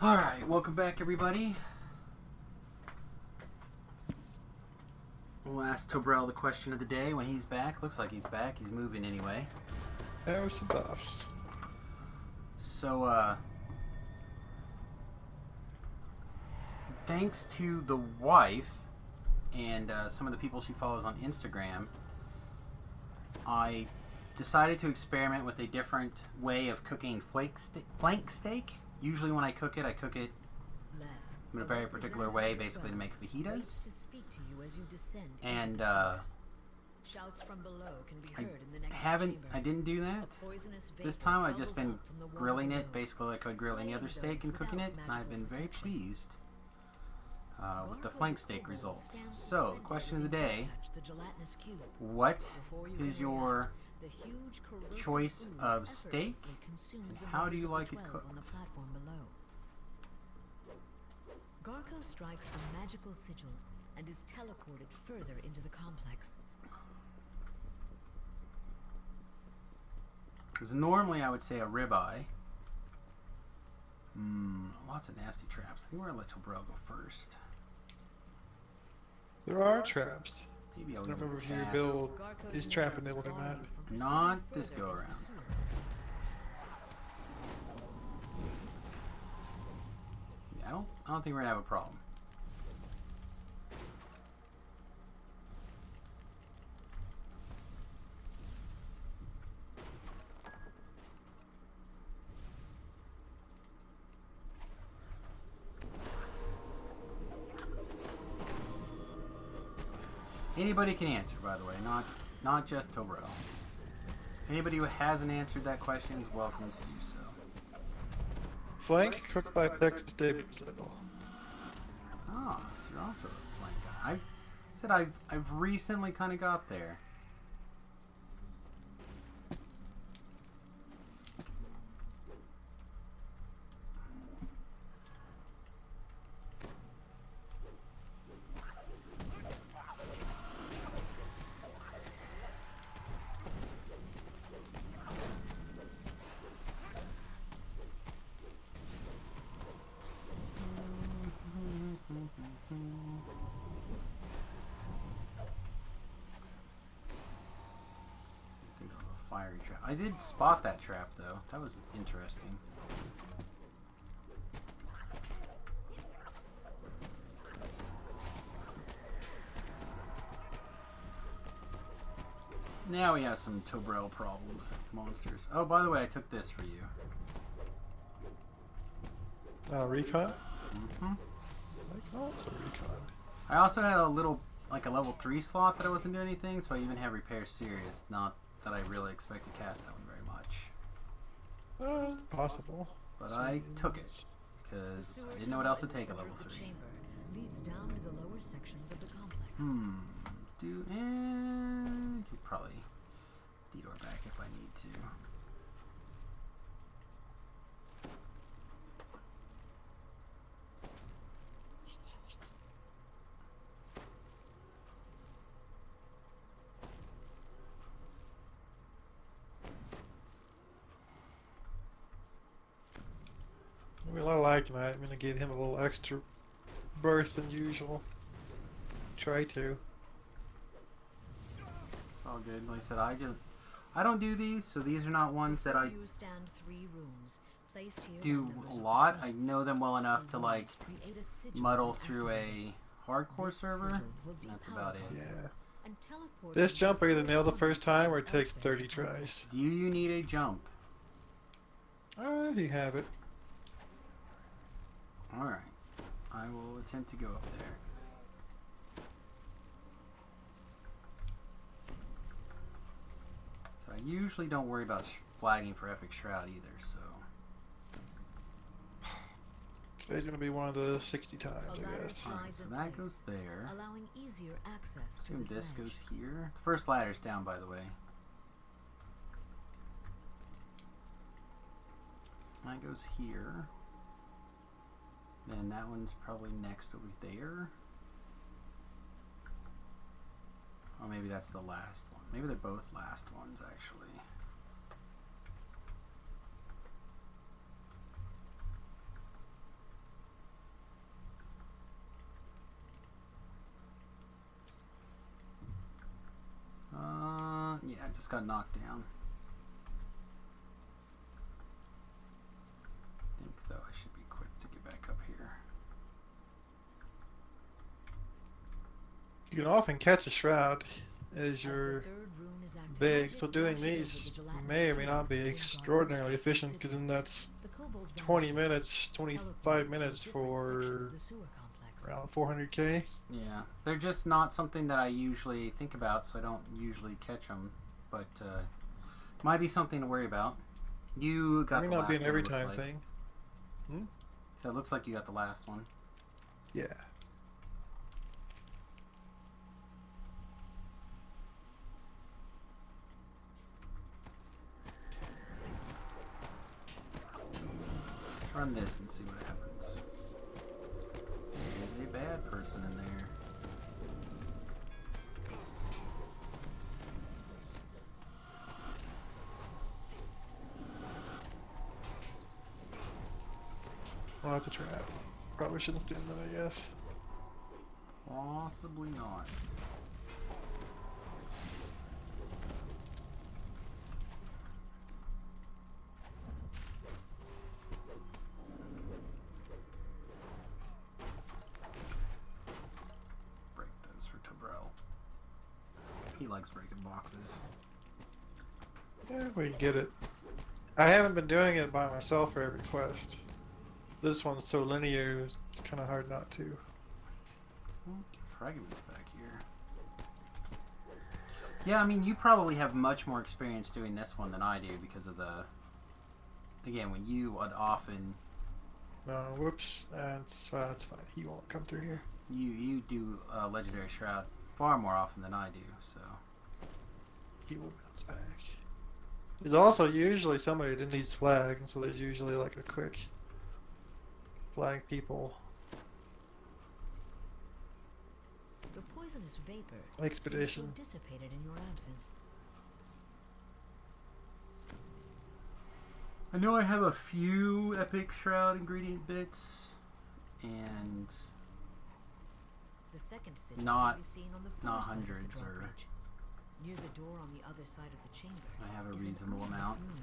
Alright, welcome back everybody. We'll ask Tobrel the question of the day when he's back. Looks like he's back. He's moving anyway. There were some buffs. So, thanks to the wife and some of the people she follows on Instagram, I decided to experiment with a different way of cooking flank steak. Usually when I cook it in a very particular way, basically to make fajitas. And Shouts from below can be I heard in the next didn't do that. This time I've just been grilling it, basically like I would grill any other steak and cooking it, and I've been very pleased with the flank steak results. So, the question of the day, what is your choice of steak, and how do you like it cooked? Garko strikes a magical sigil and is teleported further into the complex. Because normally I would say a ribeye. Lots of nasty traps. I think we're going to let Tobrel go first. There are traps. Maybe I I'll don't even remember if your pass. build is trap enabled or not. Not this go around. Yeah, I don't think we're gonna have a problem. Anybody can answer, by the way, not just Tobrel. Anybody who hasn't answered that question is welcome to do so. Flank cooked by Texas David Sizzle. Ah, so you're also a flank guy. I said I've recently kind of got there. I think that was a fiery trap. I did spot that trap though. That was interesting. Now we have some Tobrel problems. Monsters. Oh, by the way, I took this for you. Recon? Mm-hmm. Like also recon. I also had a little, like a level 3 slot that I wasn't doing anything, so I even have Repair Serious. Not that I really expect to cast that one very much. It's possible. But I took it, because I didn't know what else to take at level 3. Leads down to the lower sections of the complex. Could probably detour back if I need to. Well, I like that. I'm gonna give him a little extra berth than usual. Try to. It's all good. Like I said, I don't do these, so these are not ones that I do a lot. I know them well enough to like muddle through a hardcore server. That's about it. Yeah. This jump I either nail the first time or it takes 30 tries. Do you need a jump? You have it. Alright. I will attempt to go up there. So I usually don't worry about flagging for Epic Shroud either, so... Today's gonna be one of the 60 times, I guess. Alright, so that goes there. Allowing easier access Assume to the this sledge. goes here. The first ladder's down, by the way. That goes here. Then that one's probably next over there. Or maybe that's the last one. Maybe they're both last ones, actually. Yeah, I just got knocked down. I think, though, I should be quick to get back up here. You can often catch a shroud is your big. So doing these may or may not be extraordinarily efficient, because then that's 20 minutes, 25 minutes for around 400k. Yeah, they're just not something that I usually think about, so I don't usually catch them. But might be something to worry about. You got May the not last be an one, every it looks time like. thing. Hmm? So it looks like you got the last one. Yeah. Let's run this and see what happens. There's a bad person in there. I'll have to try it. Probably shouldn't stand that, I guess. Possibly not. Break those for Tobrel. He likes breaking boxes. Yeah, we get it. I haven't been doing it by myself for every quest. This one's so linear, it's kind of hard not to. Fragments back here. Yeah, I mean, you probably have much more experience doing this one than I do because of the... Again, when you would often... No, whoops, that's fine. He won't come through here. You do Legendary Shroud far more often than I do, so... He will bounce back. There's also usually somebody that needs flag, and so there's usually like a quick flag people. The poisonous vapor Expedition. seems to have dissipated in your absence. I know I have a few Epic Shroud ingredient bits, and The second city not can be seen on the not far side of the hundreds, or drawbridge. Near the door on the other side of the chamber. I have a is an reasonable unknown amount. room.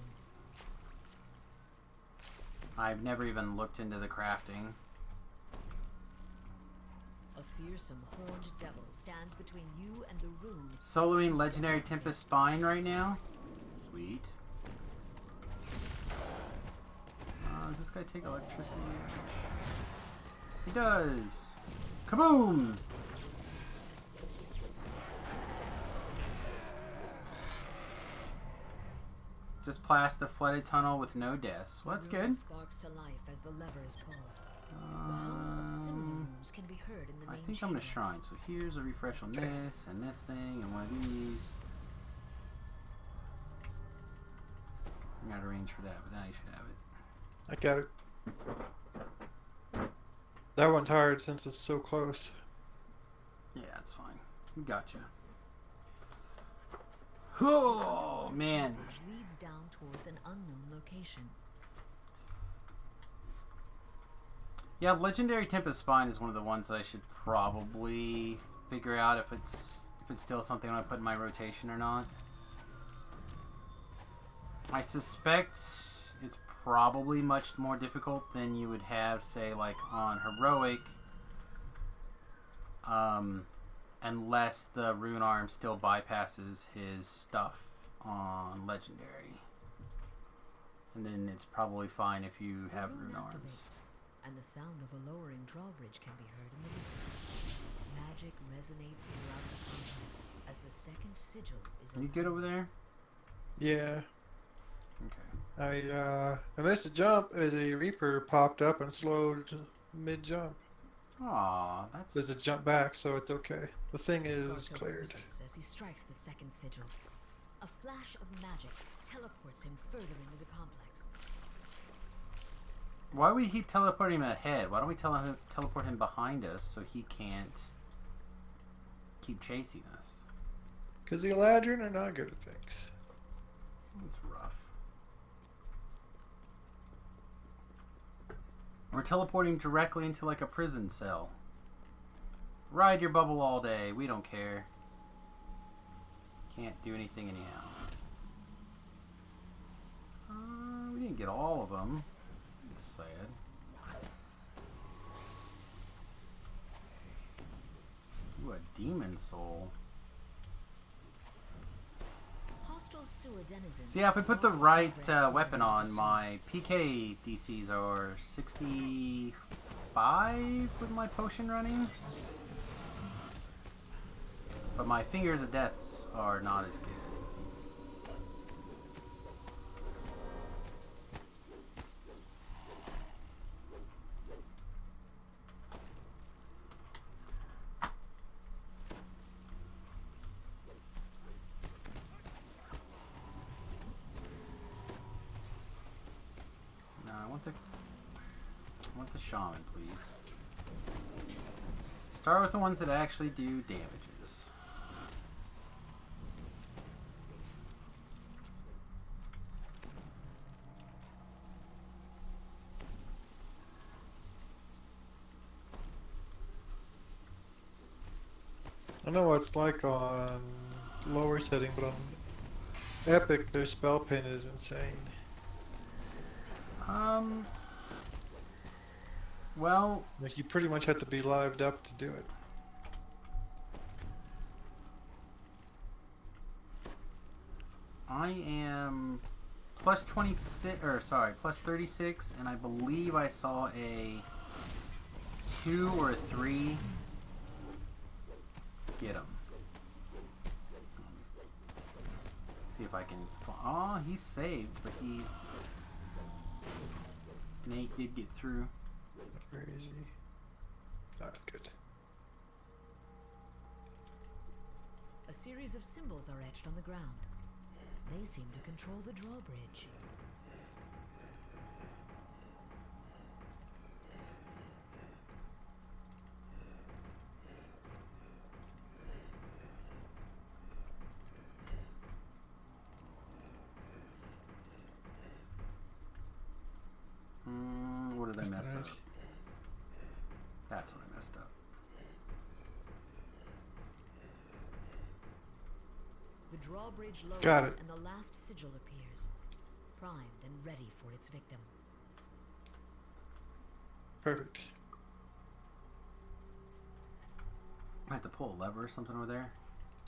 I've never even looked into the crafting. A fearsome horned devil stands between you and the room. Soloing Legendary Tempest Spine right now. Sweet. Does this guy take electricity? He does. Kaboom! Just blast the flooded tunnel with no deaths. Well, that's The room good. sparks to life as the lever is pulled. The hum of similar rooms can be heard in the I main think I'm gonna chamber. shrine. So here's a refresh on this and this thing and one of these. I'm out of range for that, but now you should have it. I got it. That one's hard since it's so close. Yeah, it's fine. We gotcha. Oh man. Passage leads down towards an unknown location. Yeah, Legendary Tempest Spine is one of the ones that I should probably figure out if it's still something I put in my rotation or not. I suspect it's probably much more difficult than you would have, say, like on Heroic, unless the Rune Arm still bypasses his stuff on Legendary. And then it's probably fine if you have The room Rune Arms. activates, and the sound of a lowering drawbridge can be heard in the distance. Magic resonates throughout the complex as the second sigil is You good over there? Yeah. Okay. I missed a jump as a Reaper popped up and slowed mid-jump. Aw, that's... There's a jump back, so it's okay. The thing is Garto cleared. whistles as he strikes the second sigil. A flash of magic teleports him further into the complex. Why do we keep teleporting him ahead? Why don't we teleport him behind us so he can't keep chasing us? Because the Eladrin are not good at things. It's rough. We're teleporting directly into like a prison cell. Ride your bubble all day. We don't care. Can't do anything anyhow. We didn't get all of them. It's sad. Ooh, a demon soul. hostile sewer denizens. So yeah, if I put the right weapon on, my PK DCs are 65 with my potion running. But my Fingers of Deaths are not as good. I want the shaman, please. Start with the ones that actually do damages. I know what it's like on lower setting, but on Epic, their spell pin is insane. Well, like you pretty much have to be lived up to do it. I am plus 26, or sorry, plus 36, and I believe I saw a 2 or a 3 get him. See if I can. Oh, he's saved, but Nate did get through. Crazy. Not good. A series of symbols are etched on the ground. They seem to control the drawbridge. What did I mess up? That's what I messed up. The drawbridge lowers Got it. and the last sigil appears, primed and ready for its victim. Perfect. I have to pull a lever or something over there.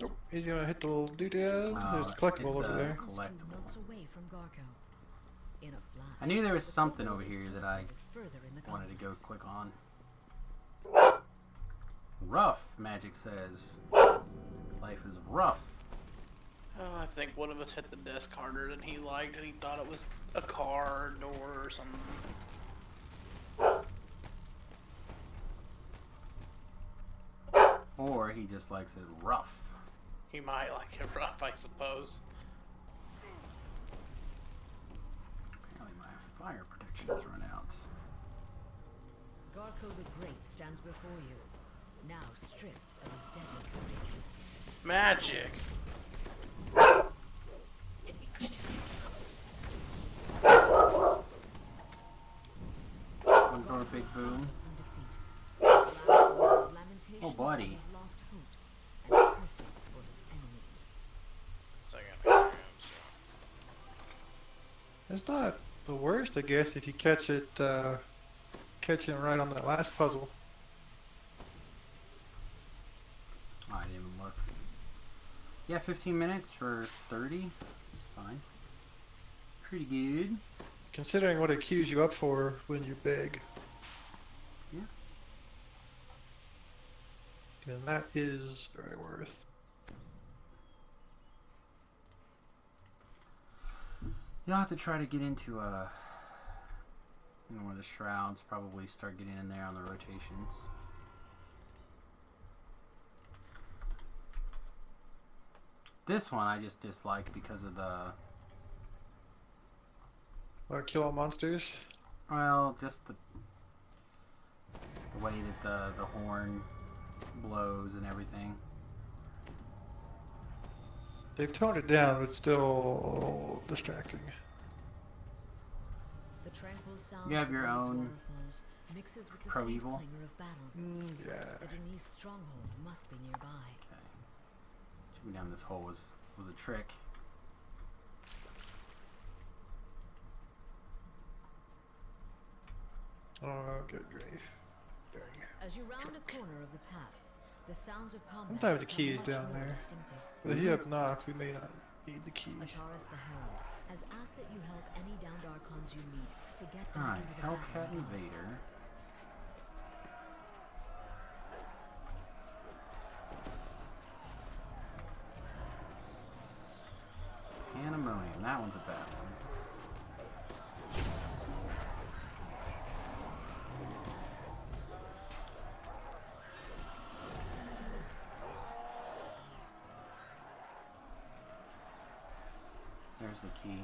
Nope. He's gonna hit the little doodad. Oh, There's a collectible it's over a there. collectible. Melts away from Garco. In a flash, I knew there was something over here that I further in the wanted to go click on. Rough, Magic says. Life is rough. Oh, I think one of us hit the desk harder than he liked, and he thought it was a car or door or something. Or he just likes it rough. He might like it rough, I suppose. Apparently my fire protection has run out. Garco the Great stands before you, now stripped of his deadly coating. Magic! One door, big boom. Oh, buddy. His lost hopes and curses for his enemies. It's not the worst, I guess, if you catch it right on that last puzzle. I didn't even look. Yeah, 15 minutes for 30. It's fine. Pretty good. Considering what it queues you up for when you're big. Yeah. And that is very worth. You'll have to try to get into one of the shrouds, probably start getting in there on the rotations. This one I just dislike because of the... Kill all monsters? Well, just the way that the horn blows and everything. They've toned it down, but still a little distracting. The tranquil sound You have your of own waterfalls mixes with the Pro faint Evil? clangor of battle. Yeah. The Denise stronghold must be nearby. Okay. Shooting down this hole was a trick. Oh, good grief. Dang. As you round a corner of the path, the sounds of combat Sometimes the key is become down much more there. distinctive. But if you have knocked, we may not Need the key. Ataris the Herald has asked that you help any downed Archons you meet to get back Alright, into the battle. Hellcat Invader. Pandemonium, that one's a bad one. There's the key.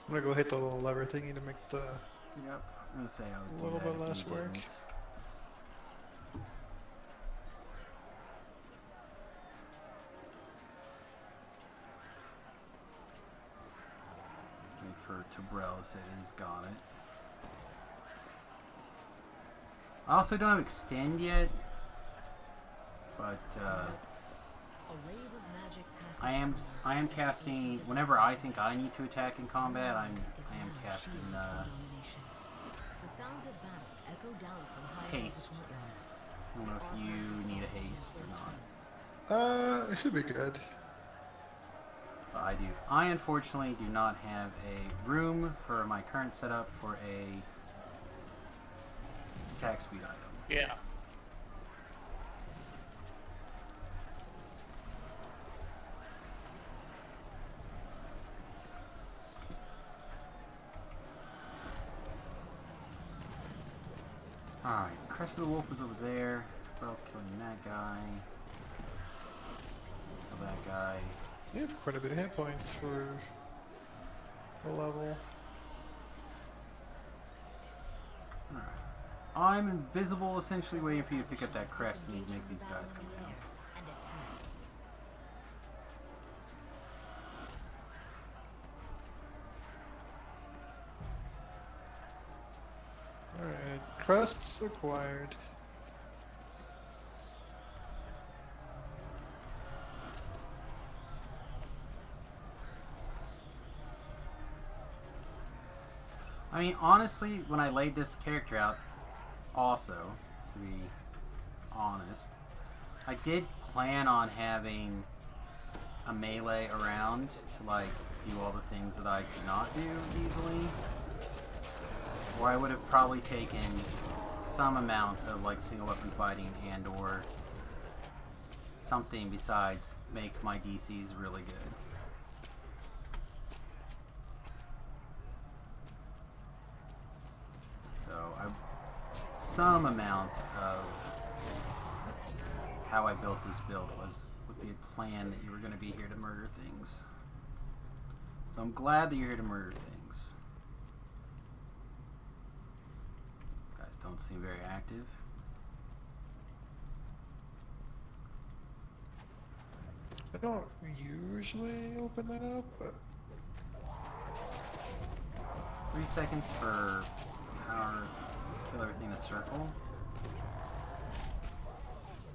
I'm gonna go hit the little lever thingy to make the Yep, I'm gonna say I'll a little do that bit if less you work. didn't. Wait for Tabrel to say that he's got it. I also don't have extend yet, but A wave of magic passes I am casting whenever I think I need to attack in combat. I am casting The sounds of battle echo down from high haste. I don't know if you need a haste or not. It should be good. But I do. I unfortunately do not have a room for my current setup for a attack speed item. Yeah. Alright, Crest of the Wolf is over there. Tabrel's killing that guy. Kill that guy. You have quite a bit of hit points for the level. Alright. I'm invisible, essentially waiting for you to pick up that crest and make these guys come down. and attack. Alright, crests acquired. I mean, honestly, when I laid this character out, also, to be honest, I did plan on having a melee around to, like, do all the things that I could not do easily. Or I would have probably taken some amount of, like, single weapon fighting and or something besides make my DCs really good. Some amount of how I built this build was with the plan that you were going to be here to murder things. So I'm glad that you're here to murder things. You guys don't seem very active. I don't usually open that up, but 3 seconds for power. Kill everything in a circle.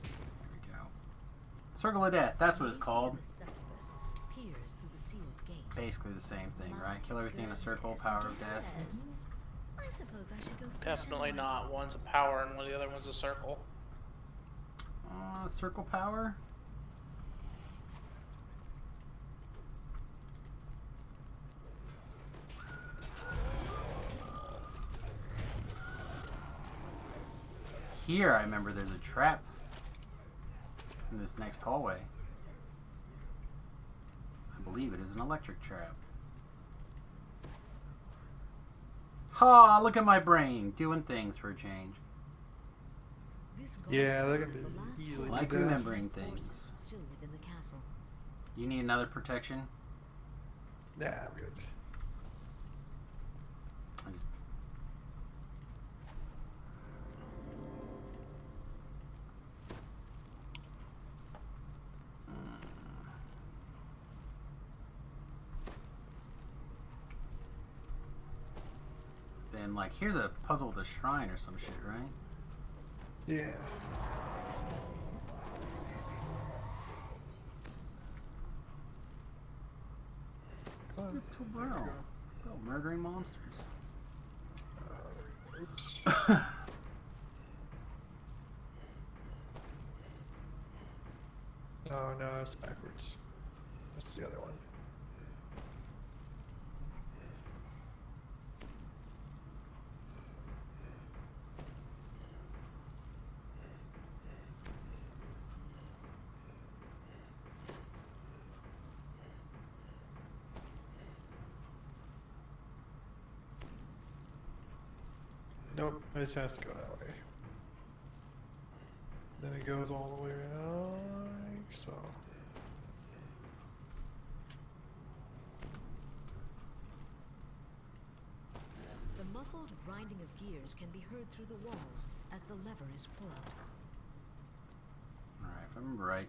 There we go. Circle of Death, that's what it's called. Basically the same thing, right? Kill everything in a circle, power of death. I suppose I should go Definitely not. One's a power and one of the other one's a circle. Circle power? Here, I remember there's a trap in this next hallway. I believe it is an electric trap. Ha! Look at my brain doing things for a change. yeah, that can be easily Like do that. remembering things. Still within the castle. You need another protection? Yeah, I'm good. I just... Then, like, here's a puzzle with a shrine or some shit, right? Yeah. Wow. Oh, murdering monsters. Oops. Oh no, it's backwards. That's the other one. Nope, this has to go that way. Then it goes all the way around, like so. The muffled grinding of gears can be heard through the walls as the lever is pulled. Alright, if I remember right,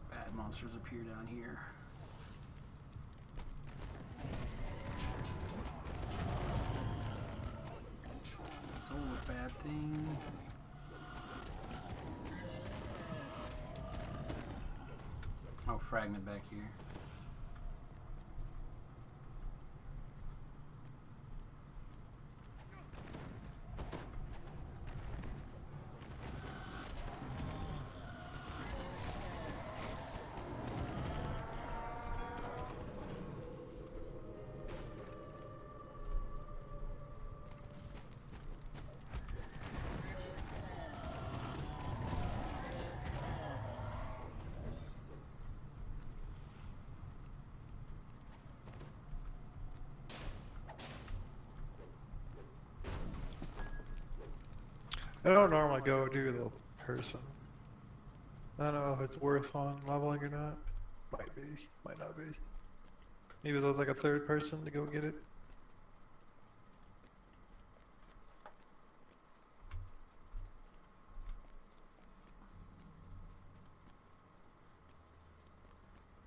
bad monsters appear down here. Soul of bad thing. Oh, fragment back here. I don't normally go do the person. I don't know if it's worth on leveling or not. Might be, might not be. Maybe there's like a third person to go get it.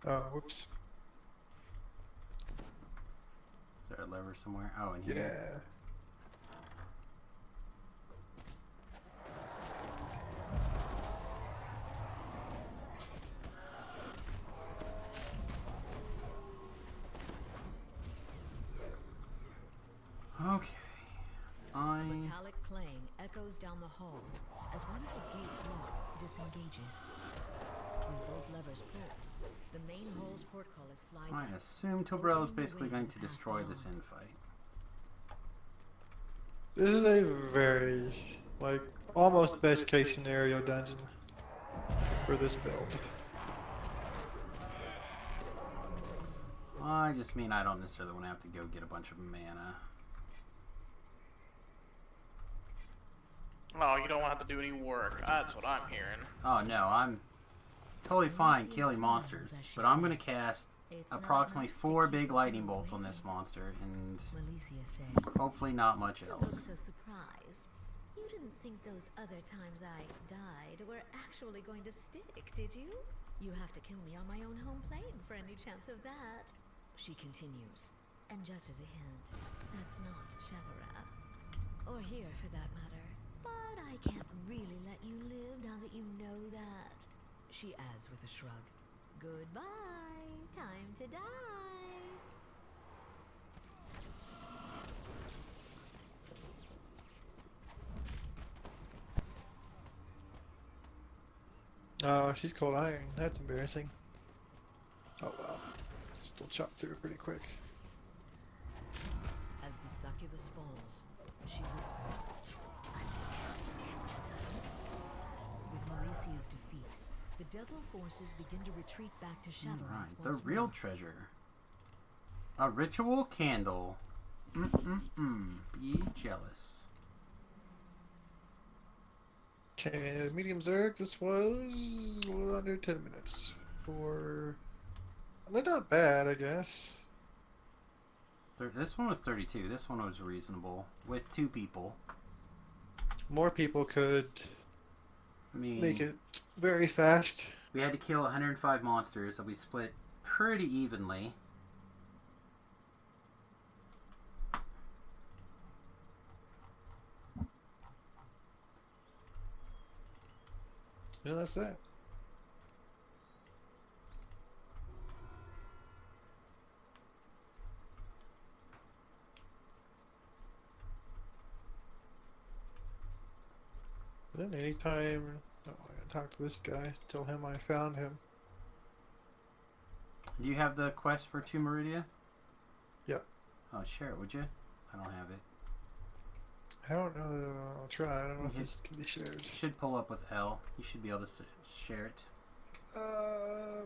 Oh, whoops. Is there a lever somewhere? Oh, in here. Yeah. Okay. A metallic clang echoes down the hall as one of the gate's locks disengages. With both levers pulled, the main hall's portcullis slides I out, assume Tobrel is opening the basically way going the to path destroy beyond. this infight. This is a very, like, almost best case scenario dungeon for this build. I just mean I don't necessarily want to have to go get a bunch of mana. Oh, you don't have to do any work. That's what I'm hearing. Oh no, I'm totally fine killing monsters, but I'm going to cast approximately 4 big lightning bolts on this monster, and Malicia says, hopefully not much "Don't look else. so surprised. You didn't think those other times I died were actually going to stick, did you? You have to kill me on my own home plane for any chance of that." She continues, and just as a hint, that's not Shevarath. Or here, for that matter. But I can't really let you live now that you know that. She adds with a shrug. Goodbye. Time to die. Oh, she's cold iron. That's embarrassing. Oh well. Still chop through pretty quick. As the succubus falls, she whispers, "Against." With Malicia's defeat, the devil forces begin to retreat back to Shadowlands Right, the once real more. treasure. A ritual candle. Be jealous. Okay, medium Zerg, this was a little under 10 minutes for... They're not bad, I guess. This one was 32. This one was reasonable. With 2 people. More people could I mean, make it very fast. We had to kill 105 monsters that we split pretty evenly. Yeah, that's that. Then anytime, oh, I gotta talk to this guy, tell him I found him. Do you have the quest for To Meridia? Yep. Oh, share it, would you? I don't have it. I don't know. I'll try. I don't know if this can be shared. You should pull up with L. You should be able to share it.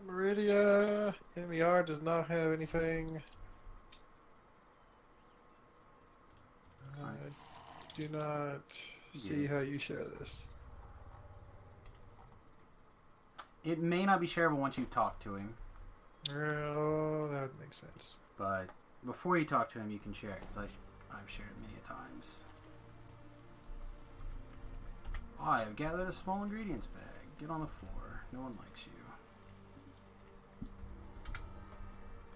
Meridia MER does not have anything. I do not see how you share this. It may not be shareable once you talk to him. Oh, that would make sense. But before you talk to him, you can share it, because I've shared it many times. I have gathered a small ingredients bag. Get on the floor. No one likes you.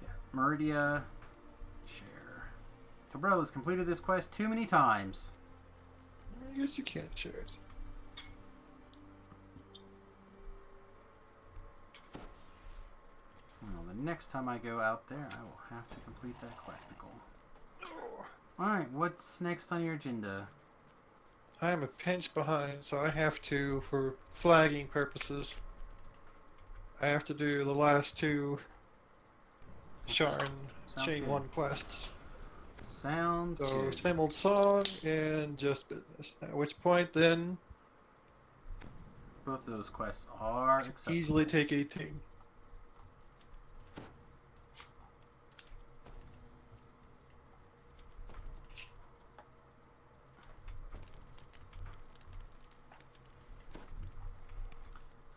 Yeah, Meridia. Share. Tobrella's completed this quest too many times. I guess you can't share it. Well, the next time I go out there, I will have to complete that questicle. Alright, what's next on your agenda? I am a pinch behind, so I have to, for flagging purposes, I have to do the last two Sharn Chain good. 1 quests. Sounds So, good. same old song and just business. At which point, then, Both of those quests are acceptable. easily take 18.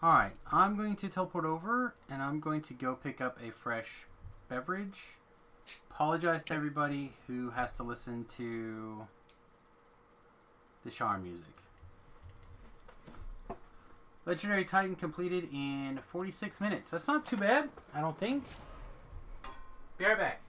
Alright, I'm going to teleport over, and I'm going to go pick up a fresh beverage. Apologize to everybody who has to listen to the Sharn music. Legendary Titan completed in 46 minutes. That's not too bad, I don't think. Be right back.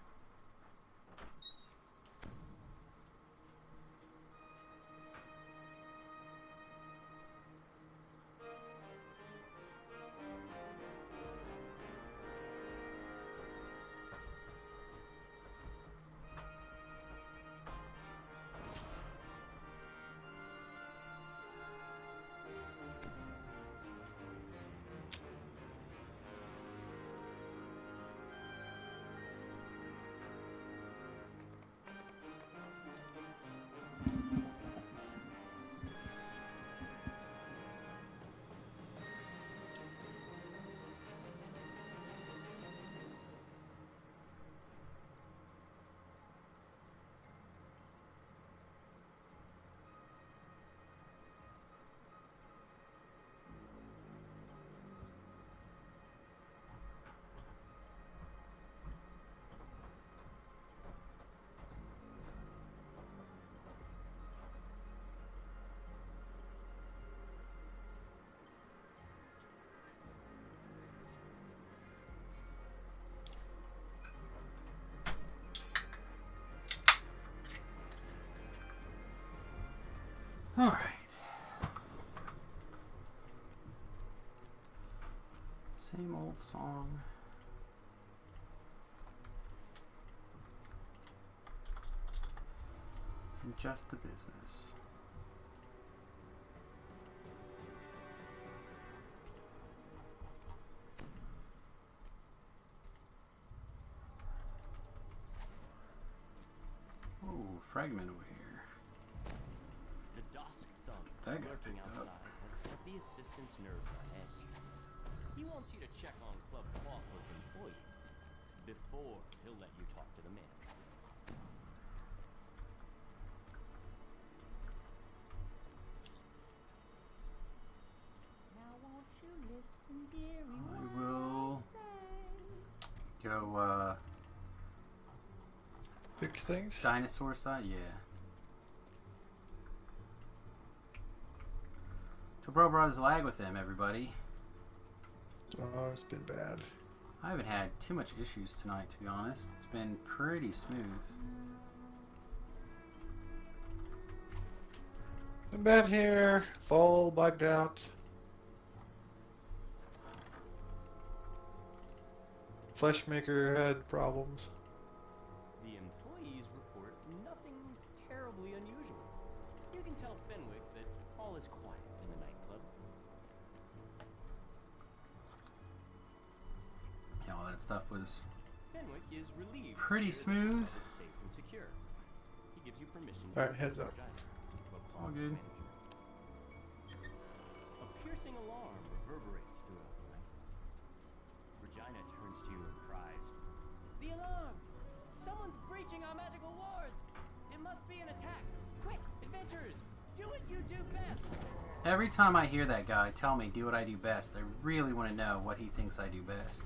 Alright. Same old song. And just the business. Oh, fragment over here. The Dusk Thumb That is got lurking picked up. outside and set the assistant's nerves on edge. He wants you to check on Club Clawfoot's employees before he'll let you talk to the manager. Now won't you listen, dearie, I what will say? go, Fix things? dinosaur side? Yeah. So bro brought his lag with him, everybody. Oh, it's been bad. I haven't had too much issues tonight, to be honest. It's been pretty smooth. I'm bad here. Fall wiped out. Fleshmaker had problems. The employees report nothing terribly unusual. You can tell Fenwick that all is quiet in the nightclub. Yeah, well, that stuff was Fenwick is relieved. pretty to hear that smooth. the is safe and secure. He gives you permission to Alright, heads up. All good. A piercing alarm reverberates throughout the night. Regina turns to you and cries, "The alarm! Someone's breaching our magical wards! It must be an attack! Quick, adventurers! Do what you do best!" Every time I hear that guy tell me do what I do best, I really want to know what he thinks I do best.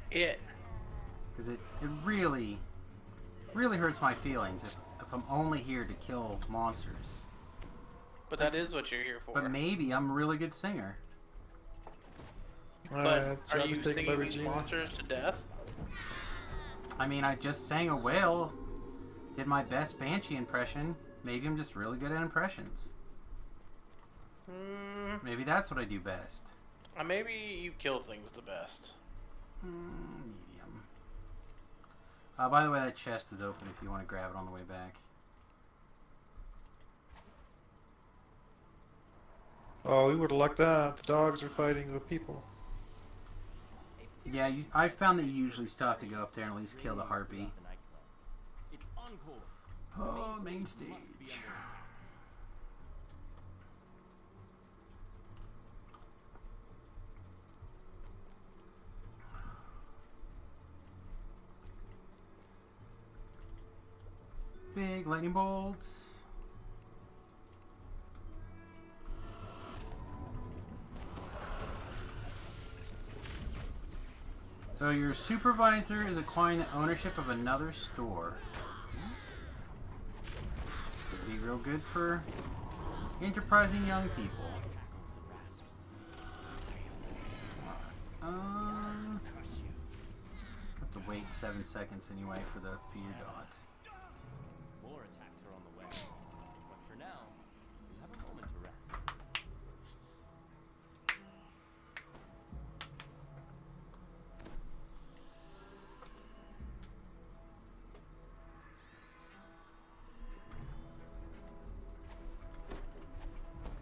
Because it really hurts my feelings if I'm only here to kill monsters. But that is what you're here for. But maybe I'm a really good singer. But are you singing these monsters to death? I mean, I just sang a whale, did my best Banshee impression. Maybe I'm just really good at impressions. Maybe that's what I do best. Maybe you kill things the best. Medium. By the way, that chest is open if you want to grab it on the way back. Oh, we would have liked that. The dogs are fighting the people. Yeah, I found that you usually still have to go up there and at least kill the harpy. It's encore. Oh, main stage. Big lightning bolts. So your supervisor is acquiring the ownership of another store. Could be real good for enterprising young people. Have to wait 7 seconds anyway for the fear dot. More attacks are on the way. But for now, you have a moment to rest.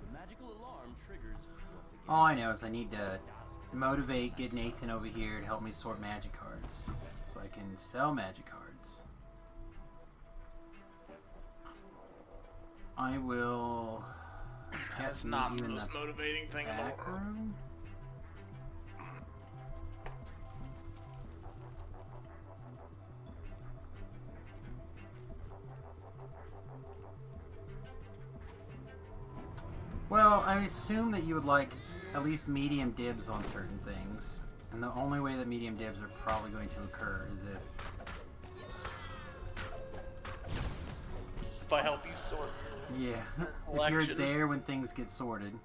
The magical alarm triggers once again. All I know is I need to motivate, get Nathan over here to help me sort magic cards. So I can sell magic cards. I will... That's not the most motivating thing in the world. Room. Well, I assume that you would like at least medium dibs on certain things. And the only way that medium dibs are probably going to occur is if I help you sort. Yeah, if collection. you're there when things get sorted.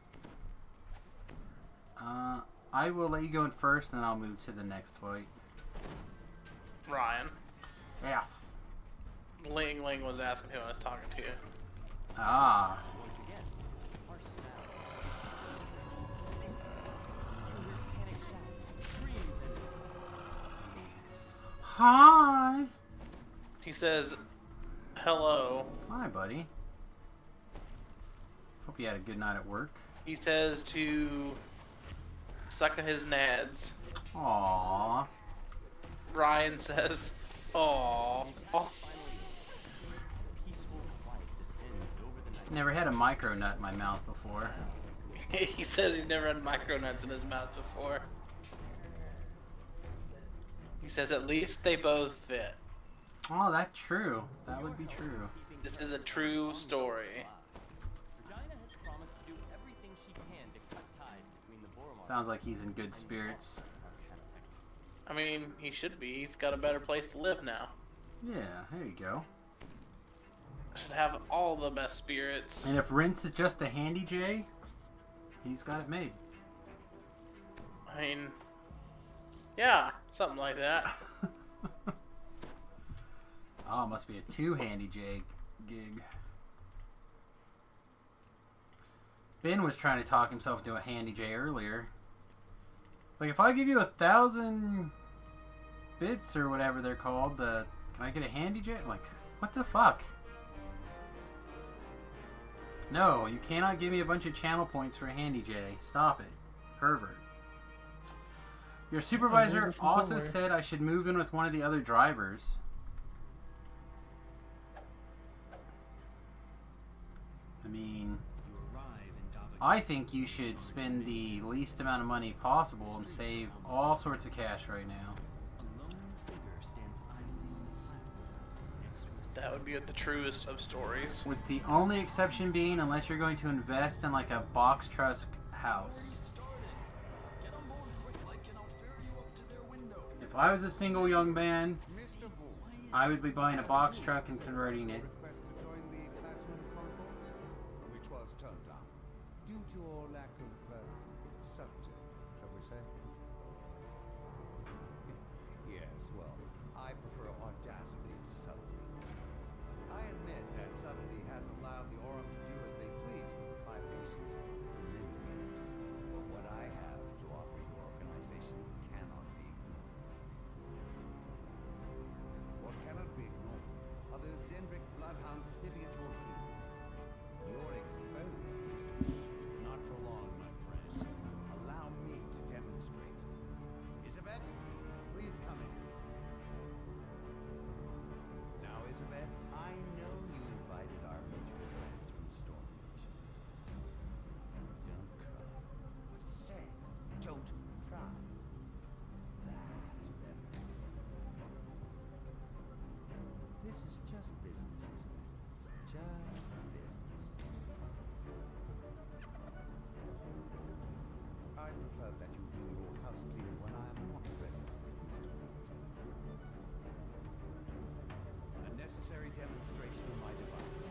I will let you go in first, and then I'll move to the next fight. Ryan. Yes. Ling was asking who I was talking to. Ah. Once again, our sound panic shouts, screams, and Hi. He says, hello. Hi, buddy. Hope you had a good night at work. He says to suck his nads. Aww. Ryan says, aww. Never had a micro nut in my mouth before. He says he's never had micronuts in his mouth before. He says at least they both fit. Oh, that's true. That would be true. This is a true story. Regina has promised to do everything she can to cut ties between the Boromar. Sounds like he's in good spirits. I mean, he should be. He's got a better place to live now. Yeah, there you go. Should have all the best spirits. And if Rince is just a handy J, he's got it made. I mean, yeah, something like that. Oh, it must be a 2 handy J gig. Ben was trying to talk himself into a handy J earlier. It's like, if I give you 1,000 bits or whatever they're called, can I get a handy J? I'm like, what the fuck? No, you cannot give me a bunch of channel points for a handy J. Stop it. Pervert. Your supervisor moving from also somewhere. said I should move in with one of the other drivers. I mean, I think you should spend the least amount of money possible and save all sorts of cash right now. That would be the truest of stories. With the only exception being unless you're going to invest in like a box truck house. If I was a single young man, I would be buying a box truck and converting it. Request to join the Platinum Chronicle, which was turned down due to your lack of subtlety, shall we say? Yes, well, I prefer audacity to subtlety. I admit that subtlety has allowed the Aurum to do as they please with the Five Nations for many years. But what I have to offer your organization cannot be ignored. What cannot be ignored are those Zendrick bloodhounds sniffing at your heels. You're exposed, Mr. Wood. Not for long, my friend. Allow me to demonstrate. Isabet, please come in. Now, Isabet, I know you invited our mutual friends from Stormreach. Don't cry. What is said? Don't cry. That's better. This is just business, Isabet. Just business. I prefer that you do your house cleaning when I am not present, Mr. Fulton. A necessary demonstration of my device.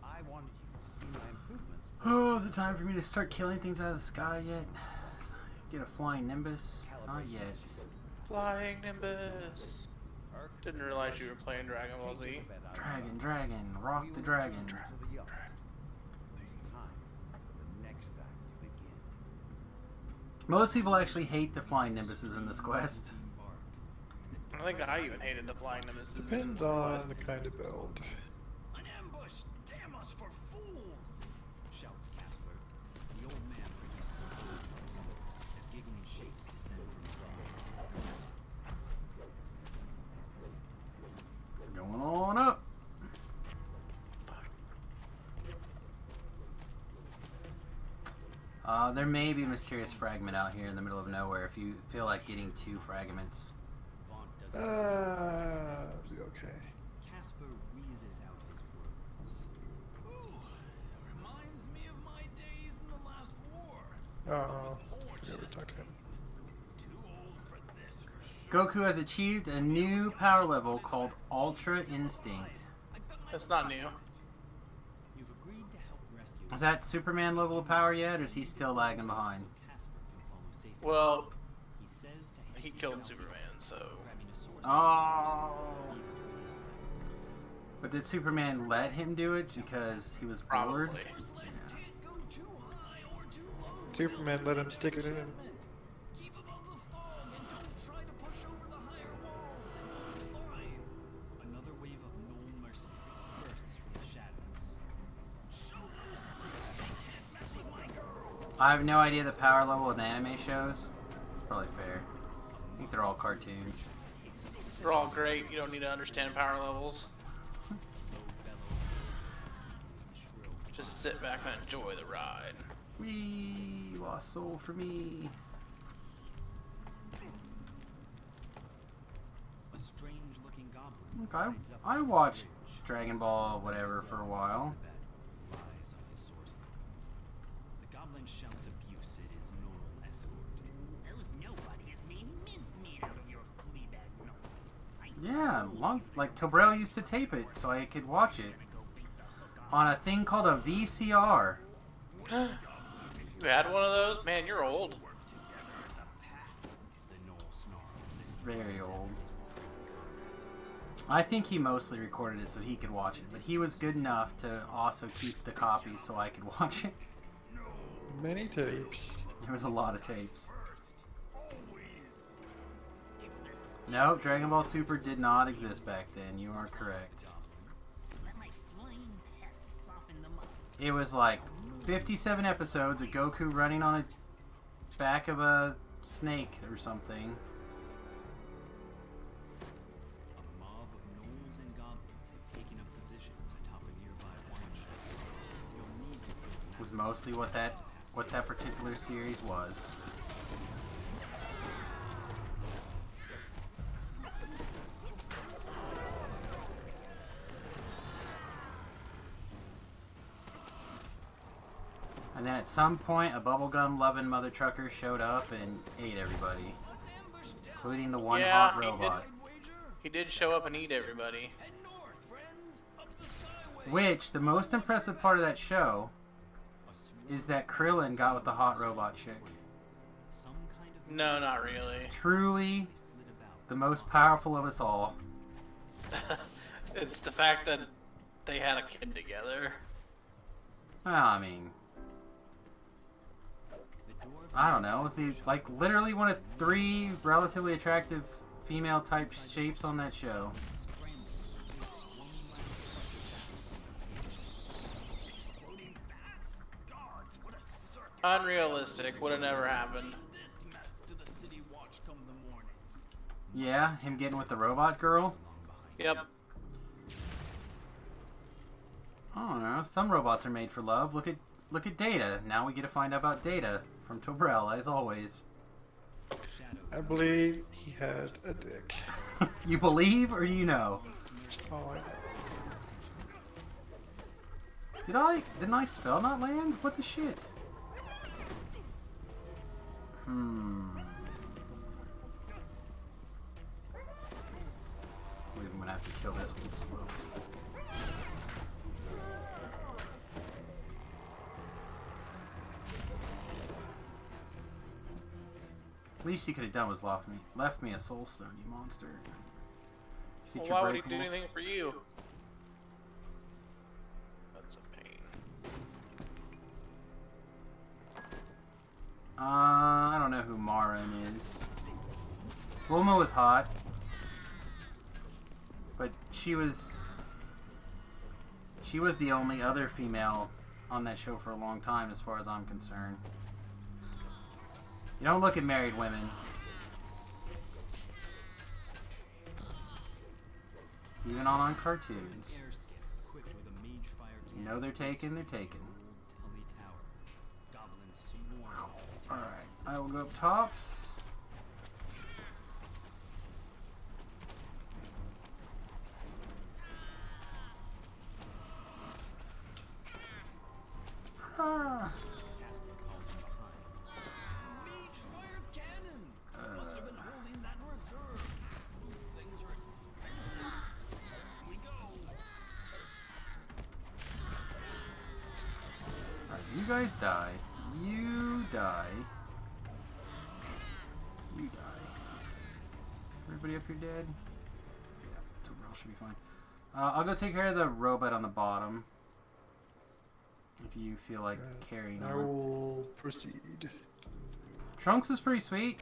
I wanted you to see my improvements. Oh, is it time for me to start killing things out of the sky yet? Get a flying Nimbus? Not yet. Flying Nimbus. Didn't realize you were playing Dragon Ball Z. Dragon, rock the dragon. To the yacht. It's time for the next act to begin. Most people actually hate the flying Nimbuses in this quest. I think I even hated the Flying Nimbus. Depends on the kind of build. An ambush! Damn us for fools! Shouts Casper. The old man produces a bold face as giggling shapes descend from above. Going on up. There may be a mysterious fragment out here in the middle of nowhere if you feel like getting 2 fragments. Be okay. Casper wheezes out his words. Ooh, reminds me of my days in the last war. Oh, forgot we talked to him. Too old for this for sure. Goku has achieved a new power level called Ultra Instinct. That's not new. You've agreed to help rescue. Is that Superman level of power yet, or is he still lagging behind? Casper can follow safely. Well, He says to he killed Superman, so. Oh. But did Superman let him do it because he was bored? Probably. Superman let him stick it in. Keep above the fog and don't try to push over the higher walls and you'll be fine. Another wave of known mercenaries bursts from the shadows. Show those brutes they can't mess with my girl. I have no idea the power level in anime shows. It's probably fair. I think they're all cartoons. They're all great. You don't need to understand power levels. Just sit back and enjoy the ride. Wee, lost soul for me. A strange-looking goblin Okay, rides up I watched Dragon Ball whatever for a while. lies on his source line. The goblin shouts abuse at his normal escort. Those nobodies made mincemeat out of your fleabag gnomes. Yeah, like Tobrel used to tape it so I could watch it on a thing called a VCR. You had one of those? Man, you're old. Very old. I think he mostly recorded it so he could watch it, but he was good enough to also keep the copy so I could watch it. Many tapes. There was a lot of tapes. No, Dragon Ball Super did not exist back then. You are correct. Let my flying pets soften them up. It was like 57 episodes of Goku running on the back of a snake or something. A mob of gnolls and goblins have taken up positions atop a nearby wine shop. You'll need to build Was mostly what that particular series was. And then at some point, a bubblegum loving mother trucker showed up and ate everybody, including the one hot robot. He did show up and eat everybody. Which, the most impressive part of that show is that Krillin got with the hot robot chick. No, not really. Truly the most powerful of us all. It's the fact that they had a kid together. Well, I mean, I don't know. Was he like literally one of 3 relatively attractive female type shapes on that show? Unrealistic. Would have never happened. Yeah, him getting with the robot girl? Yep. I don't know. Some robots are made for love. Look at Data. Now we get to find out about Data from Tobrel, as always. I believe he had a dick. You believe or do you know? Oh, Didn't I spell not land? What the shit? I believe I'm gonna have to kill this one slowly. Least you could have done was left me a soul stone, you monster. Well, why would he do anything for you? That's a pain. I don't know who Marin is. Bulma was hot, but she was the only other female on that show for a long time, as far as I'm concerned. You don't look at married women. Even on cartoons. You know they're taken, they're taken. Alright, I will go up tops. Ah. You guys die. You die. You die. Everybody up here dead? Yeah, Tobrel should be fine. I'll go take care of the robot on the bottom. If you feel like carrying on. I will proceed. Trunks is pretty sweet.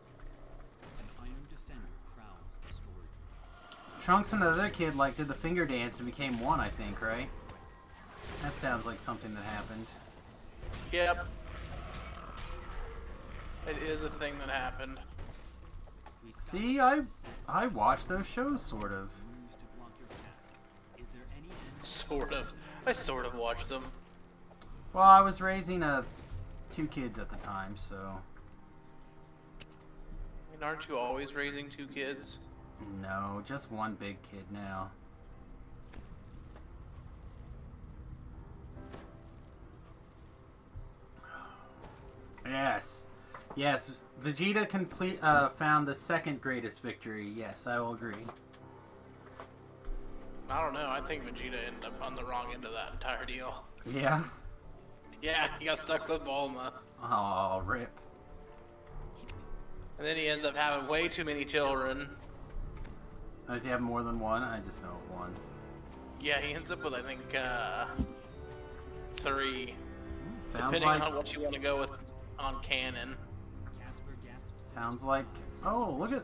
Trunks and the other kid did the finger dance and became one, I think, right? That sounds like something that happened. Yep. It is a thing that happened. See, I watch those shows, sort of. Sort of. I sort of watched them. Well, I was raising 2 kids at the time, so. I mean, aren't you always raising 2 kids? No, just one big kid now. Yes. Yes, Vegeta found the second greatest victory. Yes, I will agree. I don't know. I think Vegeta ended up on the wrong end of that entire deal. Yeah? Yeah, he got stuck with Bulma. Oh, rip. And then he ends up having way too many children. Does he have more than one? I just know of one. Yeah, he ends up with, I think, 3. Sounds depending like... on what you want to go with on canon. Sounds like... Oh, look at...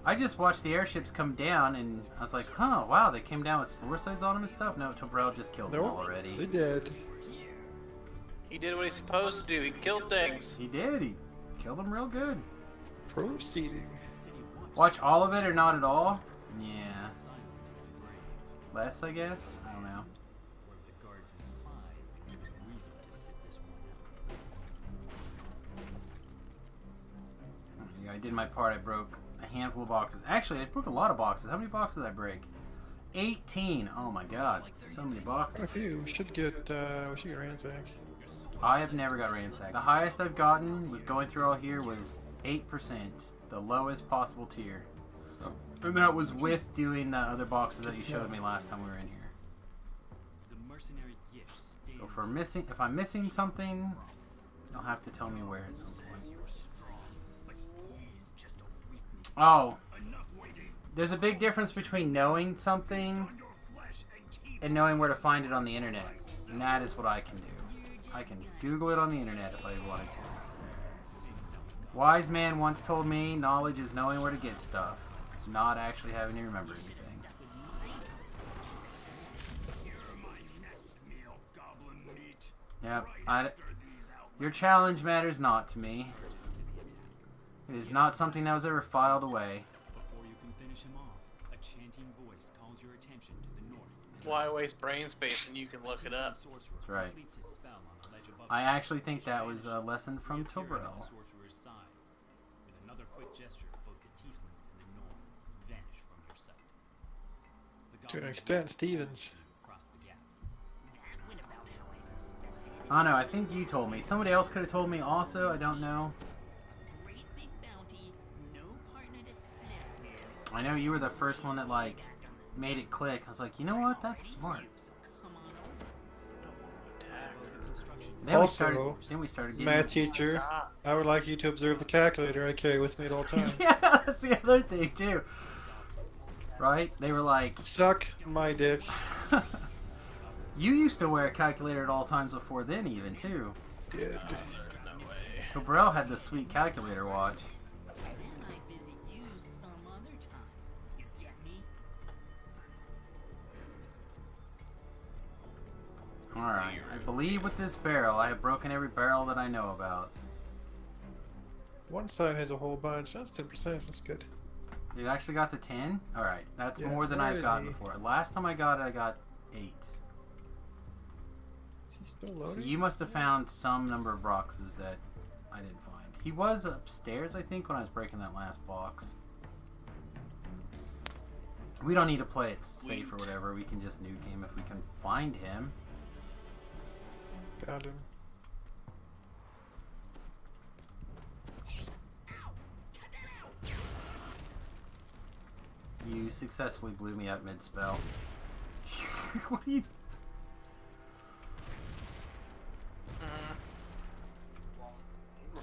I just watched the airships come down, and I was like, huh, wow, they came down with sword sides on them and stuff? No, Tobrel just killed them all already. They did. He did what he's supposed to do. He killed things. He did. He killed them real good. Proceeding. Watch all of it or not at all? Yeah. Less, I guess? I don't know. I did my part. I broke a handful of boxes. Actually, I broke a lot of boxes. How many boxes did I break? 18. Oh my god. So many boxes. Quite a few. We should get ransack. I have never got ransacked. The highest I've gotten was going through all here was 8%. The lowest possible tier. And that was with doing the other boxes that you showed me last time we were in here. So if I'm missing something, you'll have to tell me where at some point. Oh, there's a big difference between knowing something and knowing where to find it on the internet. And that is what I can do. I can Google it on the internet if I wanted to. Wise man once told me knowledge is knowing where to get stuff, not actually having to remember anything. Yep, your challenge matters not to me. It is not something that was ever filed away. Before you can finish him off, a chanting voice calls your attention to the north. Why waste brain space when you can look it up? That's right. I actually think that was a lesson from Tobrel. With another quick gesture, both the tiefling and the gnome vanish from your sight. To an extent, Stevens. I don't know, I think you told me. Somebody else could have told me also, I don't know. I know you were the first one that, like, made it click. I was like, you know what? That's smart. Then Also, we started getting... math teacher, I would like you to observe the calculator I carry with me at all times. Yeah, that's the other thing, too. Right? They were like... Suck my dick. You used to wear a calculator at all times before then, even, too. Did. Tobrel had the sweet calculator watch. Alright, I believe with this barrel, I have broken every barrel that I know about. One side has a whole bunch. That's 10%. That's good. You actually got to 10? Alright, that's Yeah, more than where I've is gotten he? before. Last time I got it, I got 8. Is he still So loading? you must have found some number of boxes that I didn't find. He was upstairs, I think, when I was breaking that last box. We don't need to play it safe or whatever. We can just nuke him if we can find him. Found him. You successfully blew me up mid-spell. What are you...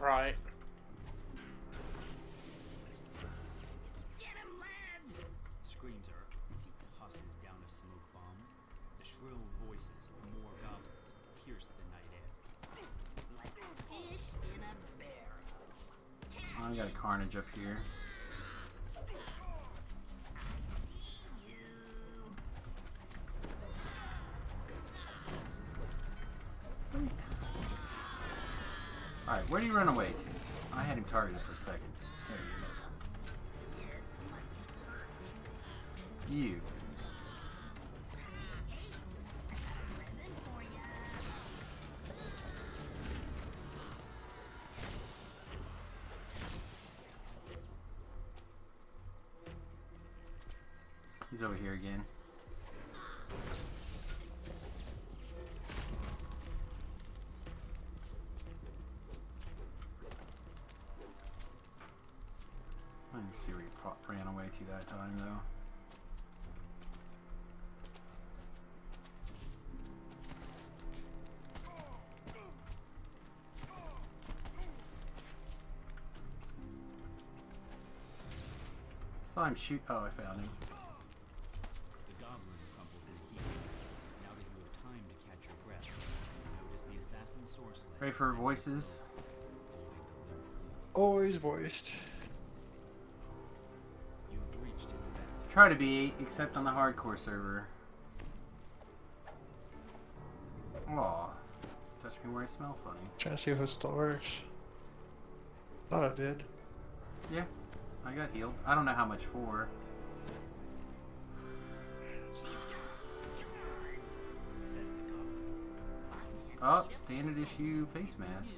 Right. Screams are as he tosses down a smoke bomb. The shrill voices of more goblins pierce the night air. Like fish in a barrel. I got a carnage up here. Alright, where do you run away to? I had him targeted for a second. There he is. You. He's over here again. I didn't see where he ran away to that time, though. Saw him shoot. Oh, I found him. The goblin crumples in a heap. Now that you have time to catch your breath, you notice the assassin sorcerer. Ready for voices? Always voiced. You've reached his event. Try to be, except on the hardcore server. Aw. Touch me where I smell funny. Trying to see if it still works. Thought it did. Yeah, I got healed. I don't know how much for. Oh, standard issue face mask.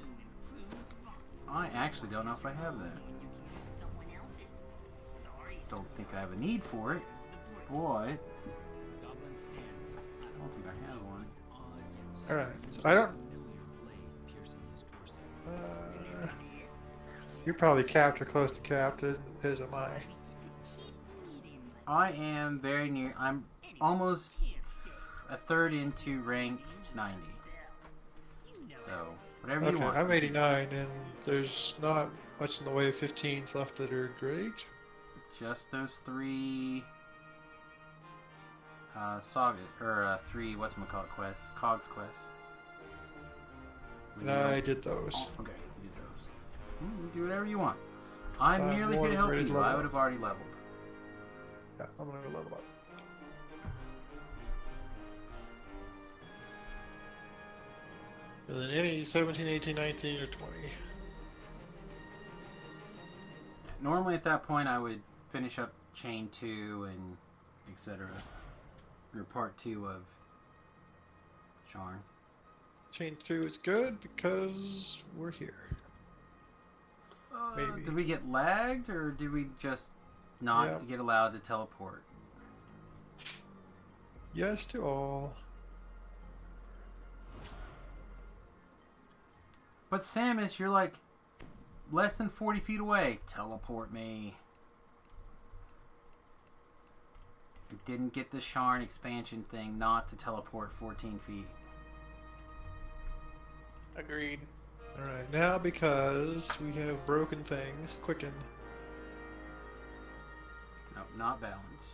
I actually don't know if I have that. Don't think I have a need for it, but I don't think I have one. Alright, so I don't... you're probably capped or close to capped, as am I. I am very near. I'm almost a third into rank 90. So, whatever you want. I'm 89, and there's not much in the way of 15s left that are great. Just those 3 Saga, or 3 whatchamacallit quests, Cogs quests. I did those. Okay, you did those. You do whatever you want. I'm merely here to help you. I would have already leveled. Yeah, I'm gonna level up. And then any 17, 18, 19, or 20. Normally at that point I would finish up chain 2 and etc. Or part 2 of Sharn. Chain 2 is good because we're here. Maybe. Did we get lagged or did we just not get allowed to teleport? Yes to all. But Samus, you're like less than 40 feet away. Teleport me. I didn't get the Sharn expansion thing not to teleport 14 feet. Agreed. Alright, now because we have broken things, quicken. No, not balance.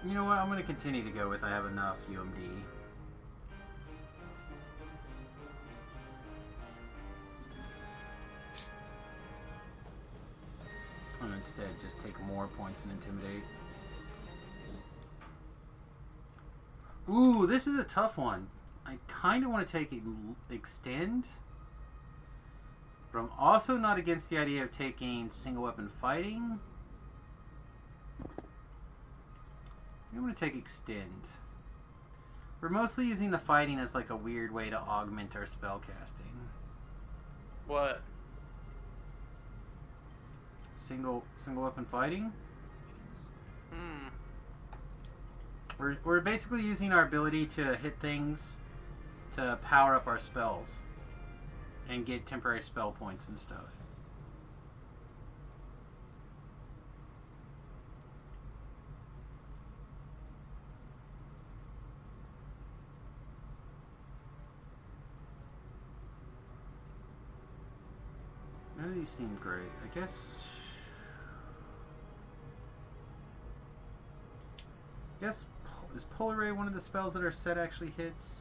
You know what? I'm going to continue to go with I have enough UMD. And instead just take more points and intimidate. Ooh, this is a tough one. I kind of want to take extend, but I'm also not against the idea of taking single weapon fighting. I'm going to take extend. We're mostly using the fighting as like a weird way to augment our spell casting. What? Single weapon fighting? We're basically using our ability to hit things to power up our spells and get temporary spell points and stuff. None of these seem great. I guess is Polar Ray one of the spells that our set actually hits?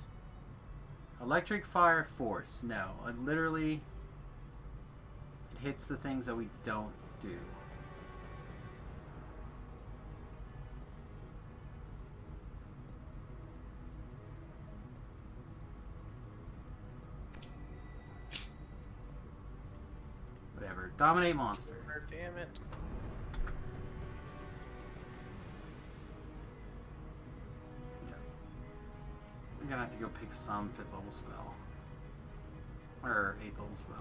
Electric Fire Force. No, it literally hits the things that we don't do. Whatever. Dominate monster. Damn it. I'm gonna have to go pick some 5th level spell. Or 8th level spell.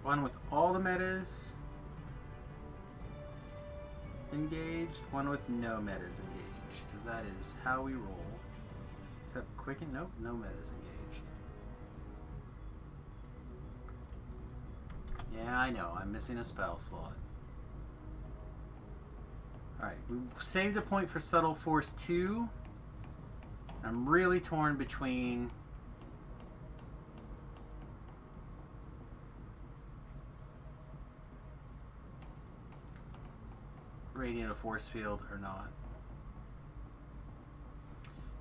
One with all the metas engaged, one with no metas engaged, because that is how we roll. Except Quicken, nope, no metas engaged. Yeah, I know, I'm missing a spell slot. Alright, we saved a point for Subtle Force 2. I'm really torn between Radiant of Force Field or not.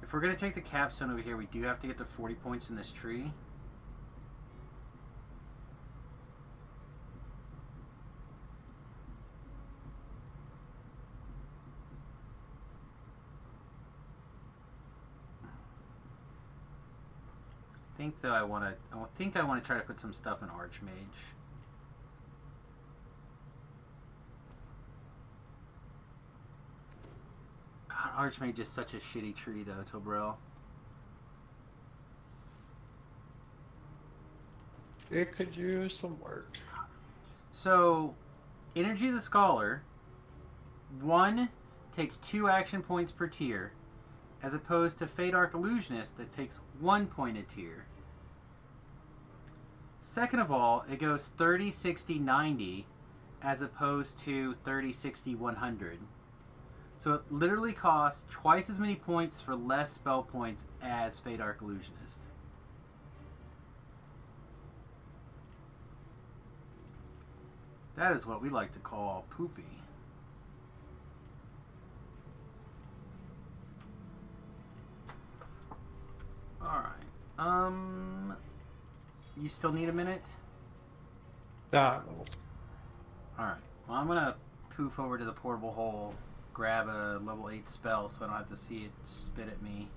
If we're going to take the capstone over here, we do have to get to 40 points in this tree. I think though I want to try to put some stuff in Archmage. God, Archmage is such a shitty tree though, Tobrel. It could use some work. So, Energy of the Scholar, 1 takes 2 action points per tier, as opposed to Fade Arc Illusionist that takes 1 point a tier. Second of all, it goes 30, 60, 90, as opposed to 30, 60, 100. So it literally costs twice as many points for less spell points as Fade Arc Illusionist. That is what we like to call poopy. Alright. You still need a minute? Nah. Alright. Well, I'm gonna poof over to the portable hole, grab a level 8 spell so I don't have to see it spit at me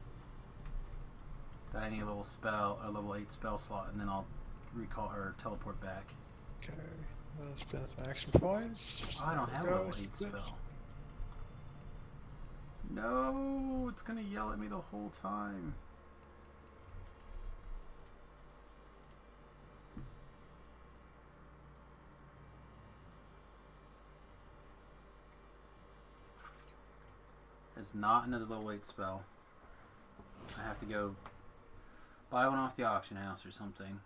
that I need a level 8 spell slot, and then I'll recall or teleport back. Okay. Let's spend some action points. Oh, I don't have a level 8 spell. No, it's gonna yell at me the whole time. There's not another level 8 spell. I have to go buy one off the auction house or something.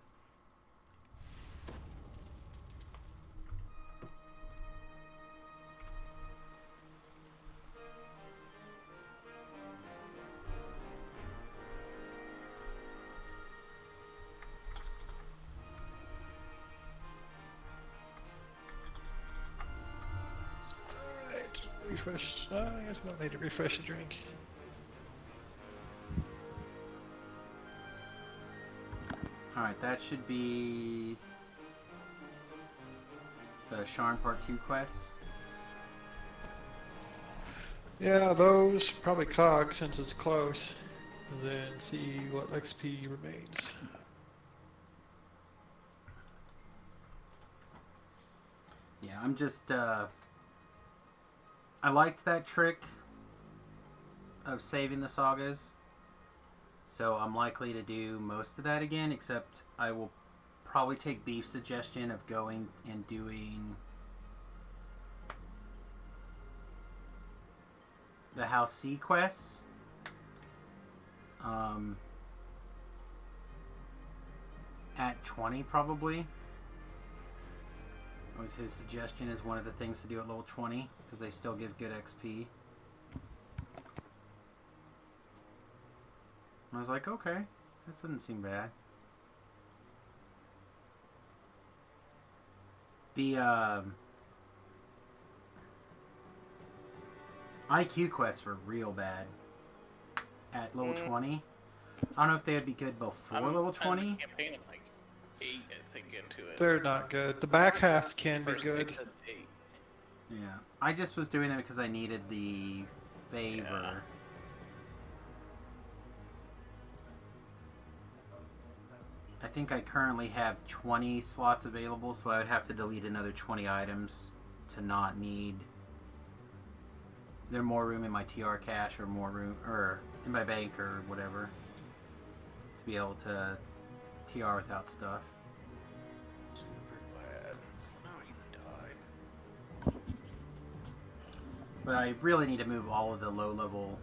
Refresh. I guess I don't need to refresh the drink. Alright, that should be the Sharn Part 2 quests. Yeah, those probably cog since it's close. And then see what XP remains. Yeah, I'm just I liked that trick of saving the sagas, so I'm likely to do most of that again, except I will probably take Beef's suggestion of going and doing the House C quests. At 20 probably. Was his suggestion as one of the things to do at level 20 because they still give good XP. I was like, okay, that doesn't seem bad. The IQ quests were real bad at level 20. I don't know if they would be good before level 20. Campaign like 8, I think, into it. They're not good. The back half can be good. Yeah, I just was doing that because I needed the favor. Yeah. I think I currently have 20 slots available, so I would have to delete another 20 items to not need there more room in my TR cache or more room or in my bank or whatever to be able to TR without stuff. Super glad. Now you died. But I really need to move all of the low level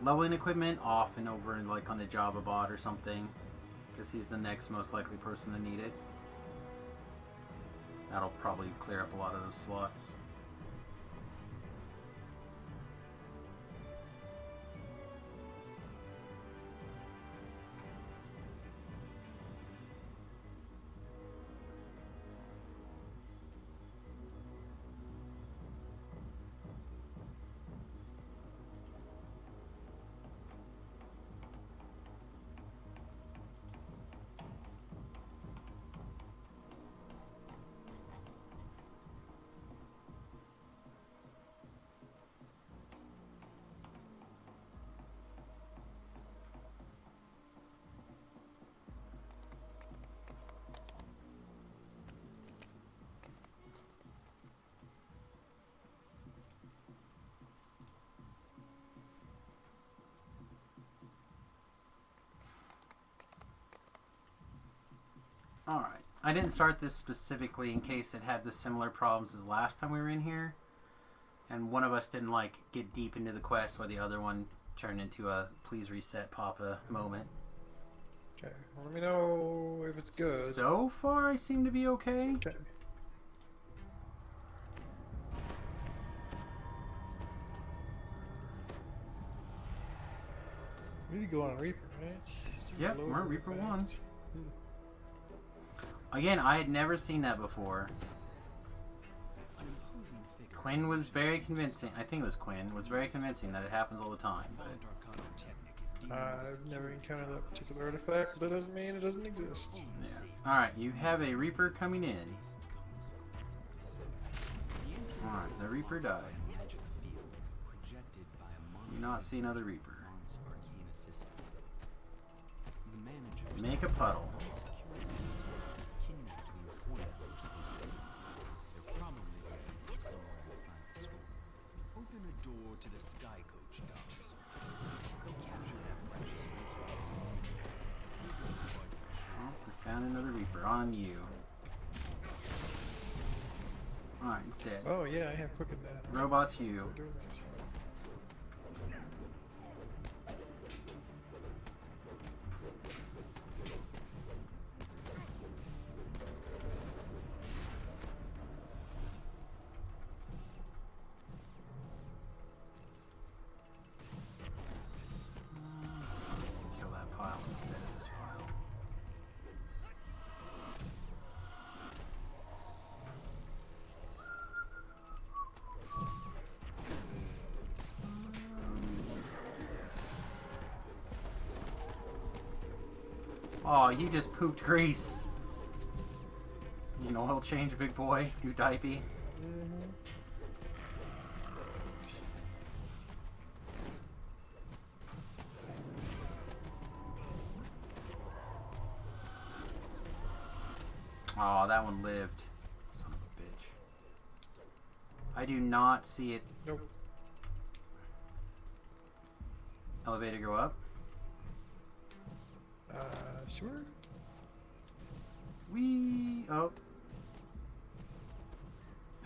leveling equipment off and over and like on the Java bot or something, because he's the next most likely person to need it. That'll probably clear up a lot of those slots. Alright. I didn't start this specifically in case it had the similar problems as last time we were in here. And one of us didn't, like, get deep into the quest while the other one turned into a please reset Papa moment. Okay, let me know if it's good. So far, I seem to be okay. Okay. We need to go on a Reaper, right? Yep, we're at Reaper 1. Again, I had never seen that before. Quinn was very convincing. I think it was Quinn. Was very convincing that it happens all the time. But I've never encountered that particular artifact, but that doesn't mean it doesn't exist. yeah. Alright, you have a Reaper coming in. Alright, the Reaper died. You not see another Reaper. Make a puddle. Open a door to the Sky Coach docks. They'll capture that precious Oh, we found another Reaper on you. Alright, it's dead. Oh yeah, I have cooking that. Robot's you. Kill that pile instead of this pile. Yes. Oh, you just pooped grease. You know, oil change, big boy. You diaper. Oh, that one lived. Son of a bitch. I do not see it. Nope. Elevator go up. Sure. Oh.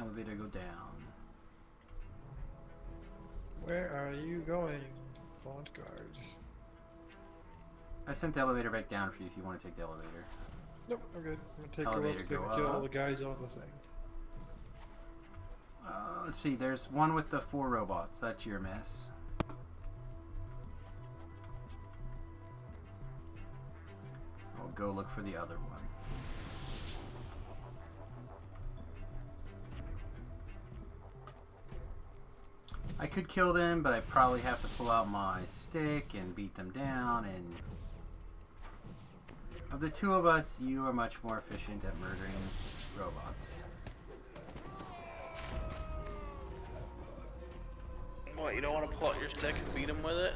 Elevator go down. Where are you going, Font Guard? I sent the elevator back down for you if you want to take the elevator. Nope, I'm good. I'm gonna take Elevator her up so I go can kill all up. the guys on the thing. Let's see, there's one with the 4 robots. That's your mess. I'll go look for the other one. I could kill them, but I probably have to pull out my stick and beat them down, and of the two of us, you are much more efficient at murdering robots. What, you don't want to pull out your stick and beat him with it?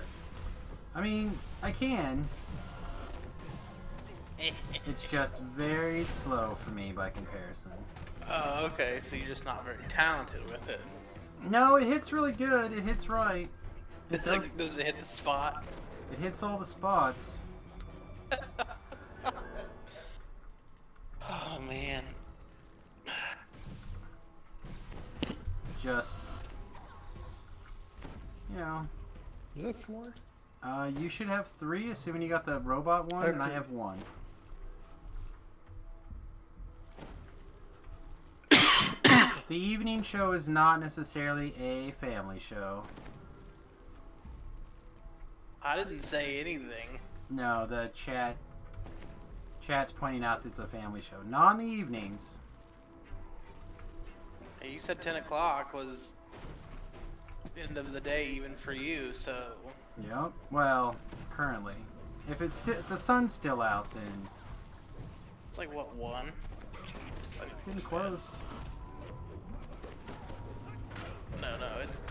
I mean, I can. It's just very slow for me by comparison. Oh, okay, so you're just not very talented with it. No, it hits really good. It hits right. It does, Does it hit the spot? it hits all the spots. Oh, man. Just, you know. Is that 4? You should have 3, assuming you got the robot one, I have and I 3. have 1. The evening show is not necessarily a family show. I didn't say anything. No, the chat's pointing out that it's a family show. Not in the evenings. Hey, you said 10 o'clock was end of the day even for you, so... Yep. Well, currently. If if the sun's still out, then It's like, what, 1? it's getting close. No,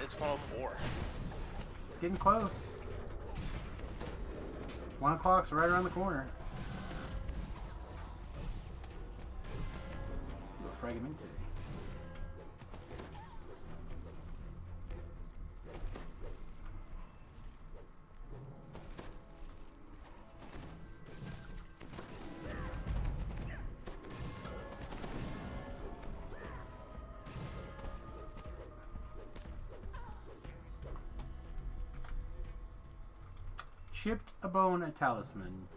it's 104. It's getting close. 1 o'clock's right around the corner. Fragmented. Shipped a bone, a talisman.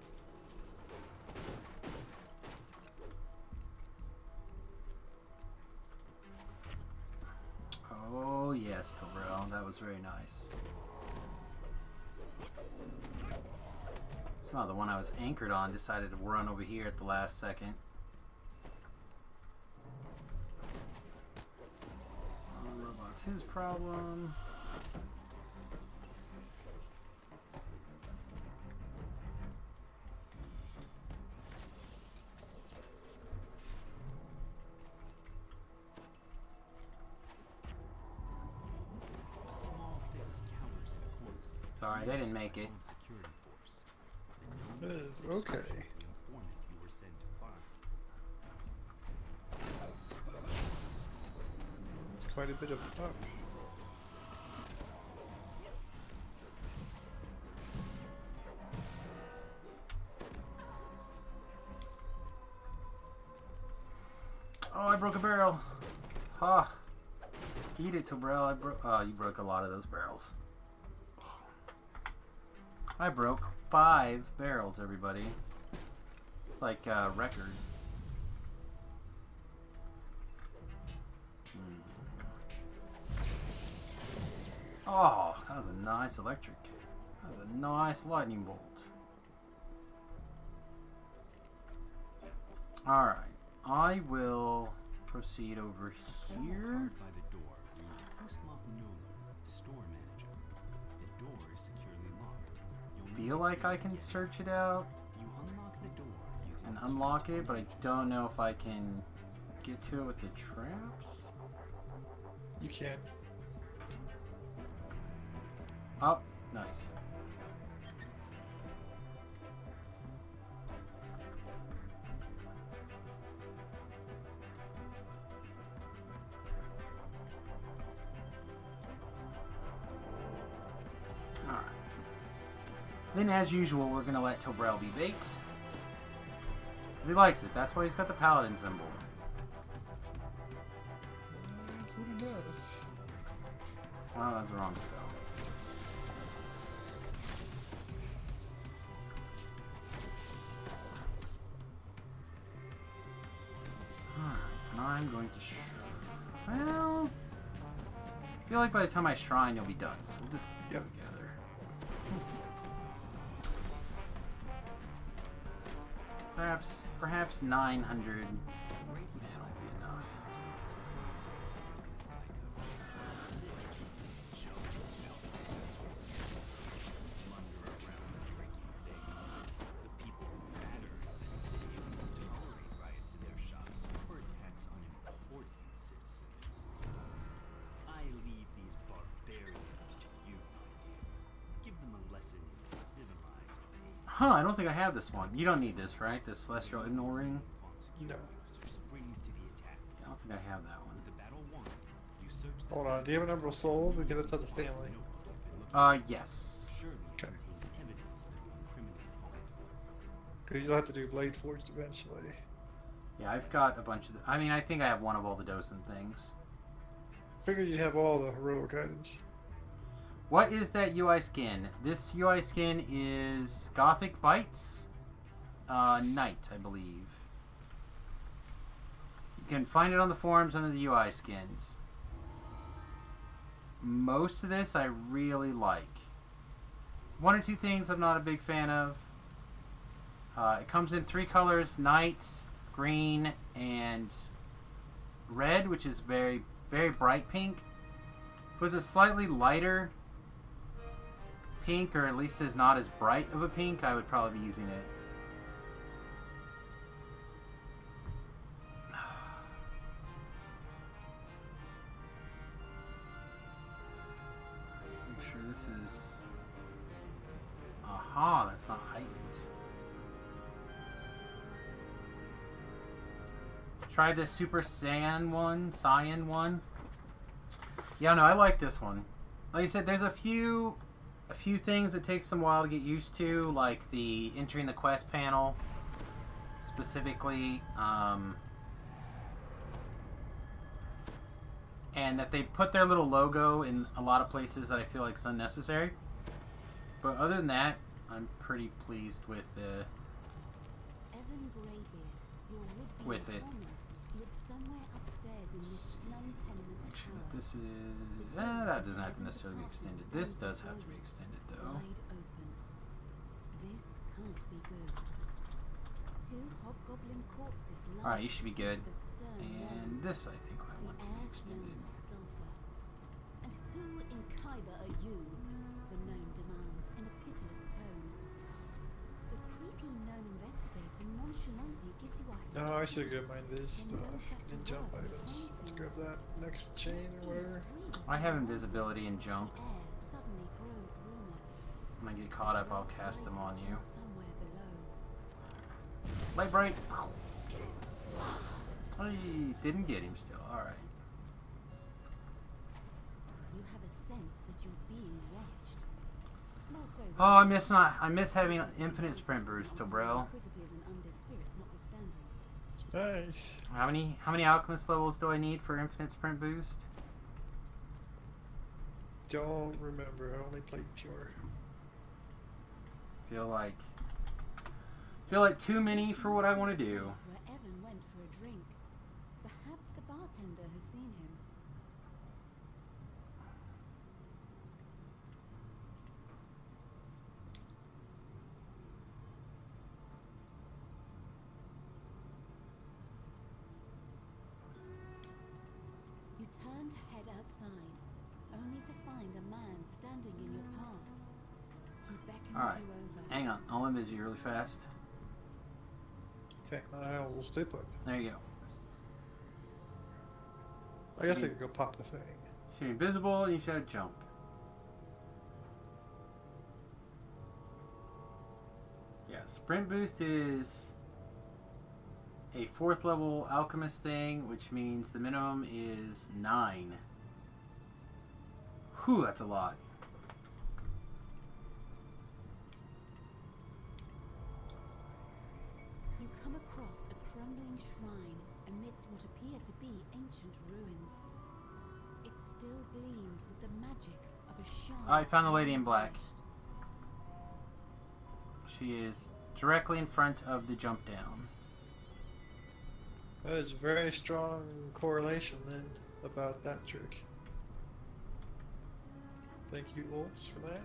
Oh yes, Tobrel, that was very nice. Somehow the one I was anchored on decided to run over here at the last second. Robot's his problem. Sorry, they didn't make it. That is okay. It's quite a bit of up. Oh, I broke a barrel. Ha! Eat it, Tobrel. Oh, you broke a lot of those barrels. I broke 5 barrels, everybody. It's like a record. Oh, that was a nice electric. That was a nice lightning bolt. Alright, I will proceed over here. By the door reads Gustav Nolan, store manager. The door is securely locked. Feel like I can search it out You unlock the door using and unlock it, but I don't know if I can get to it with the traps. You can. Oh, nice. Alright. Then, as usual, we're going to let Tobrel be bait. He likes it. That's why he's got the paladin symbol. That's what he does. Oh, that's the wrong spell. Alright, and I'm going to well, I feel like by the time I shrine, you'll be done. So we'll just go together. Perhaps 900 man will be enough. I leave these barbarians to you. Give them a lesson in civilized behavior. Huh, I don't think I have this one. You don't need this, right? The Celestial Ignore Ring? No. Springs to the attack. I don't think I have that one. The battle won. You search the Hold on, do you have a number of soul? Because that's of the family. Yes. Okay. evidence that will incriminate Vaughn. Because you'll have to do Blade Forged eventually. Yeah, I've got a bunch of I mean, I think I have one of all the Dosen things. Figured you'd have all the heroic items. What is that UI skin? This UI skin is Gothic Bites Knight, I believe. You can find it on the forums under the UI skins. Most of this I really like. One or two things I'm not a big fan of. It comes in 3 colors: Knight, green, and red, which is very, very bright pink. If it was a slightly lighter pink, or at least is not as bright of a pink, I would probably be using it. Make sure this is... Aha, that's not heightened. Try this Super Saiyan one. Yeah, no, I like this one. Like I said, there's a few things that take some while to get used to, like the entering the quest panel, specifically, and that they put their little logo in a lot of places that I feel like is unnecessary. But other than that, I'm pretty pleased with the Evan Greybeard, your would-be with it. informant, lives somewhere upstairs in this slum tenement Make sure tower. that this is that doesn't have to necessarily be extended. This does have to be extended though. Wide open. This can't be good. Two hobgoblin corpses lie Alright, you should be good. of a stern And wall. this I think I The want to be air extended. smells of sulfur. And who in Khyber are you? The gnome demands in a pitiless tone. The creepy gnome investigator nonchalantly gives you a No, I should go find this stuff and jump items. Let's grab that next chain or whatever. I have invisibility and jump. air suddenly grows warmer. When I get caught up, I'll cast them on you. Somewhere below. Light bright. I didn't get him still. Alright. You have a sense that you're being watched. More so than I miss having infinite sprint boost, Tobrel. inquisitive and undead spirits notwithstanding. Nice. How many alchemist levels do I need for infinite sprint boost? Don't remember. I only played pure. Feel like too many for what I want to do. Place where Evan went for a drink. Perhaps the bartender has seen him. You turn to head outside, only to find a man standing in your path. He beckons Alright. you over. Hang on. I'll invis you really fast. Okay, I'll stay put. There you go. I guess I could go pop the thing. Should be invisible, you should jump. Yeah, sprint boost is a 4th level alchemist thing, which means the minimum is 9. Whew, that's a lot. You come across a crumbling shrine amidst what appear to be ancient ruins. It still gleams with the magic of a shard. I found the lady in black. She is directly in front of the jump down. That is very strong correlation then about that trick. Thank you, Olds, for that.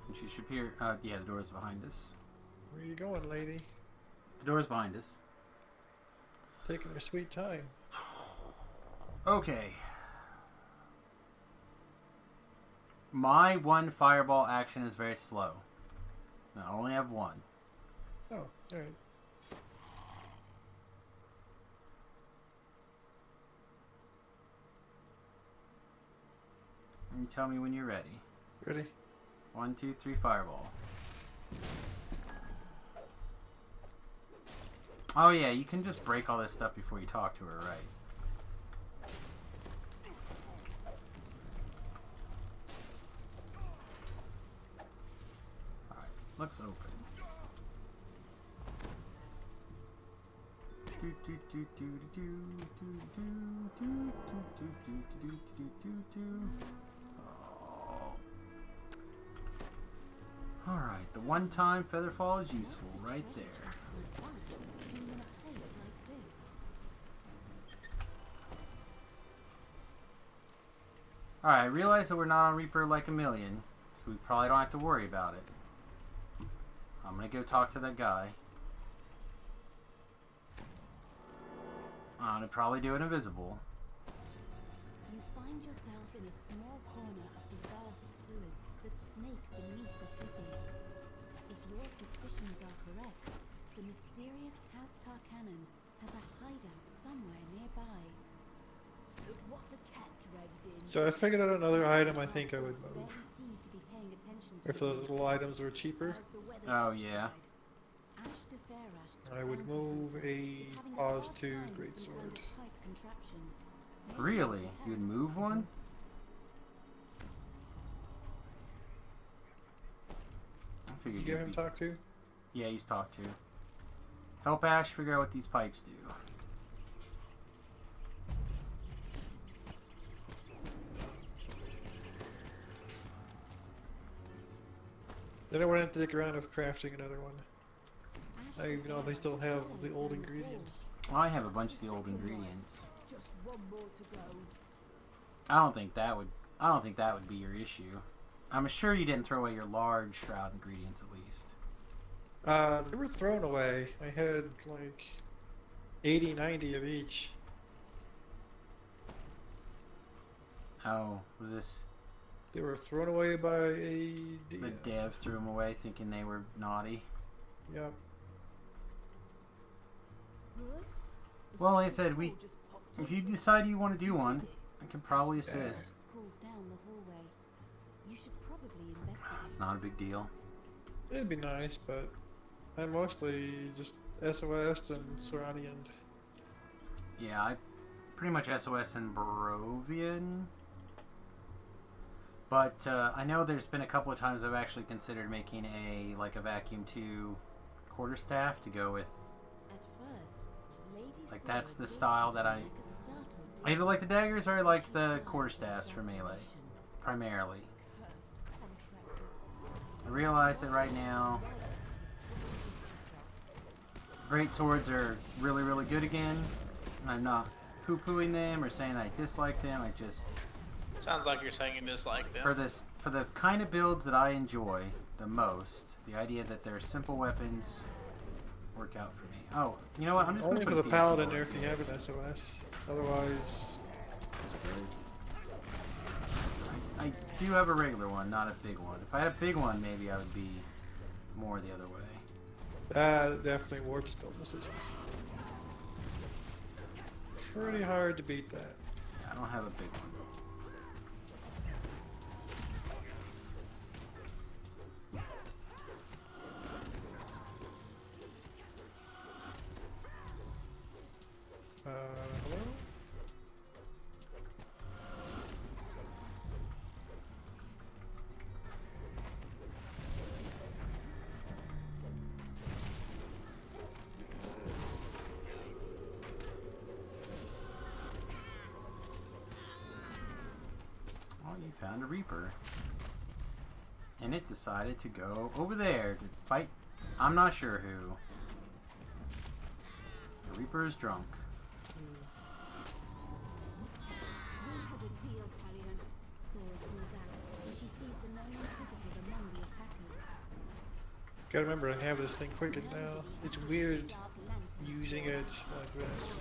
And she should appear. Yeah, the door's behind us. Where are you going, lady? The door's behind us. Taking your sweet time. Okay. My one fireball action is very slow. I only have one. Oh, alright. You tell me when you're ready. Ready? 1, 2, 3, fireball. Oh yeah, you can just break all this stuff before you talk to her, right? Alright, looks open. Alright, the one-time Featherfall is useful right there. Alright, I realize that we're not on Reaper like a million, so we probably don't have to worry about it. I'm gonna go talk to that guy. I'm gonna probably do it invisible. You find yourself in a small corner of the vast sewers that snake beneath the city. If your suspicions are correct, the mysterious House Tarkanan has a hideout somewhere nearby. Look what the cat dragged in. So I figured out another item I think I would move. Barely seems to be paying attention to If those little items were cheaper. Oh yeah. Ash de Farash I would move a Pause 2 Greatsword. pipe contraption. Really? You'd move one? I Did figured you get you'd him be- talk to? Yeah, he's talked to. Help Ash figure out what these pipes do. Then I went to dig around of crafting another one. I even know they still have the old ingredients. Well, I have a bunch of the old ingredients. Just one more to go. I don't think that would be your issue. I'm sure you didn't throw away your large shroud ingredients at least. They were thrown away. I had like 80, 90 of each. Oh, was this? They were thrown away by a... The dev threw them away thinking they were naughty. Yep. Well, like I said, if you decide you want to do one, I can probably assist. Calls down the hallway. You should probably investigate. It's not a big deal. It'd be nice, but I'm mostly just SOS and Soranian. Yeah, I pretty much SOS and Barovian. But I know there's been a couple of times I've actually considered making a vacuum 2 quarterstaff to go with. At first, Lady Like that's the style that I either like the daggers or I like the quarterstaffs for melee, primarily. I realize that right now great swords are really, really good again. And I'm not poo-pooing them or saying I dislike them. I just Sounds like you're saying you dislike them. for the kind of builds that I enjoy the most, the idea that they're simple weapons work out for me. Oh, you know what? I'm just only gonna for put the a paladin sword. there if you have an SOS. Otherwise, it's great. I do have a regular one, not a big one. If I had a big one, maybe I would be more the other way. That definitely warp spell decisions. Pretty hard to beat that. I don't have a big one. Hello? Oh, you found a Reaper. And it decided to go over there to fight. I'm not sure who. The Reaper is drunk. We had a deal, Talion. Thora calls out when she sees the known inquisitive among the attackers. Gotta remember, I have this thing quickened now. It's weird using it like this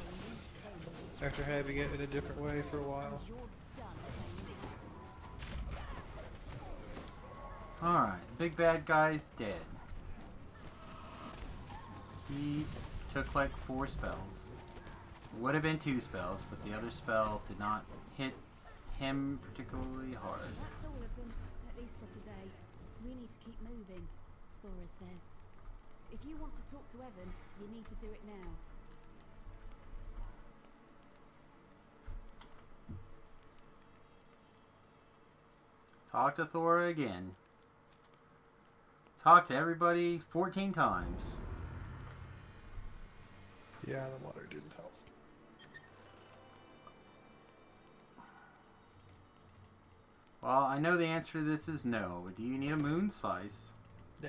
after having it in a different way for a while. Alright, big bad guy's dead. He took like 4 spells. Would have been 2 spells, but the other spell did not hit him particularly hard. That's all of them, at least for today. We need to keep moving, Thora says. If you want to talk to Evan, you need to do it now. Talk to Thora again. Talk to everybody 14 times. Yeah, the water didn't help. Well, I know the answer to this is no, but do you need a moon slice? No.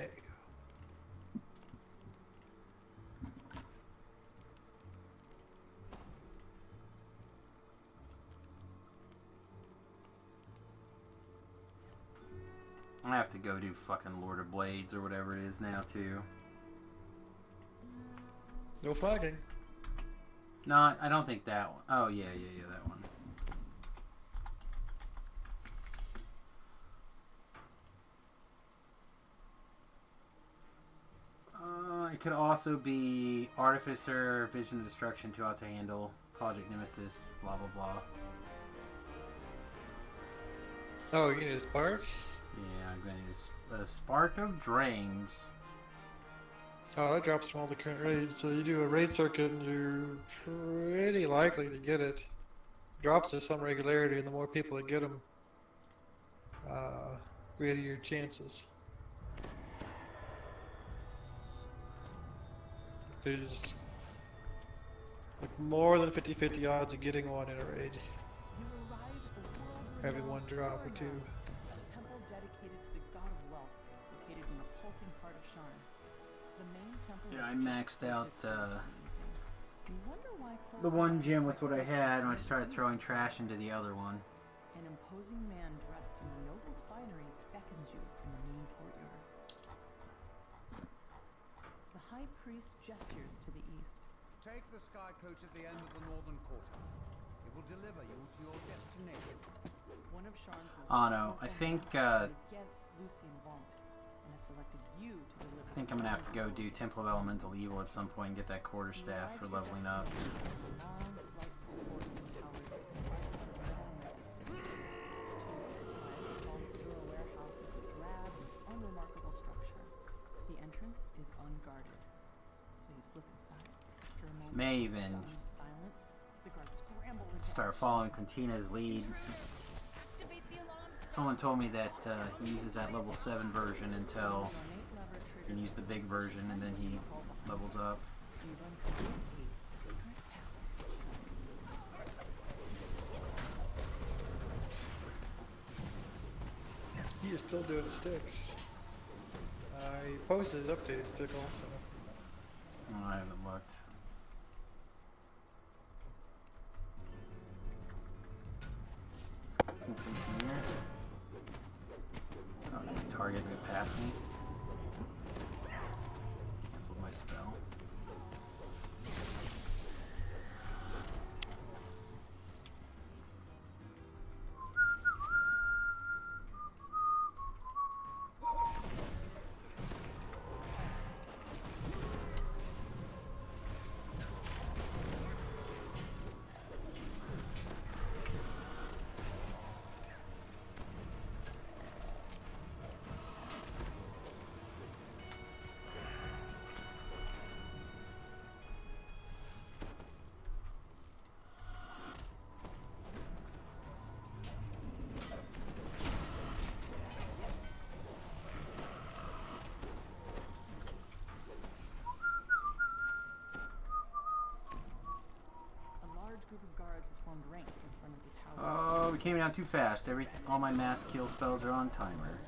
I have to go do fucking Lord of Blades or whatever it is now too. No flagging. No, I don't think that one. Oh yeah, that one. It could also be Artificer, Vision of Destruction, 2 out to handle, Project Nemesis, blah blah blah. Oh, you need a spark? Yeah, I'm gonna use a Spark of Drains. Oh, that drops from all the current raids. So you do a raid circuit and you're pretty likely to get it. Drops to some regularity, and the more people that get them, greater your chances. there's like more than 50-50 odds of getting one in a raid. Having one drop or two. A temple dedicated to the god of wealth, located in the pulsing heart of Sharn. The main temple. Yeah, I maxed out the one gym with what I had, and I started throwing trash into the other one. An imposing man dressed in a noble's finery beckons you from the main courtyard. The high priest gestures to the east. Take the sky coach at the end of the northern quarter. It will deliver you to your destination. One of Sharn's Oh no, I think against Lucien Vaunt, and has selected you to deliver. I think I'm gonna have to go do Temple of Elemental Evil at some point and get that quarterstaff for leveling up. May even start following Quintina's lead. Someone told me that he uses that level 7 version until he can use the big version, and then he levels up. He is still doing sticks. He posted his updated stick also. Oh, I haven't looked. From here. Oh, you target it past me. Cancelled my spell. Group of guards has formed ranks in front of the tower. Oh, we came down too fast. All my mass kill spells are on timer.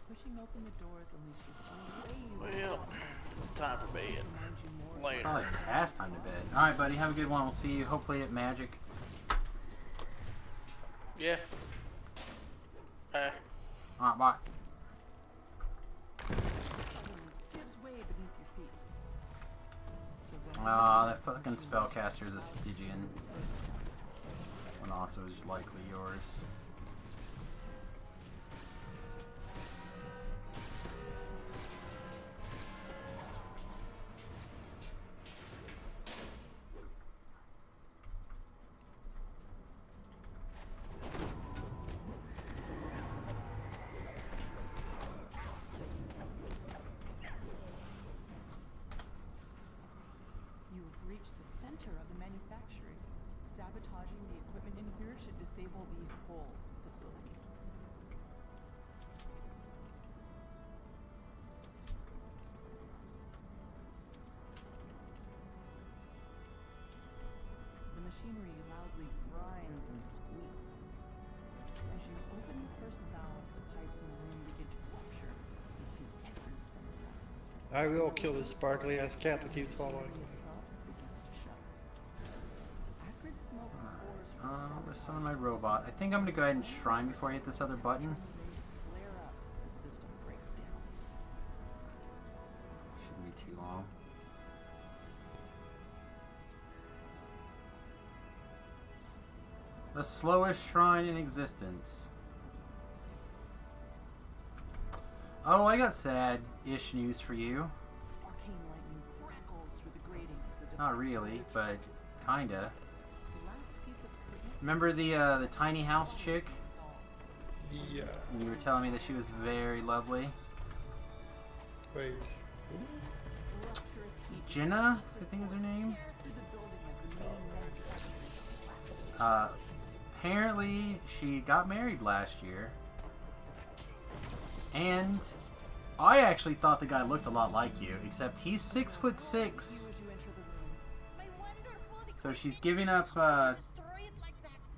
Pushing open the doors unleashes Well, it's time for bed. Later. Probably past time to bed. Alright, buddy, have a good one. We'll see you hopefully at Magic. Yeah. Alright, bye. gives way beneath your feet. Ah, that fucking spellcaster is a Stygian. When also is likely yours. Sabotaging the equipment in here should disable the whole facility. The machinery loudly grinds and squeaks. As you open the first valve, the pipes in the room begin to rupture and steam S's from the guns. I will kill this sparkly ass cat that keeps following me. Let's summon my robot. I think I'm gonna go ahead and shrine before I hit this other button. Shouldn't be too long. The slowest shrine in existence. Oh, I got sad-ish news for you. Not really, but kinda. Remember the tiny house chick? Yeah. And you were telling me that she was very lovely. Wait. Jenna, I think is her name. Apparently, she got married last year. And I actually thought the guy looked a lot like you, except he's 6'6". So she's giving up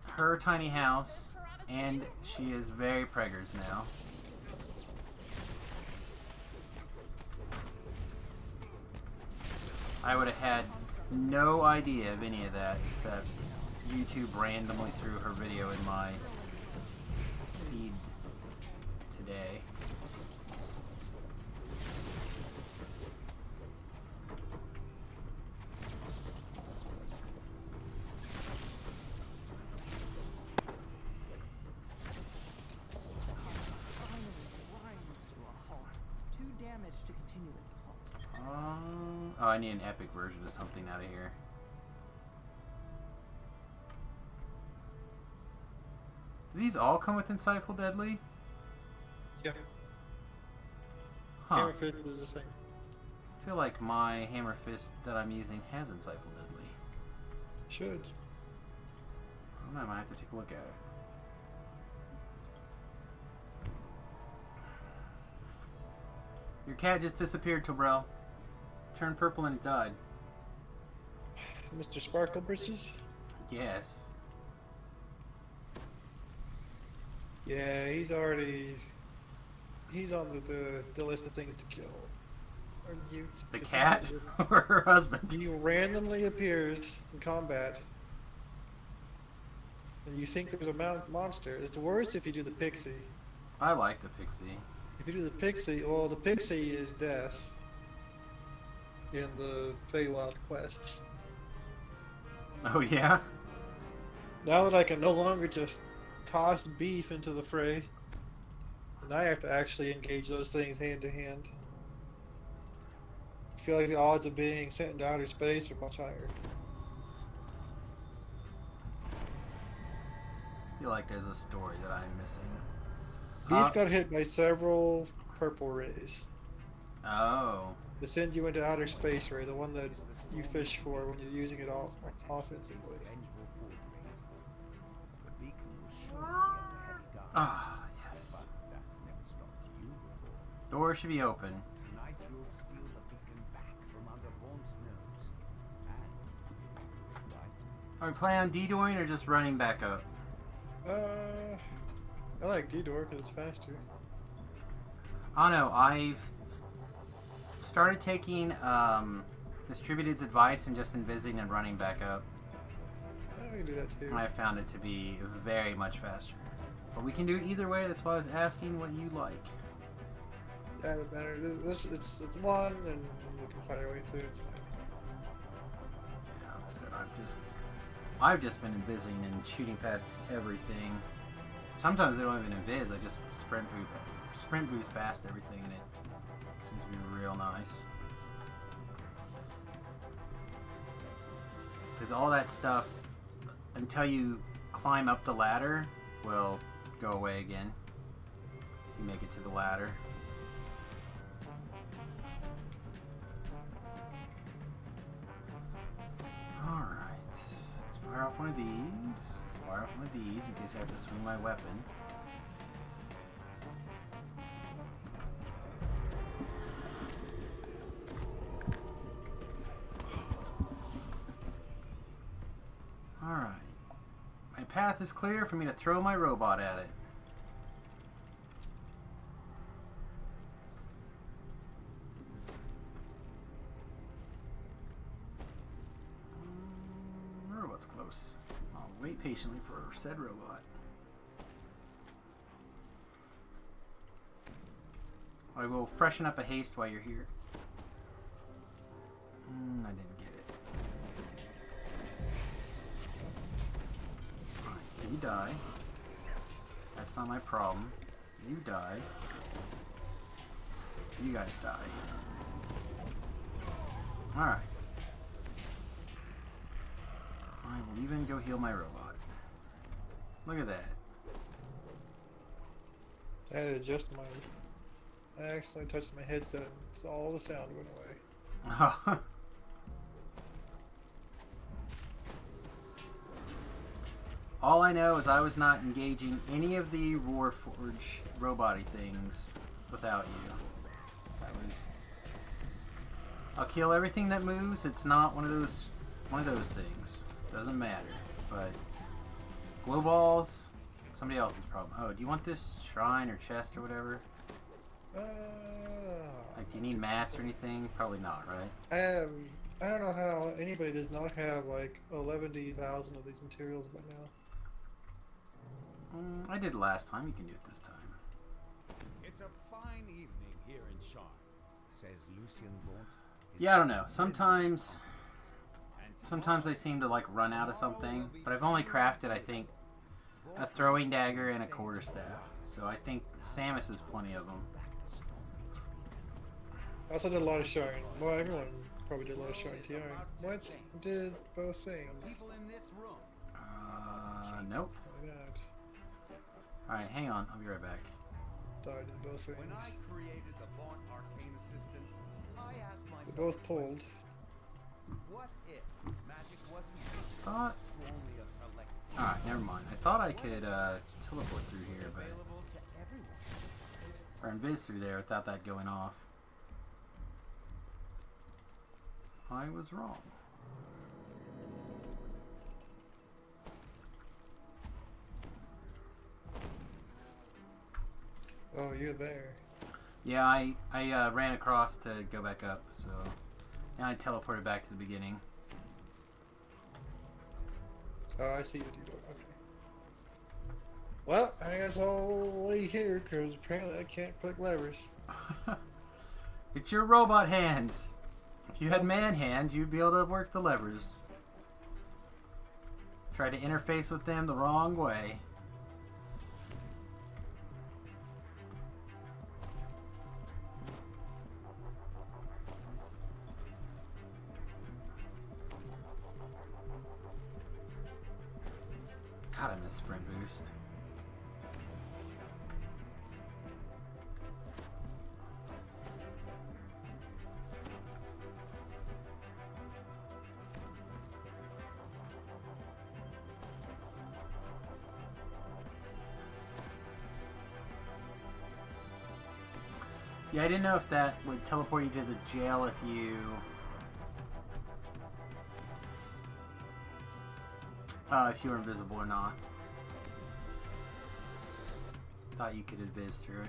her tiny house, and she is very preggers now. I would have had no idea of any of that, except YouTube randomly threw her video in my feed today. Oh, I need an epic version of something out of here. Do these all come with Insightful Deadly? Yeah. Huh. Hammer Fist is the same. I feel like my Hammer Fist that I'm using has Insightful Deadly. Should. I don't know, I might have to take a look at it. Your cat just disappeared, Tobrel. Turned purple and it died. Mr. Sparkle Britches? Yes. Yeah, he's on the list of things to kill. Or the cat or her husband? He randomly appears in combat, and you think there's a monster. It's worse if you do the pixie. I like the pixie. If you do the pixie, well, the pixie is death in the Feywild quests. Oh yeah? Now that I can no longer just toss beef into the fray, and I have to actually engage those things hand to hand. I feel like the odds of being sent into outer space are much higher. I feel like there's a story that I'm missing. Beef got hit by several purple rays. Oh. They send you into outer space ray, the one that you fish for when you're using it offensively. Ah, yes. Door should be open. Tonight you'll steal the beacon back from under Vaughn's nose. And Are we planning on de-dooring or just running back up? I like D-Door because it's faster. I don't know, I've started taking Distributed's advice and just invising and running back up. I can do that too. I found it to be very much faster. But we can do it either way, that's why I was asking what you like. Yeah, it matters. It's one, and we can find our way through. It's fine. Yeah, like I said, I've just been invising and shooting past everything. Sometimes I don't even invis, I just sprint boost past everything, and it seems to be real nice. Because all that stuff, until you climb up the ladder, will go away again. You make it to the ladder. Alright. Let's fire off one of these. Fire off one of these in case I have to swing my weapon. Alright. My path is clear for me to throw my robot at it. Robot's close. I'll wait patiently for said robot. I will freshen up a haste while you're here. I didn't get it. Alright, you die. That's not my problem. You die. You guys die. Alright. I will even go heal my robot. Look at that. I had to adjust my... I accidentally touched my headset and it's all the sound went away. All I know is I was not engaging any of the Warforged robot-y things without you. That was... I'll kill everything that moves. It's not one of those things. Doesn't matter. But glow balls, somebody else's problem. Oh, do you want this shrine or chest or whatever? Like, do you need mats or anything? Probably not, right? I don't know how anybody does not have like 11,000 of these materials by now. I did last time. You can do it this time. It's a fine evening here in Charn, says Lucien Vaunt. Yeah, I don't know. Sometimes I seem to like run out of something, but I've only crafted, I think, a throwing dagger and a quarterstaff. So I think Samus has plenty of them. I also did a lot of showing. Well, everyone probably did a lot of showing TR. What? Did both things? Nope. Alright, hang on. I'll be right back. Thought I did both things. When I created the Vaunt Arcane Assistant, I asked myself, They both pulled. what if magic wasn't Thought... only a select Alright, never mind. I thought I could teleport through here, but... available to everyone? Or invis through there without that going off. I was wrong. Oh, you're there. Yeah, I ran across to go back up, so now I teleported back to the beginning. Oh, I see what you're doing. Okay. Well, I guess I'll wait here because apparently I can't click levers. It's your robot hands. If you had man hands, you'd be able to work the levers. Try to interface with them the wrong way. God, I miss sprint boost. Yeah, I didn't know if that would teleport you to the jail if you... if you were invisible or not. Thought you could invis through it.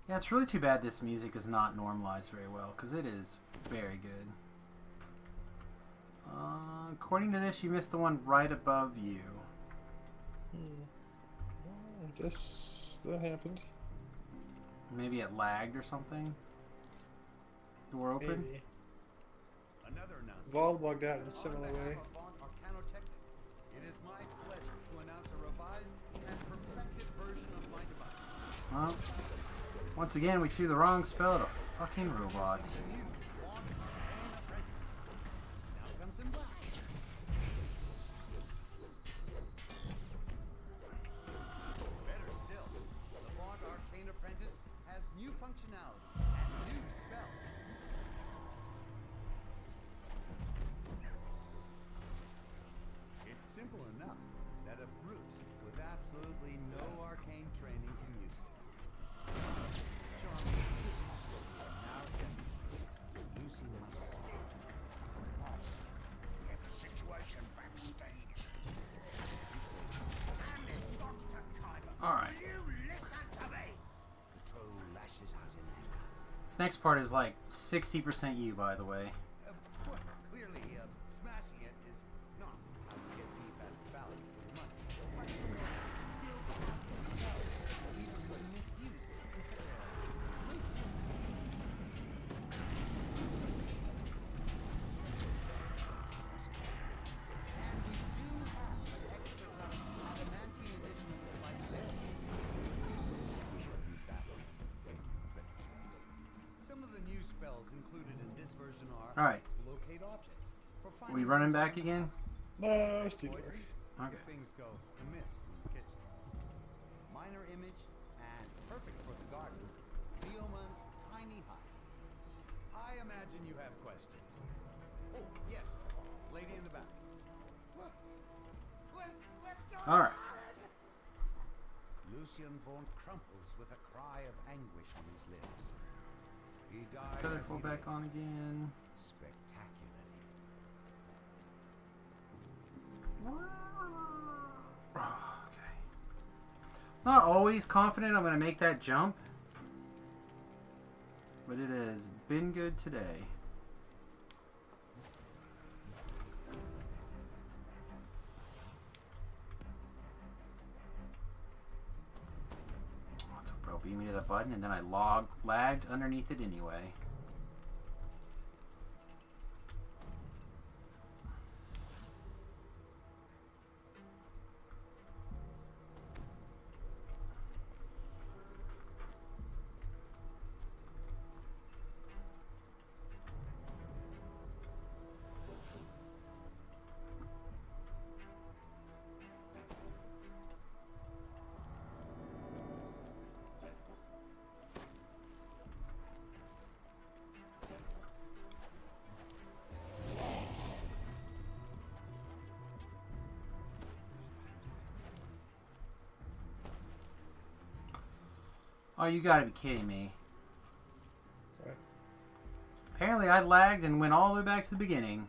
Yeah, it's really too bad this music is not normalized very well, because it is very good. According to this, you missed the one right above you. I guess that happened. Maybe it lagged or something? Door open? Maybe. Another announcement. Vol bugged out in a similar way. It is my pleasure to announce a revised and perfected version of my device. Well, once again, we threw the wrong spell at a fucking robot. Now comes in black. Better still, the Vaunt Arcane Apprentice has new functionality and new spells. It's simple enough that a brute with absolutely no arcane training can use it. Charming systems now demonstrate Lucy Magistrate. Boss, we have a situation backstage. Alright. You listen to me! The troll lashes out in anger. This next part is like 60% you, by the way. Well, clearly, smashing it is not how to get the best value for your money. But still casts the spell, even when misused in such a wasteful manner. And we do have an extra tough adamantine edition of the device available. We should have used that one. Alright. Locate object. For We finding running things back on the again? No, it's too dark. Okay. Things go amiss in the kitchen. Minor image and perfect for the garden. Leoman's tiny hut. I imagine you have questions. Oh, yes. Lady in the back. Alright. Lucian Vaughn crumples with a cry of anguish on his lips. He died Color as go he back lay, on again. spectacularly. Okay. Not always confident I'm going to make that jump. But it has been good today. Bro, beat me to the button and then I lagged underneath it anyway. Oh, you gotta be kidding me. Okay. Apparently I lagged and went all the way back to the beginning.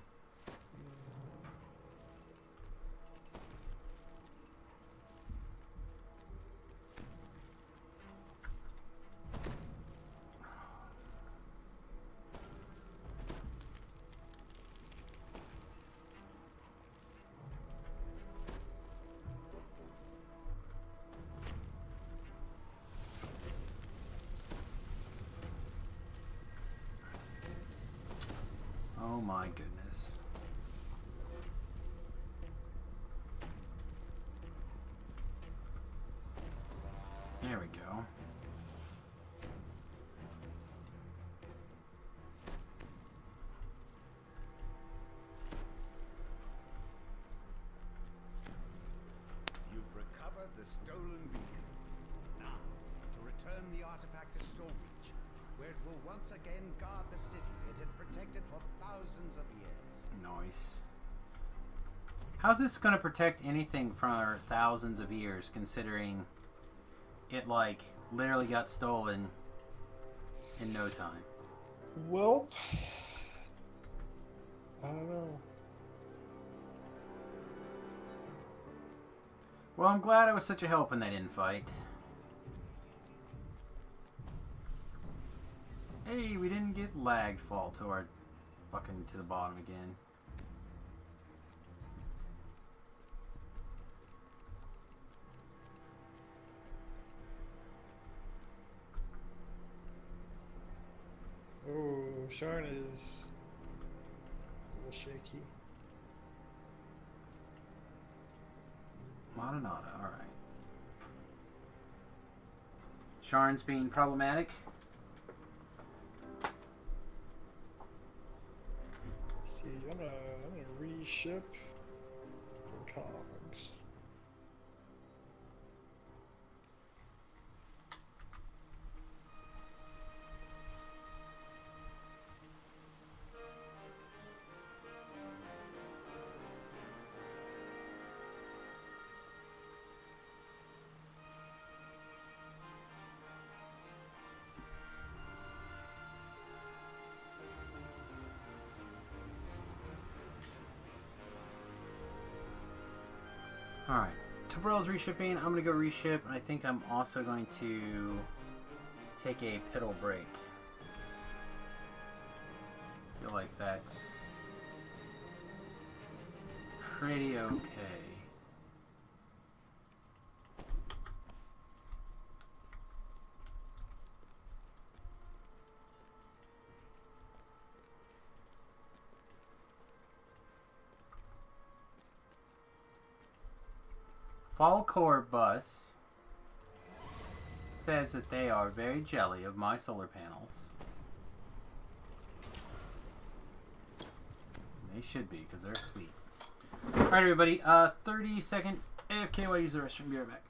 Oh my goodness. There we go. You've recovered the stolen beacon. Now, to return the artifact to Stormreach, where it will once again guard the city it had protected for thousands of years. Nice. How's this gonna protect anything for thousands of years, considering it, like, literally got stolen in no time? Well, I don't know. Well, I'm glad I was such a help in that infight. Hey, we didn't get lag fall to our fucking to the bottom again. Oh, Sharn is a little shaky. Madanada, alright. Sharn's being problematic. Let's see, I'm gonna reship for cogs. Alright. Tubrel's reshipping. I'm going to go reship, and I think I'm also going to take a piddle break. I feel like that's pretty okay. Falcor Bus says that they are very jelly of my solar panels. They should be, because they're sweet. Alright, everybody. 30-second AFK while I use the restroom. Be right back.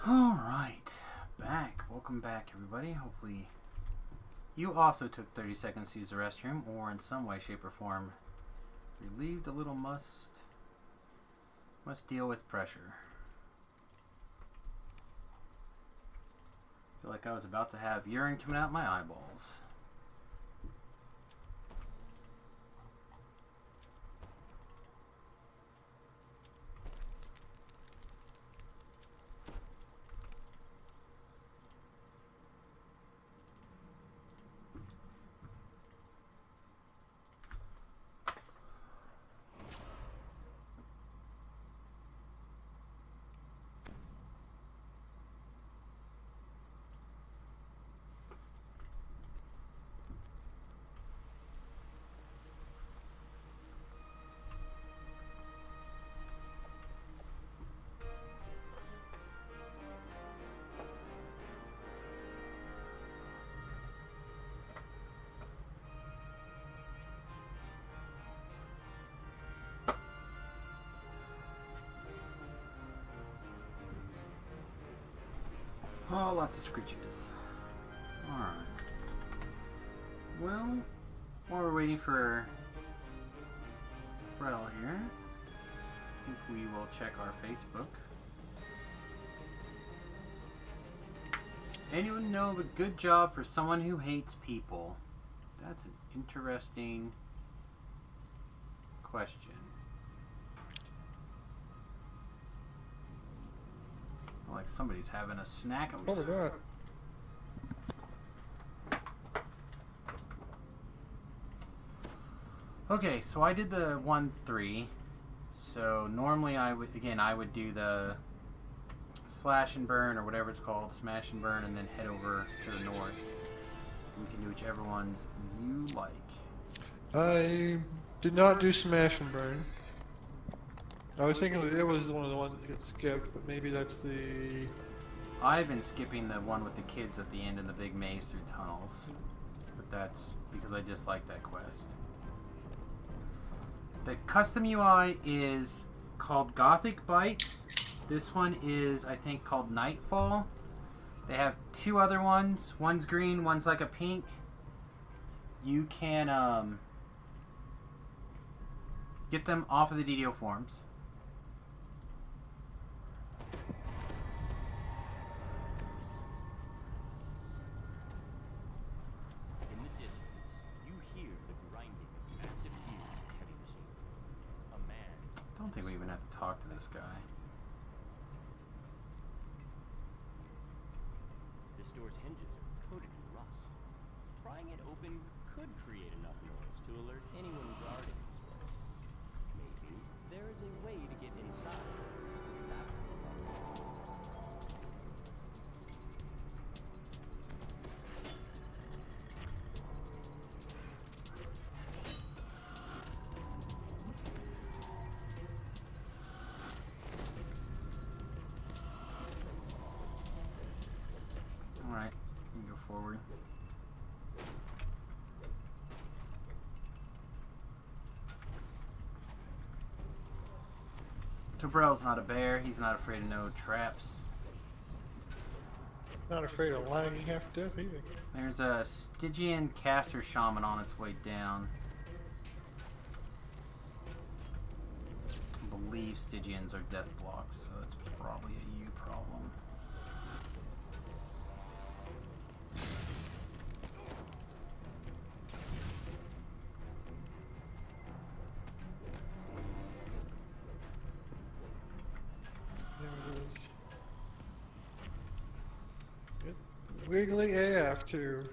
Alright, back. Welcome back, everybody. Hopefully you also took 30 seconds to use the restroom, or in some way, shape, or form relieved a little must deal with pressure. I feel like I was about to have urine coming out my eyeballs. Oh, lots of screeches. Alright. Well, while we're waiting for Rel here, I think we will check our Facebook. Anyone know of a good job for someone who hates people? That's an interesting question. Like somebody's having a snackums. Oh my god. Okay, so I did the 1-3. So normally I would do the slash and burn, or whatever it's called, smash and burn, and then head over to the north. We can do whichever ones you like. I did not do smash and burn. I was thinking it was one of the ones that gets skipped, but maybe that's the... I've been skipping the one with the kids at the end in the big maze through tunnels. But that's because I dislike that quest. The custom UI is called Gothic Bites. This one is, I think, called Nightfall. They have two other ones. One's green, one's like a pink. You can get them off of the DDO forums. I don't think we even have to talk to this guy. The store's hinges are coated in rust. Prying it open could create enough noise to alert anyone guarding this place. Maybe there is a way to get inside. That would be lovely. forward. Tobrel's not a bear. He's not afraid of no traps. Not afraid of lagging half to death either. There's a Stygian caster shaman on its way down. I believe Stygians are death blocks, so that's probably a you problem. There it is. Wiggly AF too.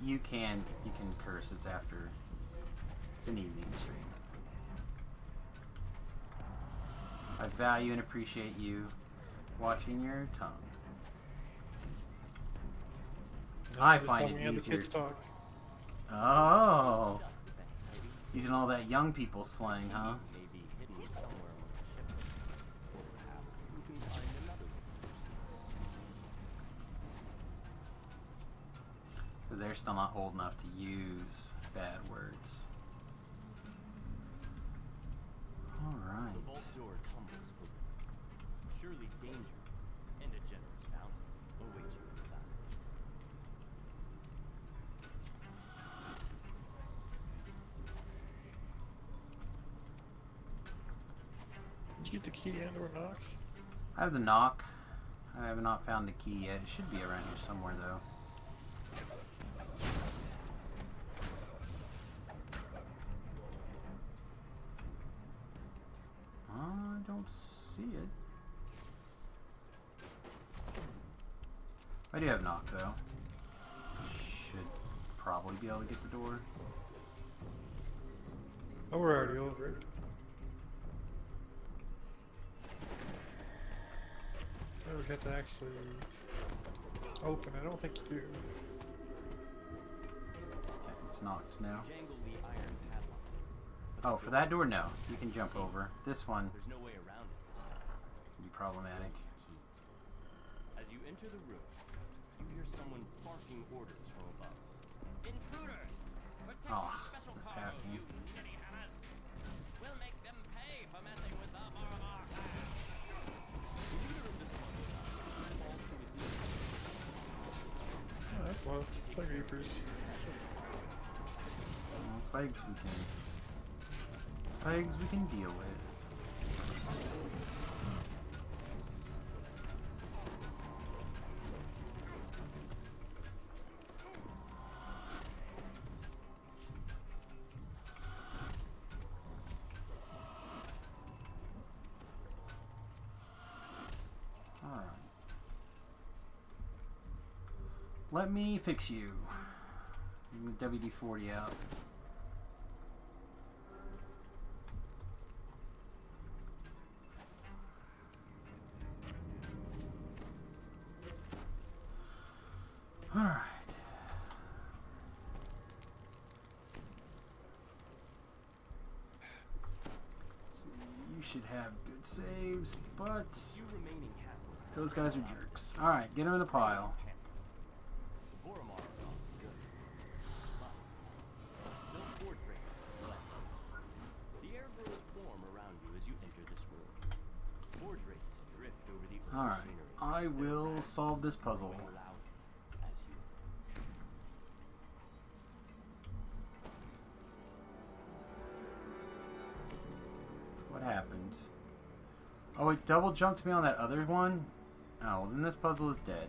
You can curse. It's after. It's an evening stream. I value and appreciate you watching your tongue. I find it easier. Oh, using all that young people slang, huh? Maybe hidden somewhere on the ship. Or perhaps you can find another person. Because they're still not old enough to use bad words. Alright. The vault door tumbles open. Surely danger and a generous bounty await you inside. Did you get the key and or knock? I have the knock. I have not found the key yet. It should be around here somewhere, though. I don't see it. I do have knock, though. Should probably be able to get the door. Oh, we're already over it. I would have to actually open it. I don't think you do. It's knocked now. Jangle the iron padlock. Oh, for that door, no. You can jump over. This one There's no way around it this time. can be problematic. As you enter the room, you hear someone barking orders from above. Intruders! Protect Oh, the special they're cargo, passing. you nitty hammers! We'll make them pay for messing with the Boromar clan! The leader of the smuggler falls to his knees. Oh, that's low. Plague Reapers. Plagues we can deal with. Alright. Let me fix you. WD-40 out. Alright. So you should have good saves, but You remaining halfway. those guys are jerks. Alright, get him in the pile. The Boromar are gone for good. But still forge rates to select. The air grows warm around you as you enter this room. Forge rates drift over the earth Alright, scenery. I will solve this puzzle. Loud as you. What happened? Oh, it double jumped me on that other one? Oh, well, then this puzzle is dead.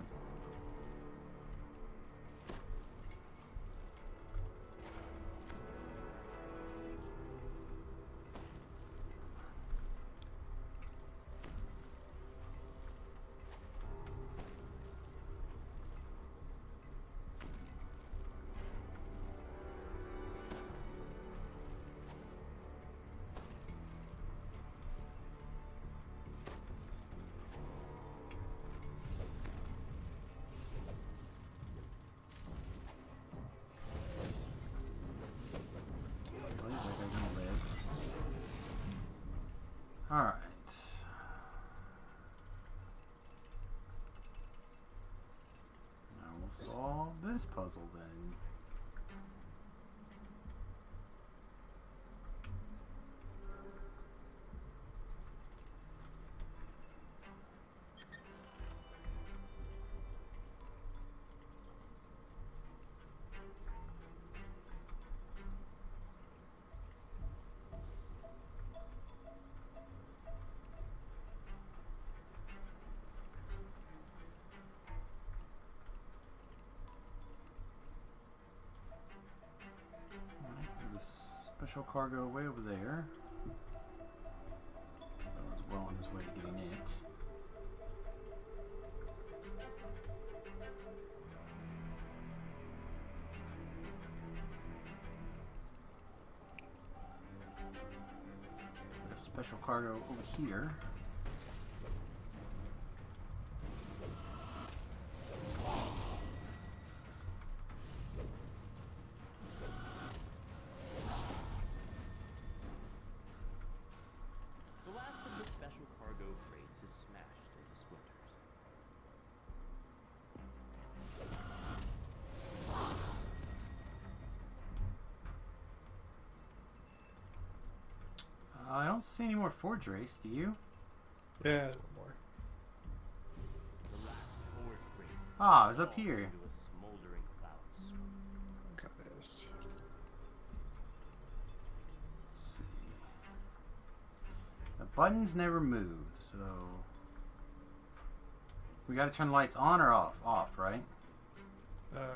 Alright. solve this puzzle then. There's a special cargo way over there. Fella's well on his way to getting it. There's a special cargo over here. The last of the special cargo crates is smashed into splinters. I don't see any more forge race, do you? Yeah, there's one more. The last forge crate Ah, it was up falls here. into a smoldering cloud of smoke. Got this. Let's see. The buttons never moved, so we gotta turn the lights on or off? Off, right? Turn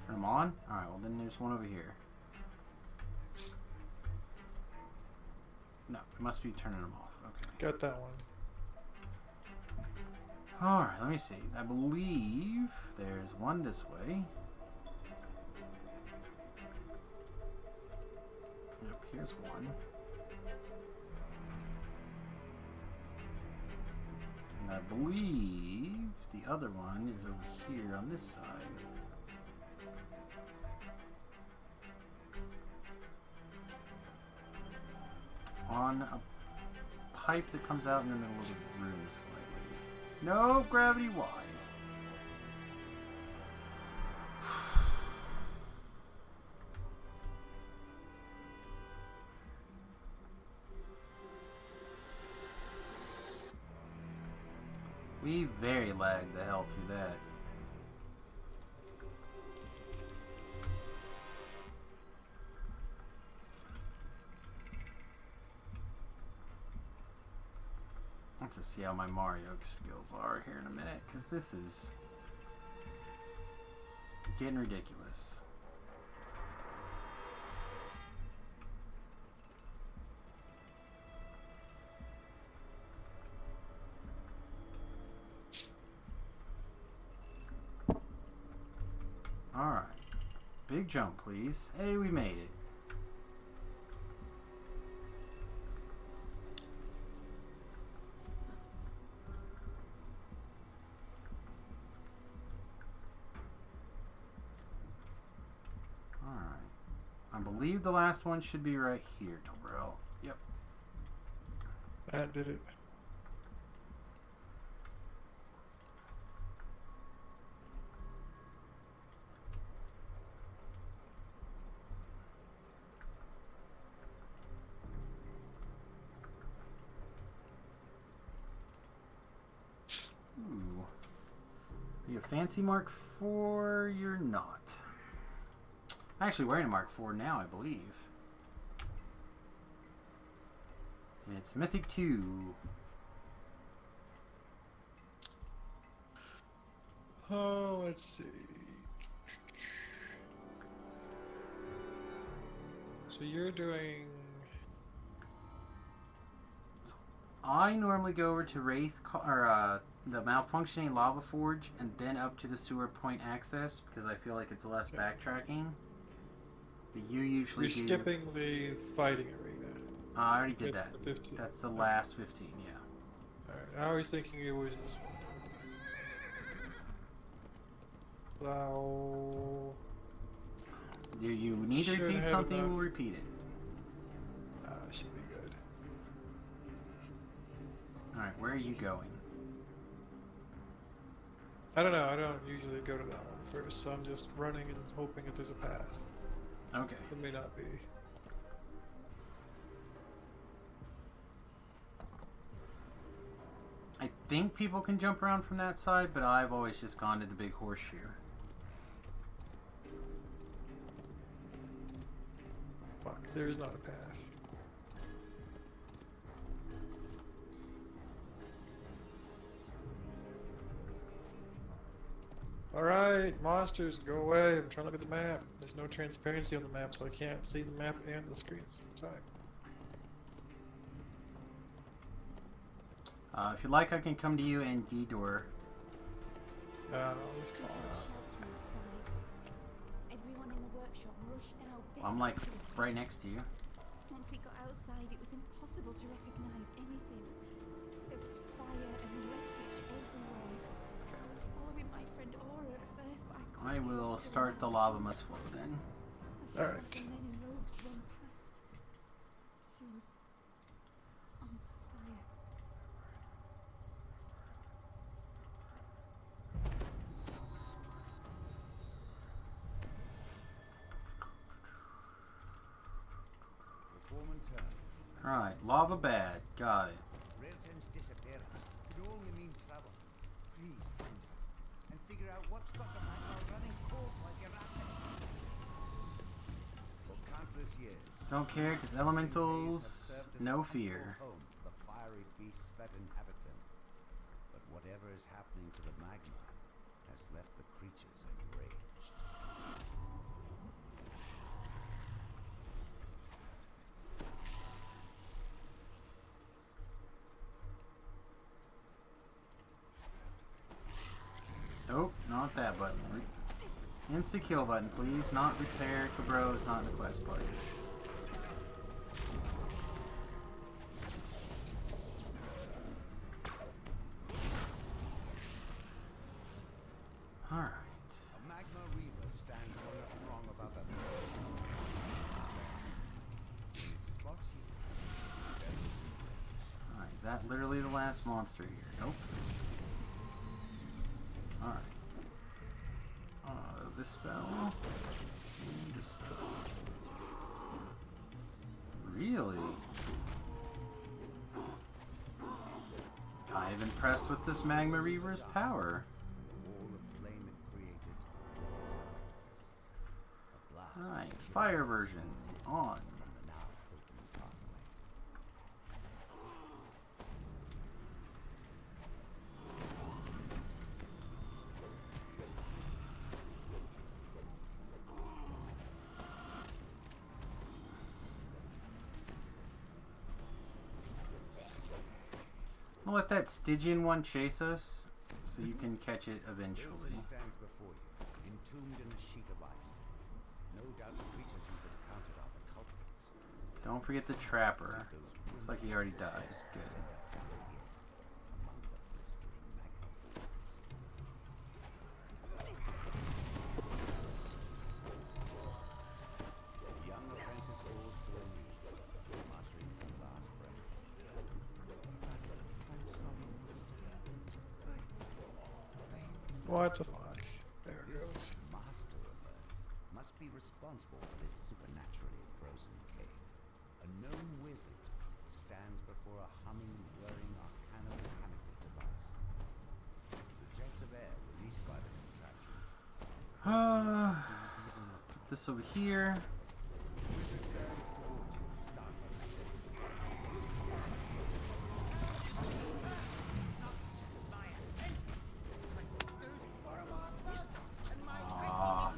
them on? Alright, well then there's one over here. No, it must be turning them off. Okay. Got that one. Alright, let me see. I believe there's one this way. Yep, here's one. And I believe the other one is over here on this side. On a pipe that comes out in the middle of the room slightly. No, gravity, why? We very lagged the hell through that. I'll have to see how my Mario skills are here in a minute, because this is getting ridiculous. Alright. Big jump, please. Hey, we made it. I believe the last one should be right here, Torel. Yep. That did it. Ooh. Are you a fancy Mark IV? You're not. I'm actually wearing a Mark IV now, I believe. And it's Mythic 2. Oh, let's see. So you're doing... I normally go over to Wraith, or the Malfunctioning Lava Forge, and then up to the sewer point access, because I feel like it's less backtracking. But you usually You're skipping the fighting arena. I already did That's that. the 15. That's the last 15, yeah. Alright, I was thinking it was this one. Wow. Do you need to Should repeat have something? enough. We'll repeat it. Should be good. Alright, where are you going? I don't know, I don't usually go to that one first, so I'm just running and hoping that there's a path. Okay. It may not be. I think people can jump around from that side, but I've always just gone to the big horseshoe. Fuck, there's not a path. Alright, monsters, go away. I'm trying to look at the map. There's no transparency on the map, so I can't see the map and the screen at the same time. If you like, I can come to you and D-door. Let's go. Everyone in the workshop rushed out. I'm like desperate to right escape. next to you. Once we got outside, it was impossible to recognize anything. There was fire and wreckage everywhere. I was following my friend Aura at first, but I couldn't. I will start the lava must flow then. I saw one of the men in robes run past. He was on fire. The foreman turns. Alright, lava bad. Got it. Railton's disappearance could only mean trouble. Please find her and figure out what's got the magma running cold like a rat. For countless years, Don't care, because elementals, no fear. home to the fiery beasts that inhabit them. But whatever is happening to the magma has left the creatures enraged. Nope, not that button. Insta kill button, please. Not repair to bros, not the quest button. Alright. A magma reaver stands on a throng of other When it spots you, Alright, is that literally the last monster here? Nope. Alright. This spell. And this spell. Really? Kind of impressed with this Magma Reaver's power. Alright, fire version on. I'll let that Stygian one chase us, so you can catch it eventually. Railton stands before you, entombed in a sheet of ice. No doubt the creatures you've encountered are the culprits. Don't forget the Trapper. Looks like he already died. Good. The young apprentice falls to her knees, muttering her last breaths. I'm sorry, What the fuck? There it This goes. master of hers must be responsible for this supernaturally frozen cave. A known wizard stands before a humming, whirring arcano-mechanical device. The jets of air released by the contraption. Put this over here. The wizard turns towards you, startled. Aww.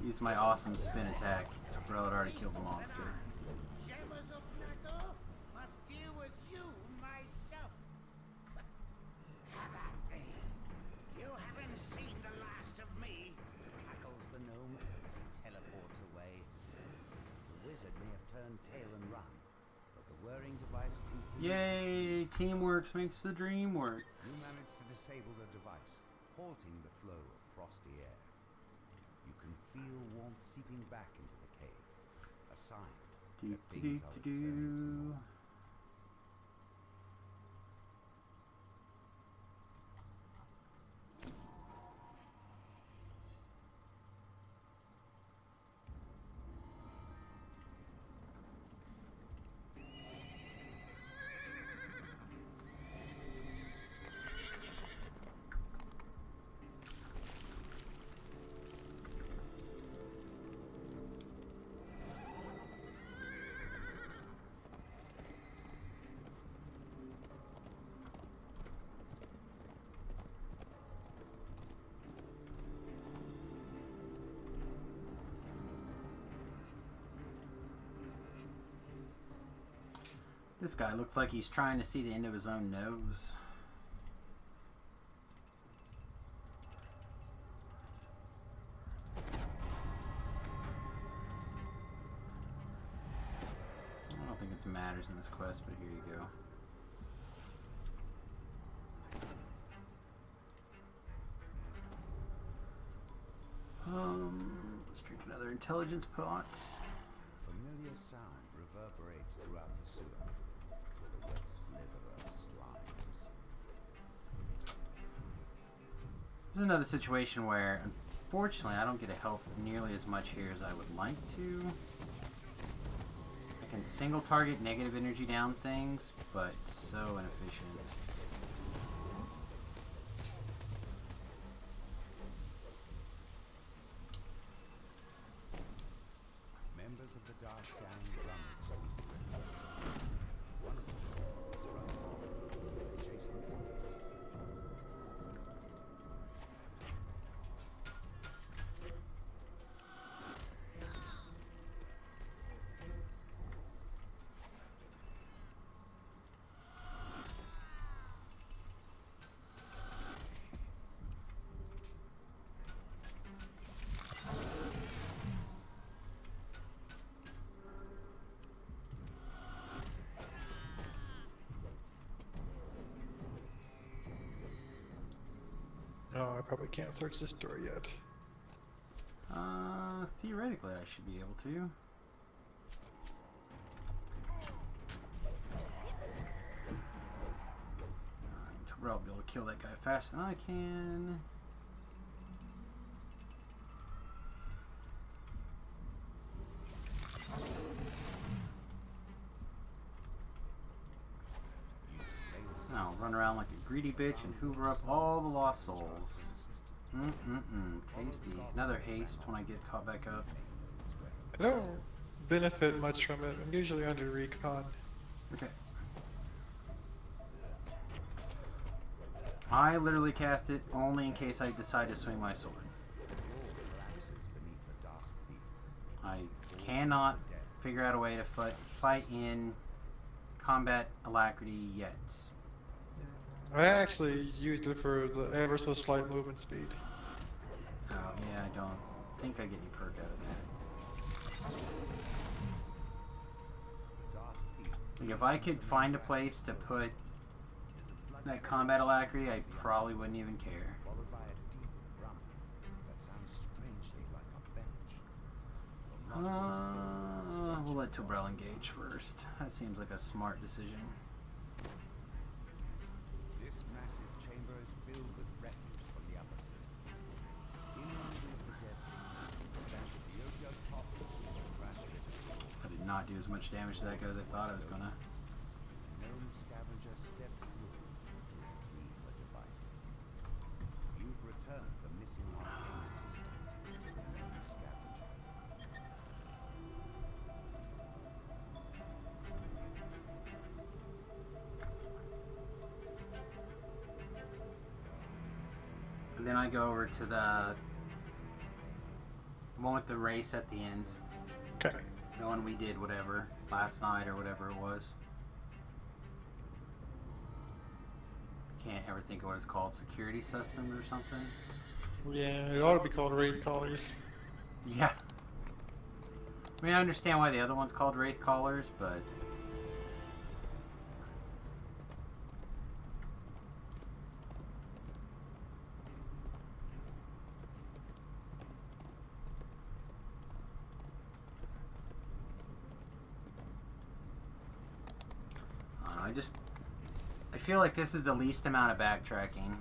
Use my awesome spin attack. Bro had already killed the monster. Shamas of Nako must deal with you myself. Have at me. You haven't seen the last of me. Cackles the gnome as he teleports away. The wizard may have turned tail and run, but the whirring device continues. Yay! Teamwork makes the dream work. You manage to disable the device, halting the flow of frosty air. You can feel warmth seeping back into the cave, a sign that things are returning to normal. This guy looks like he's trying to see the end of his own nose. I don't think it matters in this quest, but here you go. Let's drink another intelligence pot. Familiar sound reverberates throughout the sewer, with a wet slither of slimes. There's another situation where, unfortunately, I don't get to help nearly as much here as I would like to. I can single target negative energy down things, but it's so inefficient. Members of the Dark Gang rummaged through the refuse. One of them runs off to an adjacent one. Oh, I probably can't search this door yet. Theoretically, I should be able to. Alright, I'll be able to kill that guy faster than I can. Now, run around like a greedy bitch and hoover up all the lost souls. Tasty. Another haste when I get caught back up. I don't benefit much from it. I'm usually under recon. Okay. I literally cast it only in case I decide to swing my sword. I cannot figure out a way to fight in combat alacrity yet. I actually used it for the ever so slight movement speed. Oh, yeah, I don't think I get any perk out of that. Like, if I could find a place to put that combat alacrity, I probably wouldn't even care. Followed by a deep rumble that sounds strangely like a belch. We'll let Tobrel engage first. That seems like a smart decision. This massive chamber is filled with refuse from the upper city. In the middle of the depth stands a Biotia top trash litter. I did not do as much damage to that guy as I thought I was gonna. Gnome scavenger stepped through to retrieve the device. You've returned the missing arcane assistant to the gnome scavenger. And then I go over to the one with the race at the end. Okay. The one we did whatever last night or whatever it was. Can't ever think of what it's called. Security system or something. Yeah, it ought to be called Wraith Callers. Yeah. I mean, I understand why the other one's called Wraith Callers, but I don't know, I feel like this is the least amount of backtracking.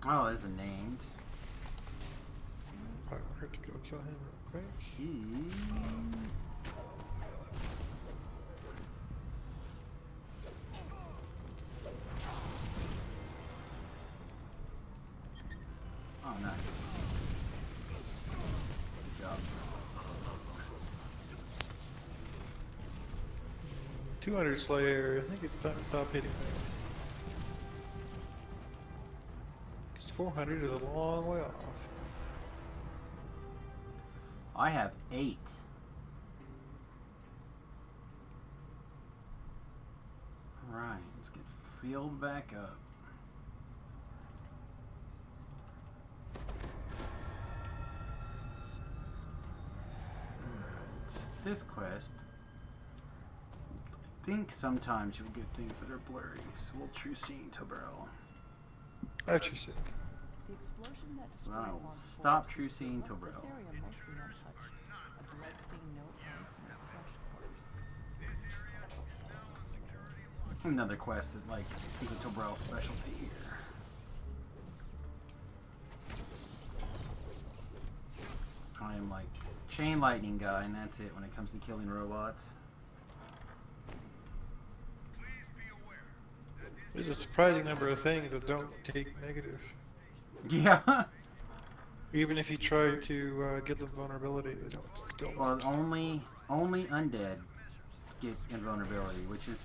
Oh, there's a named. Probably hurt to go kill him real quick. Oh, nice. Good job. 200 Slayer, I think it's time to stop hitting things. Because 400 is a long way off. I have 8. let's get filled back up. Alright, this quest, I think sometimes you'll get things that are blurry, so we'll Trucine Tobrel. I have Trucine. The explosion that destroyed I will Vaughn's stop forest Trucine left Tobrel. This area mostly untouched. A bloodstained note placed in a crushed corpse. Another quest that, like, is a Tobrel specialty here. I am like chain lightning guy, and that's it when it comes to killing robots. There's a surprising number of things that don't take negative. Yeah. Even if you try to get the vulnerability, they don't. Still. Well, only undead get invulnerability, which is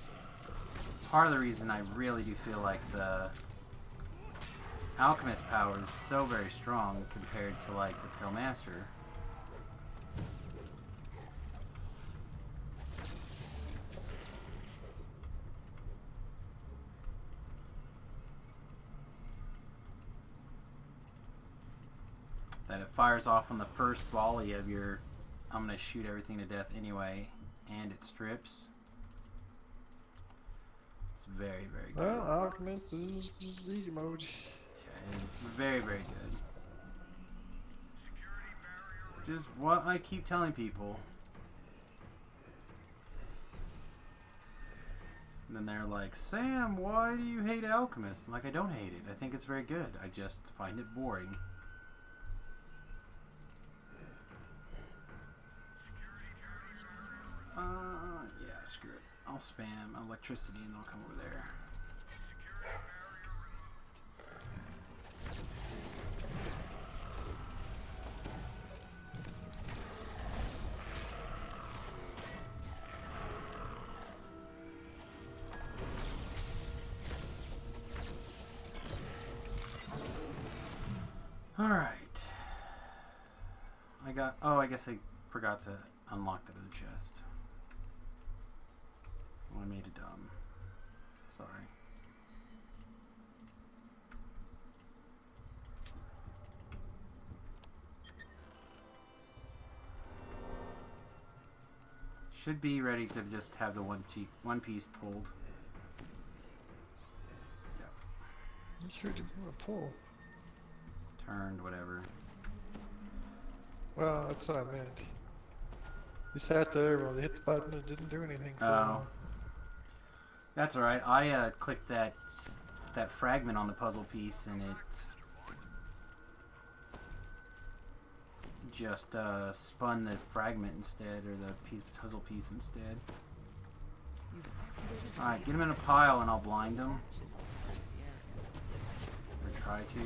part of the reason I really do feel like the alchemist power is so very strong compared to like the Pale Master. That it fires off on the first volley of your I'm gonna shoot everything to death anyway, and it strips. It's very, very good. Well, Alchemist is easy mode. Yeah, it's very, very good. Just what I keep telling people. And then they're like, Sam, why do you hate Alchemist? I'm like, I don't hate it. I think it's very good. I just find it boring. Yeah, screw it. I'll spam electricity and I'll come over there. Alright. I guess I forgot to unlock that other chest. Well, I made it dumb. Sorry. Should be ready to just have the one piece pulled. Yep. You sure did want to pull. Turned, whatever. Well, that's what I meant. You sat there while they hit the button and didn't do anything. Oh. That's alright. I clicked that fragment on the puzzle piece and it just spun the fragment instead, or the puzzle piece instead. Alright, get him in a pile and I'll blind him. Or try to.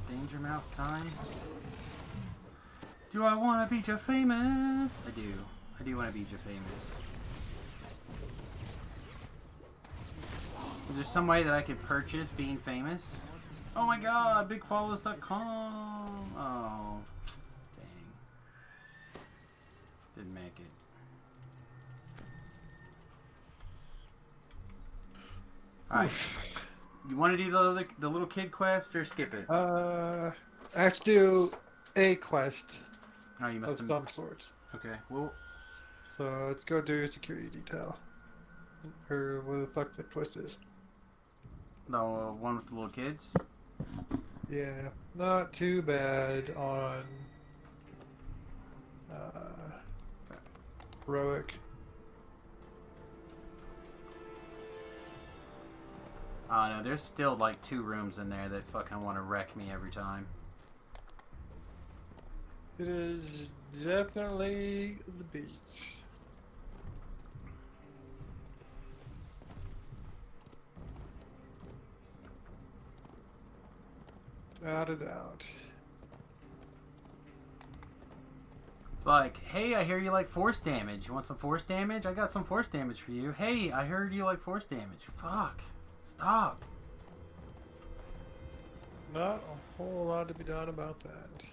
Danger Mouse time. Do I want to be Jeff famous? I do. I do want to be Jeff famous. Is there some way that I could purchase being famous? Oh my god, bigfollows.com. Oh, dang. Didn't make it. Alright. You want to do the little kid quest or skip it? I have to do a quest Oh, you must of have... some sort. Okay, well... So let's go do security detail. Or what the fuck that quest is. The one with the little kids? Yeah, not too bad on Heroic. Oh no, there's still like 2 rooms in there that fucking want to wreck me every time. It is definitely the beats. Without a doubt. It's like, hey, I hear you like force damage. You want some force damage? I got some force damage for you. Hey, I heard you like force damage. Fuck. Stop. Not a whole lot to be done about that.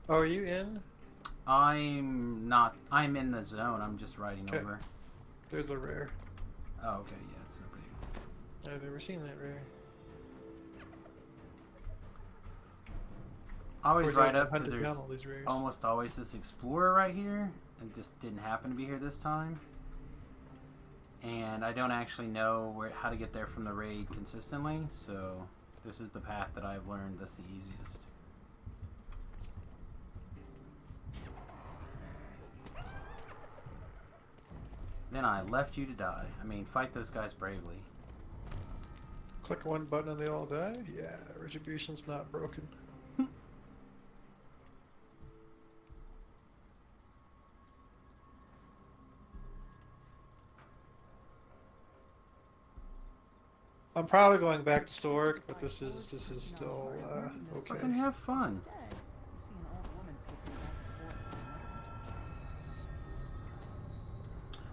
Oh, are you in? I'm not. I'm in the zone. I'm just riding Okay. over. There's a rare. Oh, okay. Yeah, it's no big. I've never seen that rare. I always Or is ride that up because hunted there's down all these rares? almost always this explorer right here, and just didn't happen to be here this time. And I don't actually know how to get there from the raid consistently, so this is the path that I've learned that's the easiest. Then I left you to die. I mean, fight those guys bravely. Click one button and they all die? Yeah, Retribution's not broken. I'm probably going back to Sorg, but this is still okay. Fucking have fun.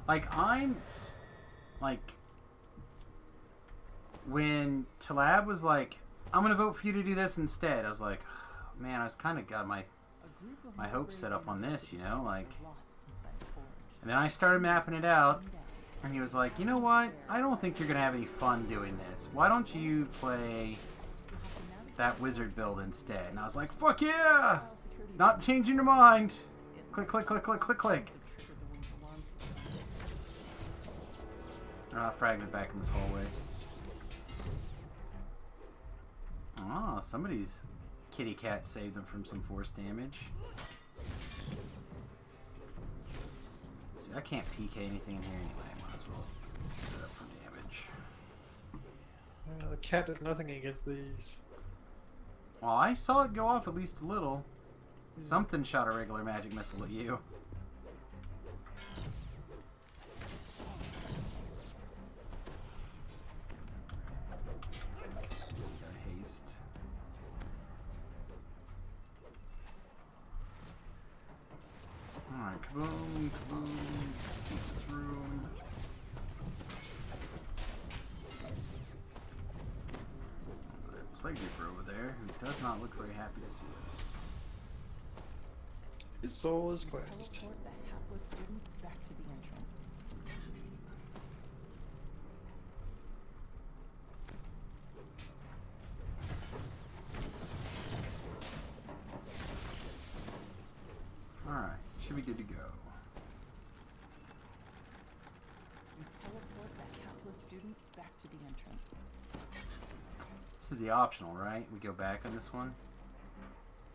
Like, like, when Talab was like, I'm gonna vote for you to do this instead, I was like, oh, man, I was kind of got my hopes set up on this, you know, like, and then I started mapping it out, and he was like, you know what, I don't think you're gonna have any fun doing this. Why don't you play that wizard build instead? And I was like, fuck yeah! Not changing your mind. Click, click, click, click, click, click. Fragment back in this hallway. Oh, somebody's kitty cat saved them from some force damage. See, I can't PK anything in here anyway. Might as well set up for damage. The cat does nothing against these. Well, I saw it go off at least a little. Something shot a regular magic missile at you. Alright, kaboom, kaboom. Keep this room. There's a Plague Reaper over there who does not look very happy to see us. His soul is cleansed. Teleport the hapless student back to the entrance. Alright, should be good to go. You teleport the hapless student back to the entrance. This is the optional, right? We go back on this one?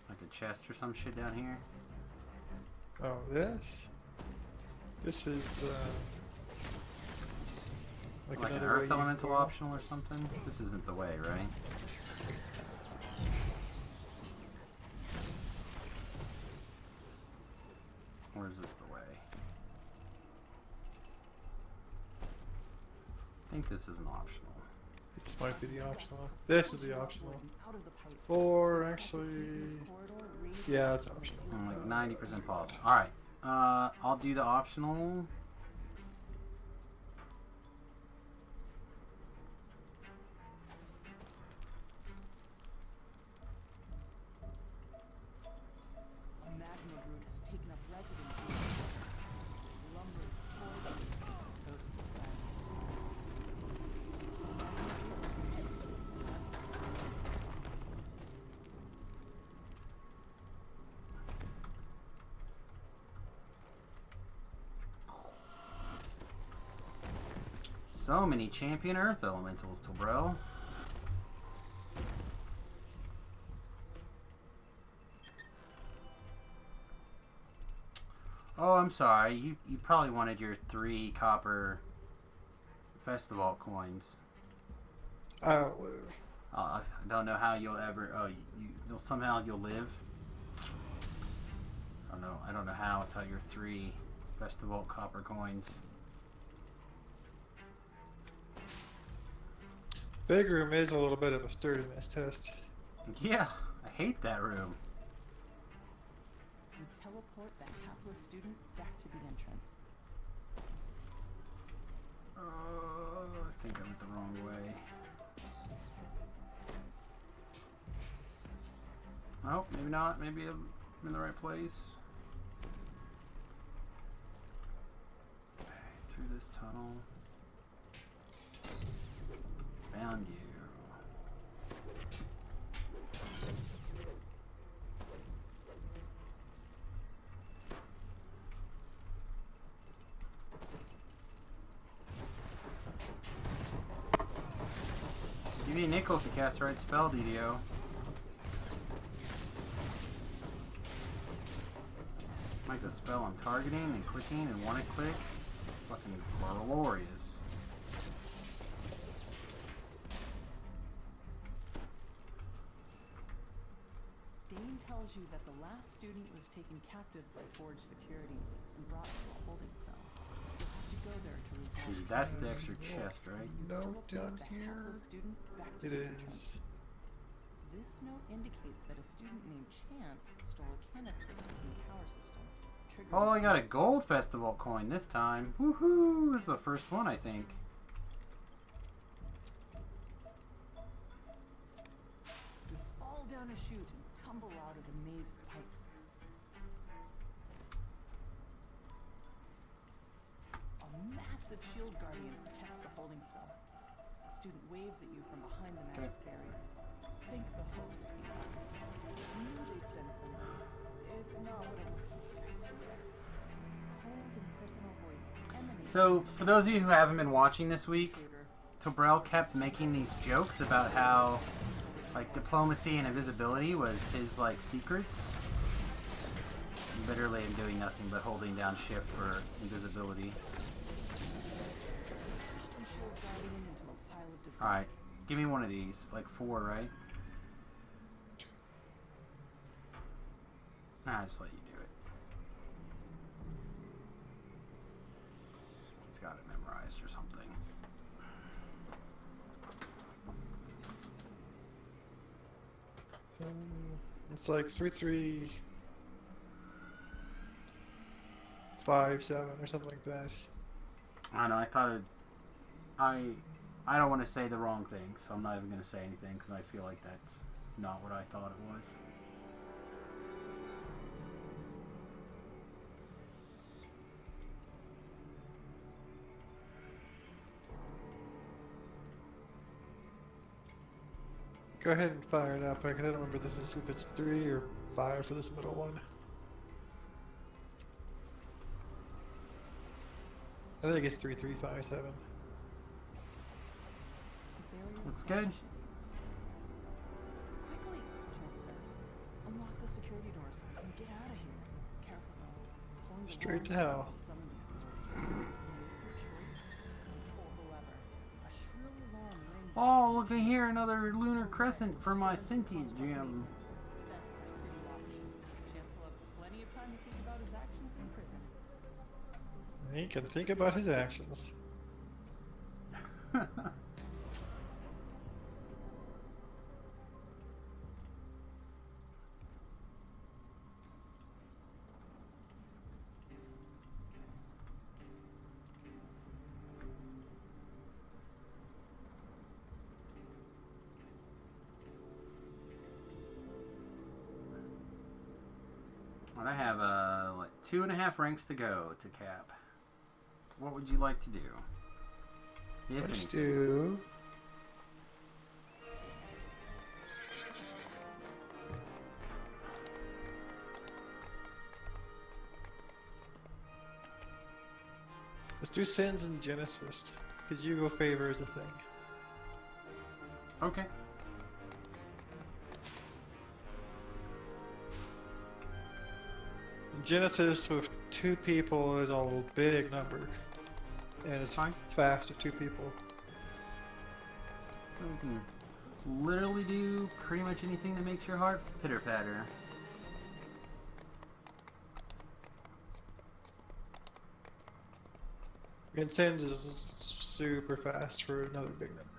Like a chest or some shit down here? Oh, this? This is, Like an another way earth you elemental go. optional or something? This isn't the way, right? Or is this the way? I think this is an optional. This might be the optional. This is the optional. Or actually, yeah, it's optional. I'm like 90% positive. Alright. I'll do the optional. A magma brute has taken up residence here. Lumbers toward them, so does its friends. A magma brute lives in the So many champion earth elementals, bro. Oh, I'm sorry. You probably wanted your 3 copper festival coins. I don't lose. I don't know how you'll ever. Oh, you'll somehow you'll live. know. I don't know how without your 3 Festival copper coins. Big room is a little bit of a sturdiness test. Yeah, I hate that room. You teleport that hapless student back to the entrance. I think I went the wrong way. Oh, maybe not. Maybe I'm in the right place. Okay, through this tunnel. Found you. Give me a nickel if you cast the right spell, DDO. Like the spell I'm targeting and clicking and want to click. Fucking glorious. Dane tells you that the last student was taken captive by Forge Security and brought to a holding cell. You'll have to go there to resolve. See, that's the extra chest, right? Note down here. It is. This note indicates that a student named Chance stole a Kenneth crystal from the power system. Oh, I got a gold festival coin this time. Woohoo! This is the first one, I think. You fall down a chute and tumble out of the maze of pipes. A massive shield guardian protects the holding cell. A student waves at you from behind the magic barrier. Thank the host, he calls. I knew they'd send someone. It's not what it looks like, I swear. Cold and personal voice emanates. So, for those of you who haven't been watching this week, Tobrel kept making these jokes about how, like, diplomacy and invisibility was his, like, secrets. Literally, I'm doing nothing but holding down shift for invisibility. Alright, give me one of these. Like 4, right? Nah, I'll just let you do it. He's got it memorized or something. It's like 3, 3, 5, 7 or something like that. I don't know, I thought it... I don't want to say the wrong thing, so I'm not even going to say anything because I feel like that's not what I thought it was. Go ahead and fire it up. I don't remember this is if it's 3 or 5 for this middle one. I think it's 3, 3, 5, 7. Looks good. Quickly, Chance says. Unlock the security door so we can get out of here. Careful though. Pulling the Straight to lever hell. will summon the authorities. Make your choice and pull the lever. A shrilly long rings Oh, look at here, another lunar crescent for my sentient gem. set for City Watch. Chance will have plenty of time to think about his actions in prison. He can think about his actions. Well, I have like 2.5 ranks to go to cap. What would you like to do? If Let's anything. do... Let's do Sins and Genesis, because Yugo Favor is a thing. Okay. Genesis with 2 people is a big number, and it's fast with 2 people. So we can literally do pretty much anything that makes your heart pitter patter. And Sins is super fast for another big number.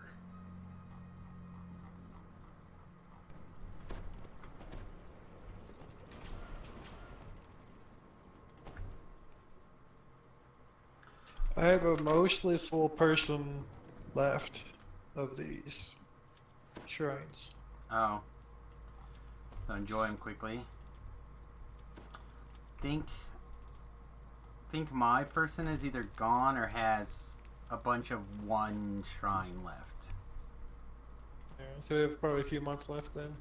I have a mostly full person left of these shrines. Oh. So enjoy them quickly. Think my person is either gone or has a bunch of one shrine left. Yeah, so we have probably a few months left then.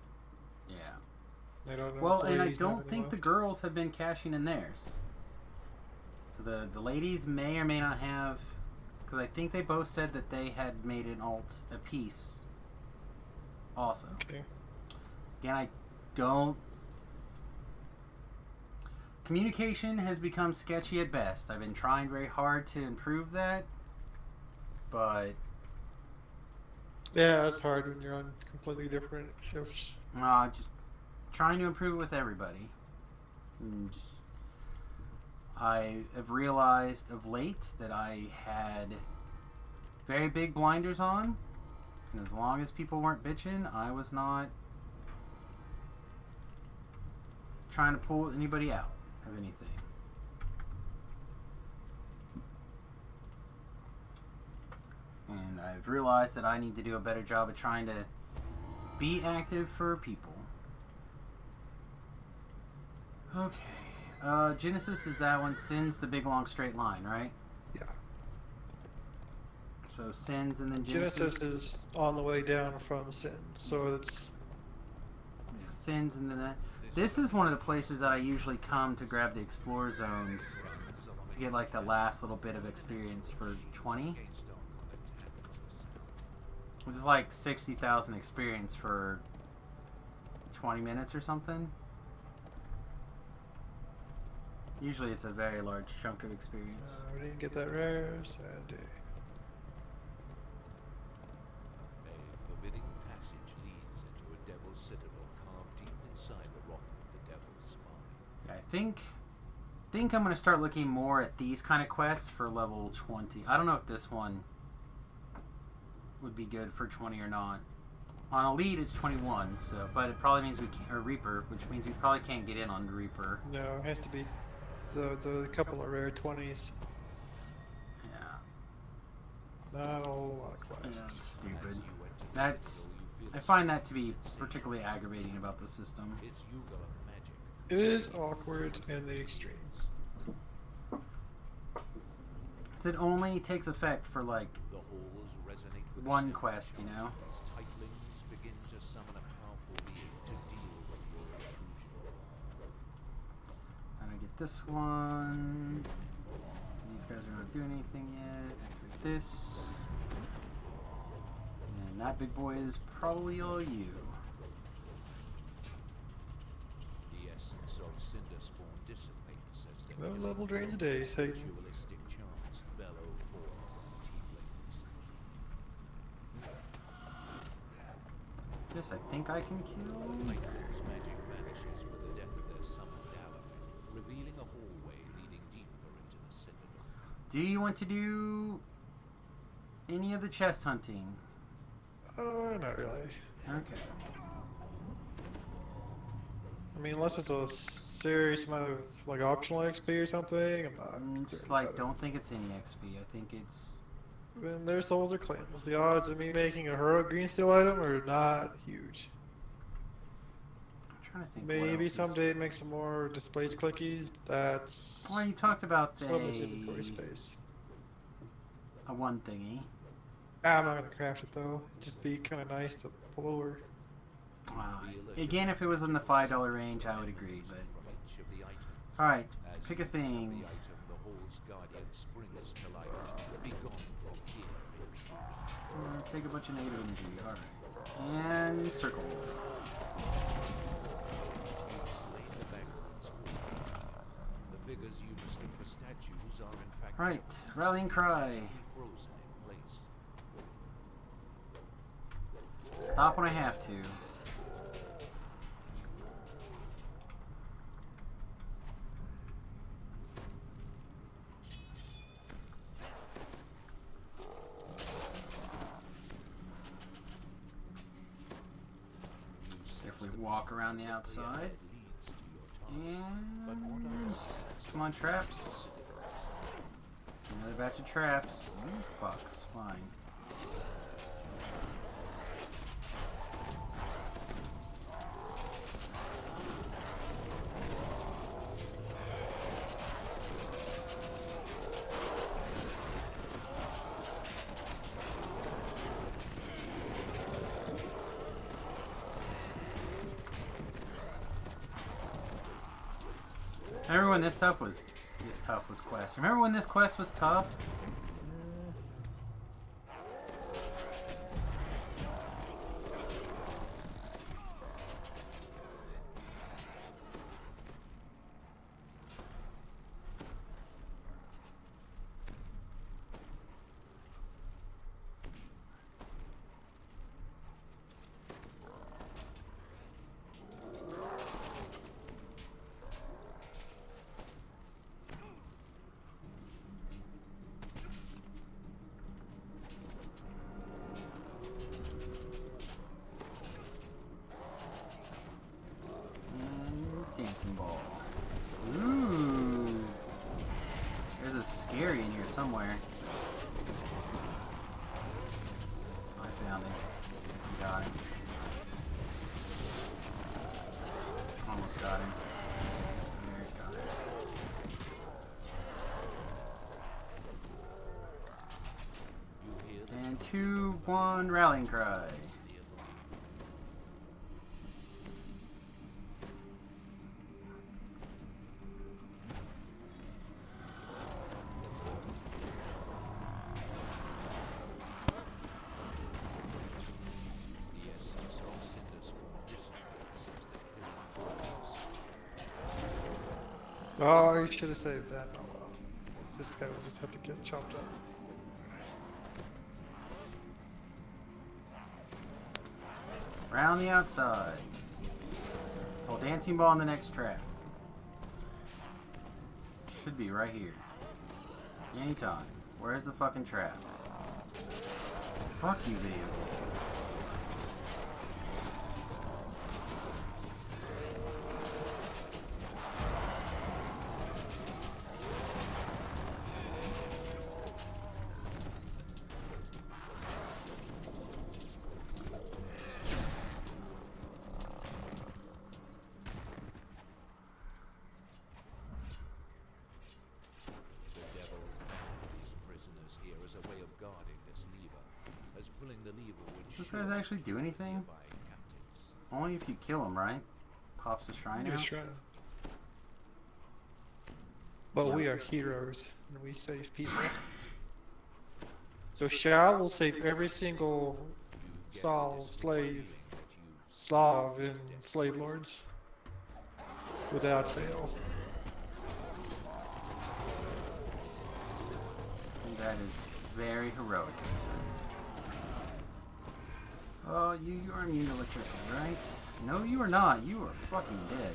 Yeah. I don't know. Well, if and I ladies have don't any think the left. girls have been cashing in theirs. So the ladies may or may not have, because I think they both said that they had made an alt a piece. Also. Okay. Again, I don't. Communication has become sketchy at best. I've been trying very hard to improve that, but Yeah, it's hard when you're on completely different shifts. just trying to improve it with everybody. And just, I have realized of late that I had very big blinders on, and as long as people weren't bitching, I was not trying to pull anybody out of anything. And I've realized that I need to do a better job of trying to be active for people. Okay. Genesis is that one. Sin's the big long straight line, right? Yeah. So Sins and then Genesis. Genesis is on the way down from Sin, so it's Yeah, Sins and then that. This is one of the places that I usually come to grab the Explore Zones to get like the last little bit of experience for 20. This is like 60,000 experience for 20 minutes or something. Usually it's a very large chunk of experience. we didn't get that rare, sad day. A forbidding passage leads into a devil's citadel carved deep inside the rock of the devil's spine. I think I'm going to start looking more at these kind of quests for level 20. I don't know if this one would be good for 20 or not. On Elite it's 21, so but it probably means we can't, or Reaper, which means we probably can't get in on Reaper. No, it has to be the couple of rare 20s. Yeah. Not a whole lot of Yeah, quests. that's stupid. I find that to be particularly aggravating about the system. It is awkward in the extreme. Because it only takes effect for like The halls resonate with one the quest, you know? These titlings begin to summon a powerful being to deal with your intrusion. And I get this one. These guys are not doing anything yet. Activate this. And that big boy is probably all you. The essence of Cinderspawn dissipates as the No level drain today, Satan. ritualistic charms bellow forth tieflings. This I think I can kill. Lightning's magic vanishes with the death of their summoned ally, revealing a hallway leading deeper into the citadel. Do you want to do any of the chest hunting? Not really. Okay. I mean, unless it's a serious amount of like optional XP or something, I'm not. It's concerned like, about it. don't think it's any XP. I think it's... Then their souls are claims. The odds of me making a heroic green steel item are not huge. I'm trying to think what Maybe else is- someday make some more displays clickies. That's Well, you talked about limited inventory space. a one thingy. I'm not gonna craft it though. It'd just be kind of nice to pull over. Wow. Again, if it was in the $5 range, I would agree, but... Alright, pick a thing. The item the hall's guardian springs to life. Be gone from here. Take a bunch of negative energy. Alright. And circle. You've slain the backwards horde. The figures you mistook for statues are in fact Alright, rallying cry. frozen in place. Stop when I have to. walk around the outside. And come on, traps. Another batch of traps. Ooh, fucks. Fine. Remember when this tough was quest? Remember when this quest was tough? Dancing ball. Ooh. There's a scary in here somewhere. I found him. Got him. Almost got him. There, got him. And 2-1 rallying cry. Oh, you should have saved that. Oh well. This guy will just have to get chopped up. Around the outside. Hold dancing ball in the next trap. Should be right here. Anytime. Where's the fucking trap? Fuck you, video game. Does this guys actually do anything? Only if you kill him, right? Pops the shrine out? Shrine. Well, we are heroes, and we save people. So Shao will save every single slave, Slav in Slave Lords without fail. And that is very heroic. Oh, you are immune to electricity, right? No, you are not. You are fucking dead.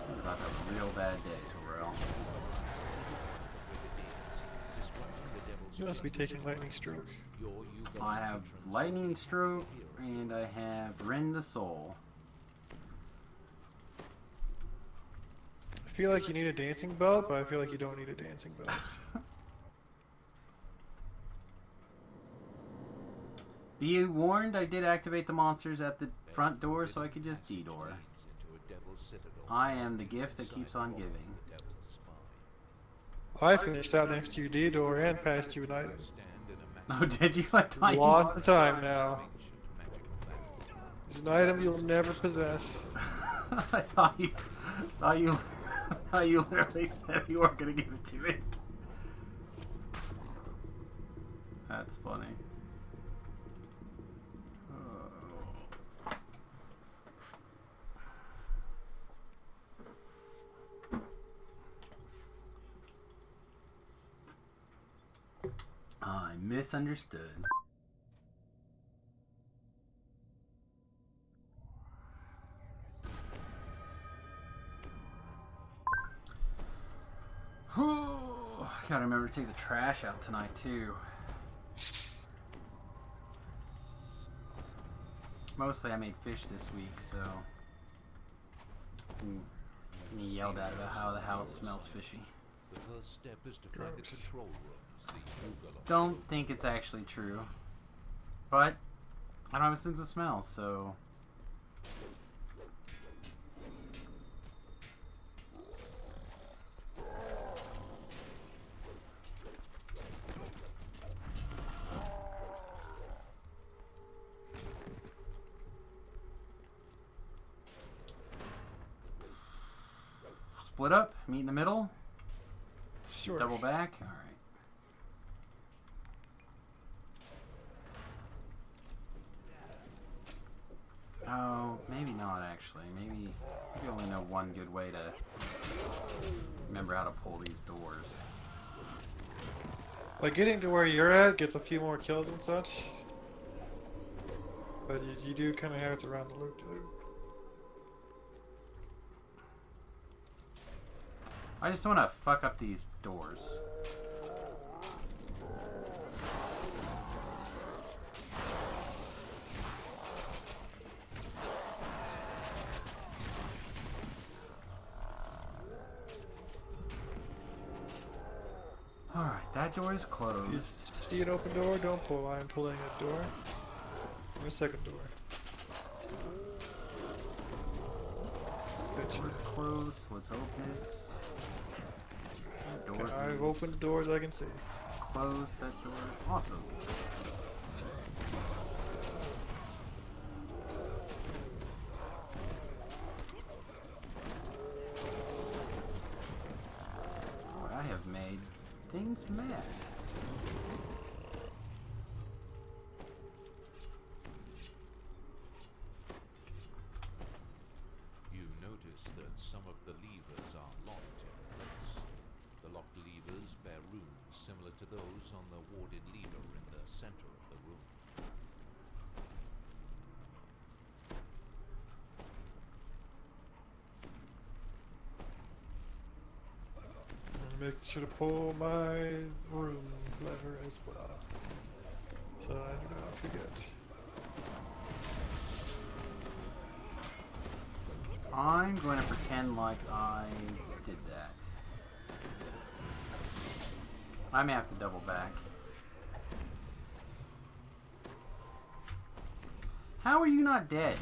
You're about to have a real bad day, Terrell. You must be taking lightning stroke. I have lightning stroke, and I have rend the soul. I feel like you need a dancing belt, but I feel like you don't need a dancing belt. Be warned, I did activate the monsters at the front door so I could just D-door. I am the gift that keeps on giving. I finished out next to you D-door and passed you an item. Oh, did you? I thought you... Lots of time now. It's an item you'll never possess. I thought you literally said you weren't gonna give it to me. That's funny. I misunderstood. Whew. Gotta remember to take the trash out tonight too. Mostly I made fish this week, so I'm getting yelled at about how the house smells fishy. The first step is to find the control rooms, the Yuga lock. Don't think it's actually true, but I don't have a sense of smell, so split up, meet in the middle. Sure. Double back. All right. Oh, maybe not actually. Maybe you only know one good way to remember how to pull these doors. Like getting to where you're at gets a few more kills and such, but you do kind of have to run the loop to loop. I just want to fuck up these doors. Alright, that door is closed. You see an open door, don't pull. I'm pulling a door. Or a second door. That door's closed, so let's open it. That door I've is opened the doors I can see. Close that door. Awesome. Boy, I have made things mad. You notice that some of the levers are locked in place. The locked levers bear runes similar to those on the warded lever in the center of the room. And make sure to pull my room lever as well, so I do not forget. I'm going to pretend like I did that. I may have to double back. How are you not dead?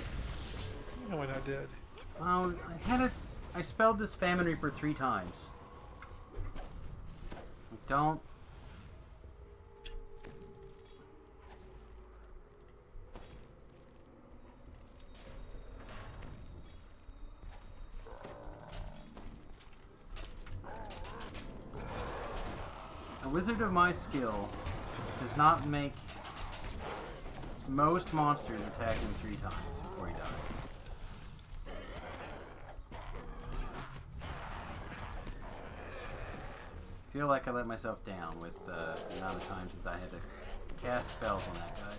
No, I'm not dead. Oh, I spelled this Famine Reaper 3 times. Don't. A wizard of my skill does not make most monsters attack him 3 times before he dies. I feel like I let myself down with the amount of times that I had to cast spells on that guy.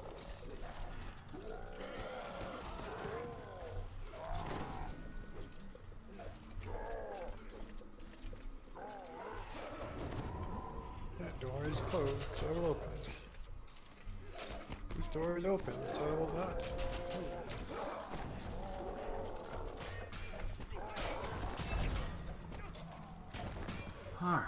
Let's see. That door is closed, so I will open it. This door is open, so I will not. Alright.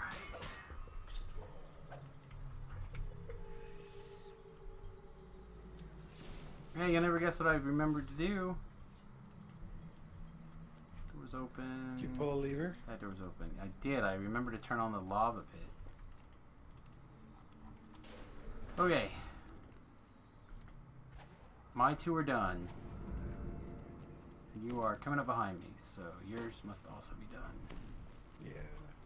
Hey, you never guess what I remembered to do. Door's open. Did you pull a lever? That door's open. I did. I remember to turn on the lava pit. Okay. My 2 are done. You are coming up behind me, so yours must also be done. Yeah.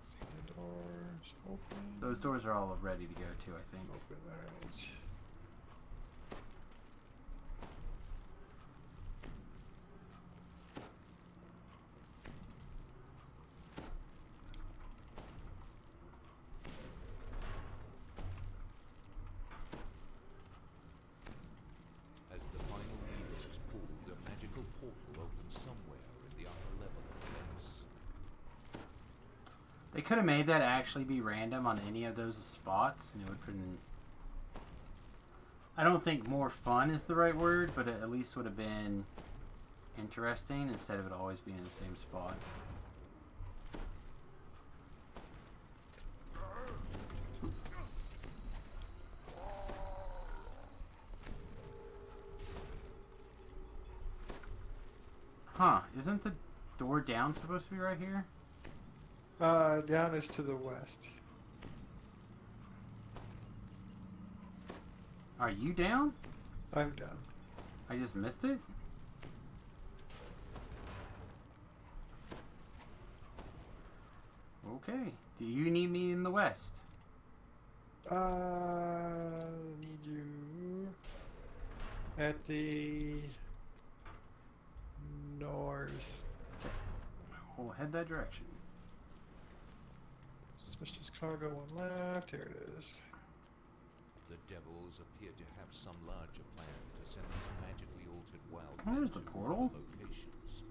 See the doors open. Those doors are all ready to go too, I think. Open, alright. As the final lever is pulled, a magical portal opens somewhere in the upper level of the base. They could have made that actually be random on any of those spots, and it would have been I don't think more fun is the right word, but it at least would have been interesting instead of it always being in the same spot. Huh, isn't the door down supposed to be right here? Down is to the west. Are you down? I'm down. I just missed it? Okay. Do you need me in the west? Need you at the north. We'll head that direction. Suspicious cargo, one left. Here it is. The devils appear to have some larger plan to send these magically altered wild Where's the men to portal? locations.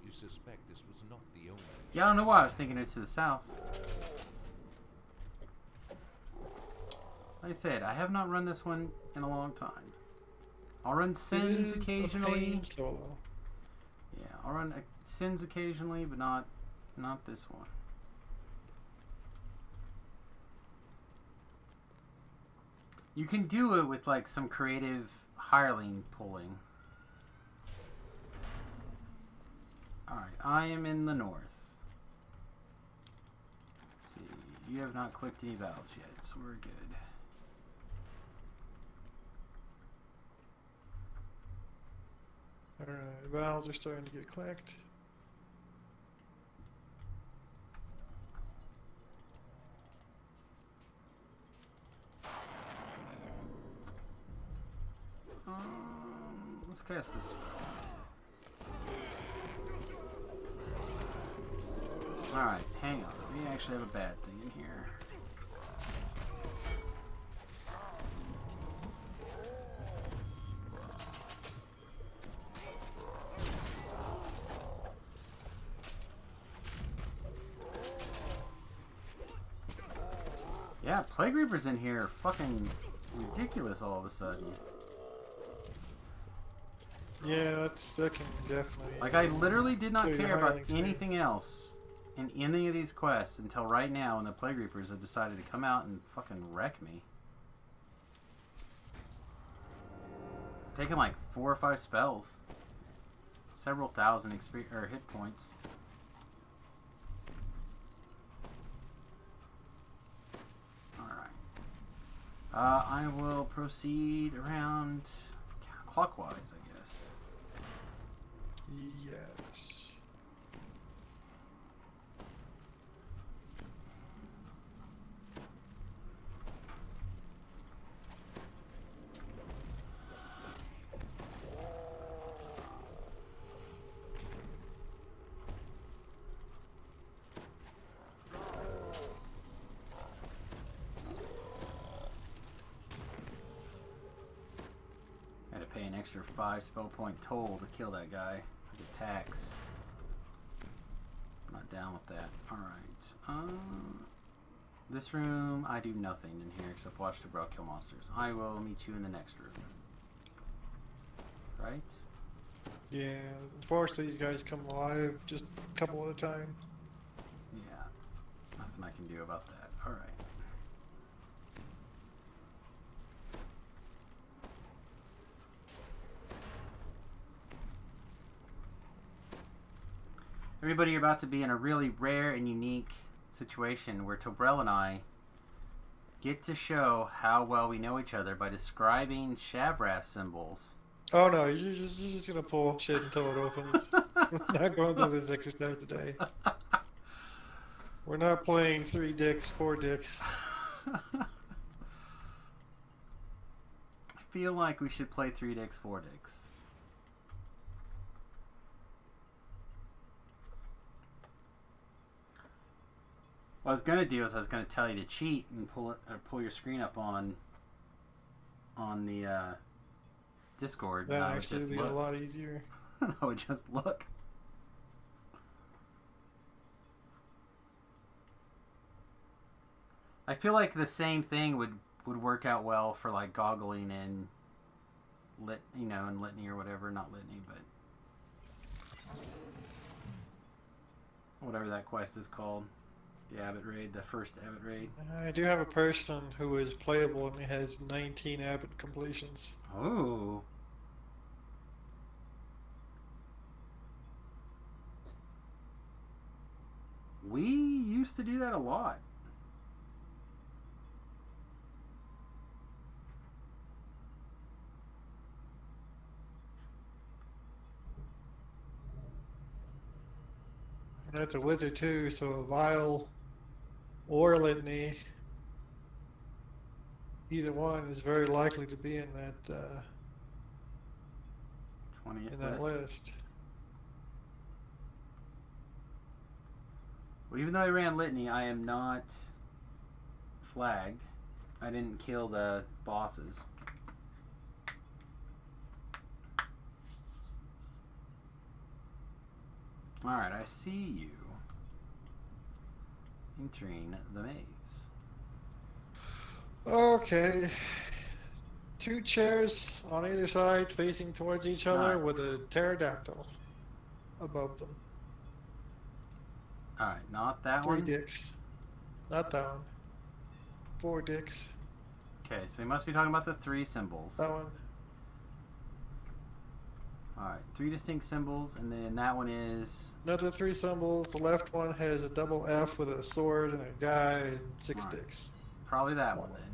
You suspect this was not the only. Yeah, I don't know why I was thinking it's to the south. Like I said, I have not run this one in a long time. I'll run Sins occasionally. Solo. Yeah, I'll run Sins occasionally, but not this one. You can do it with like some creative hireling pulling. Alright, I am in the north. Let's see, you have not clicked any valves yet, so we're good. Alright, valves are starting to get clicked. Let's cast this spell. Alright, hang on. We actually have a bad thing in here. Yeah, Plague Reapers in here are fucking ridiculous all of a sudden. Yeah, that can definitely... Like, I literally did not do your care about hireling thing. anything else in any of these quests until right now when the Plague Reapers have decided to come out and fucking wreck me. Taking like 4 or 5 spells. Several thousand hit points. Alright. I will proceed around clockwise, I guess. Yes. Had to pay an extra 5 spell point toll to kill that guy. The tax. I'm not down with that. Alright. This room, I do nothing in here except watch the bro kill monsters. I will meet you in the next room. Right? Yeah, unfortunately these guys come alive just a couple at a time. Yeah. Nothing I can do about that. Alright. Everybody, you're about to be in a really rare and unique situation where Tobrel and I get to show how well we know each other by describing Shavras symbols. Oh no, you're just gonna pull shit until it opens. We're not going through this exercise today. We're not playing 3 dicks, 4 dicks. I feel like we should play 3 dicks, 4 dicks. What I was gonna do is I was gonna tell you to cheat and pull your screen up on the Discord. That and I would actually just be look. a lot easier. I would just look. I feel like the same thing would work out well for like goggling in Litany or whatever, not Litany, but whatever that quest is called. The Abbot raid, the first Abbot raid. I do have a person who is playable and he has 19 Abbot completions. Oh. We used to do that a lot. And that's a wizard too, so a vial or Litany, either one is very likely to be in that 20th list. list. Well, even though I ran Litany, I am not flagged. I didn't kill the bosses. Alright, I see you entering the maze. Okay. 2 chairs on either side facing towards each other with a pterodactyl above them. Alright, not that 3 one. dicks. Not that one. 4 dicks. Okay, so you must be talking about the 3 symbols. That one. Alright, 3 distinct symbols, and then that one is... Another 3 symbols. The left one has a double F with a sword and a guy and 6 dicks. Probably that one then.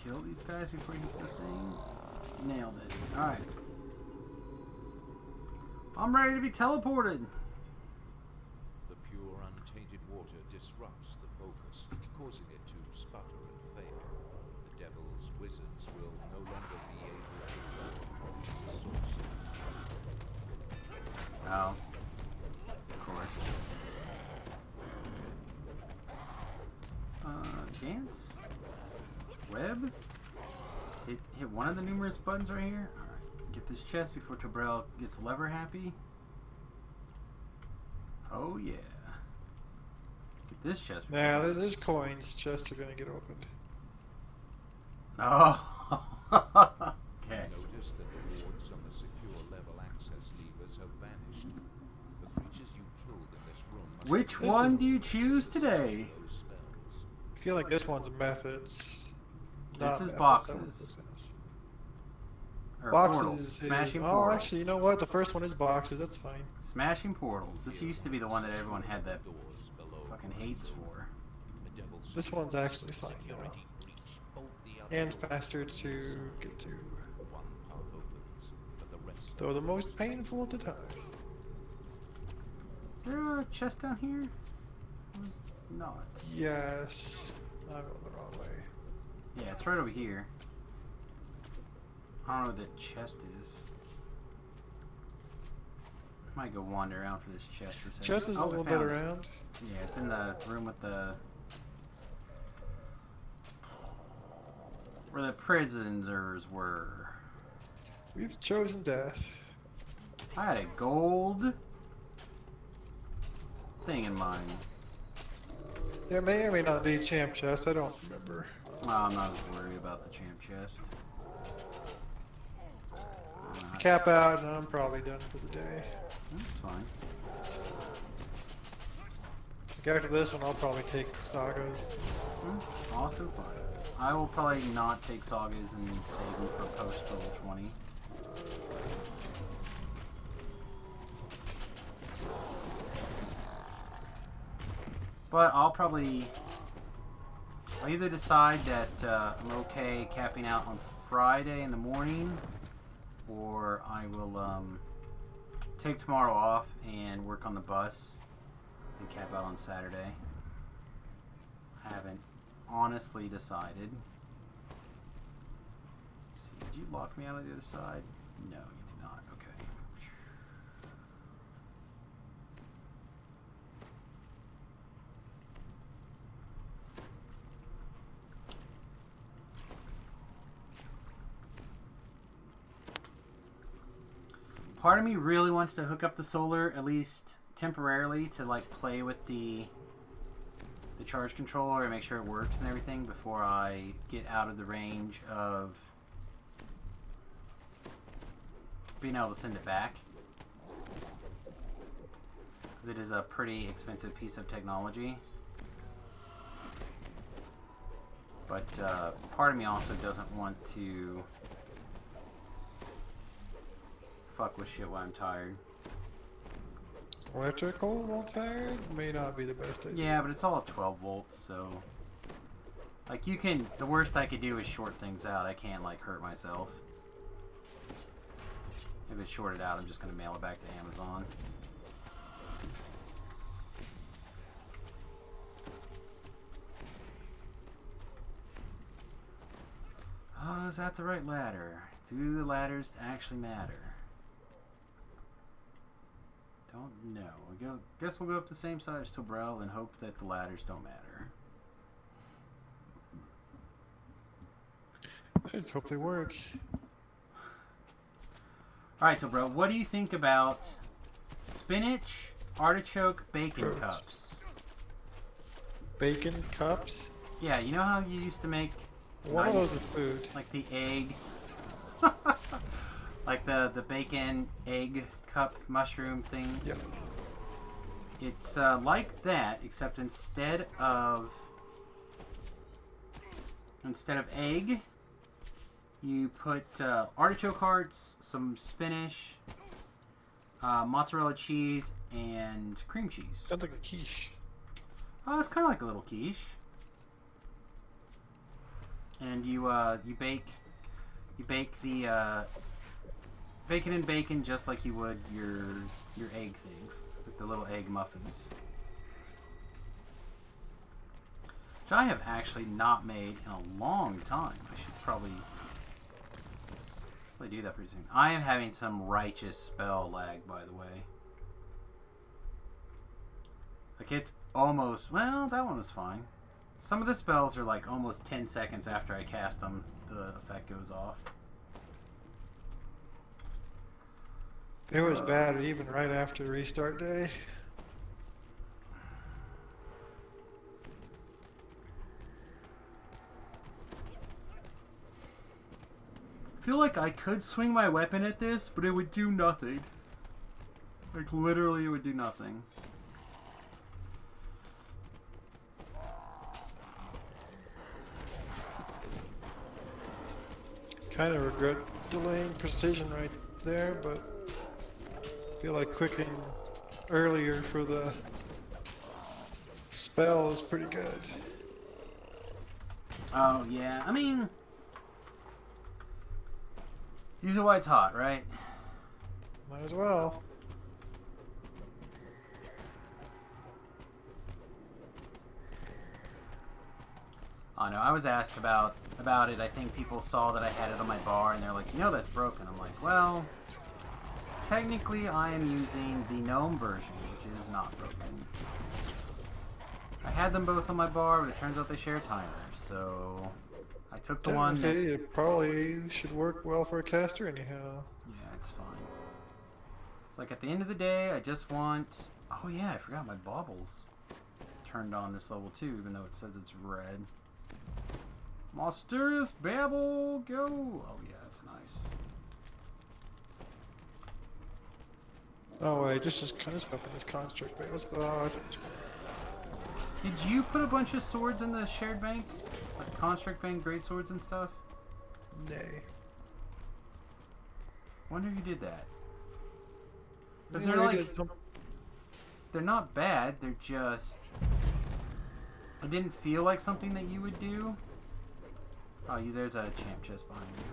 Kill these guys before you see the thing. Nailed it. Alright. I'm ready to be teleported. The pure, untainted water disrupts the focus, causing it to sputter and fail. The devil's wizards will no longer be able to draw the source. Oh. Of course. Dance? Web? Hit one of the numerous buttons right here. Alright. Get this chest before Tobrel gets lever happy. Oh yeah. Get this chest. Nah, there's coins. Chests are gonna get opened. Oh. Okay. Notice that the wards on the secure level access levers have vanished. The creatures you killed in this room must Which one do you choose today? I feel like this one's methods. This is methods, boxes. Or Boxes portals. is- Smashing oh, portals. actually, you know what? The first one is boxes. That's fine. Smashing portals. This used to be the one that everyone had that fucking hates for. This one's actually fine now. And faster to get to. Though the most painful at the time. Is there a chest down here? Was not. Yes. I went the wrong way. Yeah, it's right over here. I don't know what the chest is. Might go wander around for this chest for a second. Chest is a I little found bit it. around. Yeah, it's in the room with the... where the prisoners were. We've chosen death. I had a gold thing in mind. There may or may not be champ chest. I don't remember. Well, I'm not as worried about the champ chest. Cap out, and I'm probably done for the day. That's fine. Like after this one, I'll probably take sagas. Also fine. I will probably not take sagas and save them for post level 20. But I'll either decide that I'm okay capping out on Friday in the morning, or I will take tomorrow off and work on the bus and cap out on Saturday. I haven't honestly decided. Let's see, did you lock me out of the other side? No, you did not. Okay. Part of me really wants to hook up the solar, at least temporarily, to like play with the the charge controller and make sure it works and everything before I get out of the range of being able to send it back. Because it is a pretty expensive piece of technology. But part of me also doesn't want to fuck with shit while I'm tired. Electrical while tired may not be the best idea. Yeah, but it's all 12 volts, so... Like, you can... The worst I could do is short things out. I can't, like, hurt myself. If it's shorted out, I'm just going to mail it back to Amazon. Oh, is that the right ladder? Do the ladders actually matter? Don't know. Guess we'll go up the same side as Tobrel and hope that the ladders don't matter. I just hope they work. Alright, Tobrel, what do you think about spinach, artichoke, bacon cups? Bacon cups? Yeah, you know how you used to make... What are those with food? Like the egg... like the bacon, egg, cup, mushroom things? Yep. It's like that, except instead of egg, you put artichoke hearts, some spinach, mozzarella cheese, and cream cheese. Sounds like a quiche. Oh, it's kind of like a little quiche. And you bake the bacon and bacon just like you would your egg things, like the little egg muffins. Which I have actually not made in a long time. I should probably do that pretty soon. I am having some righteous spell lag, by the way. Like, it's almost... Well, that one was fine. Some of the spells are like almost 10 seconds after I cast them, the effect goes off. It was bad even right after restart day. I feel like I could swing my weapon at this, but it would do nothing. Like, literally, it would do nothing. Kind of regret delaying precision right there, but I feel like quickening earlier for the spell is pretty good. Oh, yeah. I mean... Use it while it's hot, right? Might as well. Oh no, I was asked about it. I think people saw that I had it on my bar and they're like, you know that's broken. I'm like, well, technically I am using the GNOME version, which is not broken. I had them both on my bar, but it turns out they share timers, so I took the one that... It probably should work well for a caster anyhow. Yeah, it's fine. It's like at the end of the day, I just want... Oh yeah, I forgot my baubles turned on this level too, even though it says it's red. Mysterious Babble, go! Oh yeah, that's nice. Oh wait, this is kind of open this construct. Wait, what's Did you put a bunch of swords in the shared bank? Like construct bank, great swords and stuff? Nay. Wonder who did that. Because they're like... They're not bad, they're just... It didn't feel like something that you would do. Oh, there's a champ chest behind you.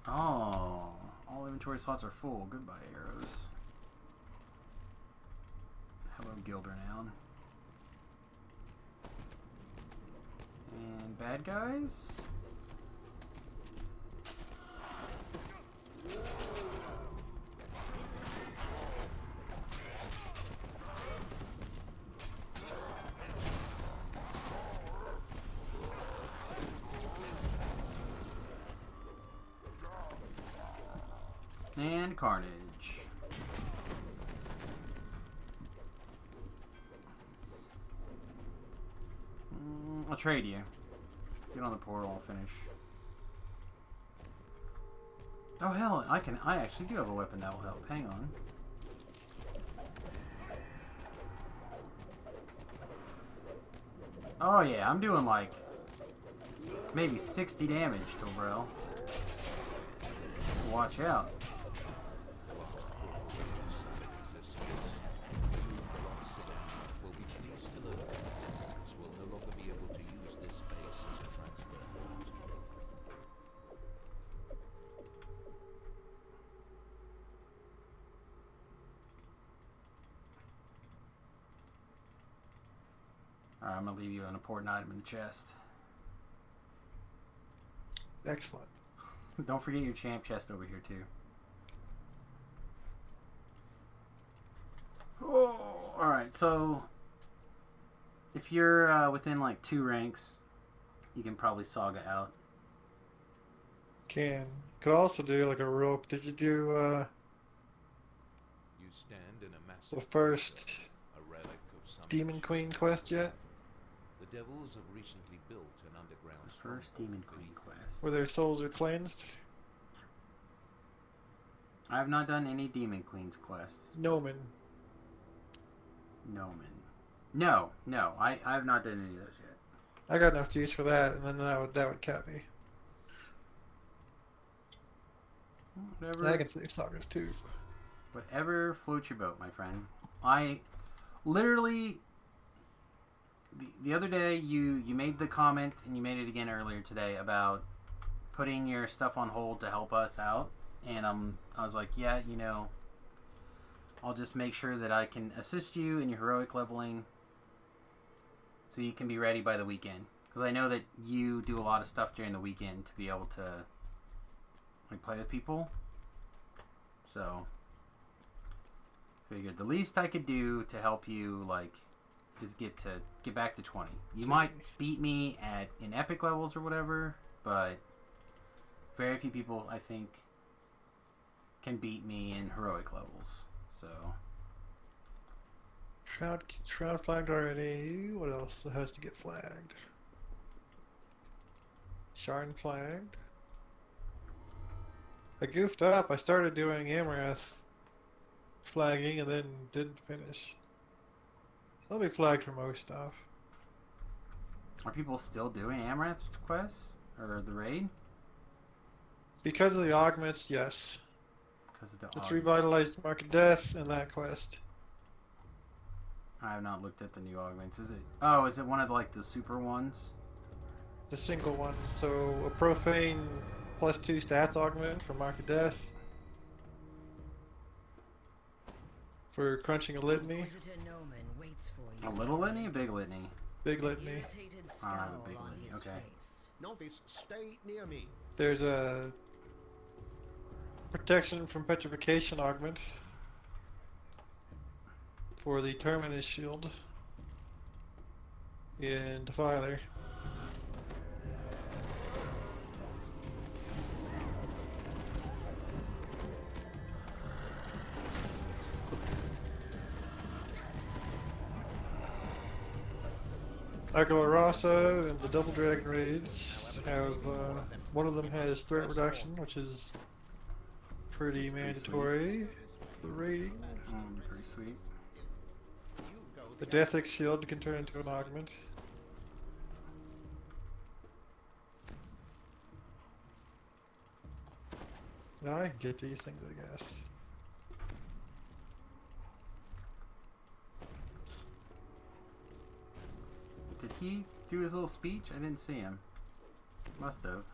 Oh, all inventory slots are full. Goodbye, arrows. Hello, Gildernown. And bad guys? And carnage. trade you. Get on the portal, I'll finish. Oh hell, I actually do have a weapon that will help. Hang on. Oh yeah, I'm doing like maybe 60 damage to Brel. Watch out. Will be pleased to learn that will no longer be able to use this space as a transfer point. Alright, I'm gonna leave you an important item in the chest. Excellent. Don't forget your champ chest over here too. Oh, alright, so if you're within like 2 ranks, you can probably saga out. Could also do like a rope. Did you do You stand in a massive the first a relic of some Demon Queen quest yet? The devils have recently built an underground The first Demon Queen quest. Where their souls are cleansed? I have not done any Demon Queen's quests. Nomen. No, I have not done any of those yet. I got enough use for that, and then that would cap me. Whatever. I can save sagas too. Whatever floats your boat, my friend. I literally the other day you made the comment, and you made it again earlier today, about putting your stuff on hold to help us out, and I was like, yeah, you know, I'll just make sure that I can assist you in your heroic leveling so you can be ready by the weekend, because I know that you do a lot of stuff during the weekend to be able to like play with people. So figured the least I could do to help you like is get back to 20. You might beat me in epic levels or whatever, but very few people I think can beat me in heroic levels. So Shroud flagged already. What else has to get flagged? Sharn flagged. I goofed up. I started doing Amarath flagging and then didn't finish. So I'll be flagged for most stuff. Are people still doing Amarath quests or the raid? Because of the augments, yes. Because of the It's augments. revitalized Mark of Death and that quest. I have not looked at the new augments. Is it? Oh, is it one of like the super ones? The single one. So a profane +2 stats augment for Mark of Death. For crunching a litany. A little litany, a big litany. Big litany. I have a big litany. Okay. Novice, stay near me. There's a protection from petrification augment for the Terminus shield in Defiler. Aguilarasa and the Double Dragon raids have, one of them has threat reduction, which is pretty mandatory for raiding. Pretty sweet. The Deathic shield can turn into an augment. Now I can get these things, I guess. Did he do his little speech? I didn't see him. Must have.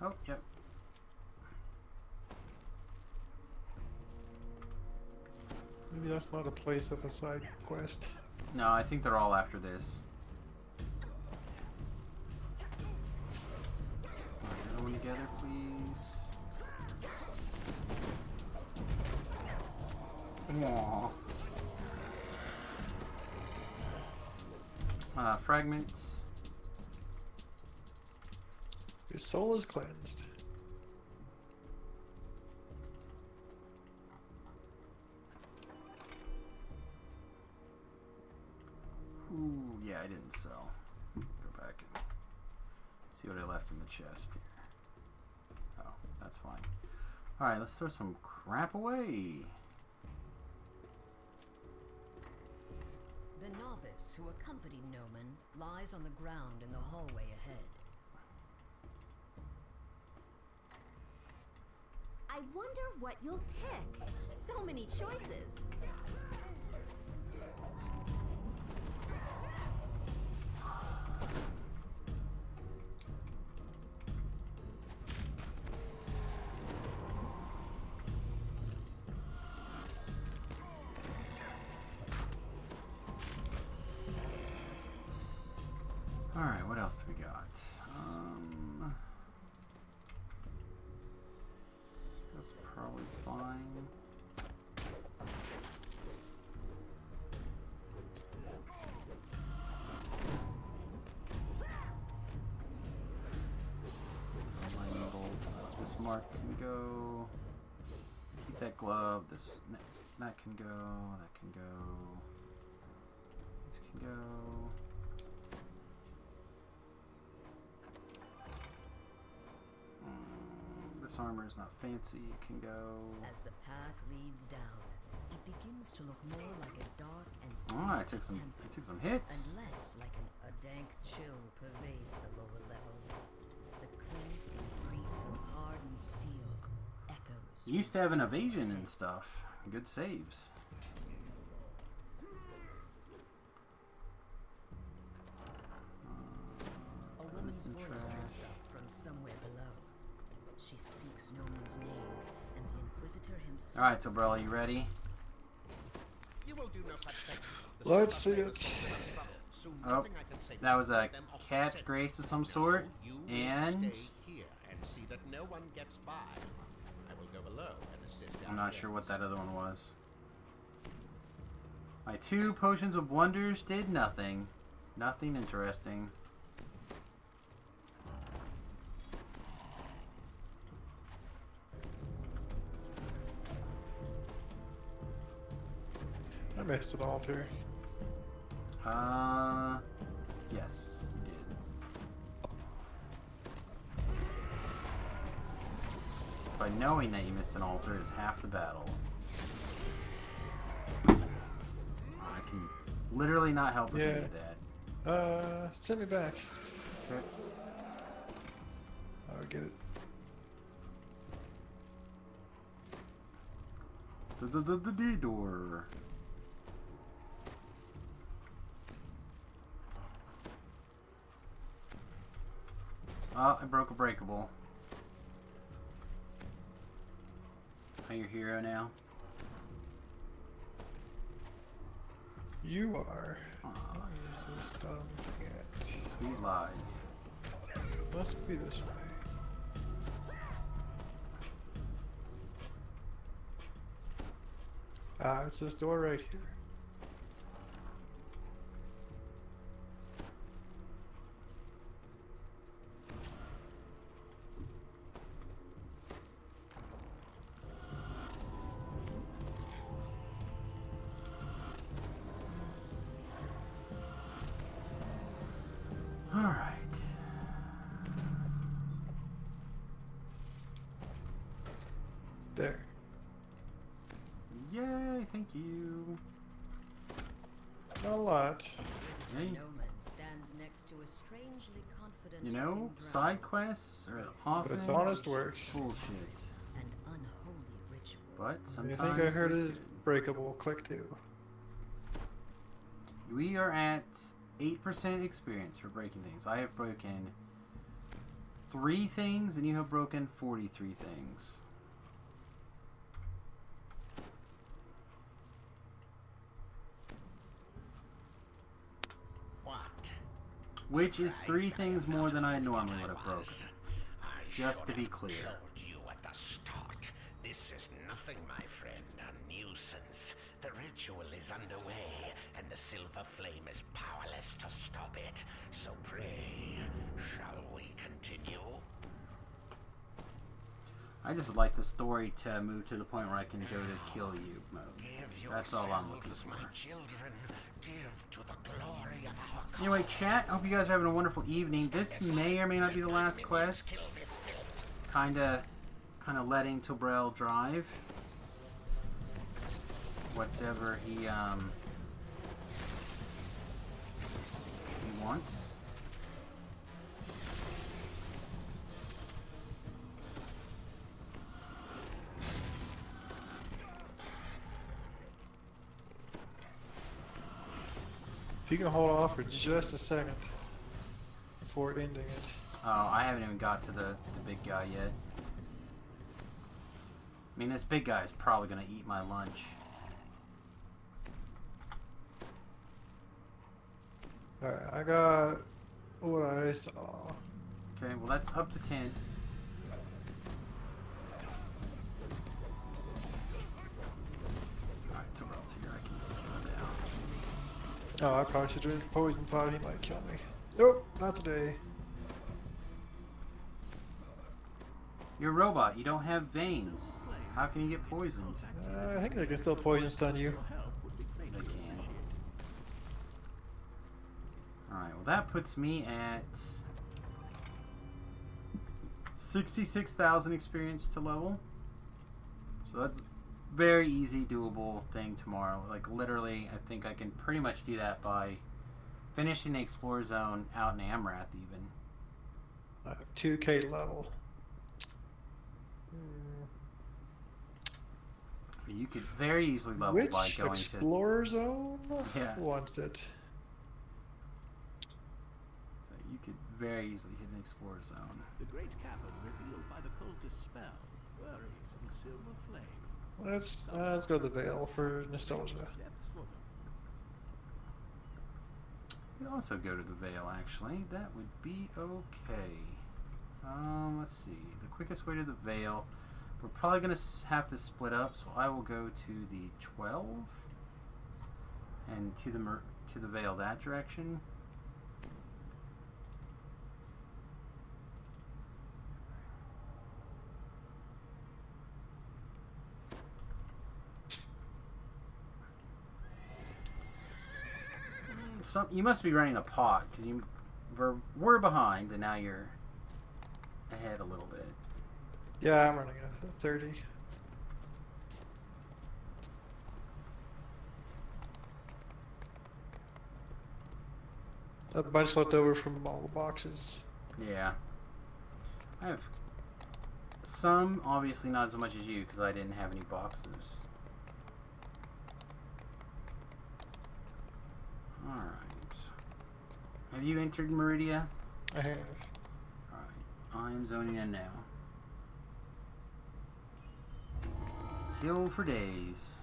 Oh, yep. Maybe that's not a place of a side quest. No, I think they're all after this. Alright, everyone together, please. Aww. Fragments. Your soul is cleansed. Ooh, yeah, I didn't sell. Go back and see what I left in the chest here. Oh, that's fine. Alright, let's throw some crap away. The novice who accompanied Noman lies on the ground in the hallway ahead. I wonder what you'll pick. So many choices. Alright, what else do we got? Stuff's probably fine. Lightning bolt. This mark can go. Keep that glove. This that can go. That can go. This can go. This armor is not fancy. It can go. As the path leads down, it begins to look more like a dark and Oh, I sinister took some. temple, I took some hits. and less like a dank chill pervades the lower level. The clink and creak of hardened steel echoes. You used to have an evasion and stuff. Good saves. A woman's voice drifts up from somewhere below. She speaks Noman's name, and the Inquisitor himself. All right, Tobrella, you ready? You will do no such thing. Let's see it. Oh, that was a cat's grace of some sort, and Stay here and see that no one gets by. I will go below and assist. I'm not sure what that other one was. My 2 potions of wonders did nothing. Nothing interesting. I missed an altar. Yes, you did. By knowing that you missed an altar is half the battle. I can literally not help if you do that. Send me back. Okay. I'll get it. The D-door. Oh, I broke a breakable. Are you a hero now? You are. Where's this dumb thing at? Sweet lies. Must be this way. Ah, it's this door right here. Alright. There. Yay, thank you. Not a lot. Visitor Hey. Noman stands next to a strangely confident. You know, looking drow. side quests are often But it's honest work. bullshit. An unholy ritual. But I sometimes think I heard they're it is good. breakable. Click 2. We are at 8% experience for breaking things. I have broken 3 things, and you have broken 43 things. What? Which is Surprised 3 I things am more not than I who normally I would have was. broken. I Just should to be have clear. told you at the start. This is nothing, my friend, a nuisance. The ritual is underway, and the silver flame is powerless to stop it. So pray, shall we continue? I just would like the story to move to the point where I can go to kill you mode. That's all I'm looking for. My children, give to the glory of our cause. Anyway, chat, hope you guys are having a wonderful evening. This may or may not be the last quest. Kinda letting Tobrel drive. Whatever he wants. If you can hold off for just a second before ending it. Oh, I haven't even got to the big guy yet. I mean, this big guy is probably gonna eat my lunch. Alright, I got what I saw. Okay, well that's up to 10. Alright, Tobrel's here. I can just kill him now. Oh, I probably should drink poison, thought he might kill me. Nope, not today. You're a robot. You don't have veins. How can you get poisoned? I think they can still poison stun you. They can. Alright, well that puts me at 66,000 experience to level. So that's very easy, doable thing tomorrow. Like literally, I think I can pretty much do that by finishing the Explorer Zone out in Amrath even. I have 2k level. You could very easily level Which by going Explorer Zone Yeah. wants it? So you could very easily hit an Explorer Zone. The great cavern revealed by the cultist spell. Where is the silver flame? Let's go to the Vale for nostalgia. Depths for them. You could also go to the Vale, actually. That would be okay. Let's see. The quickest way to the Vale. We're probably going to have to split up, so I will go to the 12 and to the Vale that direction. You must be running a pod because you were behind and now you're ahead a little bit. Yeah, I'm running a 30. A bunch left over from all the boxes. Yeah. I have some, obviously not as much as you because I didn't have any boxes. Alright. Have you entered Meridia? I have. Alright. I am zoning in now. Kill for days.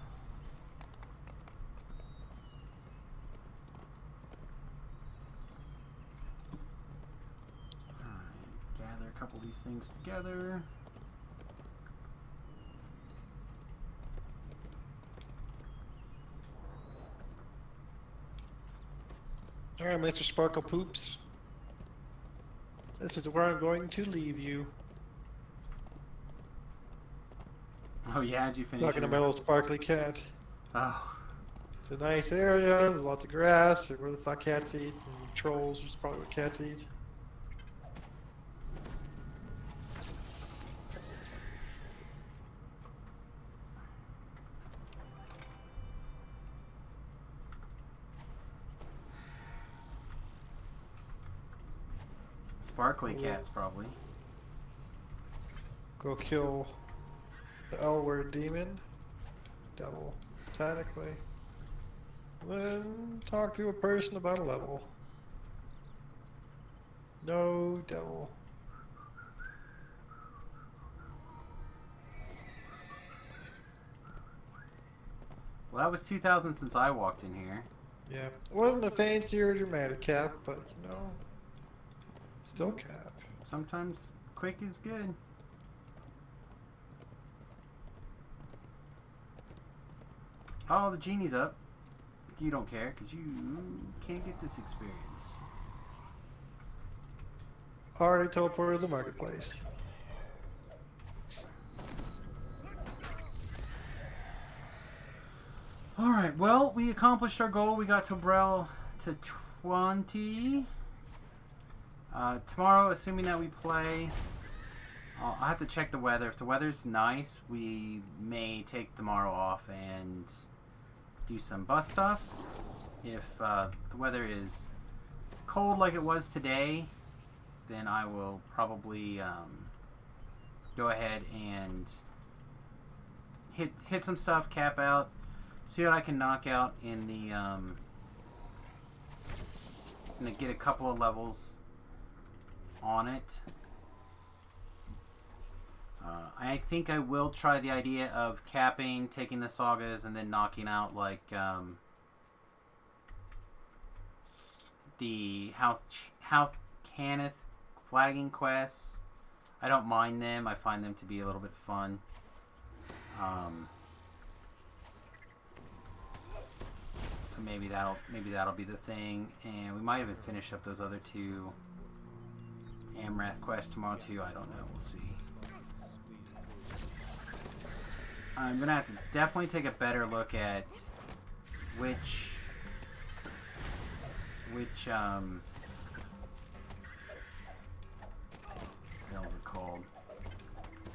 Alright, gather a couple of these things together. Alright, Mr. Sparkle Poops. This is where I'm going to leave you. Oh yeah, did you finish? Talking to my little sparkly cat. Oh. It's a nice area, there's lots of grass, where the fuck cats eat, and trolls, which is probably what cats eat. Sparkly cats, probably. Go kill the L-word demon. Devil, technically. Then talk to a person about a level. No devil. Well, that was 2,000 since I walked in here. Yeah, it wasn't a fancy or dramatic cap, but you know, still cap. Sometimes quick is good. Oh, the genie's up. You don't care, because you can't get this experience. Already teleported to the marketplace. Alright, well, we accomplished our goal. We got Tobrel to 20. Tomorrow, assuming that we play, I'll have to check the weather. If the weather's nice, we may take tomorrow off and do some bus stuff. If the weather is cold like it was today, then I will probably go ahead and hit some stuff, cap out, see what I can knock out in the get a couple of levels on it. I think I will try the idea of capping, taking the sagas, and then knocking out like the House Cannith flagging quests. I don't mind them. I find them to be a little bit fun. So maybe that'll be the thing, and we might even finish up those other two Amrath quests tomorrow too. I don't know. We'll see. I'm gonna have to definitely take a better look at which what the hell is it called?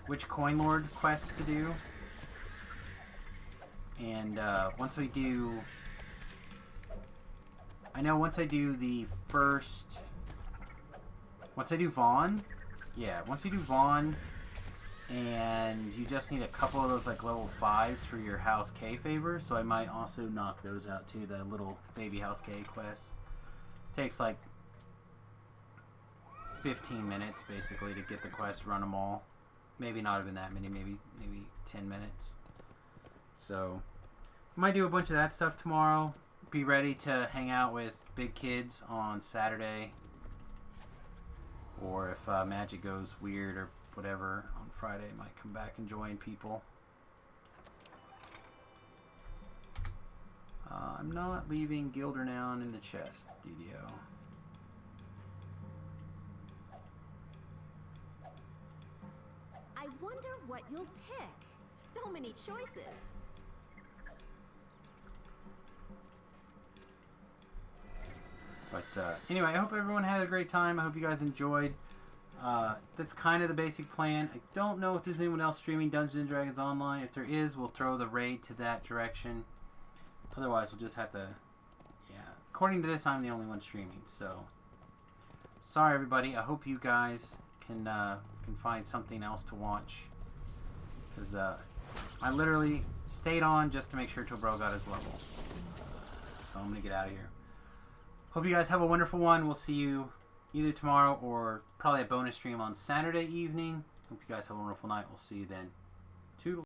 Which Coin Lord quests to do. And once we do, I know once I do the first, once I do Vaughn, yeah, once you do Vaughn, and you just need a couple of those like level 5s for your House K favor, so I might also knock those out too, the little baby House K quest. Takes like 15 minutes basically to get the quest, run them all. Maybe not even that many, maybe 10 minutes. So I might do a bunch of that stuff tomorrow. Be ready to hang out with big kids on Saturday. Or if Magic goes weird or whatever on Friday, I might come back and join people. I'm not leaving Gildernown in the chest, DDO. I wonder what you'll pick. So many choices. But anyway, I hope everyone had a great time. I hope you guys enjoyed. That's kind of the basic plan. I don't know if there's anyone else streaming Dungeons & Dragons Online. If there is, we'll throw the raid to that direction. Otherwise, we'll just have to... Yeah. According to this, I'm the only one streaming, so... Sorry, everybody. I hope you guys can find something else to watch. Because I literally stayed on just to make sure Tobrel got his level. So I'm going to get out of here. Hope you guys have a wonderful one. We'll see you either tomorrow or probably a bonus stream on Saturday evening. Hope you guys have a wonderful night. We'll see you then.